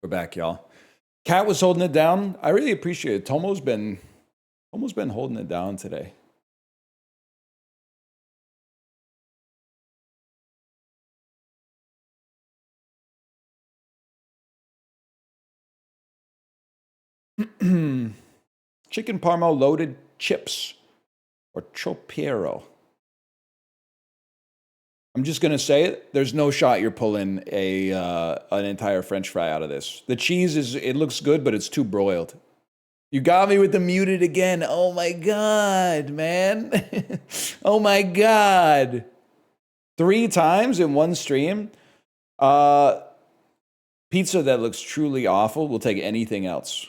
We're back, y'all. Cat was holding it down. I really appreciate it. Tomo's been holding it down today. Chicken parma loaded chips or tropero. I'm just gonna say it. There's no shot you're pulling an entire French fry out of this. The cheese it looks good, but it's too broiled. You got me with the muted again. Oh my god, man. Oh my god. 3 times in one stream. Pizza that looks truly awful. We'll take anything else.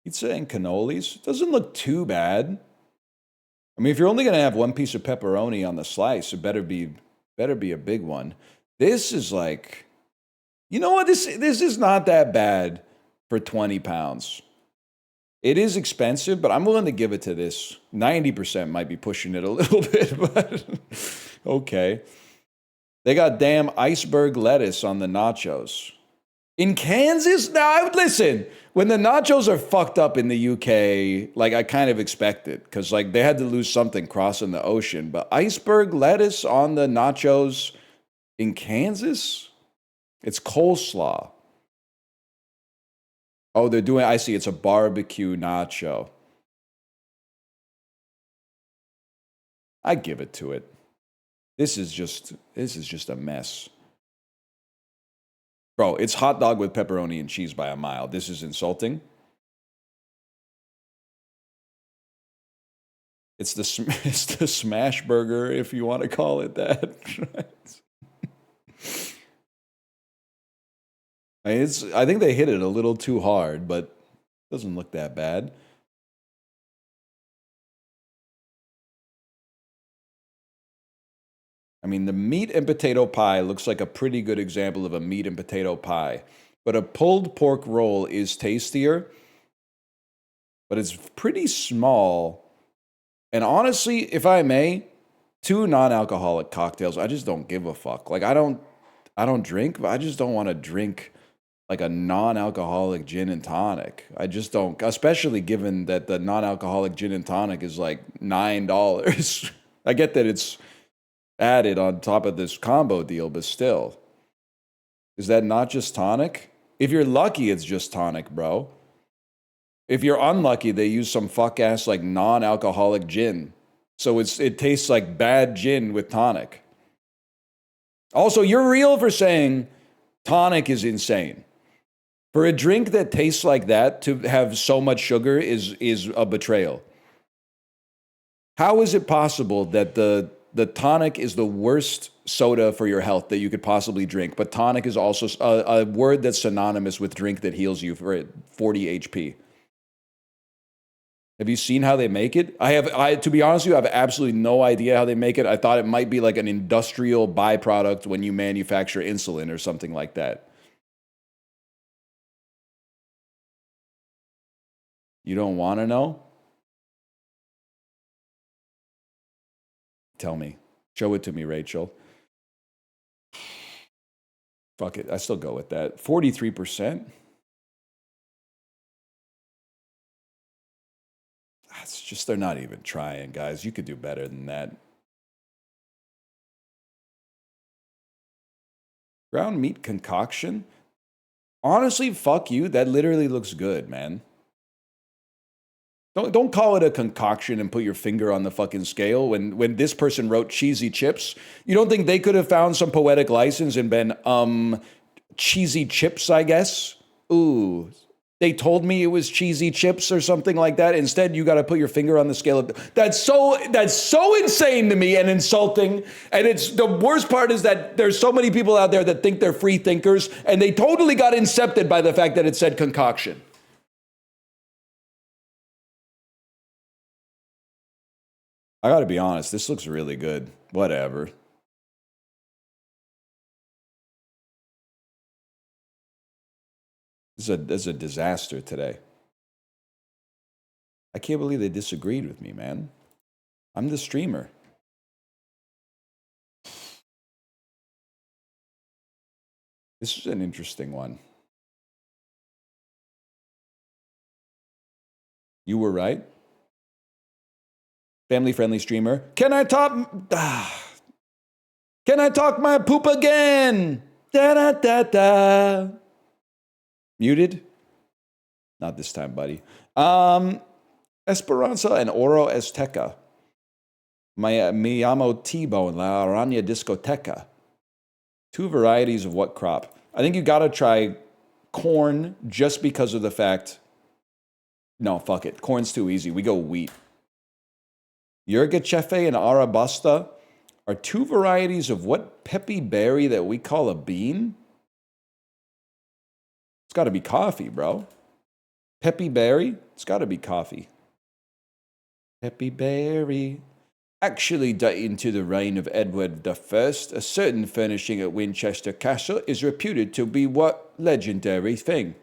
Pizza and cannolis doesn't look too bad. I mean, if you're only gonna have one piece of pepperoni on the slice, it better be a big one. This is like, you know what? This is not that bad for 20 pounds. It is expensive, but I'm willing to give it to this. 90% might be pushing it a little bit, but okay. They got damn iceberg lettuce on the nachos. In Kansas? Now, listen, when the nachos are fucked up in the UK, like, I kind of expect it, because, like, they had to lose something crossing the ocean. But iceberg lettuce on the nachos in Kansas? It's coleslaw. Oh, they're doing, I see, it's a barbecue nacho. I give it to it. This is just a mess. Bro, it's hot dog with pepperoni and cheese by a mile. This is insulting. It's the smash burger, if you want to call it that. I think they hit it a little too hard, but it doesn't look that bad. I mean, the meat and potato pie looks like a pretty good example of a meat and potato pie. But a pulled pork roll is tastier, but it's pretty small. And honestly, if I may, 2 non-alcoholic cocktails, I just don't give a fuck. Like, I don't drink, but I just don't want to drink like a non-alcoholic gin and tonic. I just don't, especially given that the non-alcoholic gin and tonic is like $9. I get that it's added on top of this combo deal, but still. Is that not just tonic? If you're lucky, it's just tonic, bro. If you're unlucky, they use some fuck-ass like non-alcoholic gin. So it tastes like bad gin with tonic. Also, you're real for saying tonic is insane. For a drink that tastes like that to have so much sugar is a betrayal. How is it possible that the tonic is the worst soda for your health that you could possibly drink, but tonic is also a word that's synonymous with drink that heals you for 40 HP? Have you seen how they make it? To be honest with you, I have absolutely no idea how they make it. I thought it might be like an industrial byproduct when you manufacture insulin or something like that. You don't want to know? Tell me. Show it to me, Rachel. Fuck it. I still go with that. 43%? It's just they're not even trying, guys. You could do better than that. Ground meat concoction? Honestly, fuck you. That literally looks good, man. Don't call it a concoction and put your finger on the fucking scale. When this person wrote cheesy chips, you don't think they could have found some poetic license and been, cheesy chips, I guess? Ooh, they told me it was cheesy chips or something like that. Instead, you got to put your finger on the scale. That's so insane to me and insulting. And it's the worst part is that there's so many people out there that think they're free thinkers, and they totally got incepted by the fact that it said concoction. I got to be honest, this looks really good. Whatever. This is a disaster today. I can't believe they disagreed with me, man. I'm the streamer. This is an interesting one. You were right. Family-friendly streamer. Can I talk my poop again? Da-da-da-da. Muted? Not this time, buddy. Esperanza and Oro Azteca. Me llamo T-Bone, La Araña Discoteca. 2 varieties of what crop? I think you gotta try corn just because of the fact... No, fuck it. Corn's too easy. We go wheat. Yurgachefe and Arabasta are 2 varieties of what peppy berry that we call a bean? It's got to be coffee, bro. Peppy berry? It's got to be coffee. Peppy berry. Actually, dating to the reign of Edward I, a certain furnishing at Winchester Castle is reputed to be what legendary thing?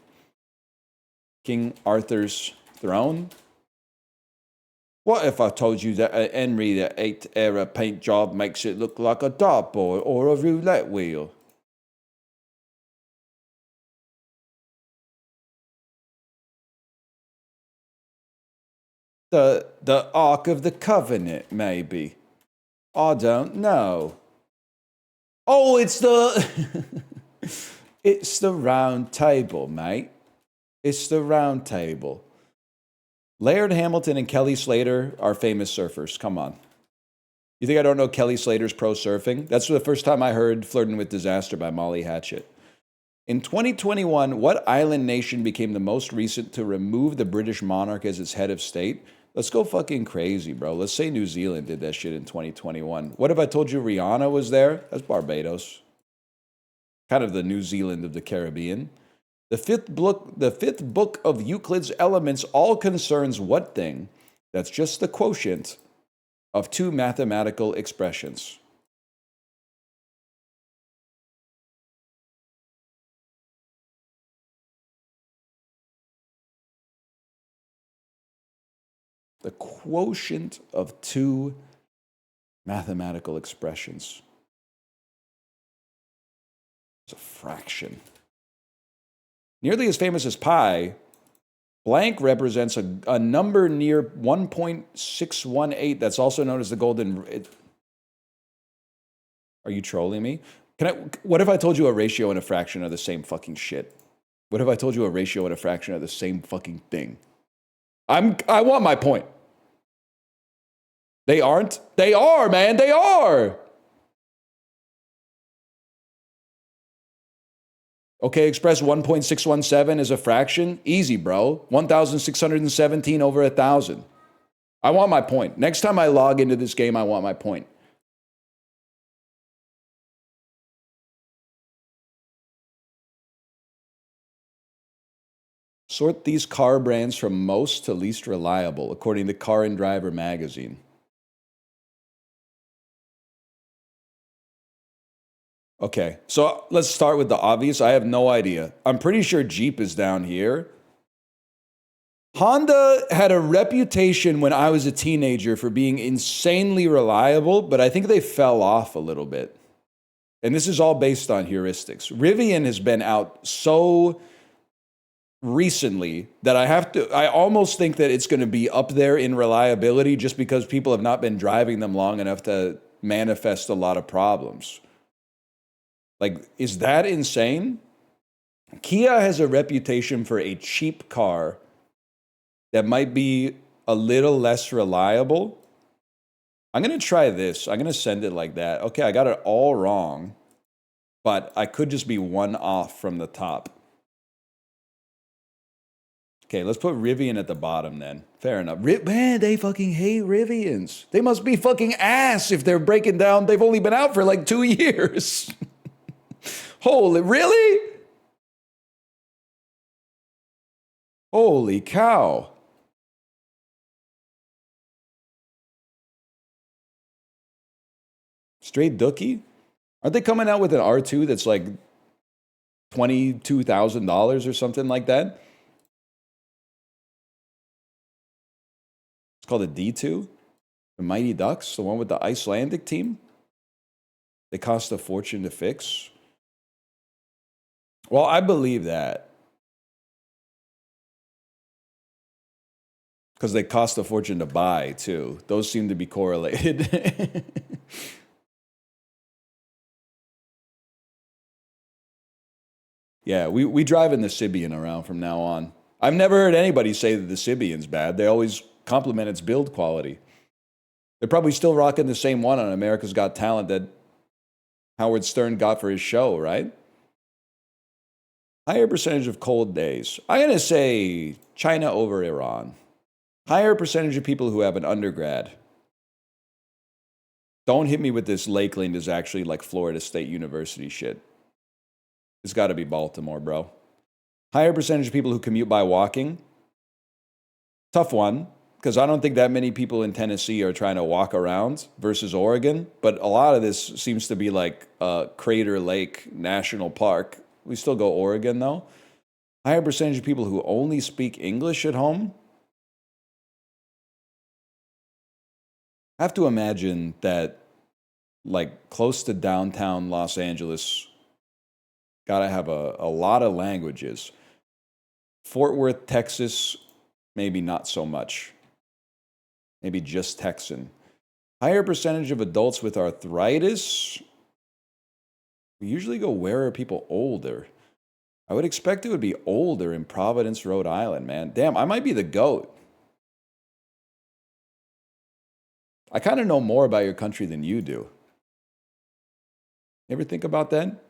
King Arthur's throne? What if I told you that an Henry VIII era paint job makes it look like a dartboard or a roulette wheel? The Ark of the Covenant, maybe. I don't know. Oh, it's the... it's the round table, mate. It's the round table. Laird Hamilton and Kelly Slater are famous surfers. Come on. You think I don't know Kelly Slater's pro surfing? That's the first time I heard Flirting with Disaster by Molly Hatchet. In 2021, what island nation became the most recent to remove the British monarch as its head of state? Let's go fucking crazy, bro. Let's say New Zealand did that shit in 2021. What if I told you Rihanna was there? That's Barbados. Kind of the New Zealand of the Caribbean. The fifth book of Euclid's Elements all concerns what thing? That's just the quotient of 2 mathematical expressions. The quotient of 2 mathematical expressions. It's a fraction. Nearly as famous as pi, blank represents a number near 1.618 that's also known as the golden... Are you trolling me? What if I told you a ratio and a fraction are the same fucking shit? What if I told you a ratio and a fraction are the same fucking thing? I want my point. They aren't? They are, man. They are. Okay, express 1.617 as a fraction. Easy, bro. 1,617 over 1,000. I want my point. Next time I log into this game, I want my point. Sort these car brands from most to least reliable, according to Car and Driver magazine. Okay, so let's start with the obvious. I have no idea. I'm pretty sure Jeep is down here. Honda had a reputation when I was a teenager for being insanely reliable, but I think they fell off a little bit. And this is all based on heuristics. Rivian has been out so recently that I almost think that it's going to be up there in reliability just because people have not been driving them long enough to manifest a lot of problems. Like, is that insane? Kia has a reputation for a cheap car that might be a little less reliable. I'm going to try this. I'm going to send it like that. Okay, I got it all wrong, but I could just be one off from the top. Okay, let's put Rivian at the bottom then. Fair enough. Man, they fucking hate Rivians. They must be fucking ass if they're breaking down. They've only been out for like 2 years. Holy, really? Holy cow. Straight dookie? Aren't they coming out with an R2 that's like $22,000 or something like that? It's called a D2. The Mighty Ducks, the one with the Icelandic team. They cost a fortune to fix. Well, I believe that. Because they cost a fortune to buy, too. Those seem to be correlated. Yeah, we drive in the Sibian around from now on. I've never heard anybody say that the Sibian's bad. They always compliment its build quality. They're probably still rocking the same one on America's Got Talent that Howard Stern got for his show, right? Higher percentage of cold days. I'm going to say China over Iran. Higher percentage of people who have an undergrad. Don't hit me with this Lakeland is actually like Florida State University shit. It's got to be Baltimore, bro. Higher percentage of people who commute by walking. Tough one, because I don't think that many people in Tennessee are trying to walk around versus Oregon. But a lot of this seems to be like Crater Lake National Park. We still go Oregon, though. Higher percentage of people who only speak English at home. I have to imagine that, like, close to downtown Los Angeles, gotta have a lot of languages. Fort Worth, Texas, maybe not so much. Maybe just Texan. Higher percentage of adults with arthritis. We usually go, where are people older? I would expect it would be older in Providence, Rhode Island, man. Damn, I might be the GOAT. I kind of know more about your country than you do. Ever think about that?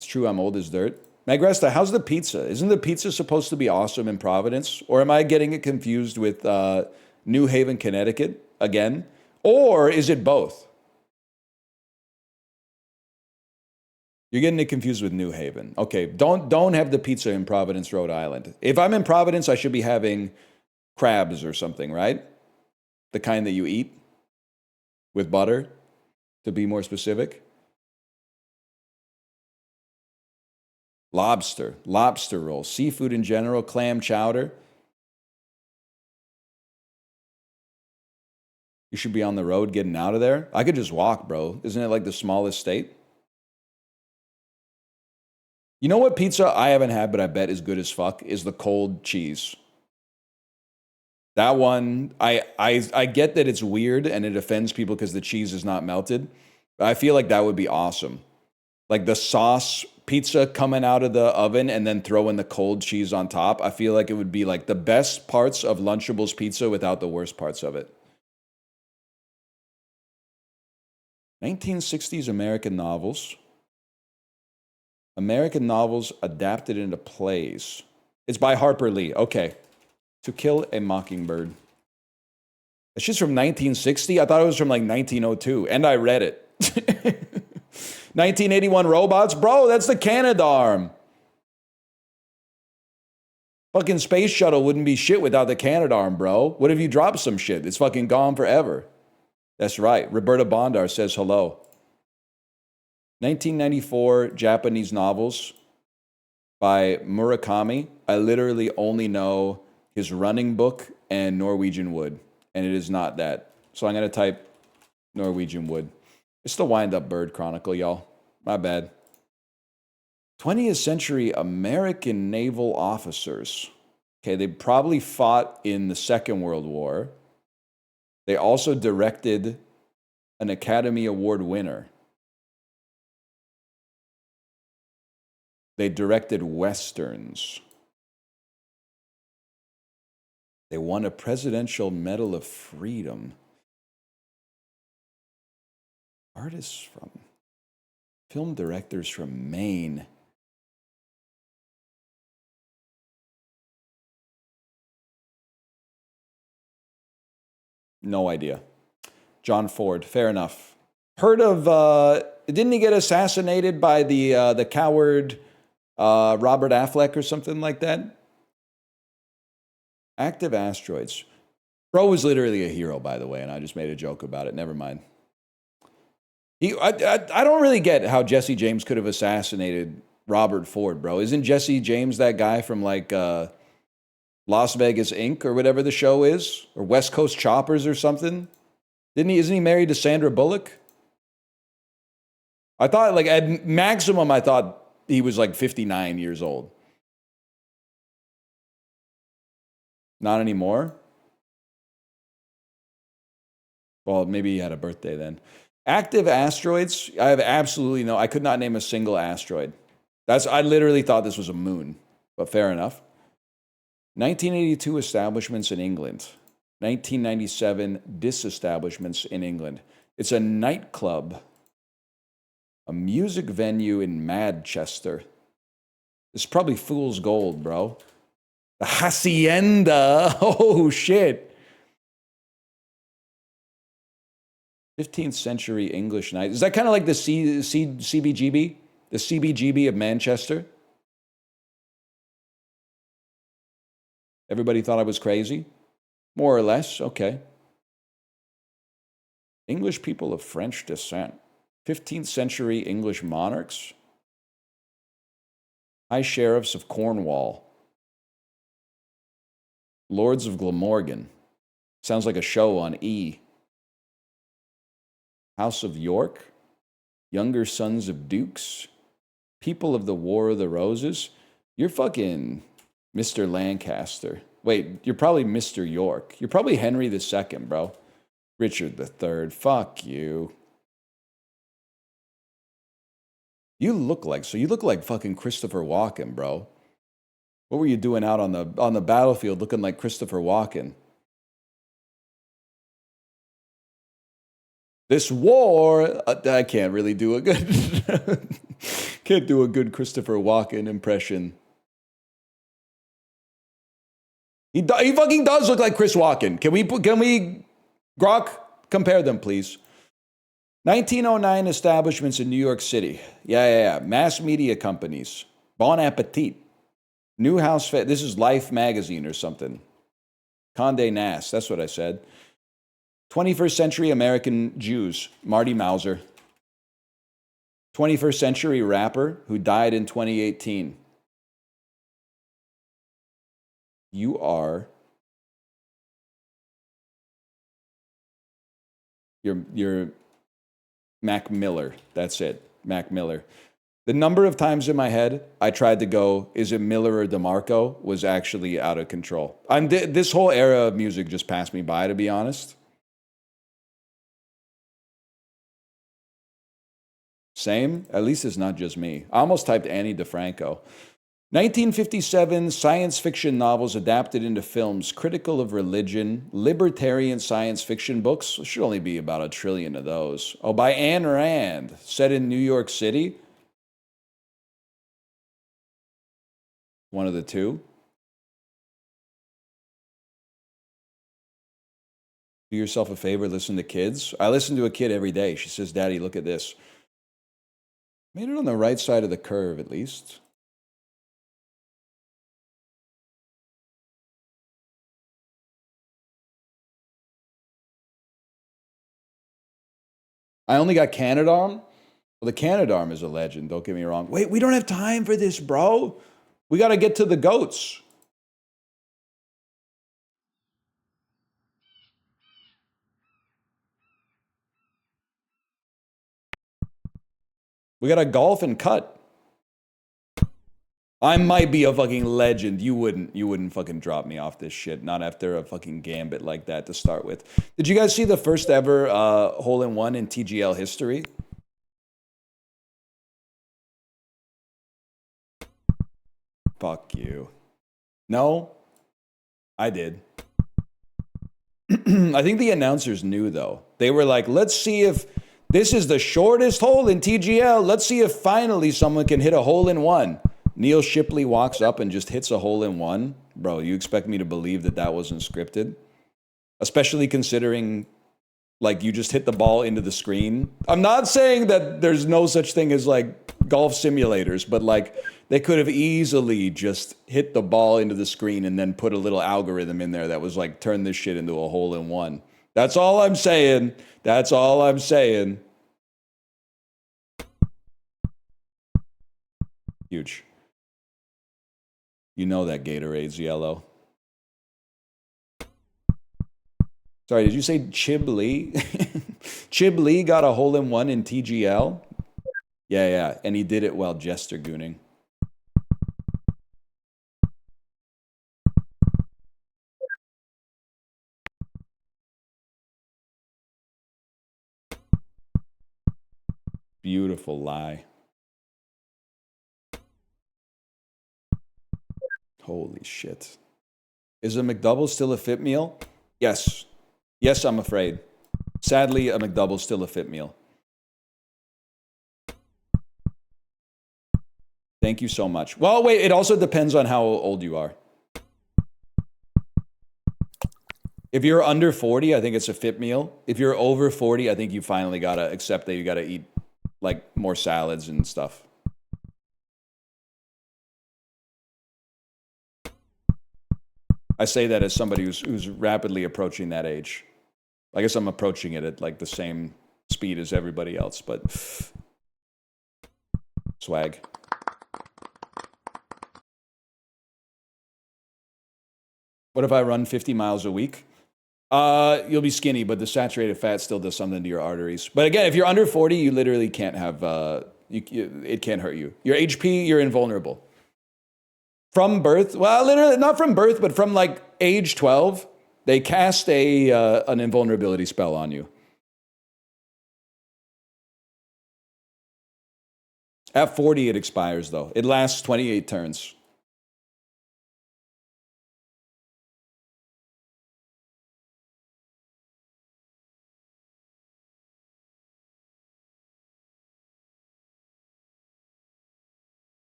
It's true, I'm old as dirt. Magresta, how's the pizza? Isn't the pizza supposed to be awesome in Providence? Or am I getting it confused with New Haven, Connecticut again? Or is it both? You're getting it confused with New Haven. Okay, don't have the pizza in Providence, Rhode Island. If I'm in Providence, I should be having crabs or something, right? The kind that you eat with butter, to be more specific. Lobster roll, seafood in general, clam chowder. You should be on the road getting out of there. I could just walk, bro. Isn't it like the smallest state? You know what pizza I haven't had, but I bet is good as fuck, is the cold cheese. That one, I get that it's weird and it offends people because the cheese is not melted, but I feel like that would be awesome. Like the sauce pizza coming out of the oven and then throwing the cold cheese on top. I feel like it would be like the best parts of Lunchables pizza without the worst parts of it. 1960s American novels. American novels adapted into plays. It's by Harper Lee. Okay. To Kill a Mockingbird. It's just from 1960? I thought it was from like 1902, and I read it. 1981 Robots? Bro, that's the Canadarm. Fucking space shuttle wouldn't be shit without the Canadarm, bro. What if you drop some shit? It's fucking gone forever. That's right. Roberta Bondar says hello. 1994 Japanese novels by Murakami. I literally only know his Running Book and Norwegian Wood, and it is not that. So I'm going to type Norwegian Wood. It's the Wind Up Bird Chronicle, y'all. My bad. 20th century American naval officers. Okay, they probably fought in the Second World War. They also directed an Academy Award winner. They directed Westerns. They won a Presidential Medal of Freedom. Artists from, film directors from Maine. No idea. John Ford, fair enough. Heard of, didn't he get assassinated by the coward Robert Affleck or something like that? Active asteroids. Bro was literally a hero, by the way, and I just made a joke about it. Never mind. I don't really get how Jesse James could have assassinated Robert Ford, bro. Isn't Jesse James that guy from like Las Vegas Inc. or whatever the show is? Or West Coast Choppers or something? Isn't he married to Sandra Bullock? I thought, like, at maximum, I thought he was like 59 years old. Not anymore? Well, maybe he had a birthday then. Active asteroids, I have absolutely no, I could not name a single asteroid. I literally thought this was a moon, but fair enough. 1982 establishments in England. 1997 disestablishments in England. It's a nightclub, a music venue in Manchester. This is probably fool's gold, bro. The Hacienda. Oh, shit. 15th century English night. Is that kind of like the CBGB? The CBGB of Manchester? Everybody thought I was crazy? More or less, okay. English people of French descent. 15th century English monarchs. High sheriffs of Cornwall. Lords of Glamorgan. Sounds like a show on E! House of York. Younger sons of dukes. People of the War of the Roses. You're fucking Mr. Lancaster. Wait, you're probably Mr. York. You're probably Henry II, bro. Richard III. Fuck you. You look like fucking Christopher Walken, bro. What were you doing out on the battlefield looking like Christopher Walken? This war, I can't really do a good can't do a good Christopher Walken impression. He fucking does look like Chris Walken. Can we Grok, compare them, please? 1909 establishments in New York City. Yeah. Mass media companies. Bon Appetit. Newhouse, this is Life magazine or something. Condé Nast, that's what I said. 21st century American Jews. Marty Mauser. 21st century rapper who died in 2018. You're Mac Miller. That's it. Mac Miller. The number of times in my head I tried to go, is it Miller or DeMarco, was actually out of control. This whole era of music just passed me by, to be honest. Same? At least it's not just me. I almost typed Annie DeFranco. 1957 science fiction novels adapted into films critical of religion, libertarian science fiction books. There should only be about 1 trillion of those. Oh, by Ayn Rand, set in New York City. One of the two. Do yourself a favor, listen to kids. I listen to a kid every day. She says, Daddy, look at this. Made it on the right side of the curve, at least. I only got Canadarm. Well, the Canadarm is a legend, don't get me wrong. Wait, we don't have time for this, bro. We got to get to the goats. We got to golf and cut. I might be a fucking legend. You wouldn't fucking drop me off this shit. Not after a fucking gambit like that to start with. Did you guys see the first ever hole-in-one in TGL history? Fuck you. No? I did. I think the announcers knew, though. They were like, let's see if this is the shortest hole in TGL. Let's see if finally someone can hit a hole-in-one. Neil Shipley walks up and just hits a hole-in-one. Bro, you expect me to believe that that wasn't scripted? Especially considering, like, you just hit the ball into the screen. I'm not saying that there's no such thing as, like, golf simulators, but, like, they could have easily just hit the ball into the screen and then put a little algorithm in there that was like, turn this shit into a hole-in-one. That's all I'm saying. That's all I'm saying. Huge. You know that Gatorade's yellow. Sorry, did you say Chib Lee? Chib Lee got a hole-in-one in TGL? Yeah, and he did it while jester gooning. Beautiful lie. Holy shit. Is a McDouble still a fit meal? Yes. Yes, I'm afraid. Sadly, a McDouble's still a fit meal. Thank you so much. Well, wait, it also depends on how old you are. If you're under 40, I think it's a fit meal. If you're over 40, I think you finally gotta accept that you gotta eat like more salads and stuff. I say that as somebody who's rapidly approaching that age. I guess I'm approaching it at like the same speed as everybody else, but swag. What if I run 50 miles a week? You'll be skinny, but the saturated fat still does something to your arteries. But again, if you're under 40, you literally can't have, it can't hurt you. Your HP, you're invulnerable. From birth, well, literally, not from birth, but from like age 12, they cast an invulnerability spell on you. At 40, it expires, though. It lasts 28 turns.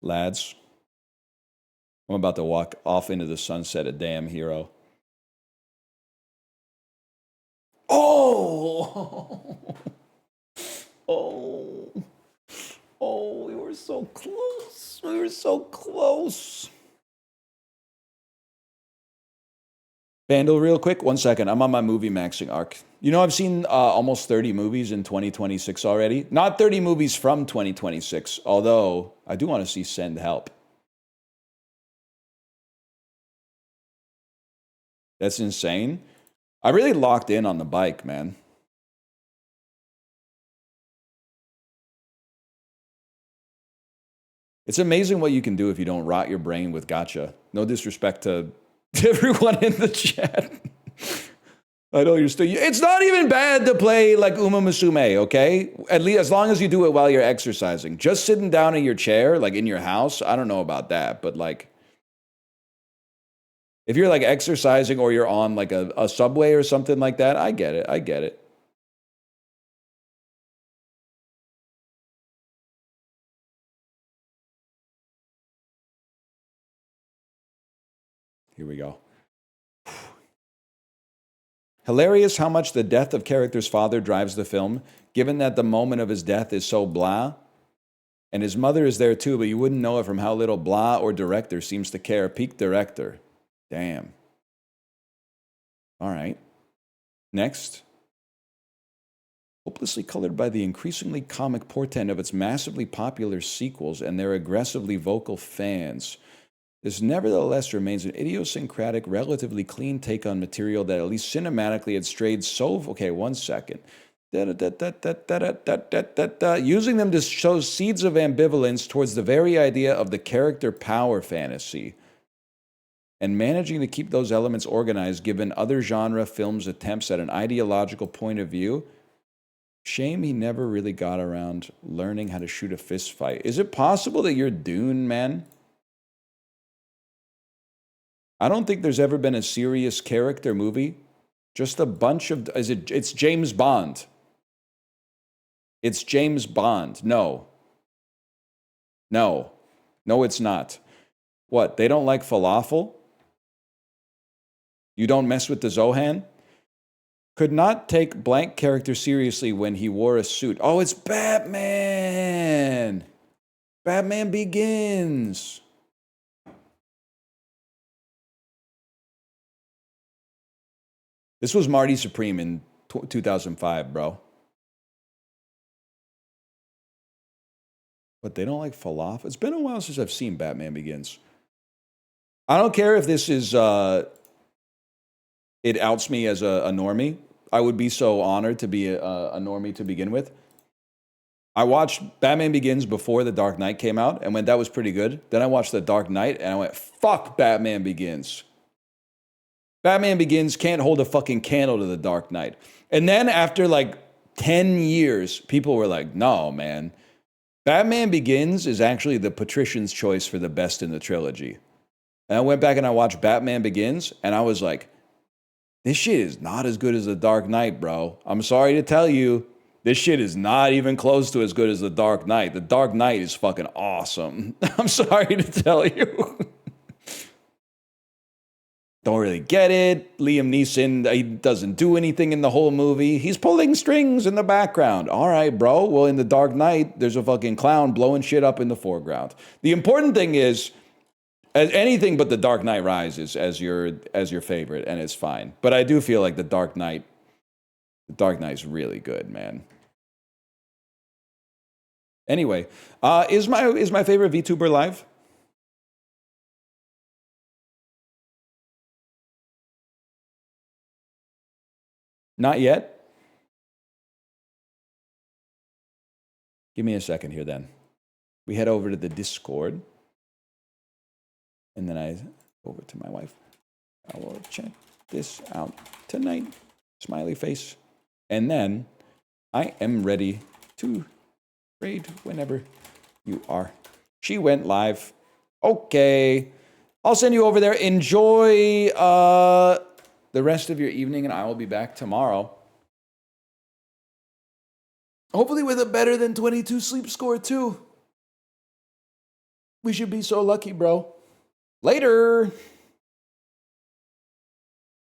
Lads, I'm about to walk off into the sunset, a damn hero. Oh! Oh, we were so close. We were so close. Vandal, real quick, 1 second. I'm on my movie maxing arc. You know, I've seen almost 30 movies in 2026 already. Not 30 movies from 2026, although I do want to see Send Help. That's insane. I really locked in on the bike, man. It's amazing what you can do if you don't rot your brain with gacha. No disrespect to everyone in the chat. I know you're still... It's not even bad to play like Uma Musume, okay? At least as long as you do it while you're exercising. Just sitting down in your chair, like in your house, I don't know about that, but like... If you're like exercising or you're on like a subway or something like that, I get it. I get it. Here we go. Hilarious how much the death of character's father drives the film, given that the moment of his death is so blah. And his mother is there too, but you wouldn't know it from how little blah or director seems to care. Peak director. Damn. All right. Next. Hopelessly colored by the increasingly comic portent of its massively popular sequels and their aggressively vocal fans, this nevertheless remains an idiosyncratic, relatively clean take on material that at least cinematically had strayed so... Okay, 1 second. Using them to show seeds of ambivalence towards the very idea of the character power fantasy, and managing to keep those elements organized given other genre films' attempts at an ideological point of view. Shame he never really got around learning how to shoot a fist fight. Is it possible that you're Dune, man? I don't think there's ever been a serious character movie. Just a bunch of... It's James Bond. It's James Bond. No. No. No, it's not. What? They don't like falafel? You don't mess with the Zohan? Could not take blank character seriously when he wore a suit. Oh, it's Batman! Batman Begins! This was Marty Supreme in 2005, bro. But they don't like falafel. It's been a while since I've seen Batman Begins. I don't care if this is... it outs me as a normie. I would be so honored to be a normie to begin with. I watched Batman Begins before The Dark Knight came out, and when that was pretty good. Then I watched The Dark Knight, and I went, fuck Batman Begins. Batman Begins can't hold a fucking candle to The Dark Knight. And then after like 10 years, people were like, no, man. Batman Begins is actually the patrician's choice for the best in the trilogy. And I went back and I watched Batman Begins, and I was like, this shit is not as good as The Dark Knight, bro. I'm sorry to tell you, this shit is not even close to as good as The Dark Knight. The Dark Knight is fucking awesome. I'm sorry to tell you. Don't really get it. Liam Neeson, he doesn't do anything in the whole movie. He's pulling strings in the background. All right, bro. Well, in The Dark Knight, there's a fucking clown blowing shit up in the foreground. The important thing is, as anything but The Dark Knight Rises as your favorite, and it's fine. But I do feel like The Dark Knight's really good, man. Anyway, is my favorite VTuber live? Not yet? Give me a second here then. We head over to the Discord. And then I over to my wife. I will check this out tonight. Smiley face. And then I am ready to raid whenever you are. She went live. Okay. I'll send you over there. Enjoy the rest of your evening, and I will be back tomorrow. Hopefully with a better than 22 sleep score, too. We should be so lucky, bro. Later.